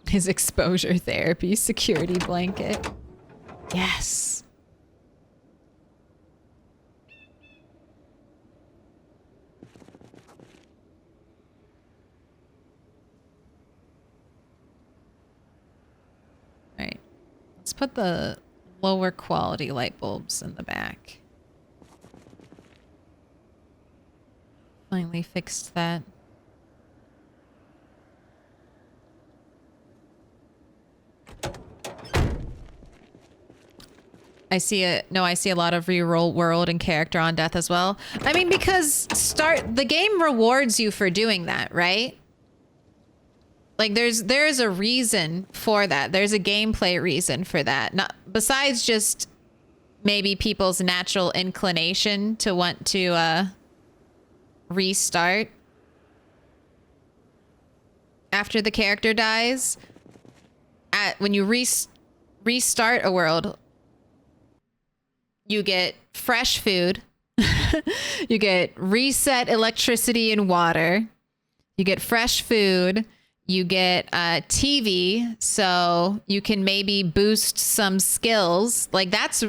His exposure therapy security blanket. Yes. All right. Let's put the lower quality light bulbs in the back. Finally fixed that. I see a lot of reroll world and character on death as well. I mean, because the game rewards you for doing that, right? Like there is a reason for that. There's a gameplay reason for that. Not besides just maybe people's natural inclination to want to restart after the character dies. When you restart a world, you get fresh food. You get reset electricity and water. You get fresh food. You get TV, so you can maybe boost some skills. Like that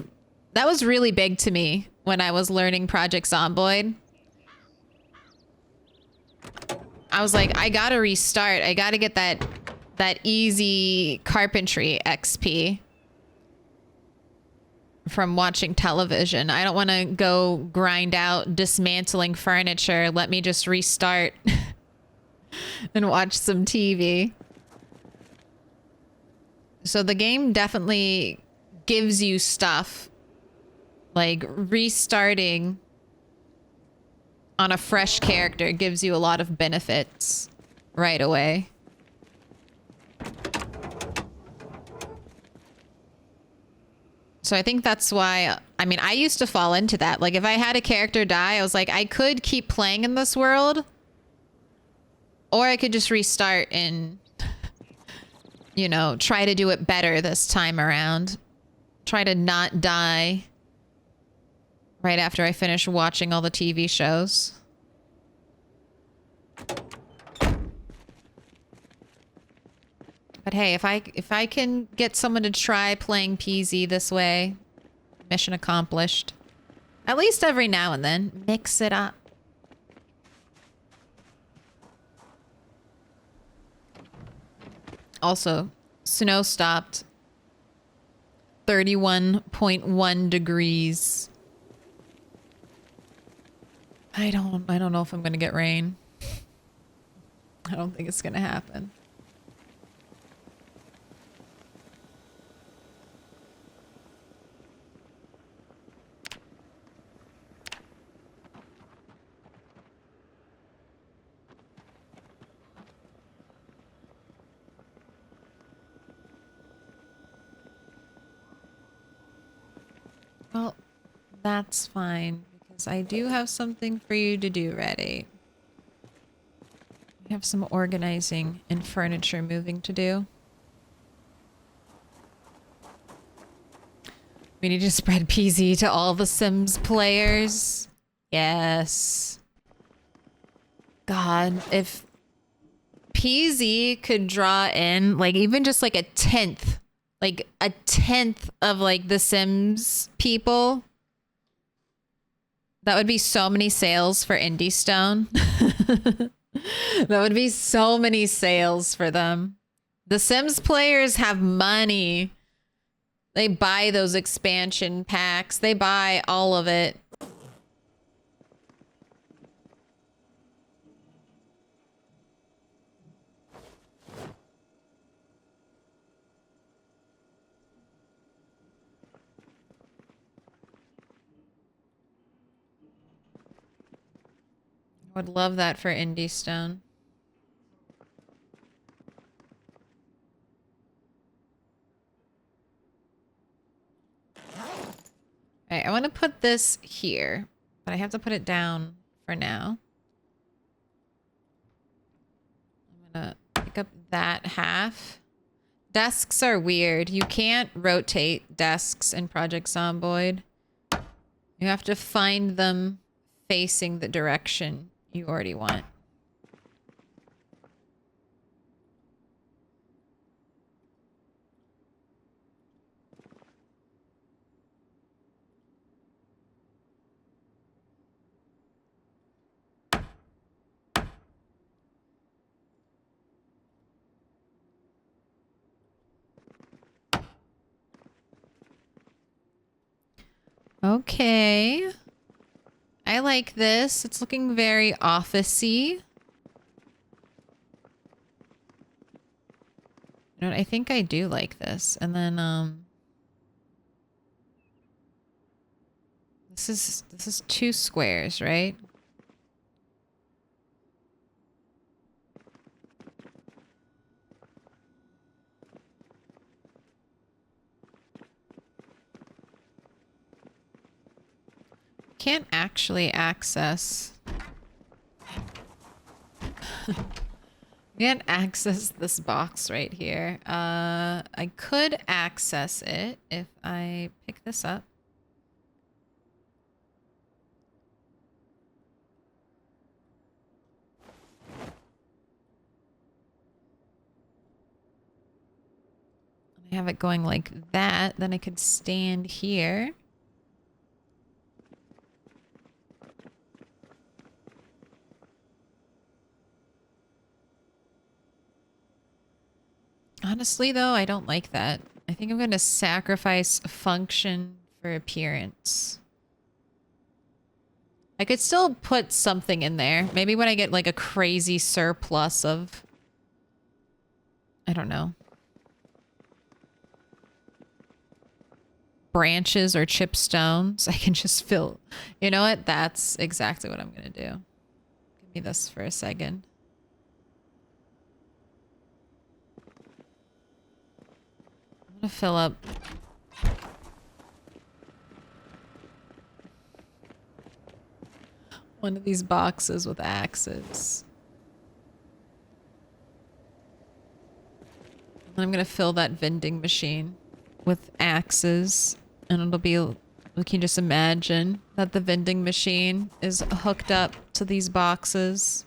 was really big to me when I was learning Project Zomboid. I was like, I gotta restart. I gotta get that easy carpentry XP from watching television. I don't want to go grind out dismantling furniture. Let me just restart and watch some TV. So the game definitely gives you stuff. Like restarting on a fresh character gives you a lot of benefits right away. So I think that's why, I mean, I used to fall into that. Like if I had a character die, I was like, I could keep playing in this world, or I could just restart and, you know, try to do it better this time around. Try to not die right after I finish watching all the TV shows. But hey, if I can get someone to try playing PZ this way, mission accomplished. At least every now and then, mix it up. Also, snow stopped. 31.1 degrees. I don't know if I'm gonna get rain. I don't think it's gonna happen. Well, that's fine, because I do have something for you to do ready. We have some organizing and furniture moving to do. We need to spread PZ to all the Sims players. Yes. God, if PZ could draw in, like, even just like a tenth of like the Sims people, that would be so many sales for Indie Stone. That would be so many sales for them. The Sims players have money. They buy those expansion packs. They buy all of it. Would love that for Indie Stone. Alright, I want to put this here, but I have to put it down for now. I'm gonna pick up that half. Desks are weird. You can't rotate desks in Project Zomboid. You have to find them facing the direction you already want. Okay. I like this. It's looking very office-y. You know what? I think I do like this. And then, this is 2 squares, right? Can't actually access. Can't access this box right here. I could access it if I pick this up. I have it going like that. Then I could stand here. Honestly, though, I don't like that. I think I'm going to sacrifice function for appearance. I could still put something in there. Maybe when I get like a crazy surplus of... I don't know. Branches or chip stones. I can just fill... You know what? That's exactly what I'm going to do. Give me this for a second. I'm going to fill up... one of these boxes with axes. And I'm going to fill that vending machine with axes. And it'll be... We can just imagine that the vending machine is hooked up to these boxes.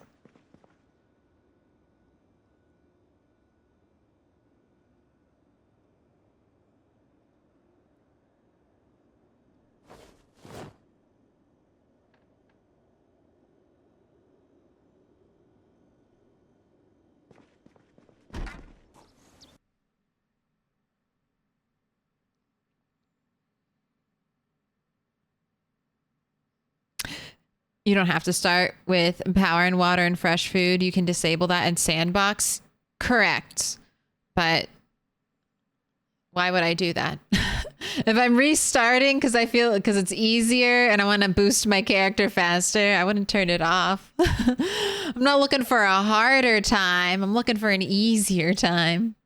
You don't have to start with power and water and fresh food. You can disable that in sandbox. Correct. But why would I do that? If I'm restarting because it's easier and I want to boost my character faster, I wouldn't turn it off. I'm not looking for a harder time. I'm looking for an easier time.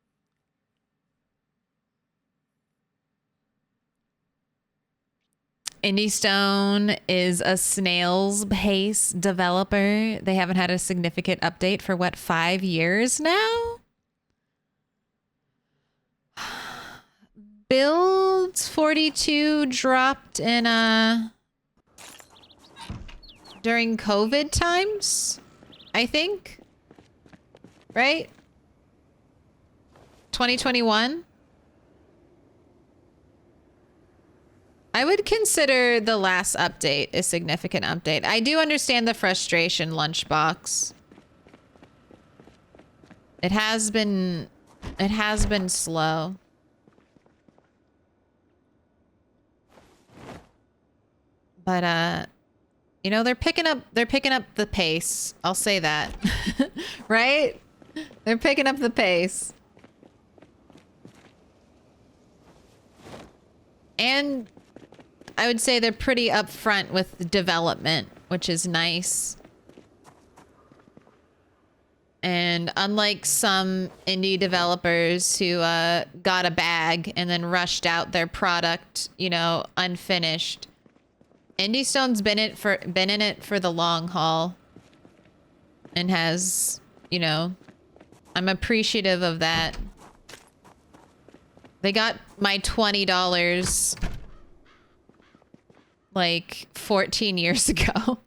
IndieStone is a snail's pace developer. They haven't had a significant update for what, 5 years now? Builds 42 dropped in during COVID times, I think. Right? 2021. I would consider the last update a significant update. I do understand the frustration, Lunchbox. It has been slow. But you know, they're picking up the pace. I'll say that. Right? They're picking up the pace. And I would say they're pretty upfront with development, which is nice. And unlike some indie developers who got a bag and then rushed out their product, you know, unfinished, IndieStone's been in it for the long haul and has, you know, I'm appreciative of that. They got my $20 like 14 years ago.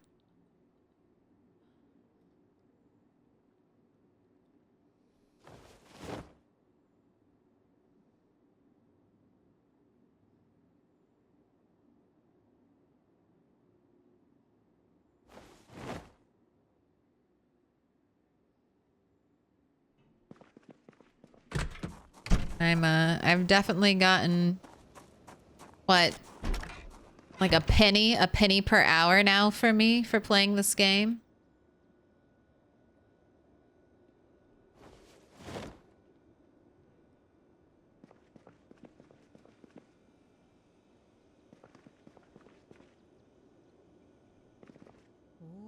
I've definitely gotten what, like a penny per hour now for me for playing this game.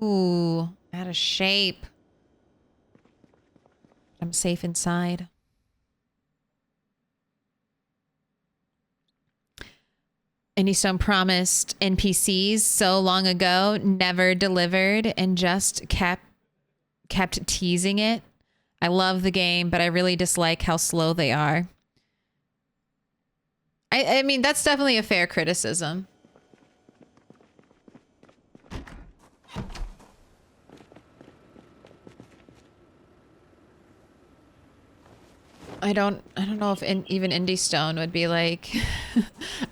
Ooh, out of shape. I'm safe inside. IndieStone promised NPCs so long ago, never delivered, and just kept teasing it. I love the game, but I really dislike how slow they are. I mean, that's definitely a fair criticism. I don't know if even IndieStone would be like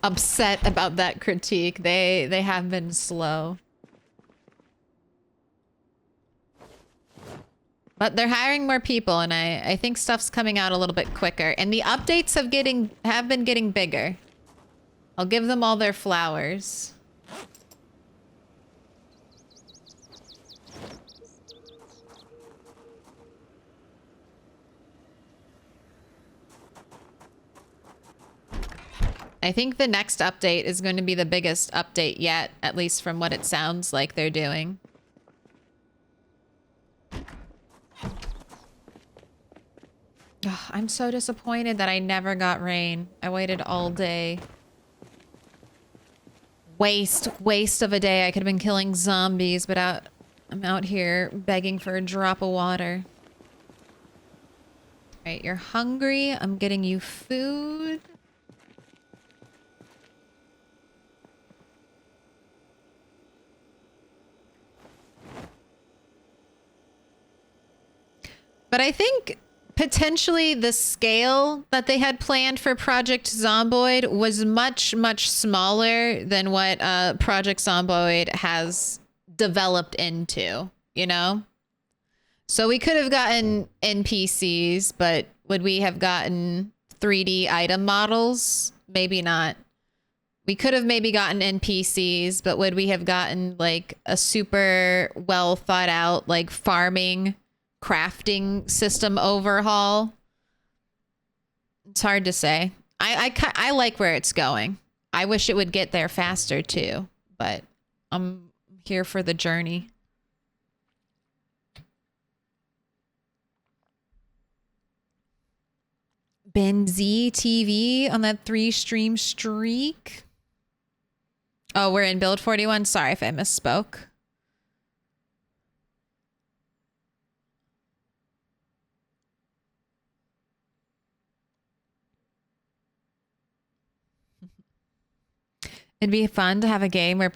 upset about that critique. They have been slow. But they're hiring more people, and I think stuff's coming out a little bit quicker. And the updates have been getting bigger. I'll give them all their flowers. I think the next update is going to be the biggest update yet, at least from what it sounds like they're doing. Ugh, I'm so disappointed that I never got rain. I waited all day. Waste of a day. I could have been killing zombies, but I'm out here begging for a drop of water. All right, you're hungry. I'm getting you food. But I think potentially the scale that they had planned for Project Zomboid was much, much smaller than what Project Zomboid has developed into, you know? So we could have gotten NPCs, but would we have gotten 3D item models? Maybe not. We could have maybe gotten NPCs, but would we have gotten like a super well thought out like farming crafting system overhaul? It's hard to say. I like where it's going. I wish it would get there faster too, but I'm here for the journey. Benzie TV on that 3-stream streak. Oh, we're in build 41. Sorry if I misspoke. It'd be fun to have a game where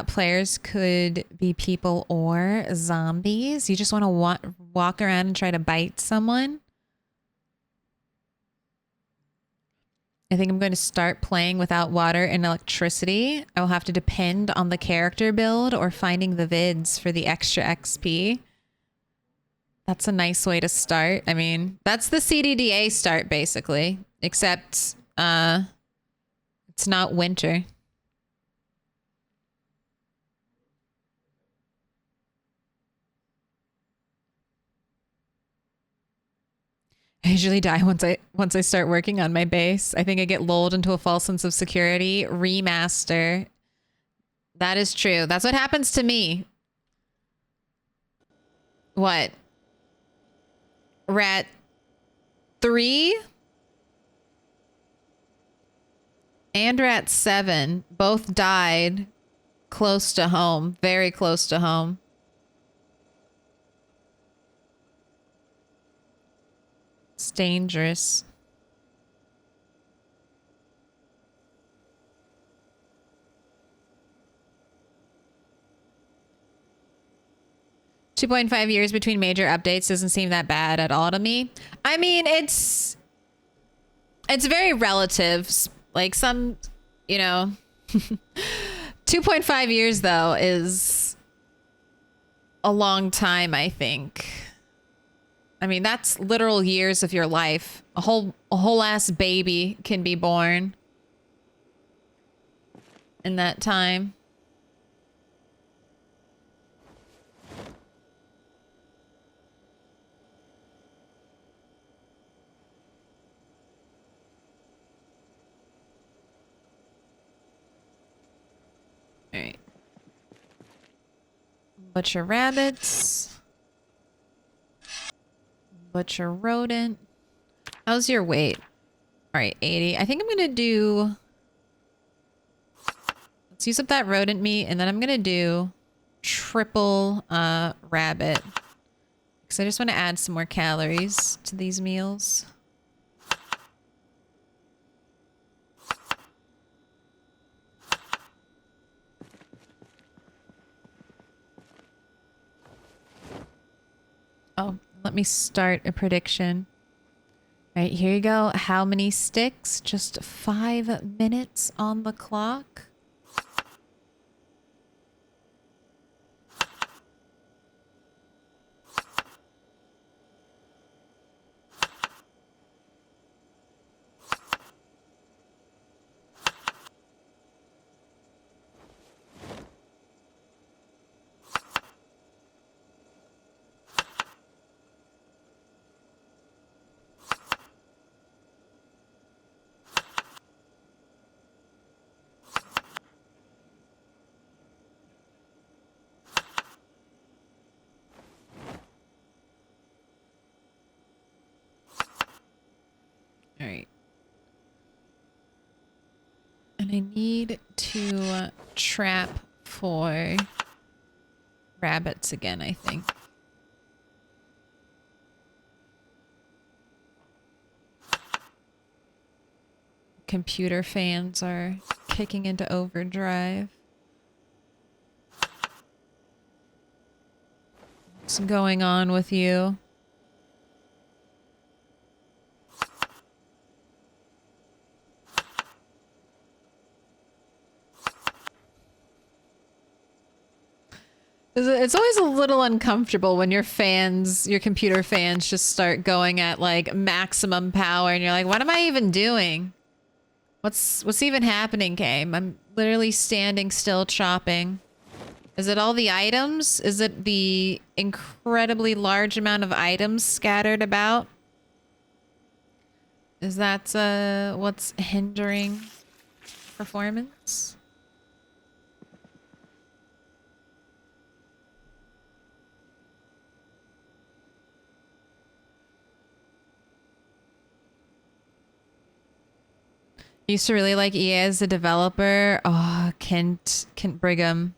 players could be people or zombies. You just want to walk around and try to bite someone. I think I'm going to start playing without water and electricity. I will have to depend on the character build or finding the vids for the extra XP. That's a nice way to start. I mean, that's the CDDA start basically, except it's not winter. I usually die once I start working on my base. I think I get lulled into a false sense of security. Remaster. That is true. That's what happens to me. What? Rat 3 and Rat 7 both died close to home. Very close to home. It's dangerous. $2.5 years between major updates doesn't seem that bad at all to me. I mean, it's very relative. Like some, you know, 2.5 years though is a long time, I think. I mean, that's literal years of your life. A whole ass baby can be born in that time. All right. Butcher rabbits. Butcher rodent. How's your weight? All right, 80. I think I'm going to do... Let's use up that rodent meat, and then I'm going to do triple rabbit. Because I just want to add some more calories to these meals. Oh, let me start a prediction. All right, here you go. How many sticks? Just 5 minutes on the clock. All right. And I need to trap for rabbits again, I think. Computer fans are kicking into overdrive. What's going on with you? It's always a little uncomfortable when your computer fans just start going at like maximum power and you're like, what am I even doing? What's even happening, game? I'm literally standing still chopping. Is it all the items? Is it the incredibly large amount of items scattered about? Is that what's hindering performance? Used to really like EA as a developer. Oh, Kent Brigham.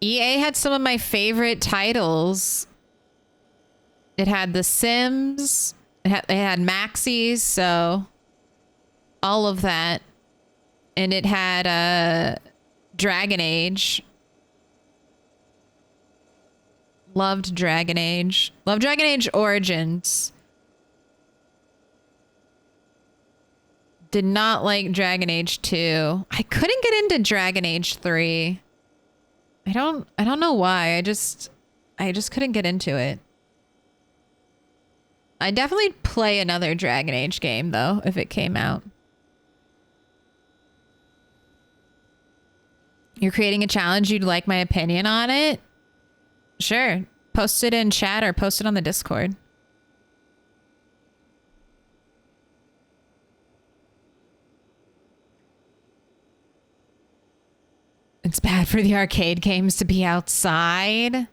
EA had some of my favorite titles. It had The Sims. It had Maxis, so all of that. And it had Dragon Age. Loved Dragon Age. Loved Dragon Age Origins. Did not like Dragon Age 2. I couldn't get into Dragon Age 3. I don't know why. I just couldn't get into it. I'd definitely play another Dragon Age game though if it came out. You're creating a challenge, you'd like my opinion on it? Sure. Post it in chat or post it on the Discord. It's bad for the arcade games to be outside.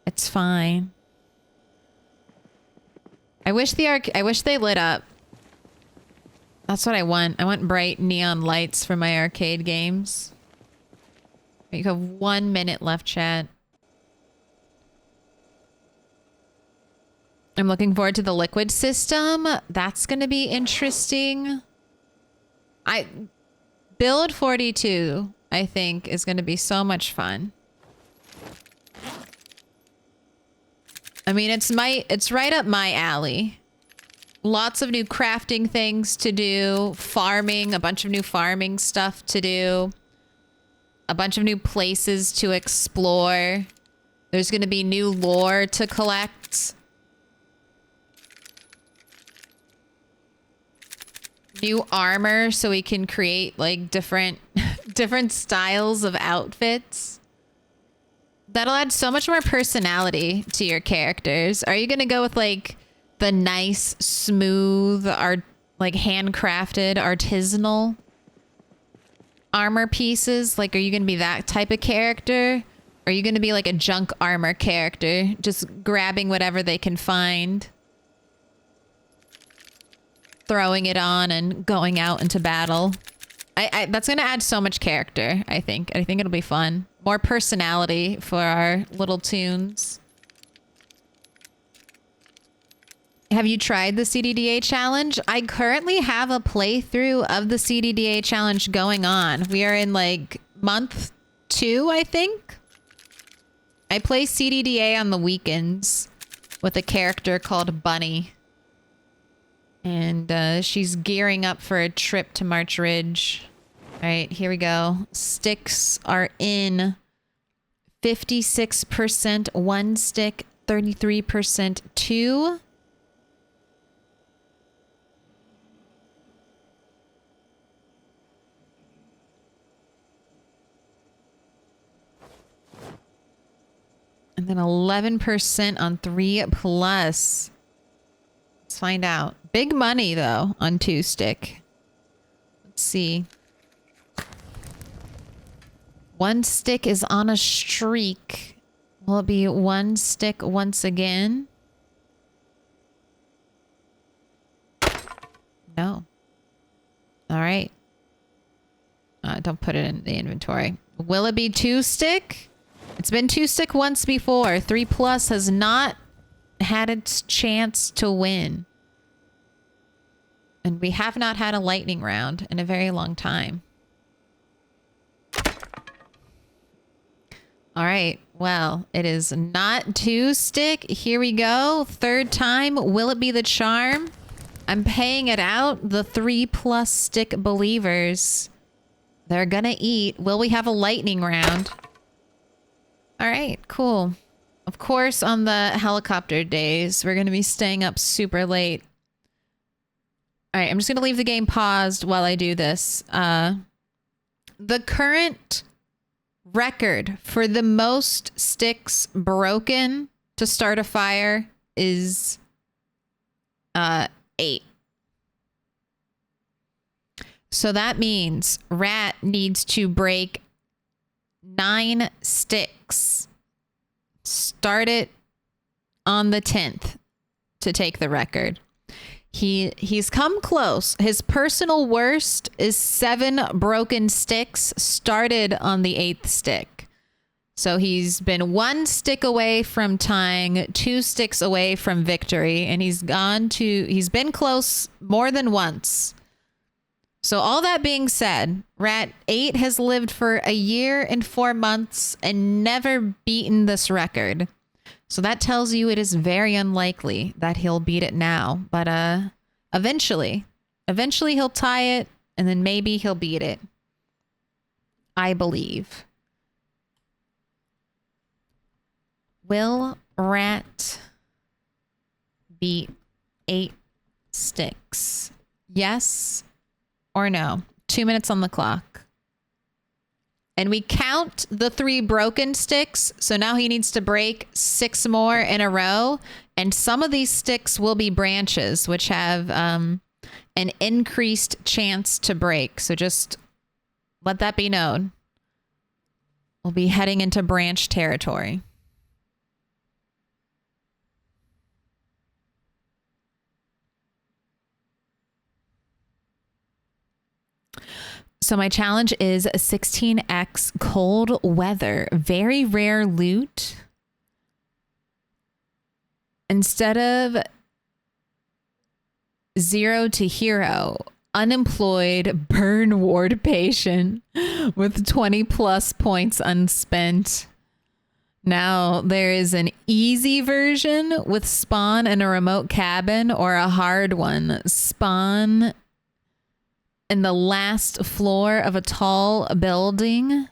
It's fine. I wish they lit up. That's what I want. I want bright neon lights for my arcade games. You have 1 minute left, chat. I'm looking forward to the liquid system. That's going to be interesting. Build 42, I think, is going to be so much fun. I mean, it's right up my alley. Lots of new crafting things to do, farming, a bunch of new farming stuff to do, a bunch of new places to explore. There's going to be new lore to collect. New armor so we can create like different styles of outfits. That'll add so much more personality to your characters. Are you going to go with like the nice, smooth, like handcrafted, artisanal armor pieces? Like, are you going to be that type of character? Or are you going to be like a junk armor character, just grabbing whatever they can find, throwing it on and going out into battle? That's going to add so much character, I think. I think it'll be fun. More personality for our little tunes. Have you tried the CDDA challenge? I currently have a playthrough of the CDDA challenge going on. We are in like month 2, I think. I play CDDA on the weekends with a character called Bunny. And she's gearing up for a trip to March Ridge. All right, here we go. Sticks are in. 56% 1 stick, 33% 2. And then 11% on 3 plus. Let's find out. Big money though on 2 stick. Let's see. 1 stick is on a streak. Will it be 1 stick once again? No. All right. Don't put it in the inventory. Will it be 2 stick? It's been 2 stick once before. 3 plus has not had its chance to win. And we have not had a lightning round in a very long time. All right. Well, it is not 2 stick. Here we go. 3rd time. Will it be the charm? I'm paying it out. The 3 plus stick believers. They're gonna eat. Will we have a lightning round? All right. Cool. Of course, on the helicopter days, we're gonna be staying up super late. All right, I'm just going to leave the game paused while I do this. The current record for the most sticks broken to start a fire is 8. So that means Rat needs to break 9 sticks. Start it on the 10th to take the record. He's come close. His personal worst is 7 broken sticks started on the 8th stick. So he's been 1 stick away from tying, 2 sticks away from victory, and he's been close more than once. So all that being said, Rat 8 has lived for a year and 4 months and never beaten this record. So that tells you it is very unlikely that he'll beat it now. But eventually he'll tie it, and then maybe he'll beat it. I believe. Will Rat beat 8 sticks? Yes or no? 2 minutes on the clock. And we count the 3 broken sticks. So now he needs to break 6 more in a row. And some of these sticks will be branches, which have an increased chance to break. So just let that be known. We'll be heading into branch territory. So my challenge is 16x cold weather. Very rare loot. Instead of 0 to hero, unemployed burn ward patient with 20 plus points unspent. Now there is an easy version with spawn in a remote cabin, or a hard one. Spawn in the last floor of a tall building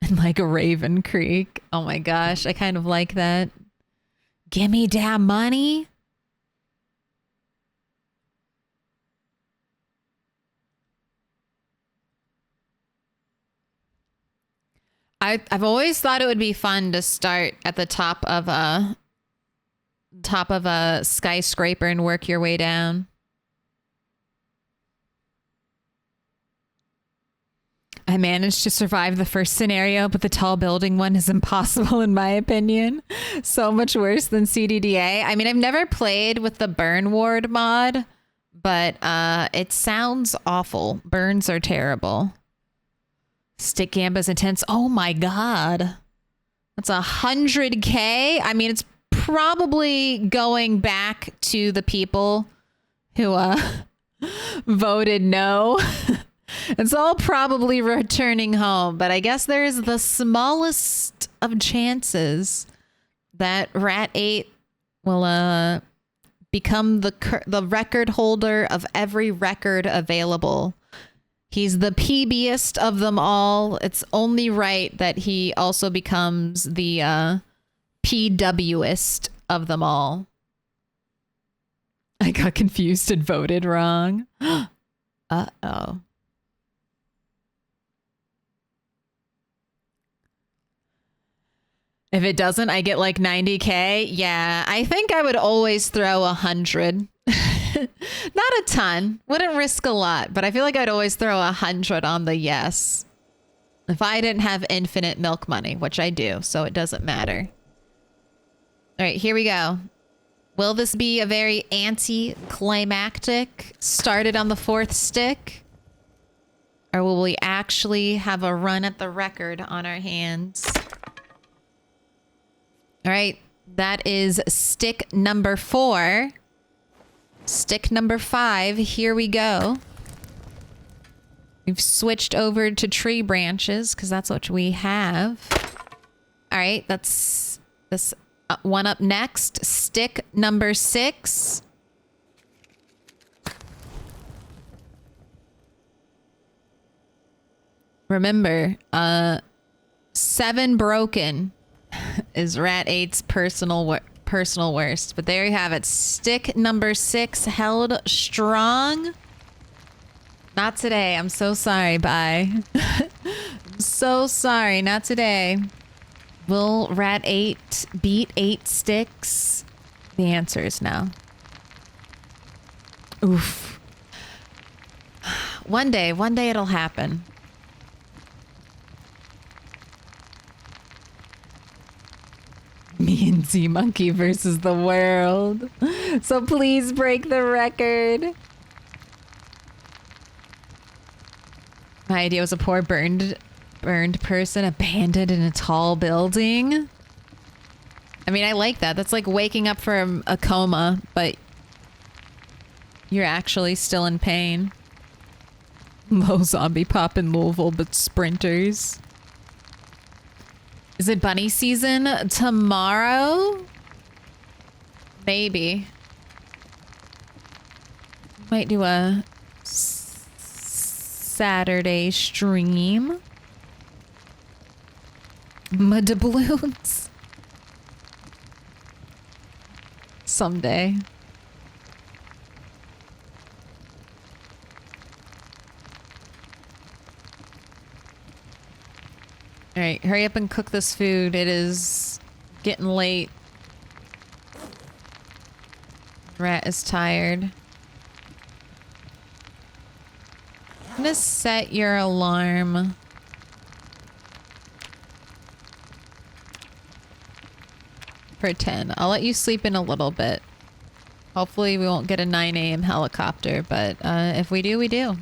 in like Raven Creek. Oh my gosh, I kind of like that. Gimme damn money. I've always thought it would be fun to start at the top of a skyscraper and work your way down. I managed to survive the first scenario, but the tall building one is impossible in my opinion. So much worse than CDDA. I mean, I've never played with the burn ward mod, but it sounds awful. Burns are terrible. Stick Gamba's intense. Oh my God. That's 100K. I mean, it's probably going back to the people who voted no. It's all probably returning home, but I guess there is the smallest of chances that Rat 8 will become the record holder of every record available. He's the PBest of them all. It's only right that he also becomes the PWest of them all. I got confused and voted wrong. Uh-oh. If it doesn't, I get like 90K. Yeah, I think I would always throw 100. Not a ton. Wouldn't risk a lot, but I feel like I'd always throw 100 on the yes. If I didn't have infinite milk money, which I do, so it doesn't matter. All right, here we go. Will this be a very anticlimactic, started on the 4th stick? Or will we actually have a run at the record on our hands? All right, that is stick number 4. Stick number 5, here we go. We've switched over to tree branches because that's what we have. All right, that's this one up next. Stick number 6. Remember, 7 broken is Rat 8's personal personal worst. But there you have it. Stick number 6 held strong. Not today. I'm so sorry. Bye. I'm so sorry. Not today. Will Rat 8 beat 8 sticks? The answer is no. Oof. One day it'll happen. Me and Z Monkey versus the world. So please break the record. My idea was a poor burned person abandoned in a tall building. I mean, I like that. That's like waking up from a coma, but you're actually still in pain. Low zombie pop in Louisville, but sprinters. Is it bunny season tomorrow? Maybe. Might do a Saturday stream. Doubloons. Someday. All right, hurry up and cook this food. It is getting late. Rat is tired. I'm gonna set your alarm. For 10. I'll let you sleep in a little bit. Hopefully we won't get a 9 a.m. helicopter, but if we do, we do.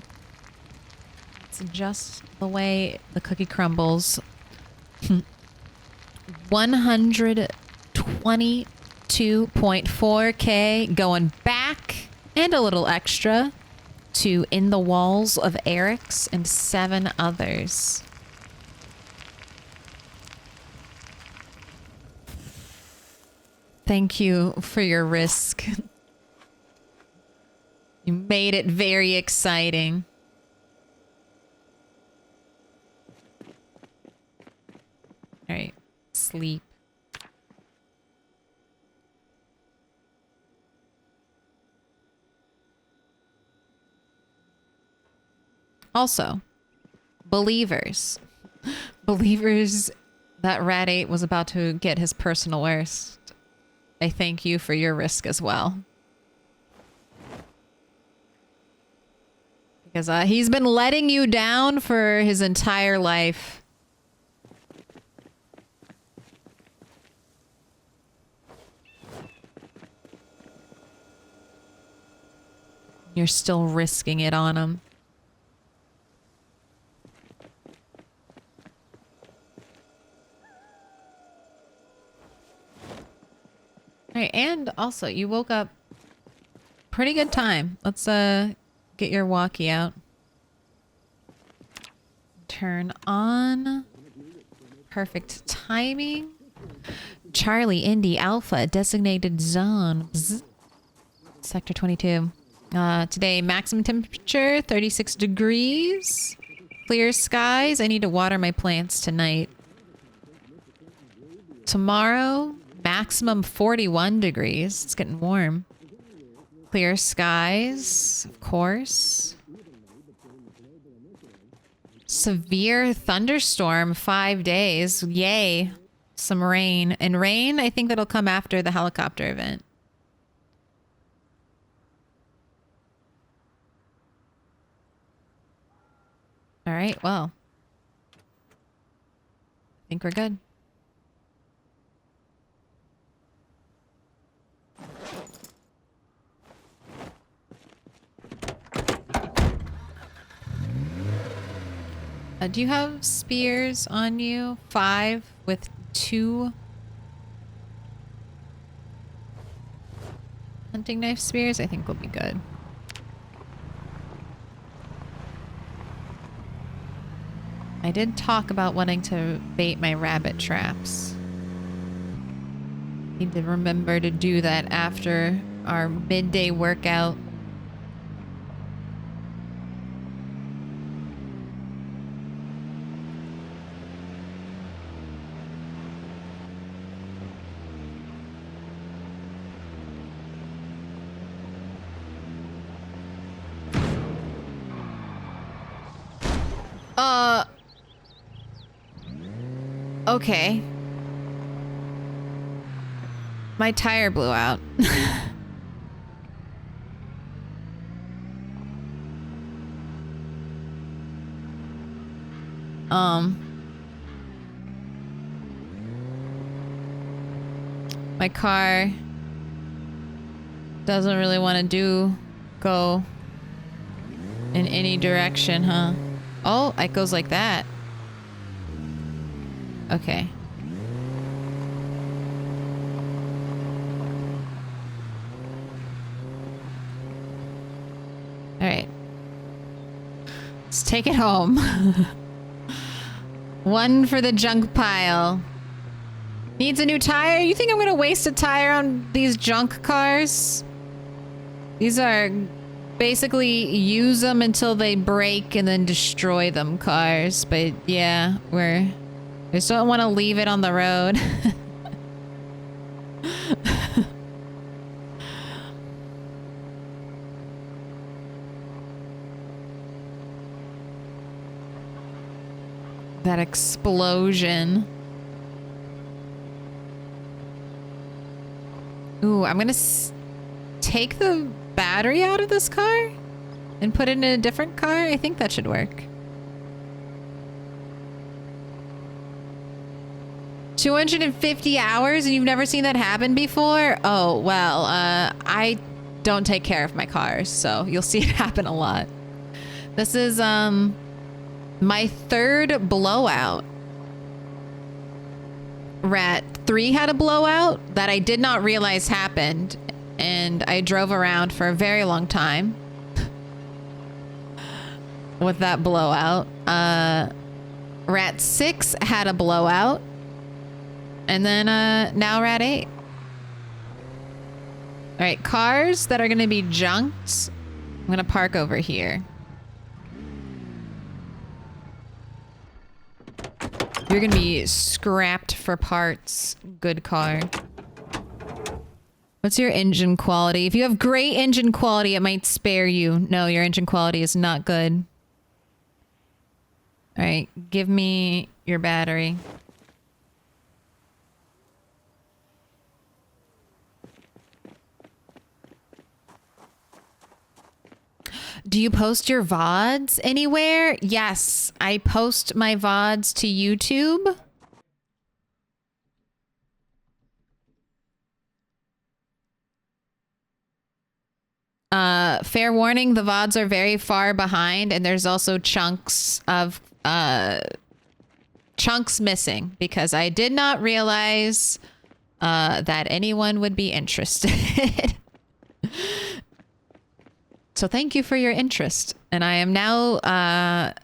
It's just the way the cookie crumbles. 122.4K going back and a little extra to In the Walls of Eric's and 7 others. Thank you for your risk. You made it very exciting. All right, sleep. Also, believers that Rat 8 was about to get his personal worst. I thank you for your risk as well. Because he's been letting you down for his entire life. You're still risking it on him. All right, and also you woke up pretty good time. Let's get your walkie out. Turn on. Perfect timing. Charlie, Indy, Alpha, designated zone. Bzz. Sector 22. Today, maximum temperature, 36 degrees. Clear skies. I need to water my plants tonight. Tomorrow, maximum 41 degrees. It's getting warm. Clear skies, of course. Severe thunderstorm, 5 days. Yay. Some rain. And rain, I think that'll come after the helicopter event. All right, well. I think we're good. Do you have spears on you? 5 with 2 hunting knife spears? I think we'll be good. I did talk about wanting to bait my rabbit traps. Need to remember to do that after our midday workout. Uh... Okay. My tire blew out. My car doesn't really want to go in any direction, huh? Oh, it goes like that. Okay. All right. Let's take it home. One for the junk pile. Needs a new tire? You think I'm gonna waste a tire on these junk cars? These are basically use them until they break and then destroy them cars. But yeah, I just don't want to leave it on the road. That explosion. Ooh, I'm gonna take the battery out of this car and put it in a different car. I think that should work. 250 hours and you've never seen that happen before? Oh, well, I don't take care of my cars, so you'll see it happen a lot. This is, my third blowout. Rat 3 had a blowout that I did not realize happened, and I drove around for a very long time with that blowout. Rat 6 had a blowout, and then now Rat 8. All right, cars that are going to be junked, I'm going to park over here. You're gonna be scrapped for parts. Good car. What's your engine quality? If you have great engine quality, it might spare you. No, your engine quality is not good. All right, give me your battery. Do you post your VODs anywhere? Yes, I post my VODs to YouTube. Fair warning, the VODs are very far behind, and there's also chunks missing because I did not realize that anyone would be interested. So thank you for your interest. And I am now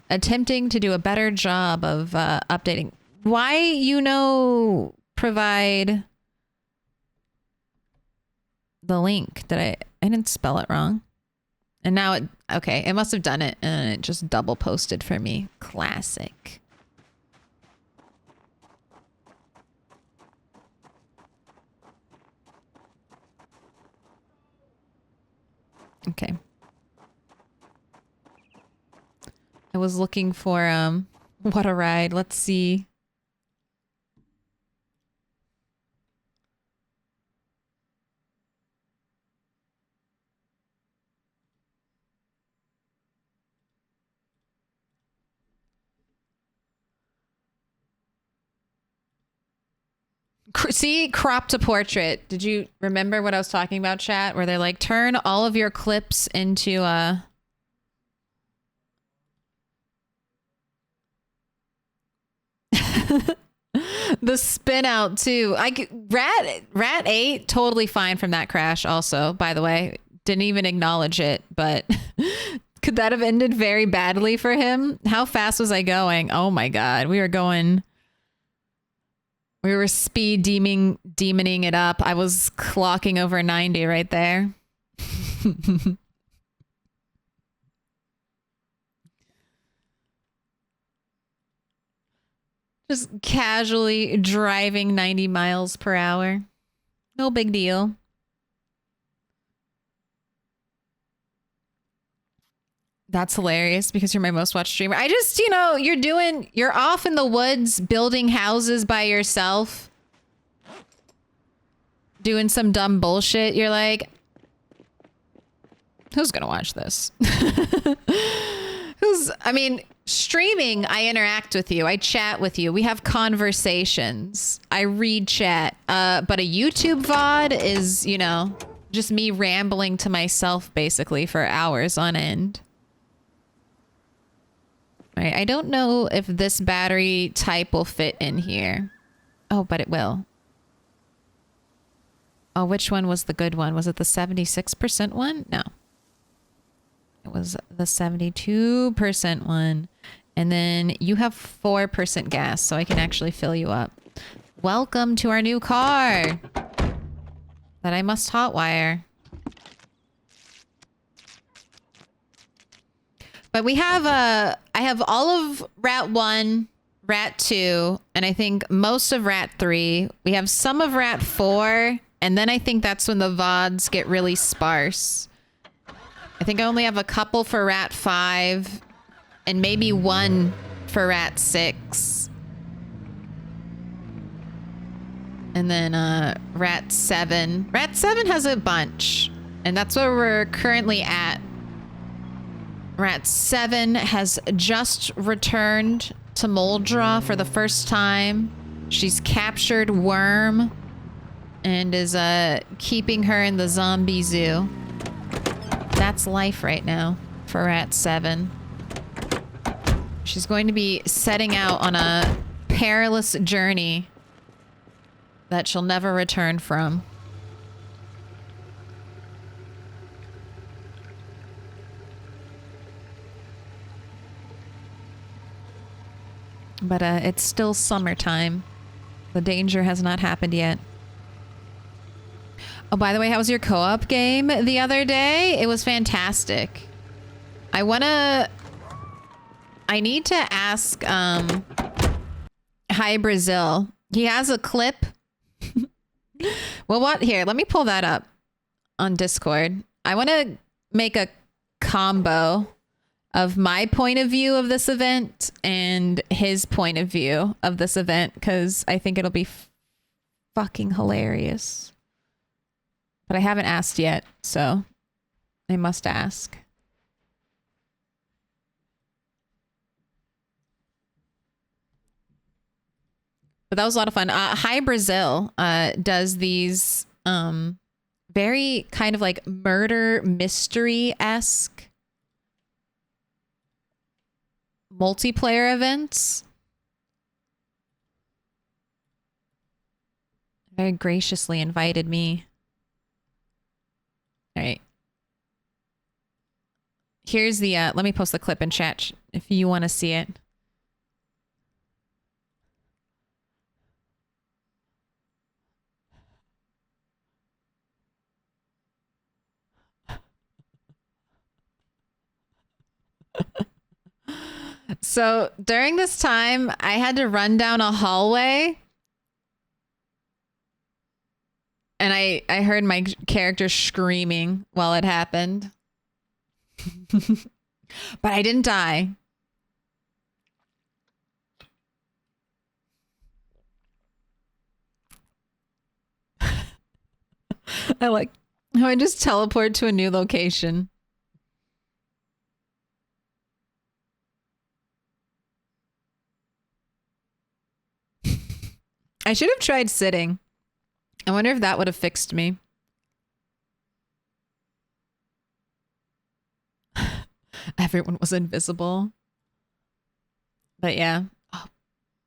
attempting to do a better job of updating. Why, provide the link. I didn't spell it wrong. And now it must have done it and it just double posted for me. Classic. Okay. I was looking for, what a ride. Let's see. See, crop to portrait. Did you remember what I was talking about, chat? Where they're like, turn all of your clips into, the spin out too. Rat 8 totally fine from that crash also, by the way. Didn't even acknowledge it, but could that have ended very badly for him? How fast was I going? Oh my god. We were speed demoning it up. I was clocking over 90 right there. Just casually driving 90 miles per hour. No big deal. That's hilarious because you're my most watched streamer. I just, you know, you're off in the woods building houses by yourself. Doing some dumb bullshit. You're like, who's gonna watch this? I mean, streaming, I interact with you. I chat with you. We have conversations. I read chat. But a YouTube VOD is, you know, just me rambling to myself basically for hours on end. All right, I don't know if this battery type will fit in here. Oh, but it will. Oh, which one was the good one? Was it the 76% one? No. It was the 72% one. And then you have 4% gas, so I can actually fill you up. Welcome to our new car that I must hotwire. But we have I have all of Rat 1, Rat 2, and I think most of Rat 3. We have some of Rat 4, and then I think that's when the VODs get really sparse. I think I only have a couple for Rat 5, and maybe one for Rat 6. And then Rat 7. Rat 7 has a bunch, and that's where we're currently at. Rat 7 has just returned to Moldra for the first time. She's captured Worm and is keeping her in the zombie zoo. That's life right now for Rat 7. She's going to be setting out on a perilous journey that she'll never return from. But it's still summertime. The danger has not happened yet. Oh, by the way, how was your co-op game the other day? It was fantastic. I need to ask Hi Brazil. He has a clip. Well, what? Here, let me pull that up on Discord. I want to make a combo of my point of view of this event and his point of view of this event, because I think it'll be fucking hilarious. But I haven't asked yet, so I must ask. But that was a lot of fun. Hi Brazil does these very kind of like murder mystery-esque multiplayer events. Very graciously invited me. All right. Here's the, let me post the clip in chat if you want to see it. So during this time, I had to run down a hallway. And I heard my character screaming while it happened. But I didn't die. I like how I just teleport to a new location. I should have tried sitting. I wonder if that would have fixed me. Everyone was invisible. But yeah. Oh,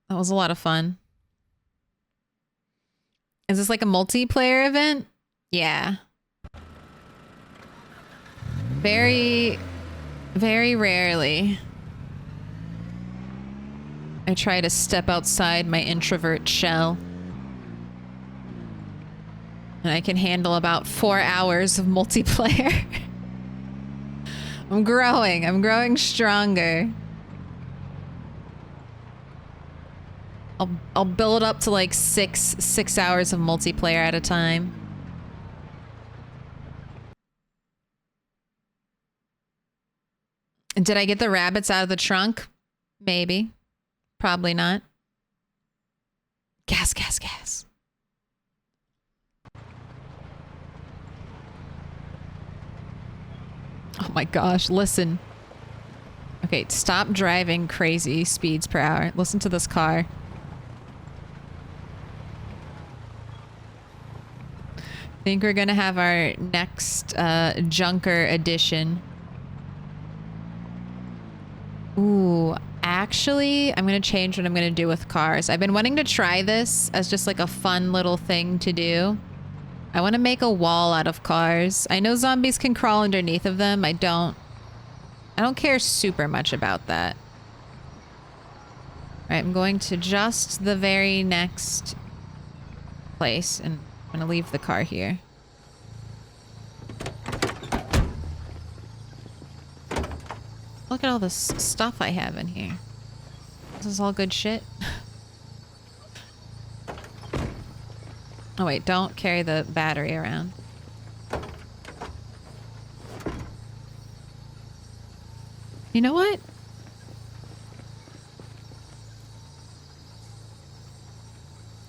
that was a lot of fun. Is this like a multiplayer event? Yeah. Very, very rarely. I try to step outside my introvert shell. And I can handle about 4 hours of multiplayer. I'm growing stronger. I'll build up to like six hours of multiplayer at a time. Did I get the rabbits out of the trunk? Maybe. Probably not. Gas, gas, gas. Oh my gosh, listen. Okay, stop driving crazy speeds per hour. Listen to this car. I think we're gonna have our next junker edition. Ooh, actually, I'm gonna change what I'm gonna do with cars. I've been wanting to try this as just like a fun little thing to do. I want to make a wall out of cars. I know zombies can crawl underneath of them. I don't care super much about that. All right, I'm going to just the very next place, and I'm gonna leave the car here. Look at all this stuff I have in here. This is all good shit. Oh wait, don't carry the battery around. You know what?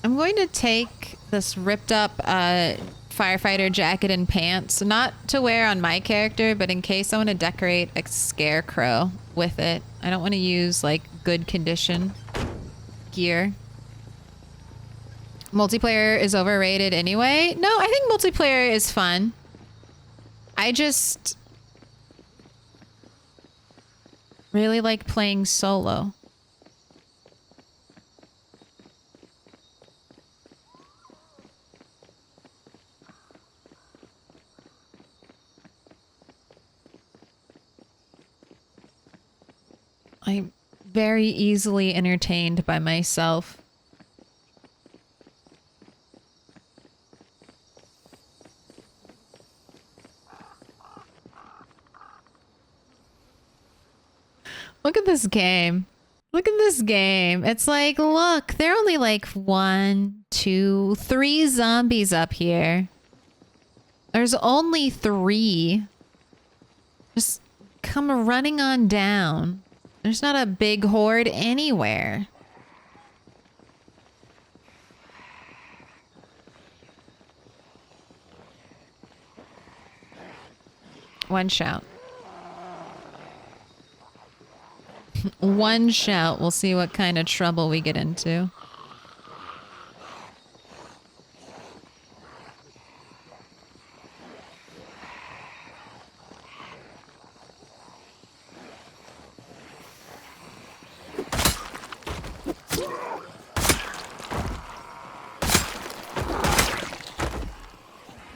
I'm going to take this ripped up firefighter jacket and pants, not to wear on my character, but in case I want to decorate a scarecrow with it. I don't want to use like good condition gear. Multiplayer is overrated anyway. No, I think multiplayer is fun. I just really like playing solo. I'm very easily entertained by myself. Look at this game. Look at this game. It's like, look, there are only like 1, 2, 3 zombies up here. There's only 3. Just come running on down. There's not a big horde anywhere. One shout. One shout. We'll see what kind of trouble we get into.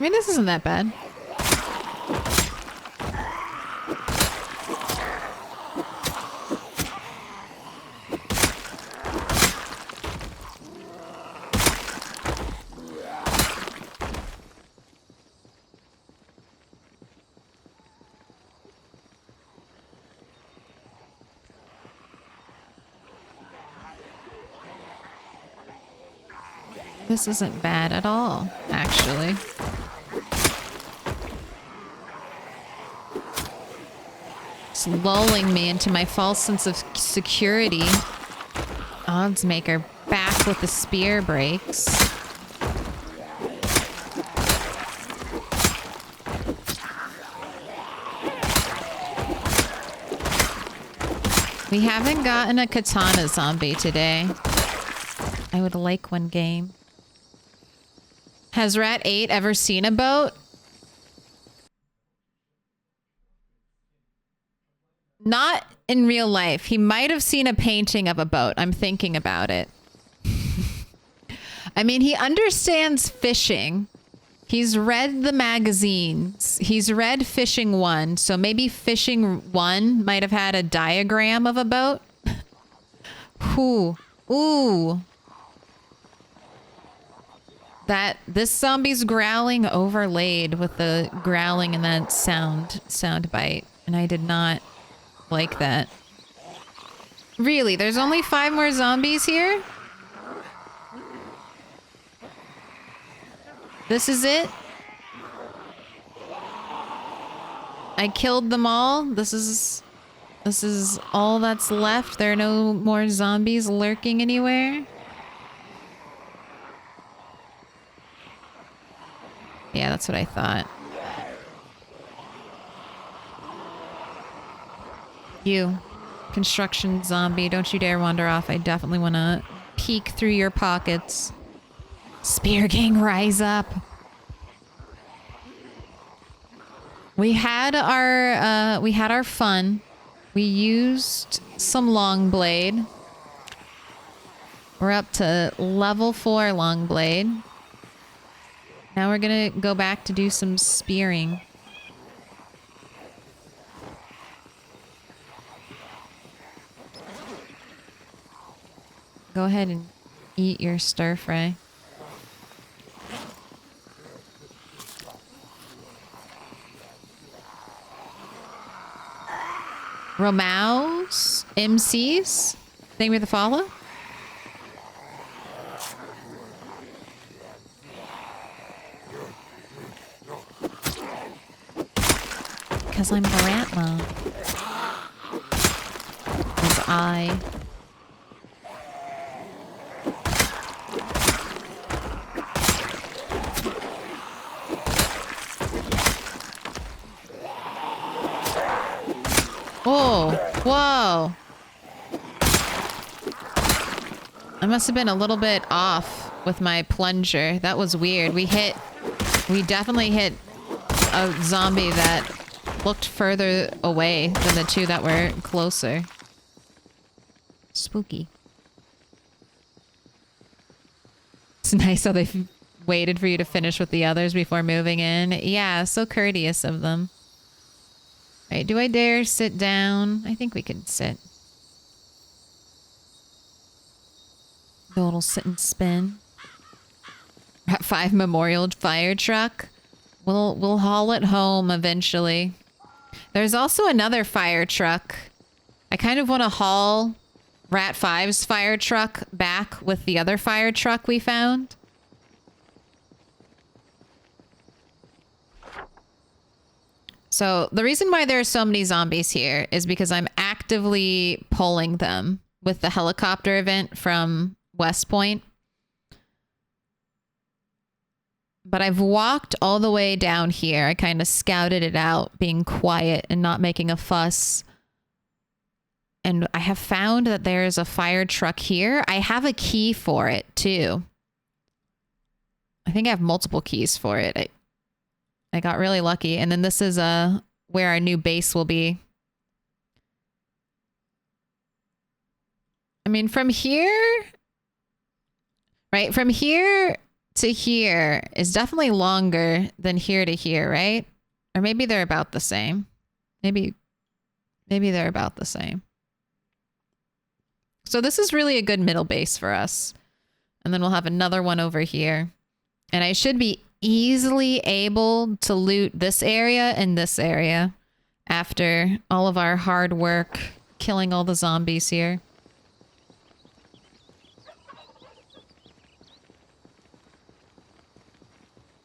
I mean, this isn't that bad. This isn't bad at all, actually. It's lulling me into my false sense of security. Odds maker back with the spear breaks. We haven't gotten a katana zombie today. I would like one game. Has Rat 8 ever seen a boat? Not in real life. He might have seen a painting of a boat. I'm thinking about it. I mean, he understands fishing. He's read the magazines. He's read Fishing 1. So maybe Fishing 1 might have had a diagram of a boat. Ooh. Ooh. This zombie's growling overlaid with the growling and that sound bite. And I did not like that. Really? There's only 5 more zombies here? This is it? I killed them all? This is This is all that's left. There are no more zombies lurking anywhere. Yeah, that's what I thought. You, construction zombie, don't you dare wander off. I definitely want to peek through your pockets. Spear Gang, rise up. We had our fun. We used some long blade. We're up to level 4 long blade. Now we're gonna go back to do some spearing. Go ahead and eat your stir fry. Romaus? MCs? Thank you for the follow. Because I'm the rat mom. As I... Oh, whoa. I must have been a little bit off with my plunger. That was weird. We definitely hit a zombie that looked further away than the two that were closer. Spooky. It's nice how they waited for you to finish with the others before moving in. Yeah, so courteous of them. Alright, do I dare sit down? I think we could sit. Do a little sit and spin. Rat 5 Memorial Fire Truck. We'll haul it home eventually. There's also another fire truck. I kind of want to haul Rat 5's fire truck back with the other fire truck we found. So the reason why there are so many zombies here is because I'm actively pulling them with the helicopter event from West Point. But I've walked all the way down here. I kind of scouted it out, being quiet and not making a fuss. And I have found that there's a fire truck here. I have a key for it too. I think I have multiple keys for it. I got really lucky. And then this is where our new base will be. I mean, from here... Right? From here to here is definitely longer than here to here, right? Or maybe they're about the same. Maybe they're about the same. So this is really a good middle base for us. And then we'll have another one over here. And I should be easily able to loot this area and this area after all of our hard work killing all the zombies here.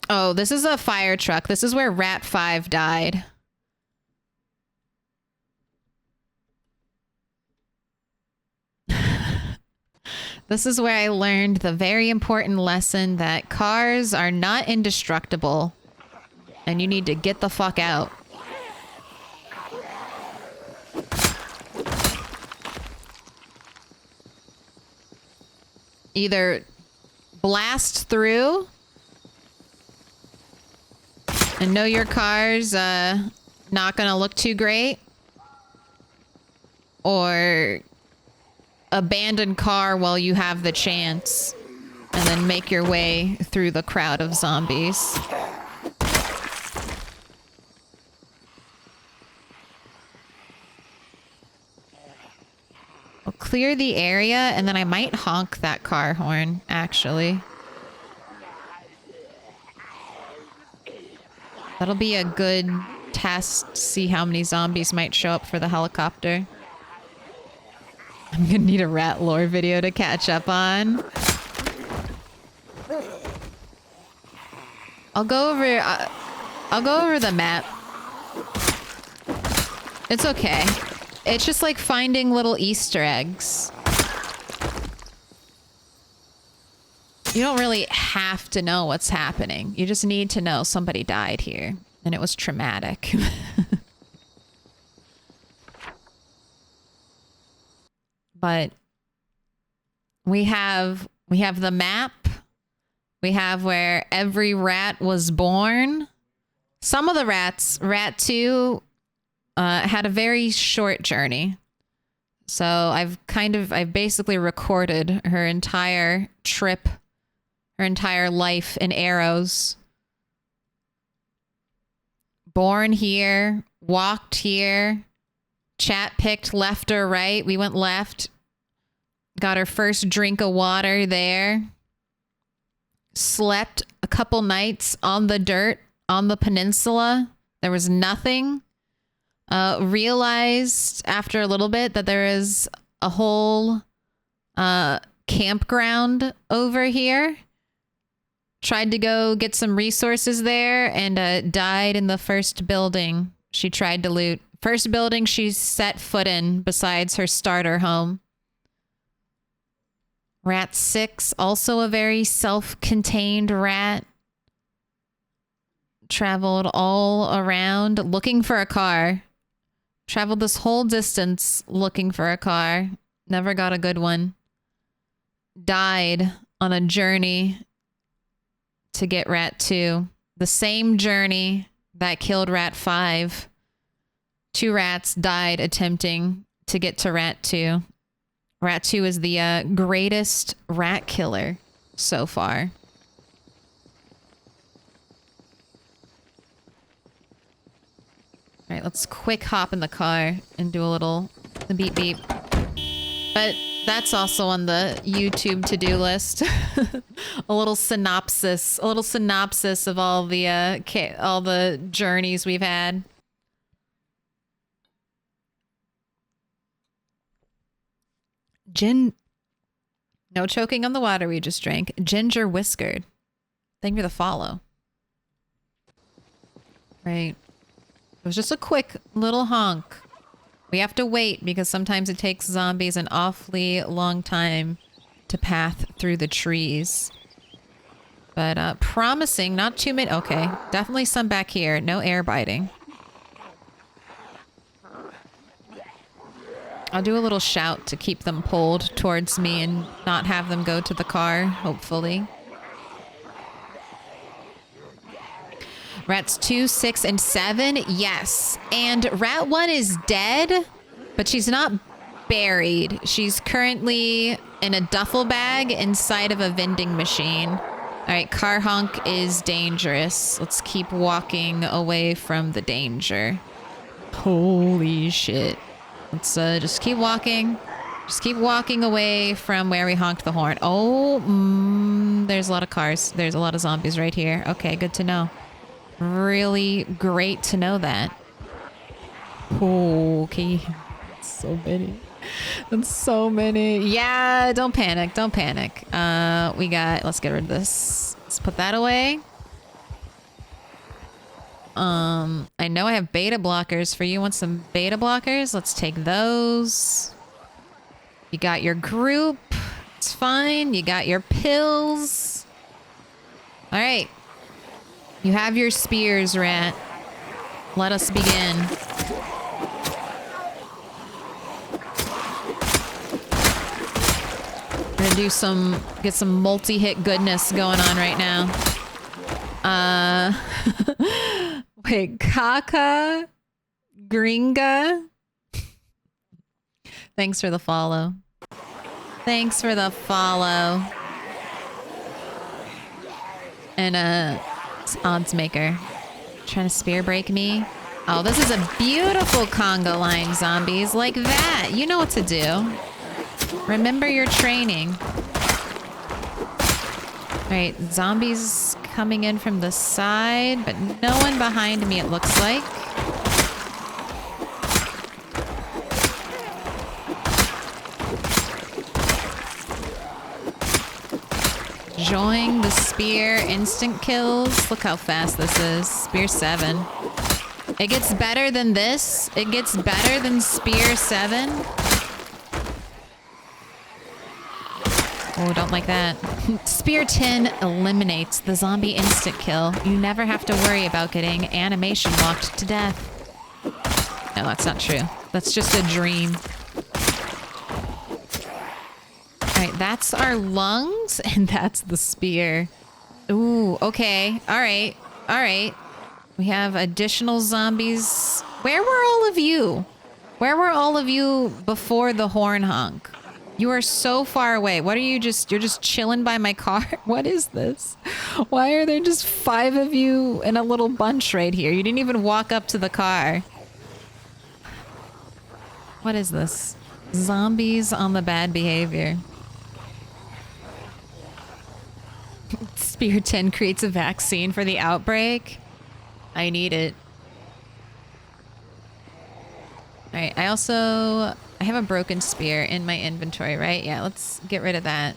Oh, this is a fire truck. This is where Rat 5 died. This is where I learned the very important lesson that cars are not indestructible and you need to get the fuck out. Either blast through and know your car's not gonna look too great, or abandon car while you have the chance and then make your way through the crowd of zombies. I'll clear the area and then I might honk that car horn, actually. That'll be a good test to see how many zombies might show up for the helicopter. I'm gonna need a rat lore video to catch up on. I'll go over the map. It's okay. It's just like finding little Easter eggs. You don't really have to know what's happening. You just need to know somebody died here and it was traumatic. But we have the map. We have where every rat was born. Some of the rats, Rat 2, had a very short journey. So I've basically recorded her entire trip, her entire life in Arrows. Born here, walked here, chat picked left or right. We went left, got her first drink of water there. Slept a couple nights on the dirt on the peninsula. There was nothing. Realized after a little bit that there is a whole campground over here. Tried to go get some resources there and died in the first building she tried to loot. First building she set foot in besides her starter home. Rat 6, also a very self-contained rat. Traveled all around looking for a car. Traveled this whole distance looking for a car. Never got a good one. Died on a journey to get Rat 2. The same journey that killed Rat 5. 2 rats died attempting to get to Rat 2. Rat 2 is the greatest rat killer so far. All right, let's quick hop in the car and do a little beep beep. But that's also on the YouTube to-do list. A little synopsis of all the journeys we've had. No choking on the water we just drank. Ginger Whiskered. Thank you for the follow. Right. It was just a quick little honk. We have to wait because sometimes it takes zombies an awfully long time to path through the trees. But promising, not too many. Okay, definitely some back here. No air biting. I'll do a little shout to keep them pulled towards me and not have them go to the car, hopefully. Rats 2, 6, and 7, yes. And Rat 1 is dead, but she's not buried. She's currently in a duffel bag inside of a vending machine. All right, car honk is dangerous. Let's keep walking away from the danger. Holy shit. Let's just keep walking. Just keep walking away from where we honked the horn. Oh, there's a lot of cars. There's a lot of zombies right here. Okay, good to know. Really great to know that. Okay. So many. That's so many. Yeah, don't panic. Don't panic. Let's get rid of this. Let's put that away. I know I have beta blockers for you. Want some beta blockers? Let's take those. You got your group. It's fine. You got your pills. All right. You have your spears, Rat. Let us begin. We're gonna do get some multi-hit goodness going on right now. Wait, Kaka Gringa. Thanks for the follow. Thanks for the follow. And odds maker. Trying to spear break me. Oh, this is a beautiful conga line, zombies. Like that. You know what to do. Remember your training. Alright, zombies coming in from the side, but no one behind me, it looks like. Enjoying the spear instant kills. Look how fast this is. Spear 7. It gets better than this. It gets better than Spear 7. Oh, don't like that. Spear 10 eliminates the zombie instant kill. You never have to worry about getting animation locked to death. No, that's not true. That's just a dream. Alright, that's our lungs, and that's the spear. Ooh, okay. Alright. Alright. We have additional zombies. Where were all of you? Where were all of you before the horn honk? You are so far away. What are you just... You're just chilling by my car? What is this? Why are there just 5 of you in a little bunch right here? You didn't even walk up to the car. What is this? Zombies on the bad behavior. Spear 10 creates a vaccine for the outbreak. I need it. Alright, I have a broken spear in my inventory, right? Yeah, let's get rid of that.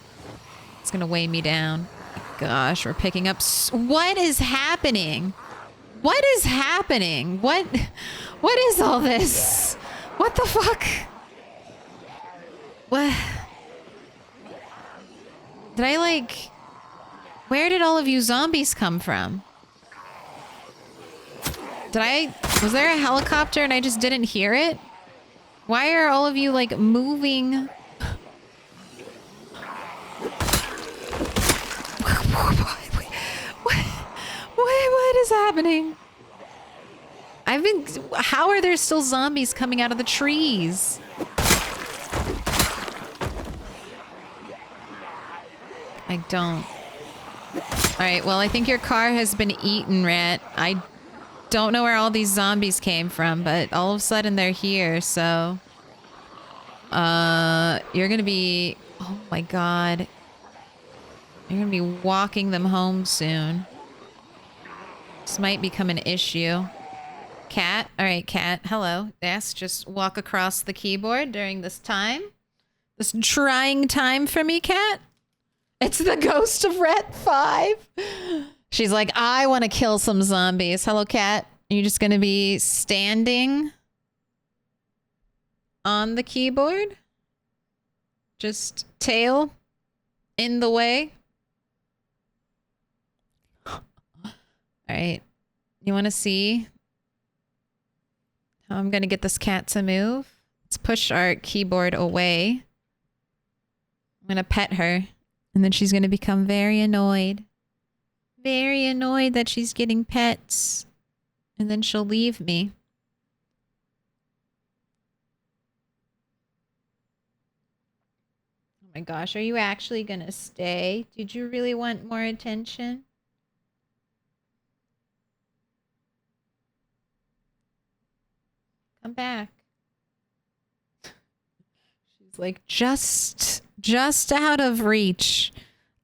It's gonna weigh me down. Gosh, we're picking up... What is happening? What is happening? What is all this? What the fuck? What? Did I like... Where did all of you zombies come from? Was there a helicopter and I just didn't hear it? Why are all of you like moving? What is happening? How are there still zombies coming out of the trees? I don't. Alright, well, I think your car has been eaten, Rat. I don't know where all these zombies came from, but all of a sudden they're here, so... You're gonna be... Oh my god. You're gonna be walking them home soon. This might become an issue. Cat? Alright, Cat. Hello. Yes, just walk across the keyboard during this time. This trying time for me, Cat. It's the ghost of Ret 5. She's like, I want to kill some zombies. Hello, Cat. Are you just going to be standing on the keyboard? Just tail in the way? All right. You want to see how I'm going to get this cat to move? Let's push our keyboard away. I'm going to pet her. And then she's going to become very annoyed. Very annoyed that she's getting pets. And then she'll leave me. Oh my gosh, are you actually going to stay? Did you really want more attention? Come back. She's like, just out of reach.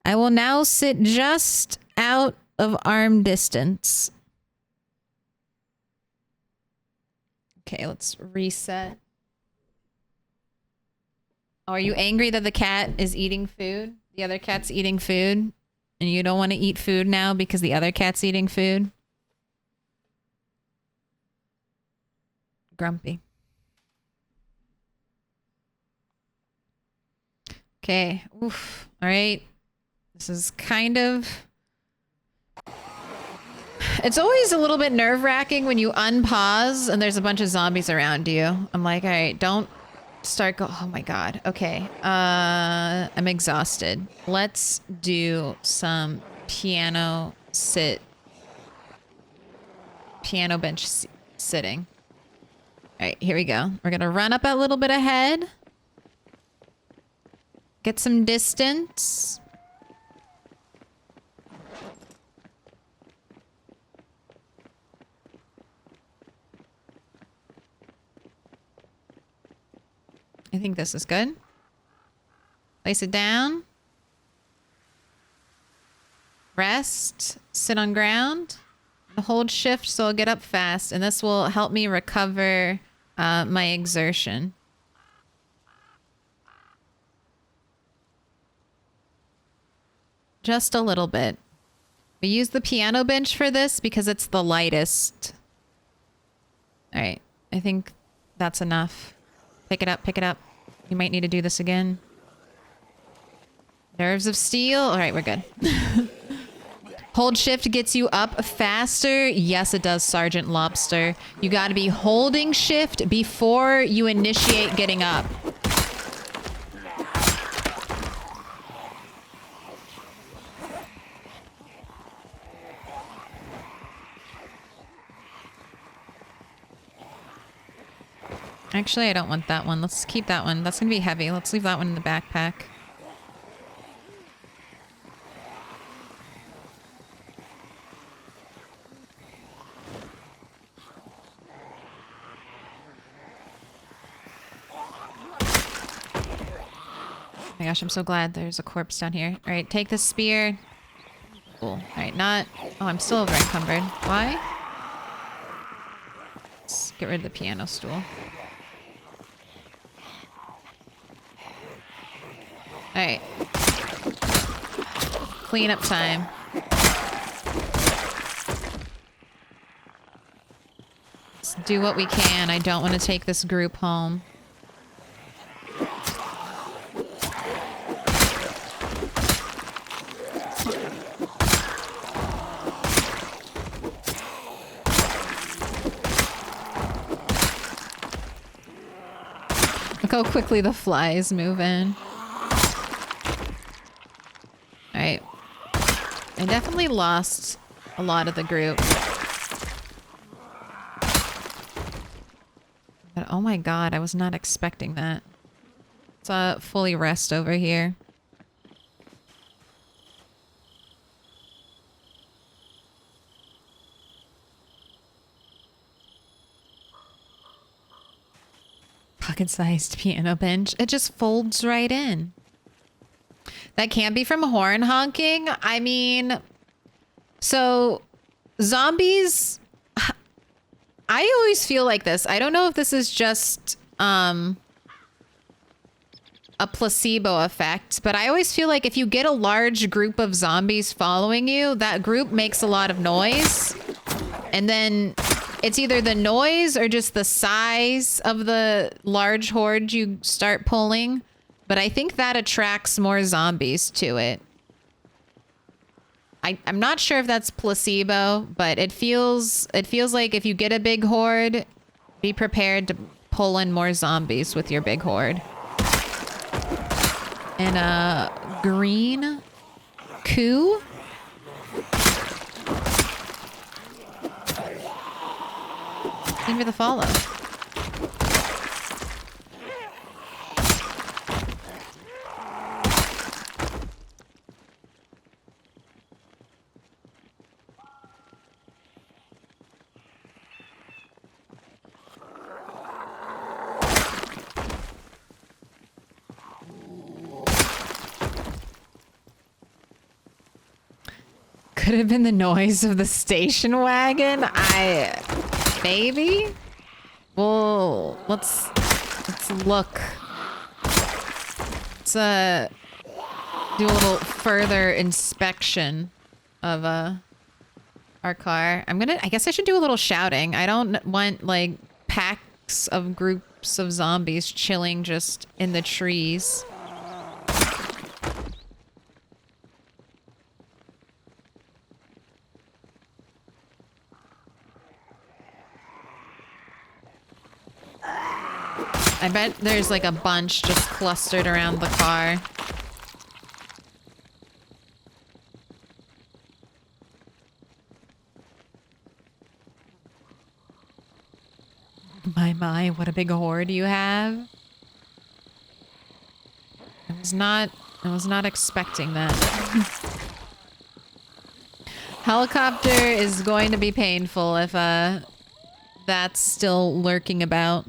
I will now sit just out of arm distance. Okay, let's reset. Oh, are you angry that the cat is eating food? The other cat's eating food? And you don't want to eat food now because the other cat's eating food? Grumpy. Okay. Oof. All right. This is kind of... It's always a little bit nerve-wracking when you unpause and there's a bunch of zombies around you. I'm like, all right, don't start oh my god. Okay. I'm exhausted. Let's do some piano bench sitting. All right, here we go. We're gonna run up a little bit ahead. Get some distance. I think this is good. Place it down. Rest. Sit on ground. Hold shift so I'll get up fast. And this will help me recover my exertion. Just a little bit. We use the piano bench for this because it's the lightest. Alright. I think that's enough. Pick it up, pick it up. You might need to do this again. Nerves of steel. Alright, we're good. Hold shift gets you up faster. Yes, it does, Sergeant Lobster. You gotta be holding shift before you initiate getting up. Actually, I don't want that one. Let's keep that one. That's gonna be heavy. Let's leave that one in the backpack. Oh my gosh, I'm so glad there's a corpse down here. Alright, take the spear. Cool. Alright, not... Oh, I'm still over encumbered. Why? Let's get rid of the piano stool. Alright. Clean up time. Let's do what we can. I don't want to take this group home. Look how quickly the flies move in. Alright. I definitely lost a lot of the group. But oh my god, I was not expecting that. Let's fully rest over here. Pocket-sized piano bench. It just folds right in. That can't be from horn honking. I mean, so zombies, I always feel like this. I don't know if this is just a placebo effect, but I always feel like if you get a large group of zombies following you, that group makes a lot of noise. And then it's either the noise or just the size of the large horde you start pulling. But I think that attracts more zombies to it. I'm not sure if that's placebo, but it feels like if you get a big horde, be prepared to pull in more zombies with your big horde. And green coup. Give me the follow. Could have been the noise of the station wagon. Maybe? Well, let's look. Let's do a little further inspection of our car. I guess I should do a little shouting. I don't want like packs of groups of zombies chilling just in the trees. I bet there's like a bunch just clustered around the car. My, what a big horde you have. I was not expecting that. Helicopter is going to be painful if that's still lurking about.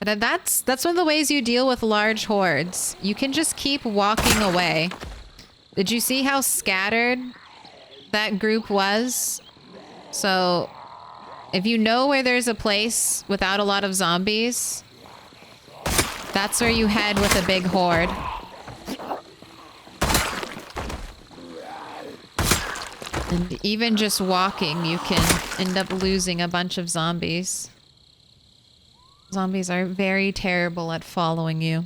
But that's one of the ways you deal with large hordes. You can just keep walking away. Did you see how scattered that group was? So if you know where there's a place without a lot of zombies, That's where you head with a big horde. And even just walking, you can end up losing a bunch of zombies. Zombies are very terrible at following you.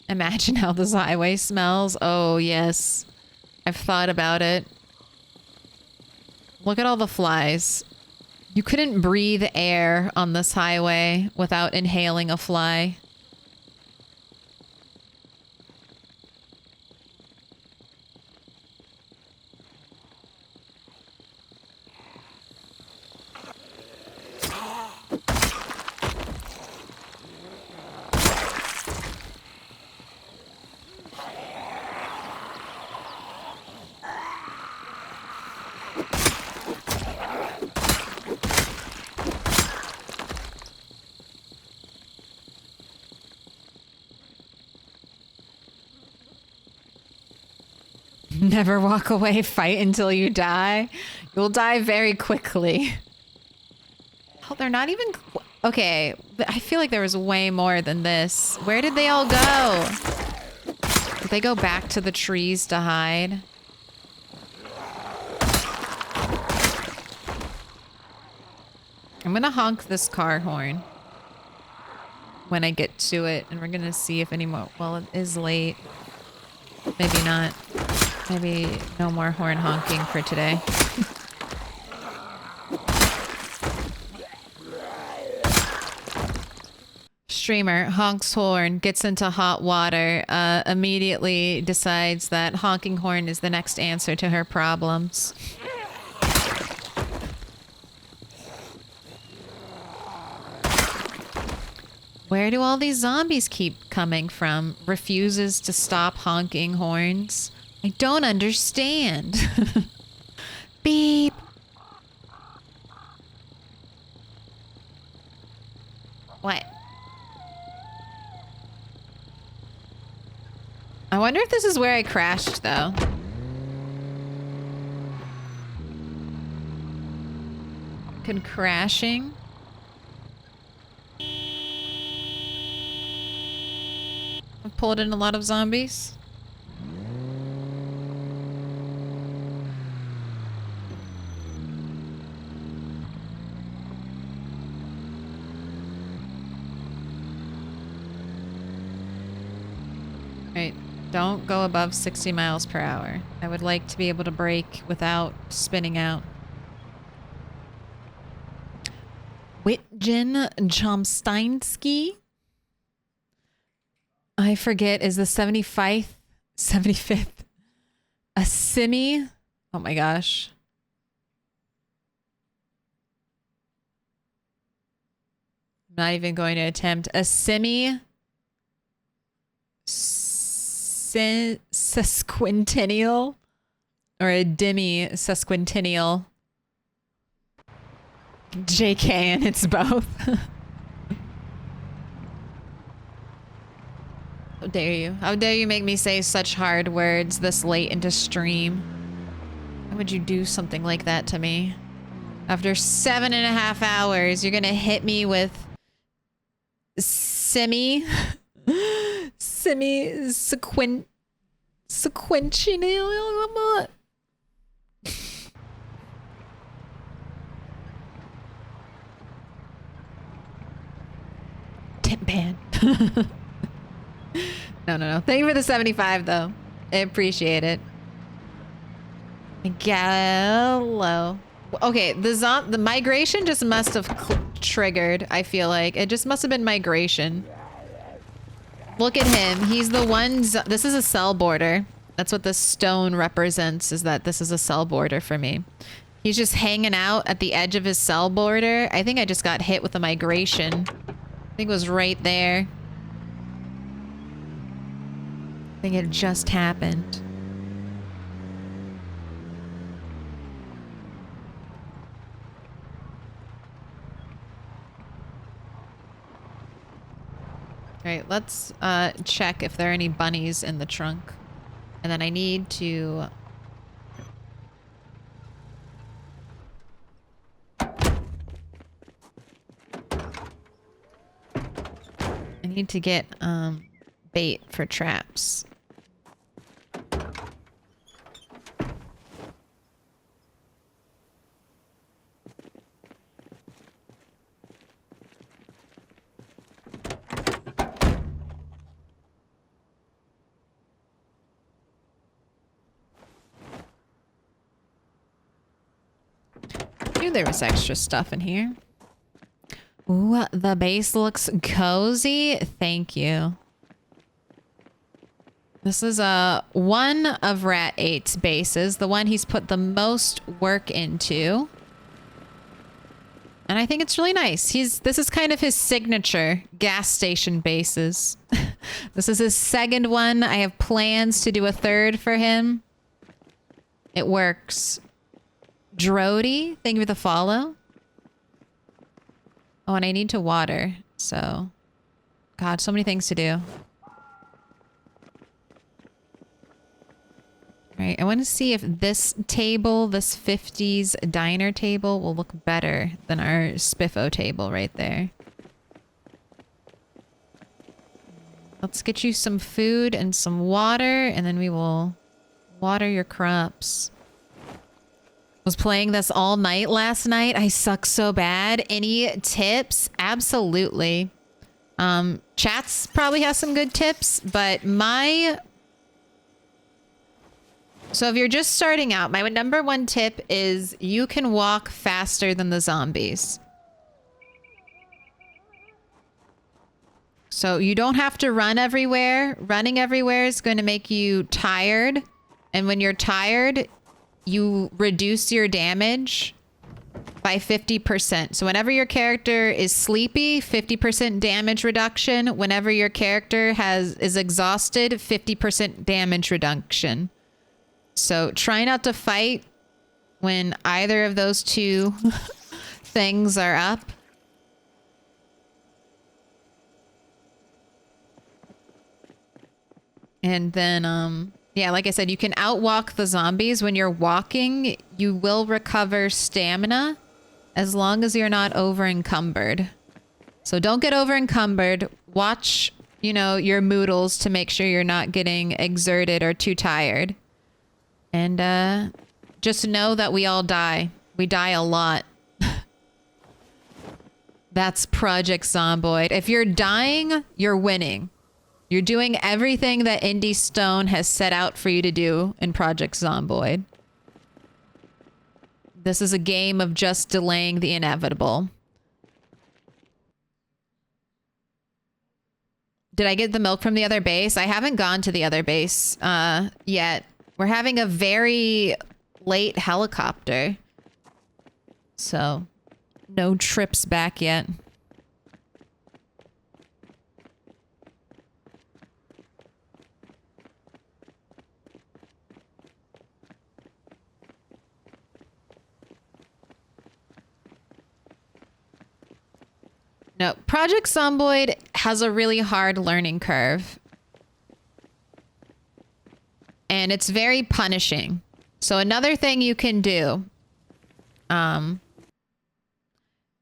Imagine how this highway smells. Oh, yes. I've thought about it. Look at all the flies. You couldn't breathe air on this highway without inhaling a fly. Never walk away, fight until you die. You'll die very quickly. Oh, they're not even... Okay, I feel like there was way more than this. Where did they all go? Did they go back to the trees to hide? I'm gonna honk this car horn when I get to it, and we're gonna see if any more... Well, it is late. Maybe not. Maybe no more horn honking for today. Streamer honks horn, gets into hot water, immediately decides that honking horn is the next answer to her problems. Where do all these zombies keep coming from? Refuses to stop honking horns. I don't understand. Beep. What? I wonder if this is where I crashed, though. Can crashing? I've pulled in a lot of zombies. Right, don't go above 60 miles per hour. I would like to be able to brake without spinning out. Witjen Chomsteinsky? I forget, is the 75th? 75th? A simi? Oh my gosh. I'm not even going to attempt. A semi... sesquintennial? Or a demi sesquintennial? JK, and it's both. How dare you? How dare you make me say such hard words this late into stream? Why would you do something like that to me? After 7.5 hours, you're gonna hit me with sequential. Tip ban. No. Thank you for the 75, though. I appreciate it. Gallo. Okay, the migration just must have triggered, I feel like. It just must have been migration. Look at him. He's the one... This is a cell border. That's what this stone represents, is that this is a cell border for me. He's just hanging out at the edge of his cell border. I think I just got hit with a migration. I think it was right there. I think it just happened. Alright, let's check if there are any bunnies in the trunk. And then I need to... need to get bait for traps. I knew there was extra stuff in here. Ooh, the base looks cozy. Thank you. This is one of Rat 8's bases, the one he's put the most work into. And I think it's really nice. This is kind of his signature gas station bases. This is his second one. I have plans to do a third for him. It works. Drody, thank you for the follow. Oh, and I need to water, so... God, so many things to do. Alright, I want to see if this table, this 50s diner table, will look better than our Spiffo table right there. Let's get you some food and some water, and then we will water your crops. Was playing this all night last night. I suck so bad. Any tips? Absolutely. Chats probably has some good tips, but so if you're just starting out, my number one tip is you can walk faster than the zombies. So you don't have to run everywhere. Running everywhere is going to make you tired. And when you're tired, you reduce your damage by 50%. So whenever your character is sleepy, 50% damage reduction. Whenever your character is exhausted, 50% damage reduction. So try not to fight when either of those two things are up. And then, yeah, like I said, you can outwalk the zombies. When you're walking, you will recover stamina as long as you're not over encumbered. So don't get over encumbered. Watch, your moodles to make sure you're not getting exerted or too tired. And just know that we all die. We die a lot. That's Project Zomboid. If you're dying, you're winning. You're doing everything that Indy Stone has set out for you to do in Project Zomboid. This is a game of just delaying the inevitable. Did I get the milk from the other base? I haven't gone to the other base yet. We're having a very late helicopter. So, no trips back yet. No, Project Zomboid has a really hard learning curve. And it's very punishing. So another thing you can do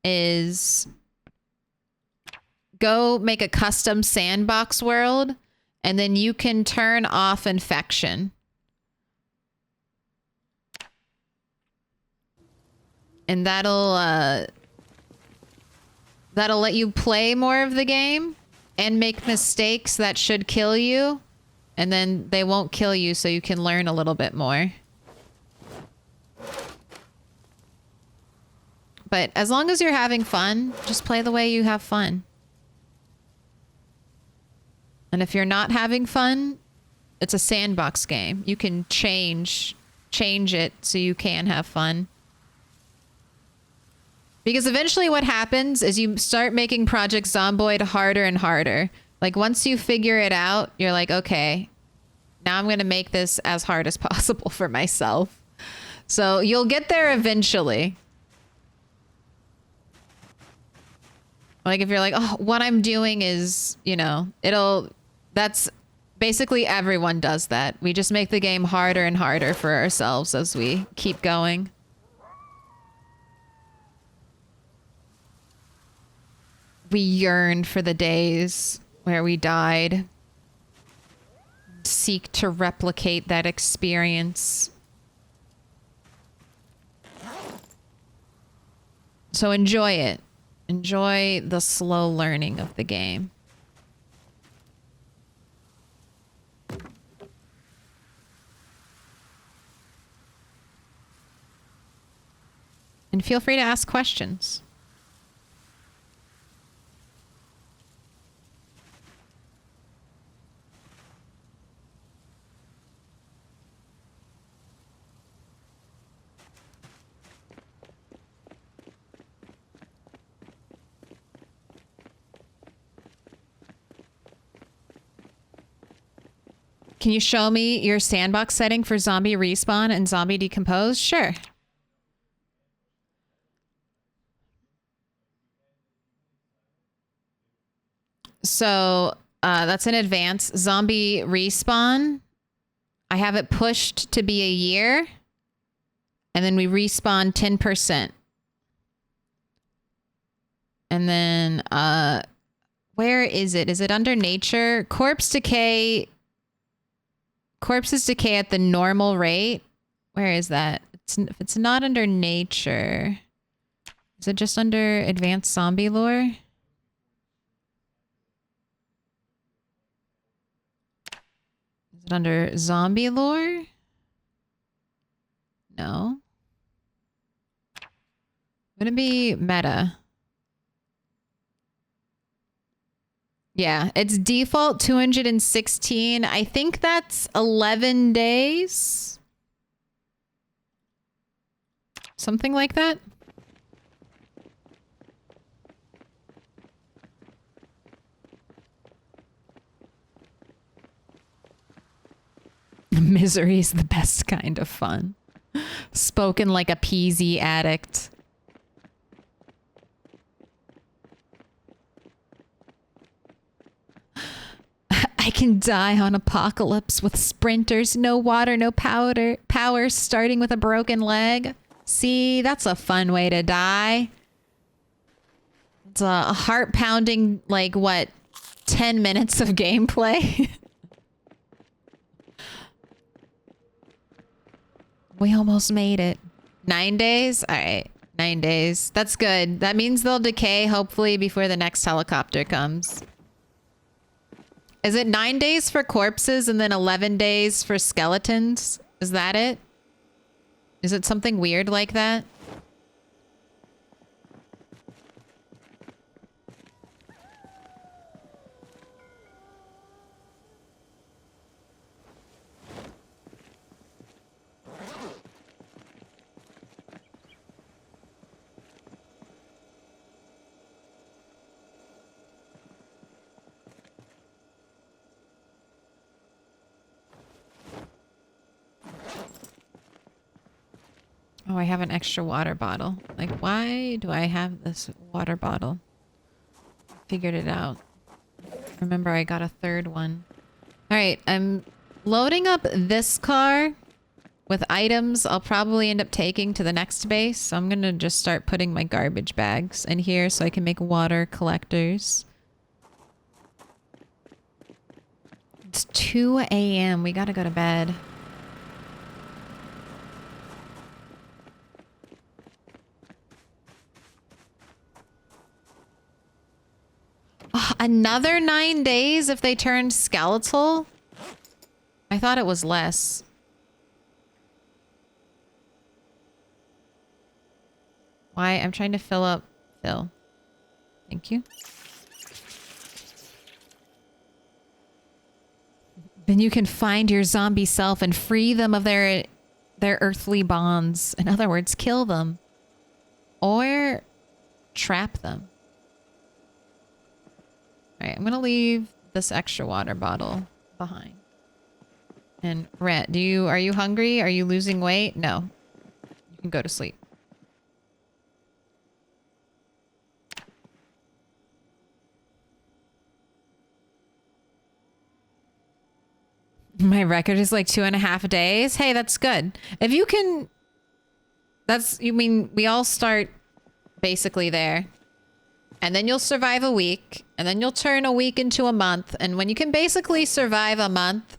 is go make a custom sandbox world, and then you can turn off infection. And that'll let you play more of the game and make mistakes that should kill you. And then they won't kill you, so you can learn a little bit more. But as long as you're having fun, just play the way you have fun. And if you're not having fun, it's a sandbox game. You can change it so you can have fun. Because eventually what happens is you start making Project Zomboid harder and harder. Like once you figure it out, you're like, okay, now I'm going to make this as hard as possible for myself. So you'll get there eventually. Like if you're like, oh, what I'm doing is, that's basically everyone does that. We just make the game harder and harder for ourselves as we keep going. We yearn for the days where we died. Seek to replicate that experience. So enjoy it. Enjoy the slow learning of the game. And feel free to ask questions. Can you show me your sandbox setting for zombie respawn and zombie decompose? Sure. So that's in advance. Zombie respawn. I have it pushed to be a year. And then we respawn 10%. And then where is it? Is it under nature? Corpses decay at the normal rate. Where is that? If it's not under nature, is it just under advanced zombie lore? Is it under zombie lore? No. Would it be meta? Yeah, it's default 216. I think that's 11 days. Something like that. Misery is the best kind of fun. Spoken like a PZ addict. I can die on Apocalypse with sprinters, no water, no power, starting with a broken leg. See, that's a fun way to die. It's a heart-pounding, like, what, 10 minutes of gameplay? We almost made it. 9 days? All right, 9 days. That's good. That means they'll decay, hopefully, before the next helicopter comes. Is it 9 days for corpses and then 11 days for skeletons? Is that it? Is it something weird like that? Oh, I have an extra water bottle. Like, why do I have this water bottle? Figured it out. Remember, I got a third one. All right, I'm loading up this car with items I'll probably end up taking to the next base. So I'm going to just start putting my garbage bags in here so I can make water collectors. It's 2 a.m. We got to go to bed. Oh, another 9 days if they turned skeletal? I thought it was less. Why? I'm trying to fill up. Fill. Thank you. Then you can find your zombie self and free them of their earthly bonds. In other words, kill them. Or trap them. Alright, I'm gonna leave this extra water bottle behind. And Rhett, are you hungry? Are you losing weight? No. You can go to sleep. My record is like 2.5 days. Hey, that's good. If you can... you mean we all start basically there. And then you'll survive a week. And then you'll turn a week into a month. And when you can basically survive a month,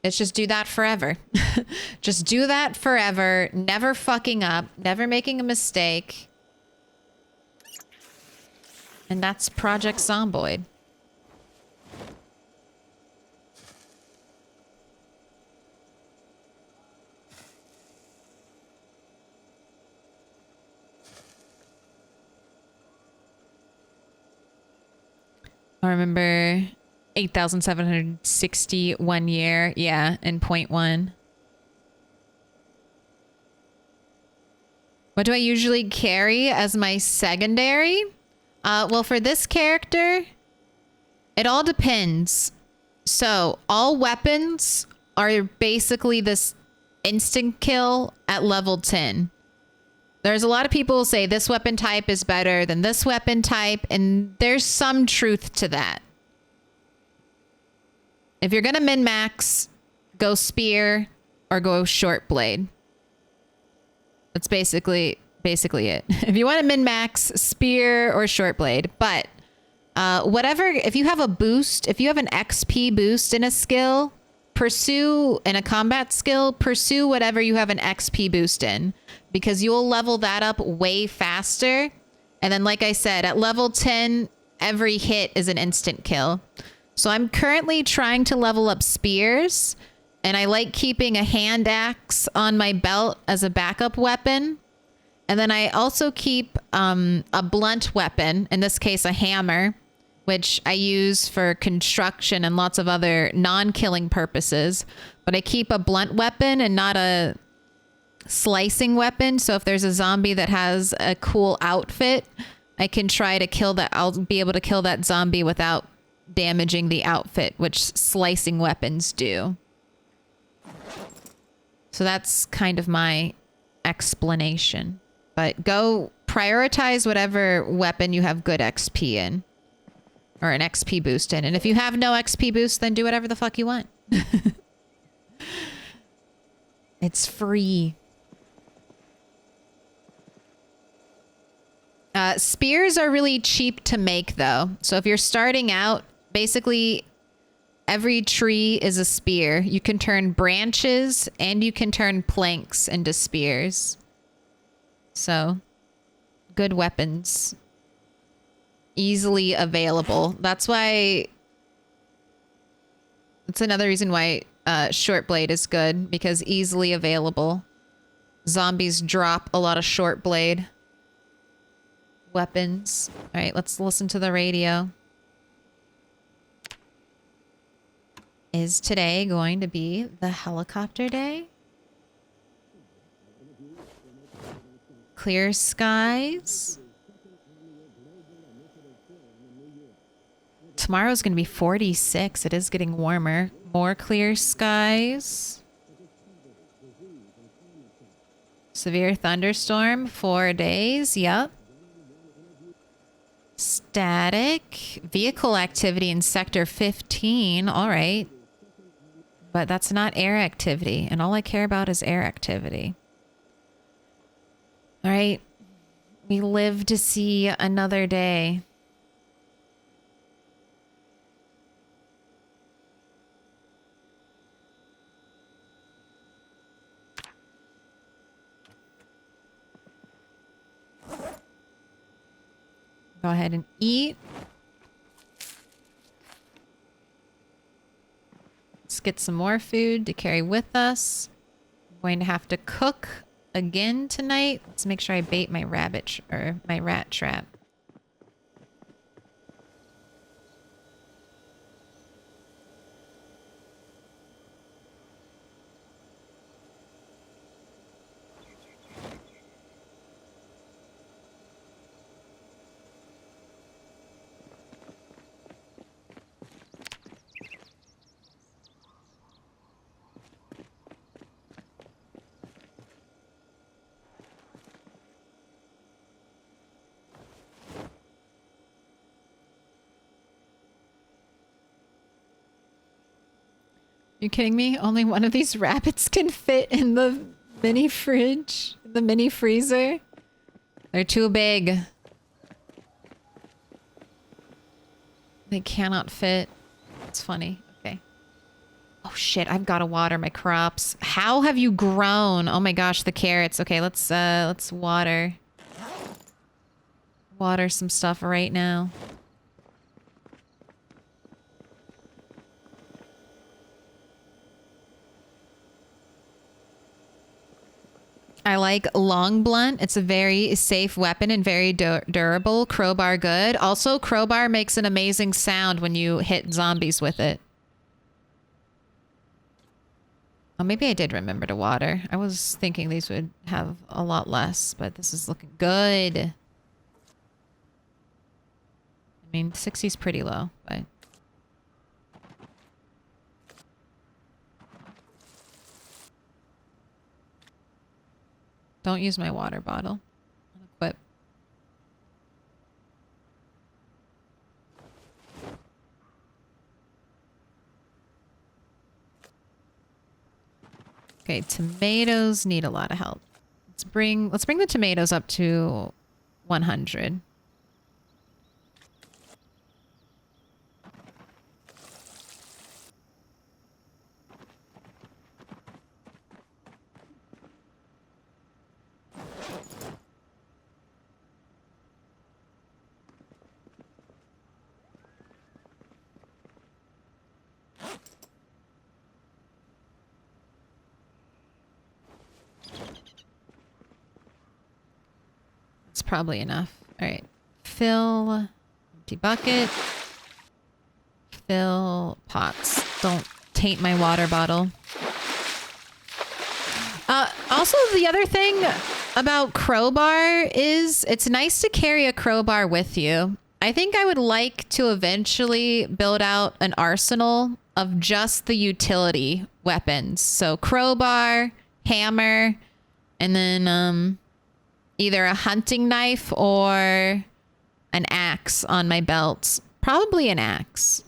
it's just do that forever. Just do that forever. Never fucking up. Never making a mistake. And that's Project Zomboid. I remember 8,761 year. Yeah, in .1. What do I usually carry as my secondary? Well, for this character, it all depends. So, all weapons are basically this instant kill at level 10. There's a lot of people who say this weapon type is better than this weapon type, and there's some truth to that. If you're gonna min-max, go spear or go short blade. That's basically it. If you want to min-max, spear or short blade. But whatever, if you have a boost, if you have an XP boost in a skill, pursue in a combat skill, pursue whatever you have an XP boost in, because you'll level that up way faster. And then, like I said, at level 10, every hit is an instant kill. So I'm currently trying to level up spears, and I like keeping a hand axe on my belt as a backup weapon. And then I also keep a blunt weapon, in this case a hammer, which I use for construction and lots of other non-killing purposes. But I keep a blunt weapon and not a slicing weapon. So if there's a zombie that has a cool outfit, I can try to kill that. I'll be able to kill that zombie without damaging the outfit, which slicing weapons do. So that's kind of my explanation. But go prioritize whatever weapon you have good XP in. Or an XP boost in. And if you have no XP boost, then do whatever the fuck you want. It's free. Spears are really cheap to make, though. So if you're starting out, basically every tree is a spear. You can turn branches and you can turn planks into spears. So, good weapons. Easily available. That's why... That's another reason why short blade is good, because easily available. Zombies drop a lot of short blade weapons. All right, let's listen to the radio. Is today going to be the helicopter day? Clear skies. Tomorrow's going to be 46. It is getting warmer. More clear skies. Severe thunderstorm, 4 days. Yep. Static. Vehicle activity in Sector 15. All right. But that's not air activity. And all I care about is air activity. All right. We live to see another day. Go ahead and eat. Let's get some more food to carry with us. I'm going to have to cook again tonight. Let's make sure I bait my rabbit or my rat trap. You kidding me? Only one of these rabbits can fit in the mini fridge, the mini freezer. They're too big. They cannot fit. It's funny. Okay. Oh shit, I've got to water my crops. How have you grown? Oh my gosh, the carrots. Okay, let's water. Water some stuff right now. I like long blunt. It's a very safe weapon and very durable. Crowbar good. Also, crowbar makes an amazing sound when you hit zombies with it. Oh, maybe I did remember to water. I was thinking these would have a lot less, but this is looking good. I mean, 60's pretty low, but... Don't use my water bottle. Unequip. Okay, tomatoes need a lot of help. Let's bring the tomatoes up to 100. Probably enough. All right. Fill empty bucket. Fill pots. Don't taint my water bottle. Also, the other thing about crowbar is it's nice to carry a crowbar with you. I think I would like to eventually build out an arsenal of just the utility weapons. So crowbar, hammer, and then either a hunting knife or an axe on my belt. Probably an axe.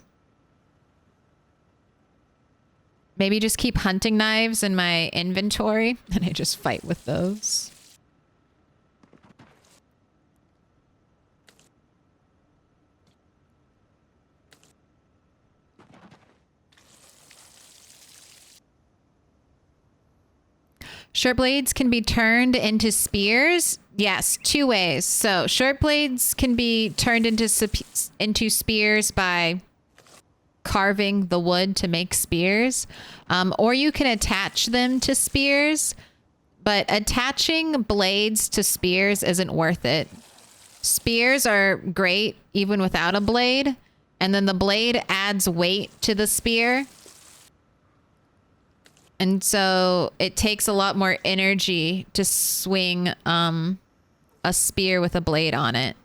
Maybe just keep hunting knives in my inventory and I just fight with those. Short blades can be turned into spears. Yes, two ways. So short blades can be turned into spears by carving the wood to make spears. Or you can attach them to spears. But attaching blades to spears isn't worth it. Spears are great even without a blade. And then the blade adds weight to the spear. And so it takes a lot more energy to swing a spear with a blade on it.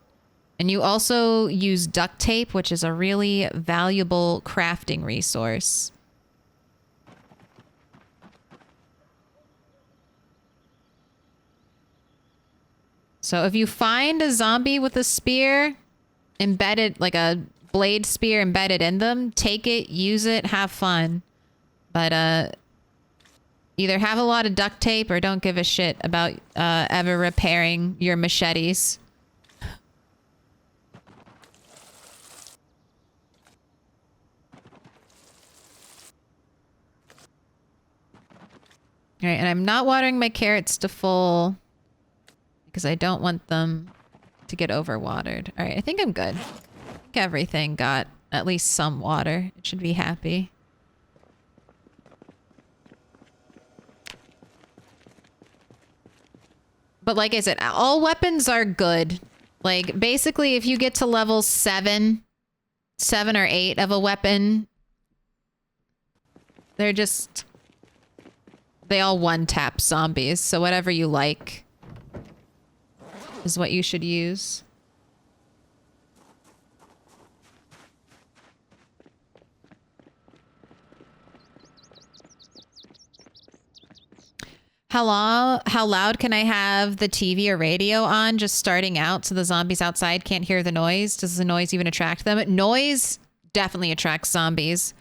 And you also use duct tape, which is a really valuable crafting resource. So if you find a zombie with a spear embedded, like a blade spear embedded in them, take it, use it, have fun. But either have a lot of duct tape or don't give a shit about ever repairing your machetes. All right, and I'm not watering my carrots to full because I don't want them to get overwatered. All right, I think I'm good. I think everything got at least some water. It should be happy. But like I said, all weapons are good. Like, basically, if you get to level 7 or 8 of a weapon, they're just... They all one-tap zombies, so whatever you like is what you should use. How loud can I have the TV or radio on just starting out so the zombies outside can't hear the noise? Does the noise even attract them? Noise definitely attracts zombies.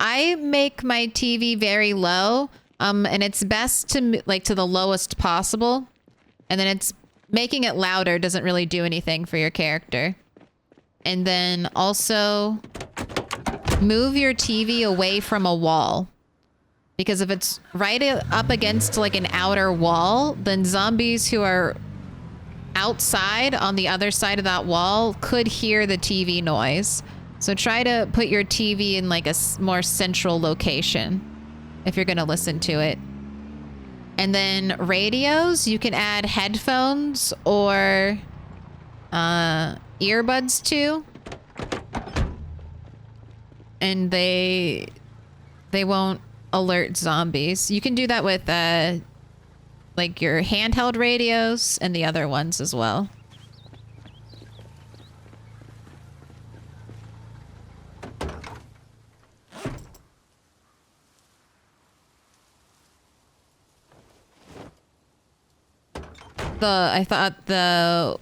I make my TV very low, and it's best to like to the lowest possible. And then it's making it louder doesn't really do anything for your character. And then also move your TV away from a wall. Because if it's right up against like an outer wall, then zombies who are outside on the other side of that wall could hear the TV noise. So try to put your TV in like a more central location if you're going to listen to it. And then radios, you can add headphones or earbuds to. And they won't alert zombies. You can do that with like your handheld radios and the other ones as well. I thought the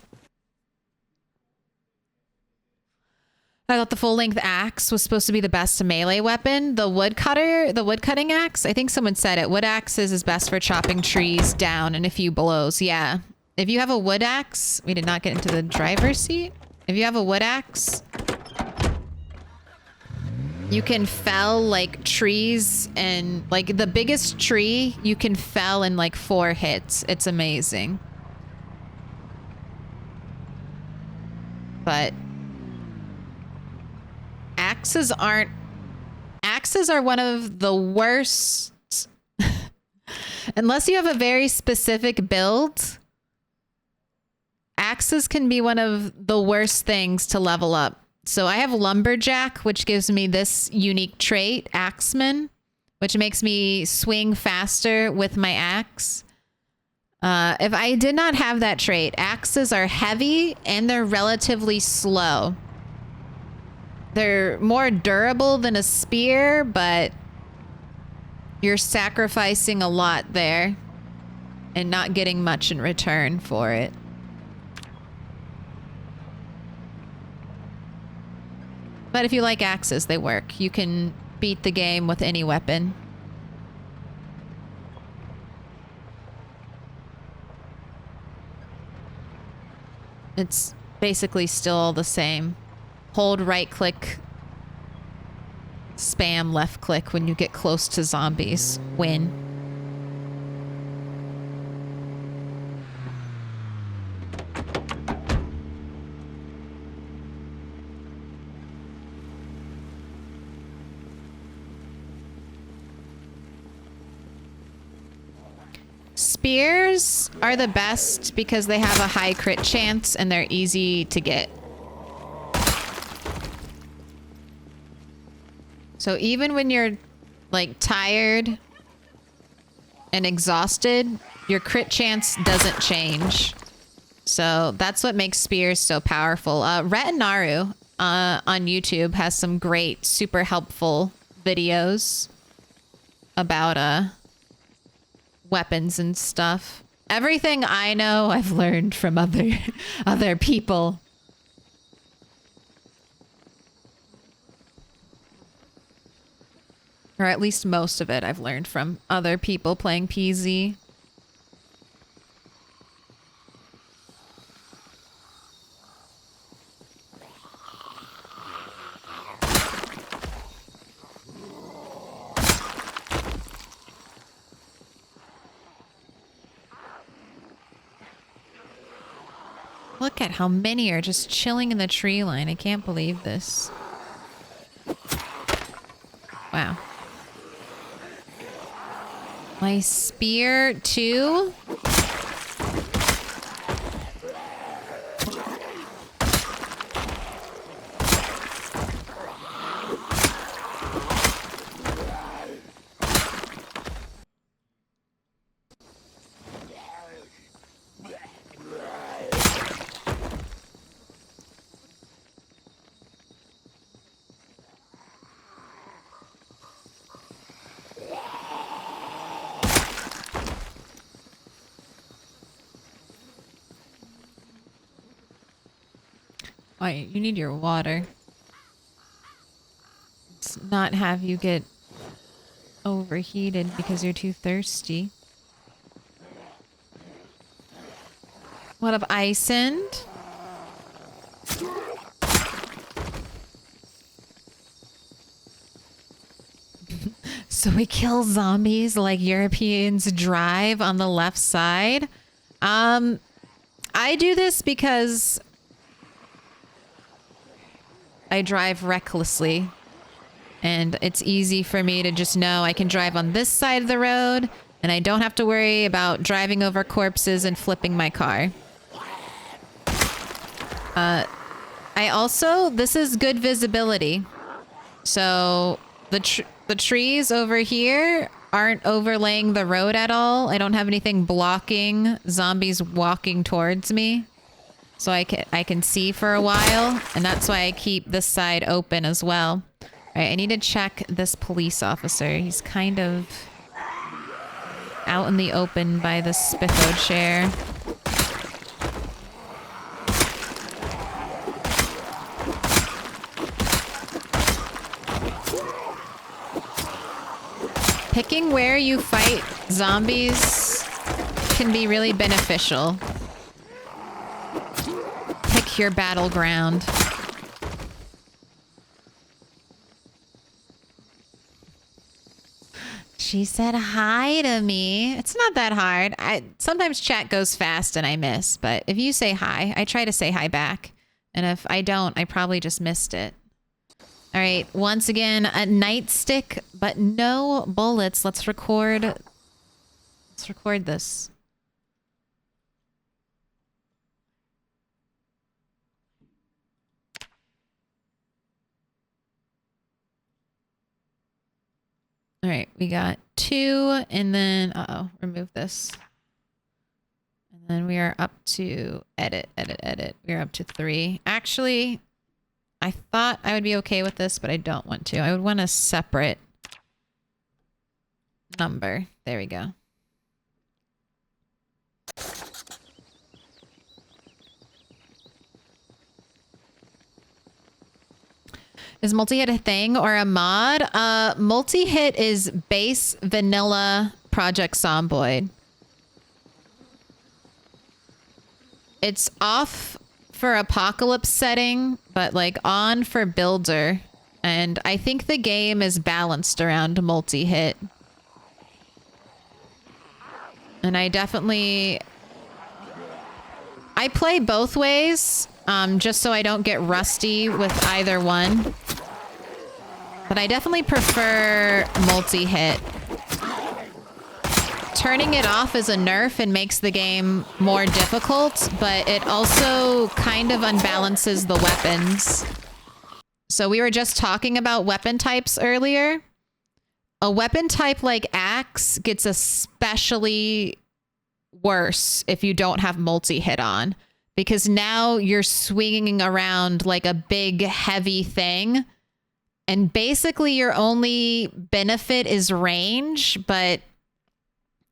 full-length axe was supposed to be the best melee weapon. The wood-cutting axe, I think someone said it. Wood axes is best for chopping trees down in a few blows. Yeah. If you have a wood axe, we did not get into the driver's seat. If you have a wood axe, you can fell like trees, and like the biggest tree you can fell in like 4 hits. It's amazing. But axes are one of the worst. Unless you have a very specific build, axes can be one of the worst things to level up. So I have lumberjack, which gives me this unique trait, axeman, which makes me swing faster with my axe. If I did not have that trait, axes are heavy and they're relatively slow. They're more durable than a spear, but you're sacrificing a lot there and not getting much in return for it. But if you like axes, they work. You can beat the game with any weapon. It's basically still the same. Hold right click, spam left click when you get close to zombies. Win. Spears are the best because they have a high crit chance and they're easy to get. So even when you're like tired and exhausted, your crit chance doesn't change. So that's what makes spears so powerful. Retinaru on YouTube has some great, super helpful videos about weapons and stuff. Everything I know, I've learned from other people. Or at least most of it I've learned from other people playing PZ. Look at how many are just chilling in the tree line. I can't believe this. Wow. My spear too? Why, you need your water. Let's not have you get overheated because you're too thirsty. What up, Isend? So we kill zombies like Europeans drive on the left side. I do this because I drive recklessly. And it's easy for me to just know I can drive on this side of the road and I don't have to worry about driving over corpses and flipping my car. This is good visibility. So the trees over here aren't overlaying the road at all. I don't have anything blocking zombies walking towards me. So I can see for a while, and that's why I keep this side open as well. All right, I need to check this police officer. He's kind of out in the open by the spiffo chair. Picking where you fight zombies can be really beneficial. Pick your battleground. She said hi to me. It's not that hard. Sometimes chat goes fast and I miss, but if you say hi, I try to say hi back. And if I don't, I probably just missed it. All right, once again, a nightstick, but no bullets. Let's record this. All right, we got 2, and then, remove this. And then we are up to edit. We are up to 3. Actually, I thought I would be okay with this, but I don't want to. I would want a separate number. There we go. Is multi-hit a thing or a mod? Multi-hit is base vanilla Project Zomboid. It's off for apocalypse setting, but like on for builder. And I think the game is balanced around multi-hit. And I play both ways, just so I don't get rusty with either one. But I definitely prefer multi-hit. Turning it off is a nerf and makes the game more difficult, but it also kind of unbalances the weapons. So we were just talking about weapon types earlier. A weapon type like axe gets especially worse if you don't have multi-hit on, because now you're swinging around like a big heavy thing, and basically your only benefit is range, but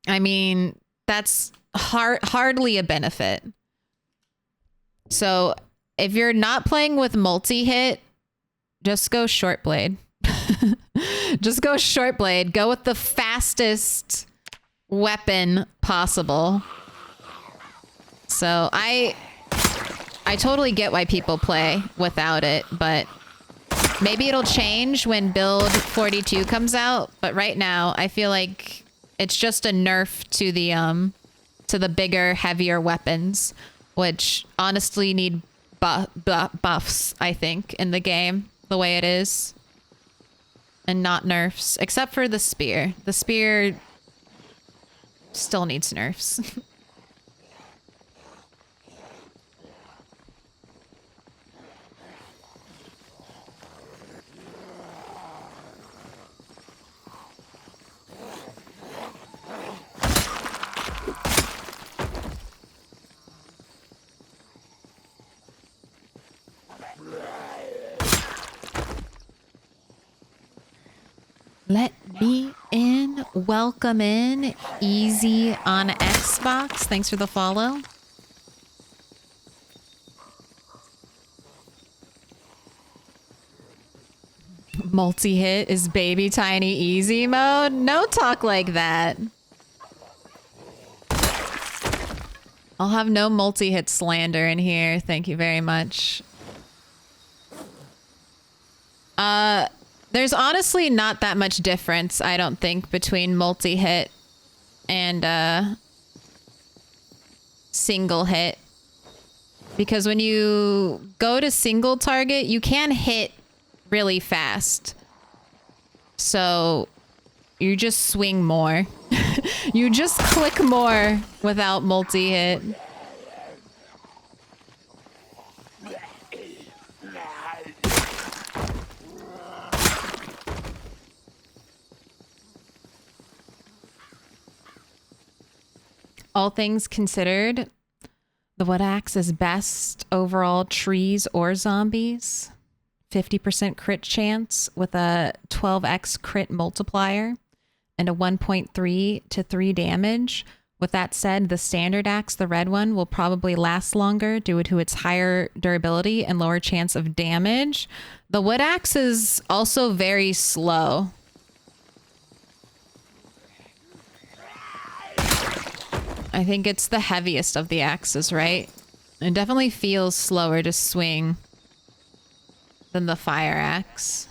I mean, that's hardly a benefit. So if you're not playing with multi-hit, just go short blade. Just go short blade. Go with the fastest weapon possible. So I totally get why people play without it, but maybe it'll change when build 42 comes out. But right now, I feel like it's just a nerf to the bigger, heavier weapons, which honestly need buffs, I think, in the game, the way it is. And not nerfs, except for the spear. The spear still needs nerfs. Let me in. Welcome in. Easy on Xbox. Thanks for the follow. Multi-hit is baby tiny easy mode. No talk like that. I'll have no multi-hit slander in here. Thank you very much. There's honestly not that much difference, I don't think, between multi-hit and single hit. Because when you go to single target, you can hit really fast. So you just swing more. You just click more without multi-hit. All things considered, the wood axe is best overall trees or zombies. 50% crit chance with a 12x crit multiplier and a 1.3 to 3 damage. With that said, the standard axe, the red one, will probably last longer due to its higher durability and lower chance of damage. The wood axe is also very slow. I think it's the heaviest of the axes, right? It definitely feels slower to swing than the fire axe.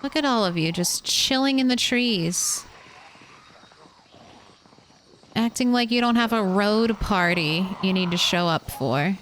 Look at all of you just chilling in the trees. Acting like you don't have a road party you need to show up for.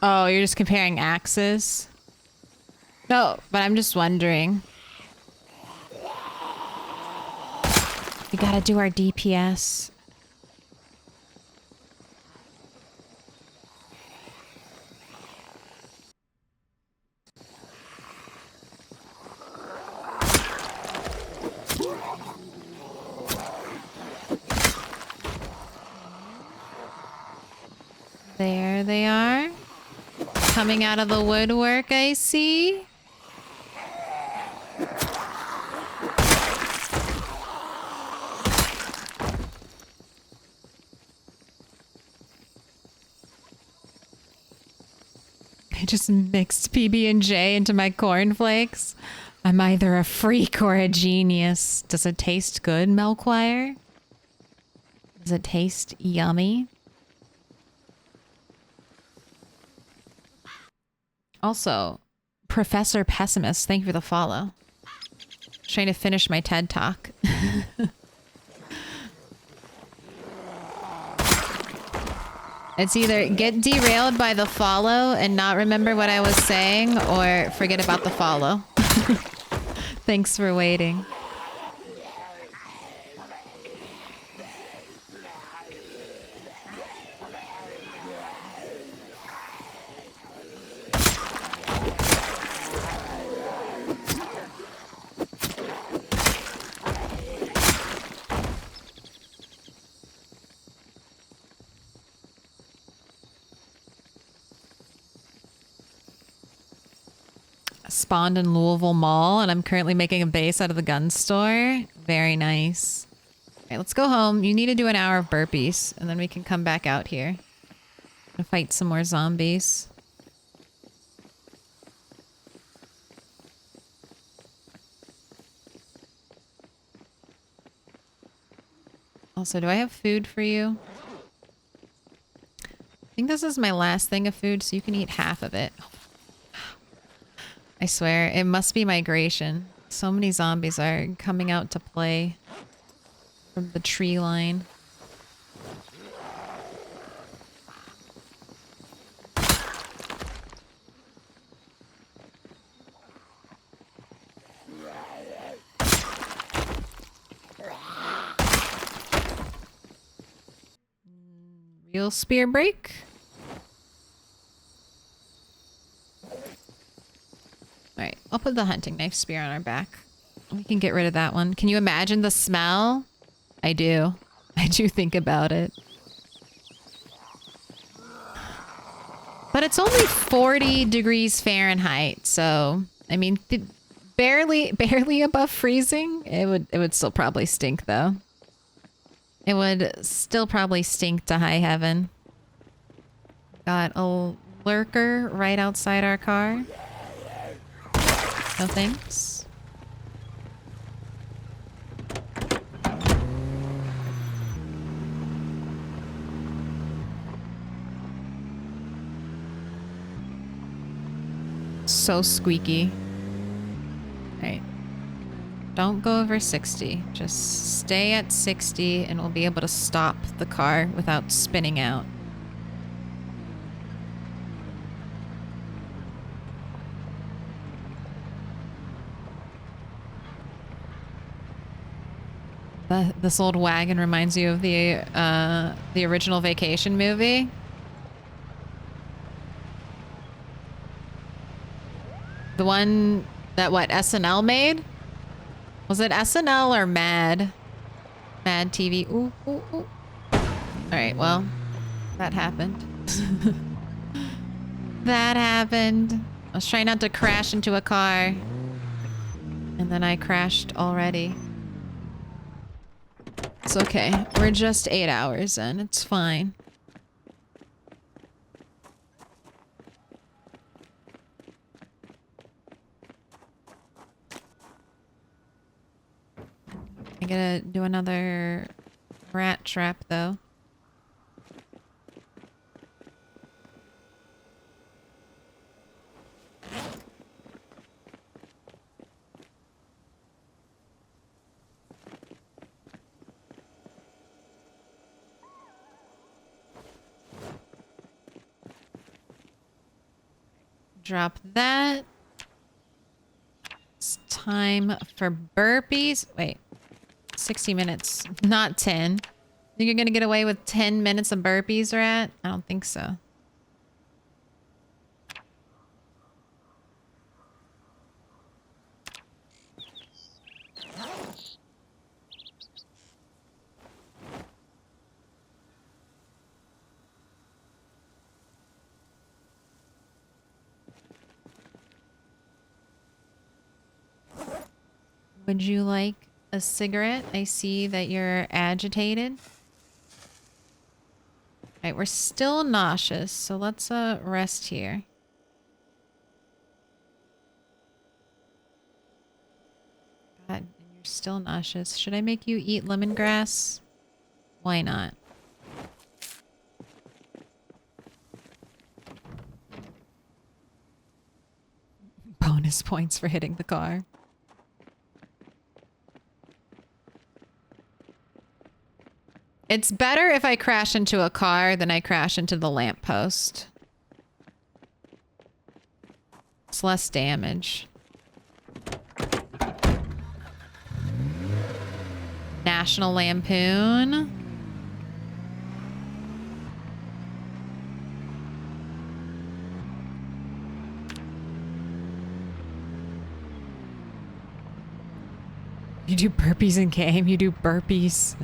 Oh, you're just comparing axes? No, but I'm just wondering. We gotta do our DPS. There they are. Coming out of the woodwork, I see. I just mixed PB&J into my cornflakes. I'm either a freak or a genius. Does it taste good, Milquetoast? Does it taste yummy? Also, Professor Pessimist, thank you for the follow. Trying to finish my TED Talk. It's either get derailed by the follow and not remember what I was saying, or forget about the follow. Thanks for waiting. Spawned in Louisville Mall, and I'm currently making a base out of the gun store. Very nice. All right, let's go home. You need to do an hour of burpees, and then we can come back out here and fight some more zombies. Also, do I have food for you? I think this is my last thing of food, so you can eat half of it. I swear, it must be migration. So many zombies are coming out to play from the tree line. Real spear break? Alright, I'll put the hunting knife spear on our back. We can get rid of that one. Can you imagine the smell? I do. I do think about it. But it's only 40 degrees Fahrenheit, so I mean, barely above freezing. It would still probably stink though. It would still probably stink to high heaven. Got a lurker right outside our car. No thanks. So squeaky. Alright. Don't go over 60. Just stay at 60 and we'll be able to stop the car without spinning out. This old wagon reminds you of the original Vacation movie. The one that, what, SNL made? Was it SNL or Mad? Mad TV. Ooh, ooh, ooh. Alright, well, that happened. That happened. I was trying not to crash into a car. And then I crashed already. It's okay. We're just 8 hours in. It's fine. I gotta do another rat trap, though. Drop that. It's time for burpees. Wait. 60 minutes, not 10. Think you're gonna get away with 10 minutes of burpees, Rat? I don't think so. Would you like a cigarette? I see that you're agitated. Alright, we're still nauseous, so let's rest here. God, you're still nauseous. Should I make you eat lemongrass? Why not? Bonus points for hitting the car. It's better if I crash into a car than I crash into the lamppost. It's less damage. National Lampoon. You do burpees in game, you do burpees.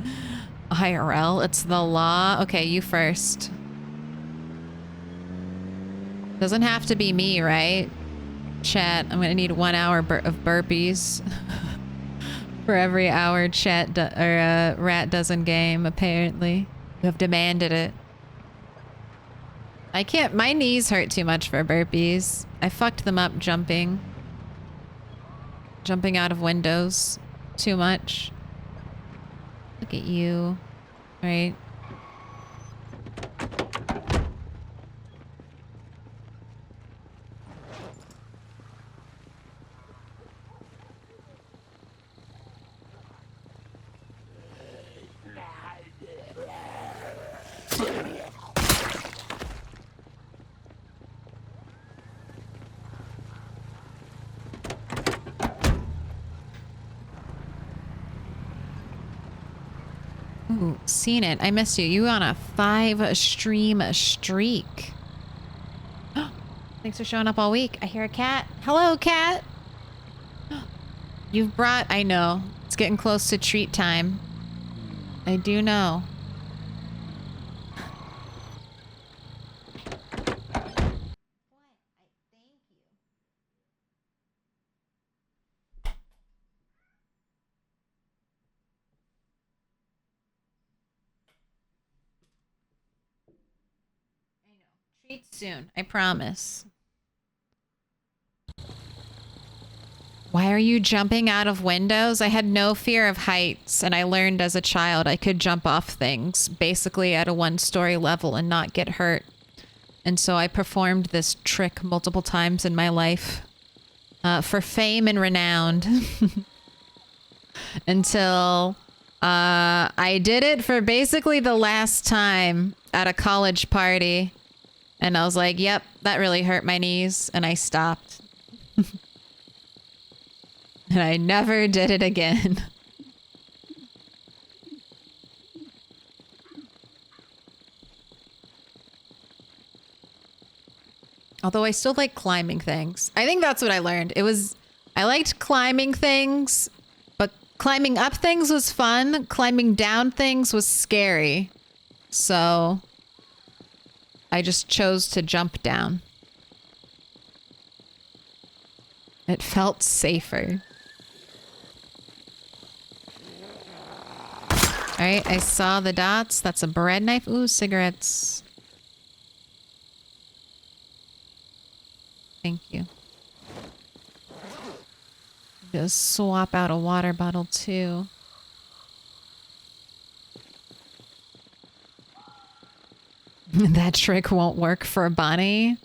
IRL, it's the law. Okay, you first. Doesn't have to be me, right? Chat, I'm gonna need 1 hour of burpees. For every hour chat Rat does in game, apparently. You have demanded it. I can't, my knees hurt too much for burpees. I fucked them up jumping. Jumping out of windows too much. Look at you. Right. Ooh, seen it. I missed you. You on a 5 stream streak. Thanks for showing up all week. I hear a cat. Hello, cat. You've brought... I know. It's getting close to treat time. I do know. Treat soon, I promise. Why are you jumping out of windows? I had no fear of heights, and I learned as a child I could jump off things, basically at a one-story level and not get hurt. And so I performed this trick multiple times in my life for fame and renown. Until I did it for basically the last time at a college party. And I was like, yep, that really hurt my knees. And I stopped. And I never did it again. Although I still like climbing things. I think that's what I learned. I liked climbing things, but climbing up things was fun. Climbing down things was scary. So I just chose to jump down. It felt safer. All right, I saw the dots. That's a bread knife. Ooh, cigarettes. Thank you. Just swap out a water bottle too. That trick won't work for Bonnie.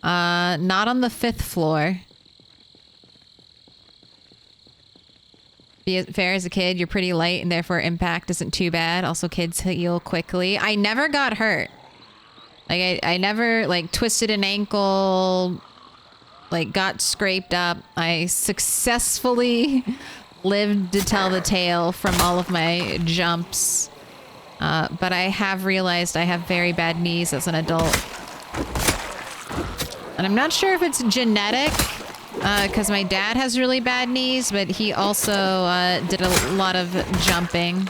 Not on the 5th floor. Be fair, as a kid, you're pretty light and therefore impact isn't too bad. Also, kids heal quickly. I never got hurt. Like, I never, like, twisted an ankle, like, got scraped up. I successfully lived to tell the tale from all of my jumps. But I have realized I have very bad knees as an adult. And I'm not sure if it's genetic, because my dad has really bad knees, but he also did a lot of jumping.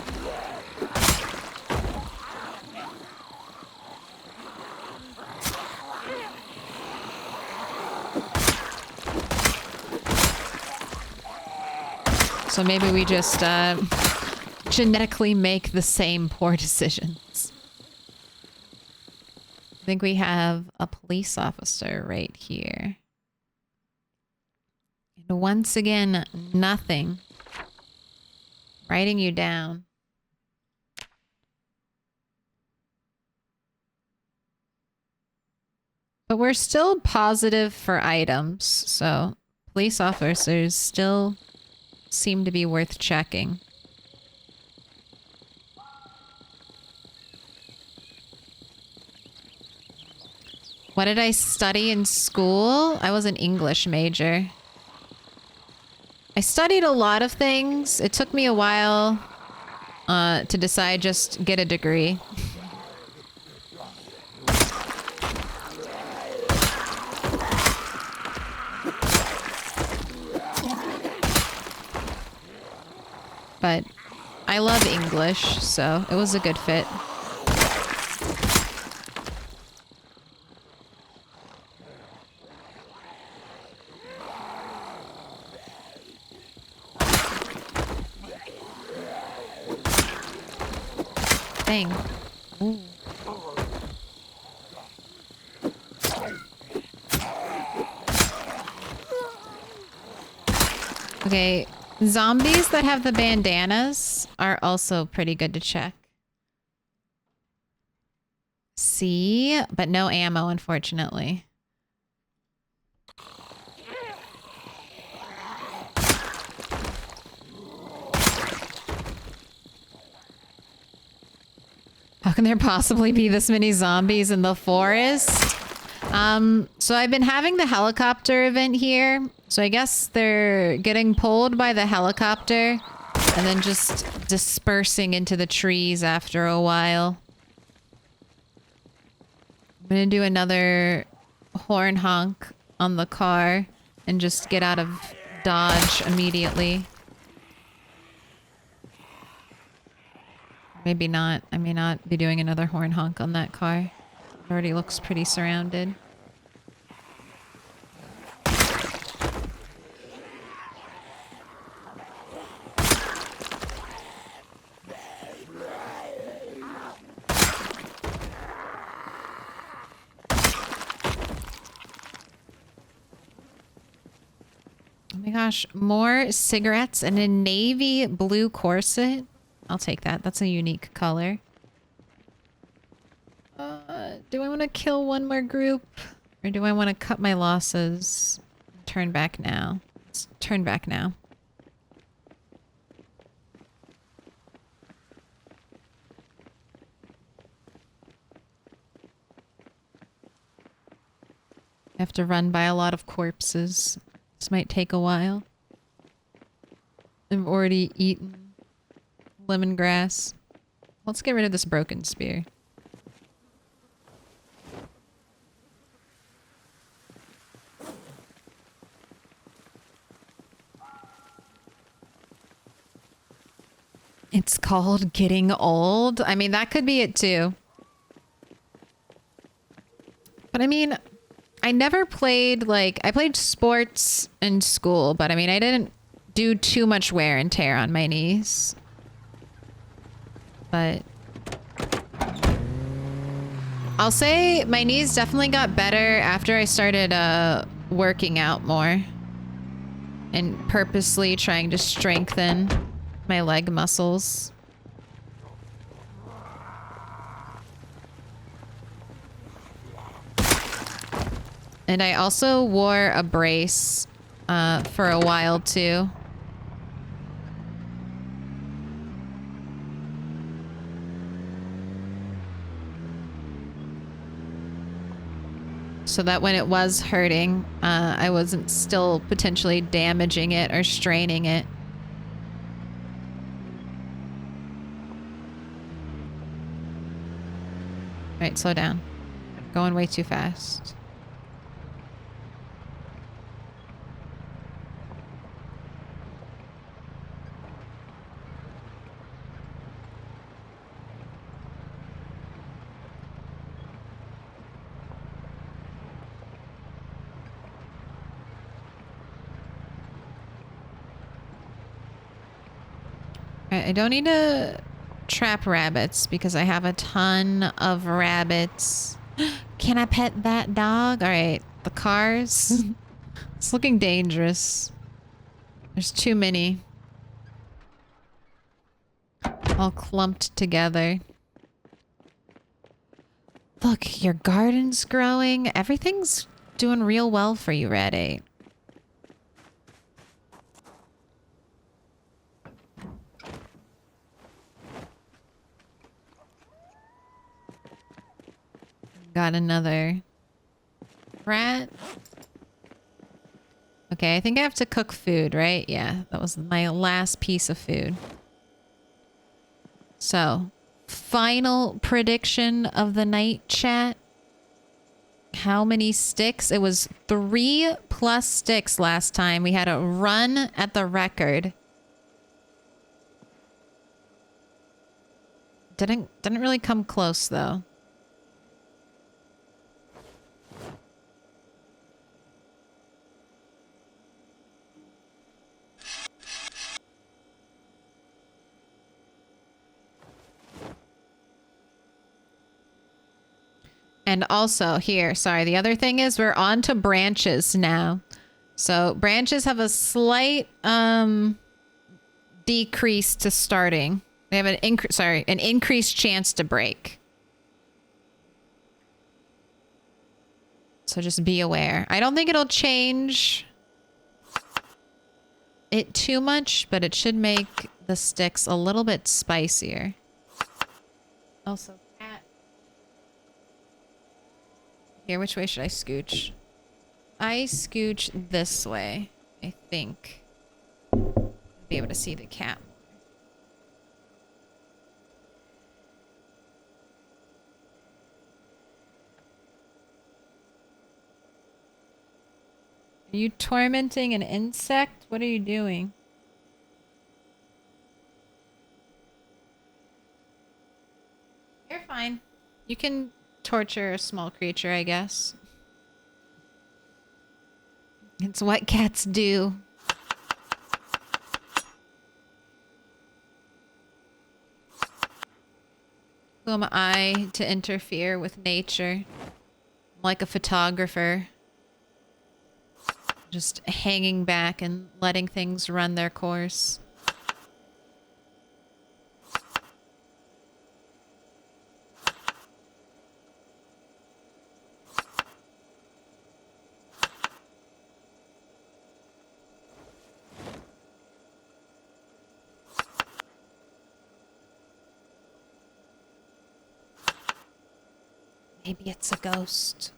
So maybe we just genetically make the same poor decisions. I think we have a police officer right here. And once again, nothing. Writing you down. But we're still positive for items, so police officers still seem to be worth checking. What did I study in school? I was an English major. I studied a lot of things. It took me a while to decide just get a degree. But I love English, so it was a good fit. Dang. Ooh. Okay. Zombies that have the bandanas are also pretty good to check. See? But no ammo, unfortunately. How can there possibly be this many zombies in the forest? So I've been having the helicopter event here. So I guess they're getting pulled by the helicopter and then just dispersing into the trees after a while. I'm gonna do another horn honk on the car and just get out of Dodge immediately. Maybe not. I may not be doing another horn honk on that car. It already looks pretty surrounded. Oh my gosh, more cigarettes and a navy blue corset. I'll take that. That's a unique color. Do I want to kill one more group? Or do I want to cut my losses? Turn back now. Let's turn back now. I have to run by a lot of corpses. This might take a while. I've already eaten lemongrass. Let's get rid of this broken spear. It's called getting old. I mean, that could be it too. But I mean, I never played, like, I played sports in school, but I mean, I didn't do too much wear and tear on my knees. But I'll say my knees definitely got better after I started working out more and purposely trying to strengthen my leg muscles. And I also wore a brace for a while too. So that when it was hurting, I wasn't still potentially damaging it or straining it. Alright, slow down. Going way too fast. I don't need to trap rabbits because I have a ton of rabbits. Can I pet that dog? All right, the cars. It's looking dangerous. There's too many. All clumped together. Look, your garden's growing. Everything's doing real well for you, Red 8. Got another rat. Okay, I think I have to cook food, right? Yeah, that was my last piece of food. So, final prediction of the night, chat. How many sticks? It was 3+ sticks last time. We had a run at the record. Didn't really come close though. And also here, sorry, the other thing is we're on to branches now. So branches have a slight decrease to starting. They have an increased chance to break. So just be aware. I don't think it'll change it too much, but it should make the sticks a little bit spicier. Also, cat. Here, which way should I scooch? I scooch this way, I think. I'll be able to see the cat. Are you tormenting an insect? What are you doing? You're fine. You can torture a small creature, I guess. It's what cats do. Who am I to interfere with nature? I'm like a photographer. Just hanging back and letting things run their course. Maybe it's a ghost.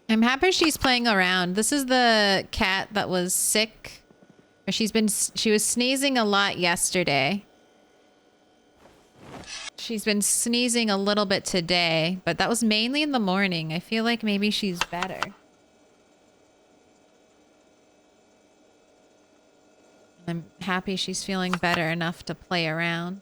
I'm happy she's playing around. This is the cat that was sick. Or she was sneezing a lot yesterday. She's been sneezing a little bit today, but that was mainly in the morning. I feel like maybe she's better. I'm happy she's feeling better enough to play around.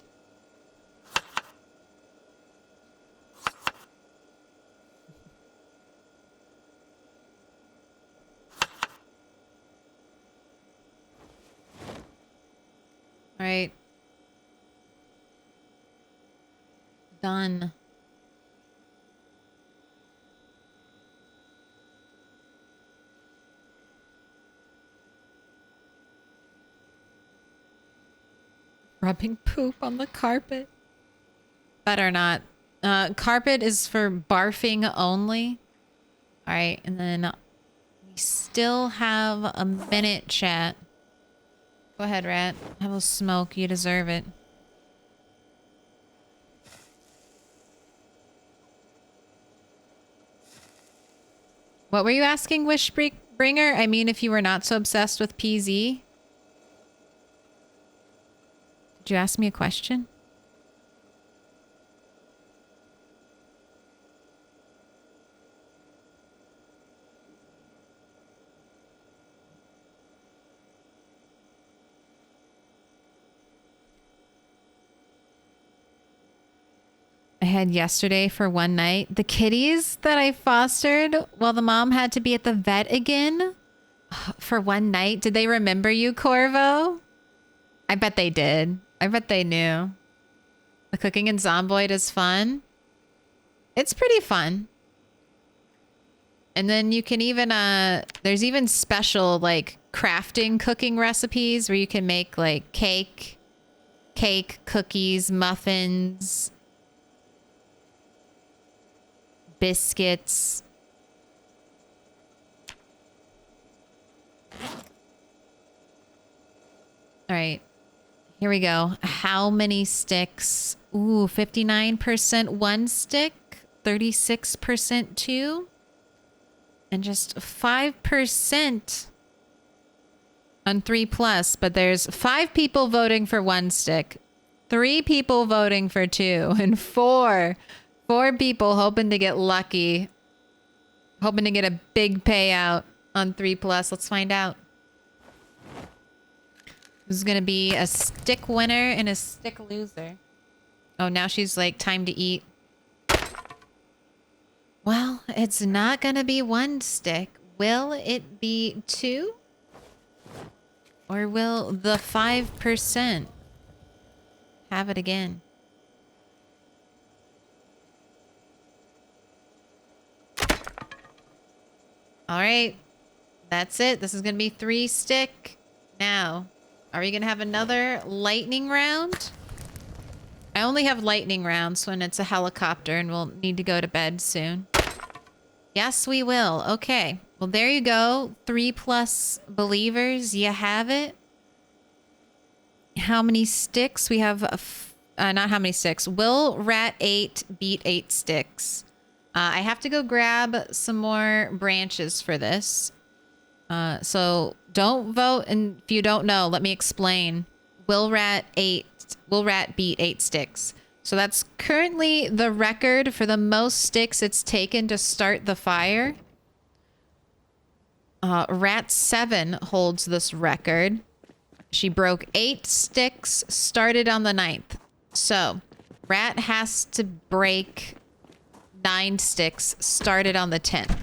All right. Done. Rubbing poop on the carpet. Better not. Carpet is for barfing only. All right, and then we still have a minute, chat. Go ahead, Rat. Have a smoke. You deserve it. What were you asking, Wishbringer? I mean, if you were not so obsessed with PZ. Did you ask me a question? I had yesterday for one night. The kitties that I fostered while the mom had to be at the vet again for one night. Did they remember you, Corvo? I bet they did. I bet they knew. The cooking in Zomboid is fun. It's pretty fun. And then you can even, there's even special like crafting cooking recipes where you can make like cake, cookies, muffins, biscuits. All right. Here we go. How many sticks? Ooh, 59% one stick, 36% two, and just 5% on 3+. But there's 5 people voting for one stick, 3 people voting for 2, and 4 people hoping to get lucky, hoping to get a big payout on 3+. Let's find out. This is going to be a stick winner and a stick loser. Oh, now she's like, time to eat. Well, it's not going to be 1 stick. Will it be 2? Or will the 5% have it again? All right. That's it. This is going to be 3 stick. Now, are we going to have another lightning round? I only have lightning rounds when it's a helicopter and we'll need to go to bed soon. Yes, we will. Okay. Well, there you go. 3+ believers. You have it. How many sticks? We have not how many sticks. Will rat 8 beat 8 sticks? I have to go grab some more branches for this. So don't vote, and if you don't know, let me explain. Will rat beat 8 sticks? So that's currently the record for the most sticks it's taken to start the fire. Rat 7 holds this record. She broke 8 sticks, started on the 9th. So Rat has to break 9 sticks, started on the 10th.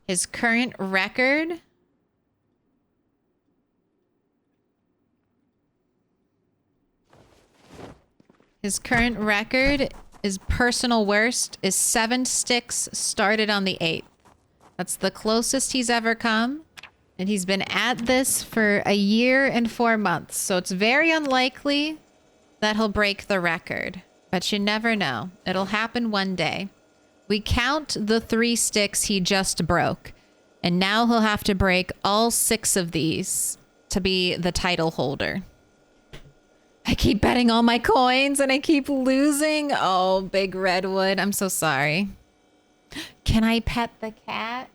His current record... His current record is personal worst is 7 sticks started on the 8th. That's the closest he's ever come. And he's been at this for a year and 4 months. So it's very unlikely that he'll break the record. But you never know. It'll happen one day. We count the 3 sticks he just broke. And now he'll have to break all 6 of these to be the title holder. I keep betting all my coins and I keep losing. Oh, Big Redwood. I'm so sorry. Can I pet the cat?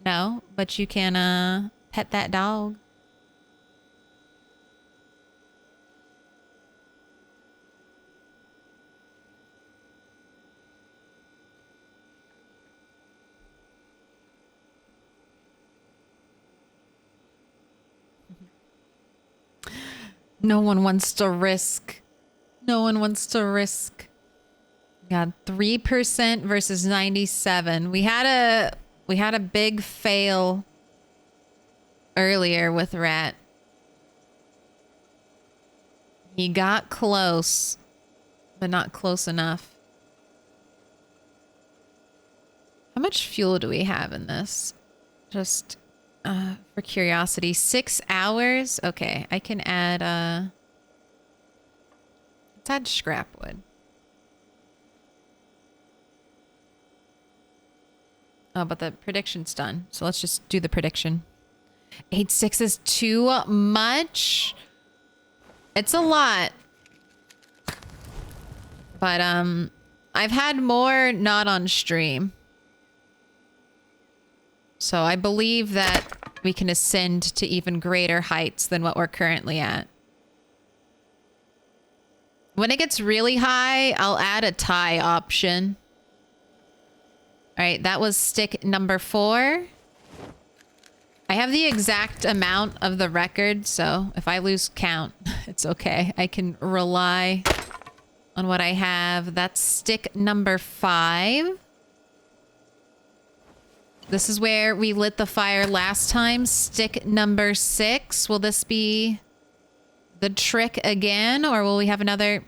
No, but you can pet that dog. No one wants to risk. No one wants to risk. God, 3% versus 97. We had a big fail earlier with Rat. He got close, but not close enough. How much fuel do we have in this? Just for curiosity, 6 hours. Okay, I can add let's add scrap wood. Oh, but the prediction's done. So let's just do the prediction. 8-6 is too much. It's a lot. But I've had more not on stream. So I believe that we can ascend to even greater heights than what we're currently at. When it gets really high, I'll add a tie option. All right, that was stick number 4. I have the exact amount of the record, so if I lose count, it's okay. I can rely on what I have. That's stick number 5. This is where we lit the fire last time. Stick number 6. Will this be the trick again, or will we have another?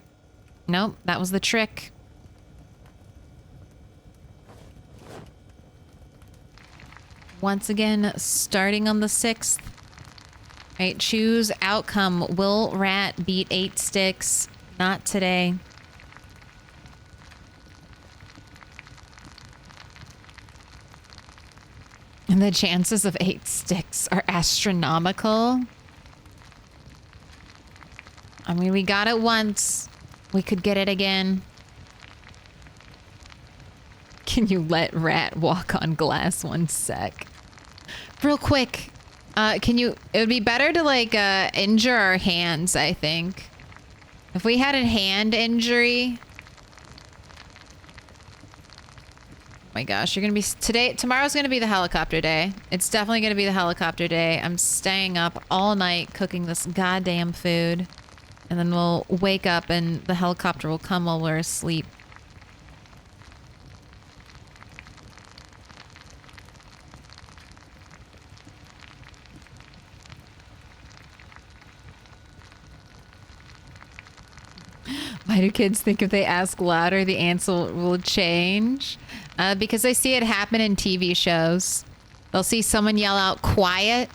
Nope, that was the trick. Once again, starting on the 6th. All right, choose outcome. Will Rat beat 8 sticks? Not today. And the chances of 8 sticks are astronomical. I mean, we got it once. We could get it again. Can you let Rat walk on glass 1 sec? Real quick. Can you... It would be better to, like, injure our hands, I think. If we had a hand injury... My gosh, you're gonna be tomorrow's gonna be the helicopter day. It's definitely gonna be the helicopter day. I'm staying up all night cooking this goddamn food. And then we'll wake up and the helicopter will come while we're asleep. Why do kids think if they ask louder, the answer will change? Because I see it happen in TV shows. They'll see someone yell out quiet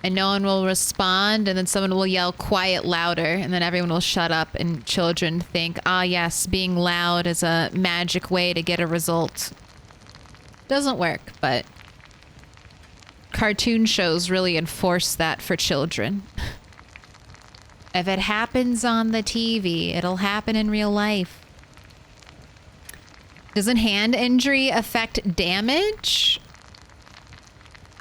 and no one will respond, and then someone will yell quiet louder and then everyone will shut up, and children think, ah, yes, being loud is a magic way to get a result. Doesn't work, but cartoon shows really enforce that for children. If it happens on the TV, it'll happen in real life. Doesn't hand injury affect damage?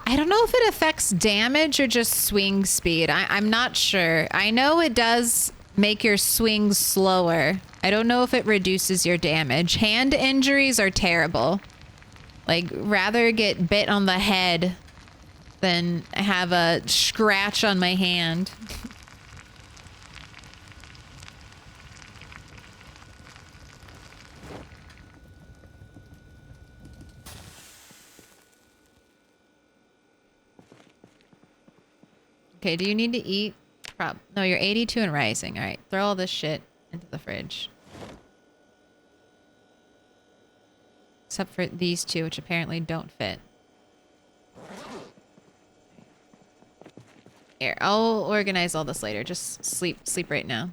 I don't know if it affects damage or just swing speed. I'm not sure. I know it does make your swings slower. I don't know if it reduces your damage. Hand injuries are terrible. Like, rather get bit on the head than have a scratch on my hand. Okay, do you need to eat? No, you're 82 and rising. All right, throw all this shit into the fridge. Except for these two, which apparently don't fit. Here, I'll organize all this later. Just sleep right now.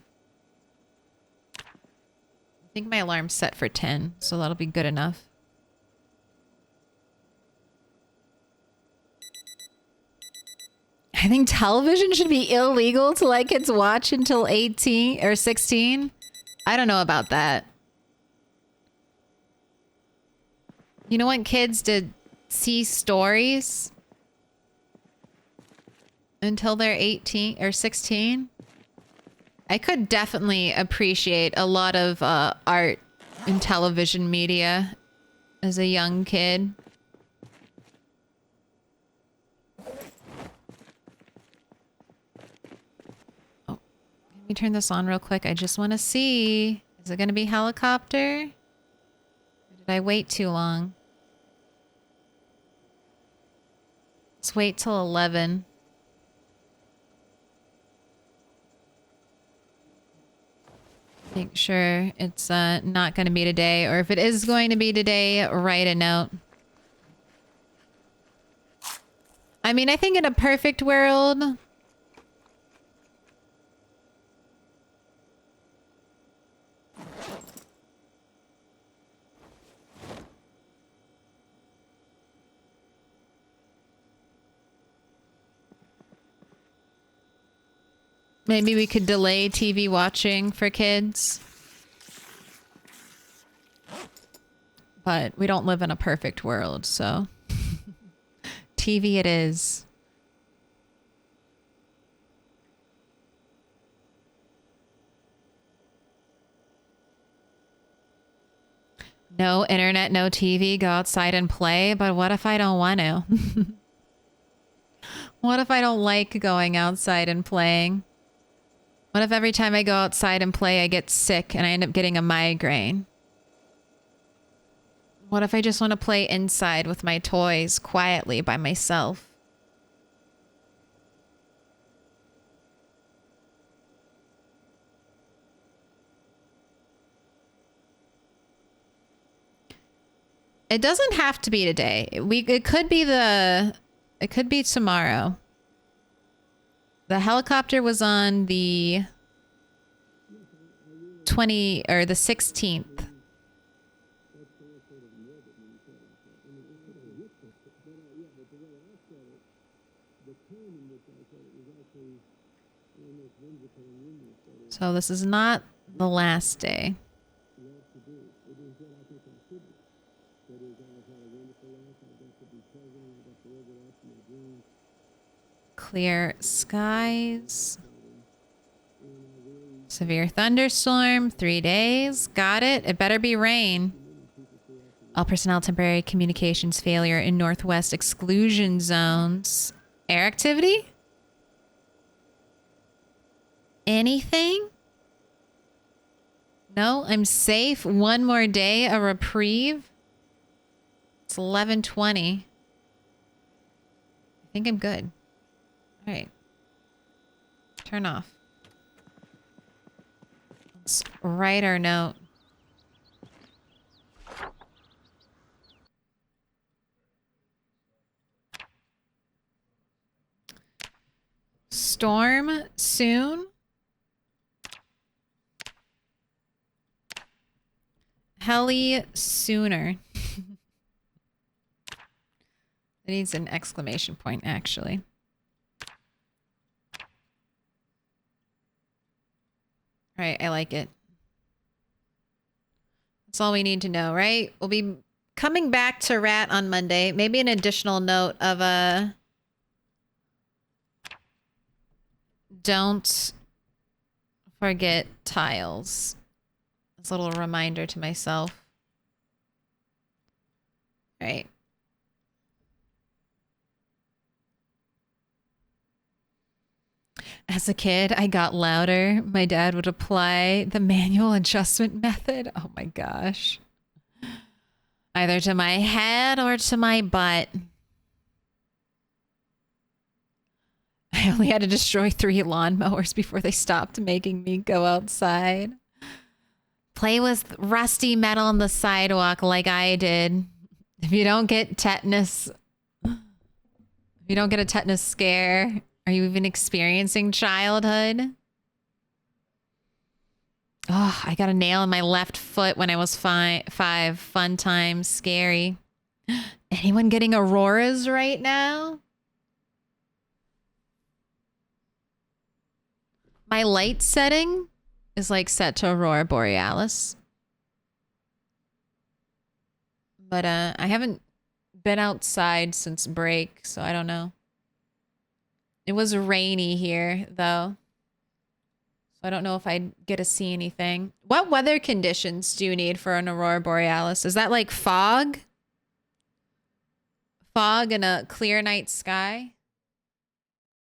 I think my alarm's set for 10, so that'll be good enough. I think television should be illegal to let kids watch until 18 or 16. I don't know about that. You don't want kids to see stories until they're 18 or 16? I could definitely appreciate a lot of art in television media as a young kid. Oh, let me turn this on real quick. I just want to see. Is it going to be helicopter? Or did I wait too long? Let's wait till 11. Make sure it's not going to be today, or if it is going to be today, write a note. I mean, I think in a perfect world, maybe we could delay TV watching for kids. But we don't live in a perfect world, so TV it is. No internet, no TV, go outside and play. But what if I don't want to? What if I don't like going outside and playing? What if every time I go outside and play, I get sick and I end up getting a migraine? What if I just want to play inside with my toys quietly by myself? It doesn't have to be today. It could be tomorrow. The helicopter was on the 20 or the 16th. So this is not the last day. Clear skies. Severe thunderstorm, 3 days. Got it. It better be rain. All personnel temporary communications failure in northwest exclusion zones. Air activity? Anything? No, I'm safe. One more day, a reprieve. It's 11:20. I think I'm good. All right. Turn off. Let's write our note. Storm soon. Heli sooner. It needs an exclamation point, actually. Right, I like it. That's all we need to know, right? We'll be coming back to rat on Monday. Maybe an additional note of don't forget tiles. It's a little reminder to myself. Right. As a kid, I got louder. My dad would apply the manual adjustment method. Oh my gosh. Either to my head or to my butt. I only had to destroy 3 lawnmowers before they stopped making me go outside. Play with rusty metal on the sidewalk like I did. If you don't get tetanus, if you don't get a tetanus scare, are you even experiencing childhood? Oh, I got a nail in my left foot when I was 5. Fun times, scary. Anyone getting auroras right now? My light setting is like set to Aurora Borealis. But I haven't been outside since break, so I don't know. It was rainy here, though. So I don't know if I'd get to see anything. What weather conditions do you need for an Aurora Borealis? Is that like fog? Fog and a clear night sky?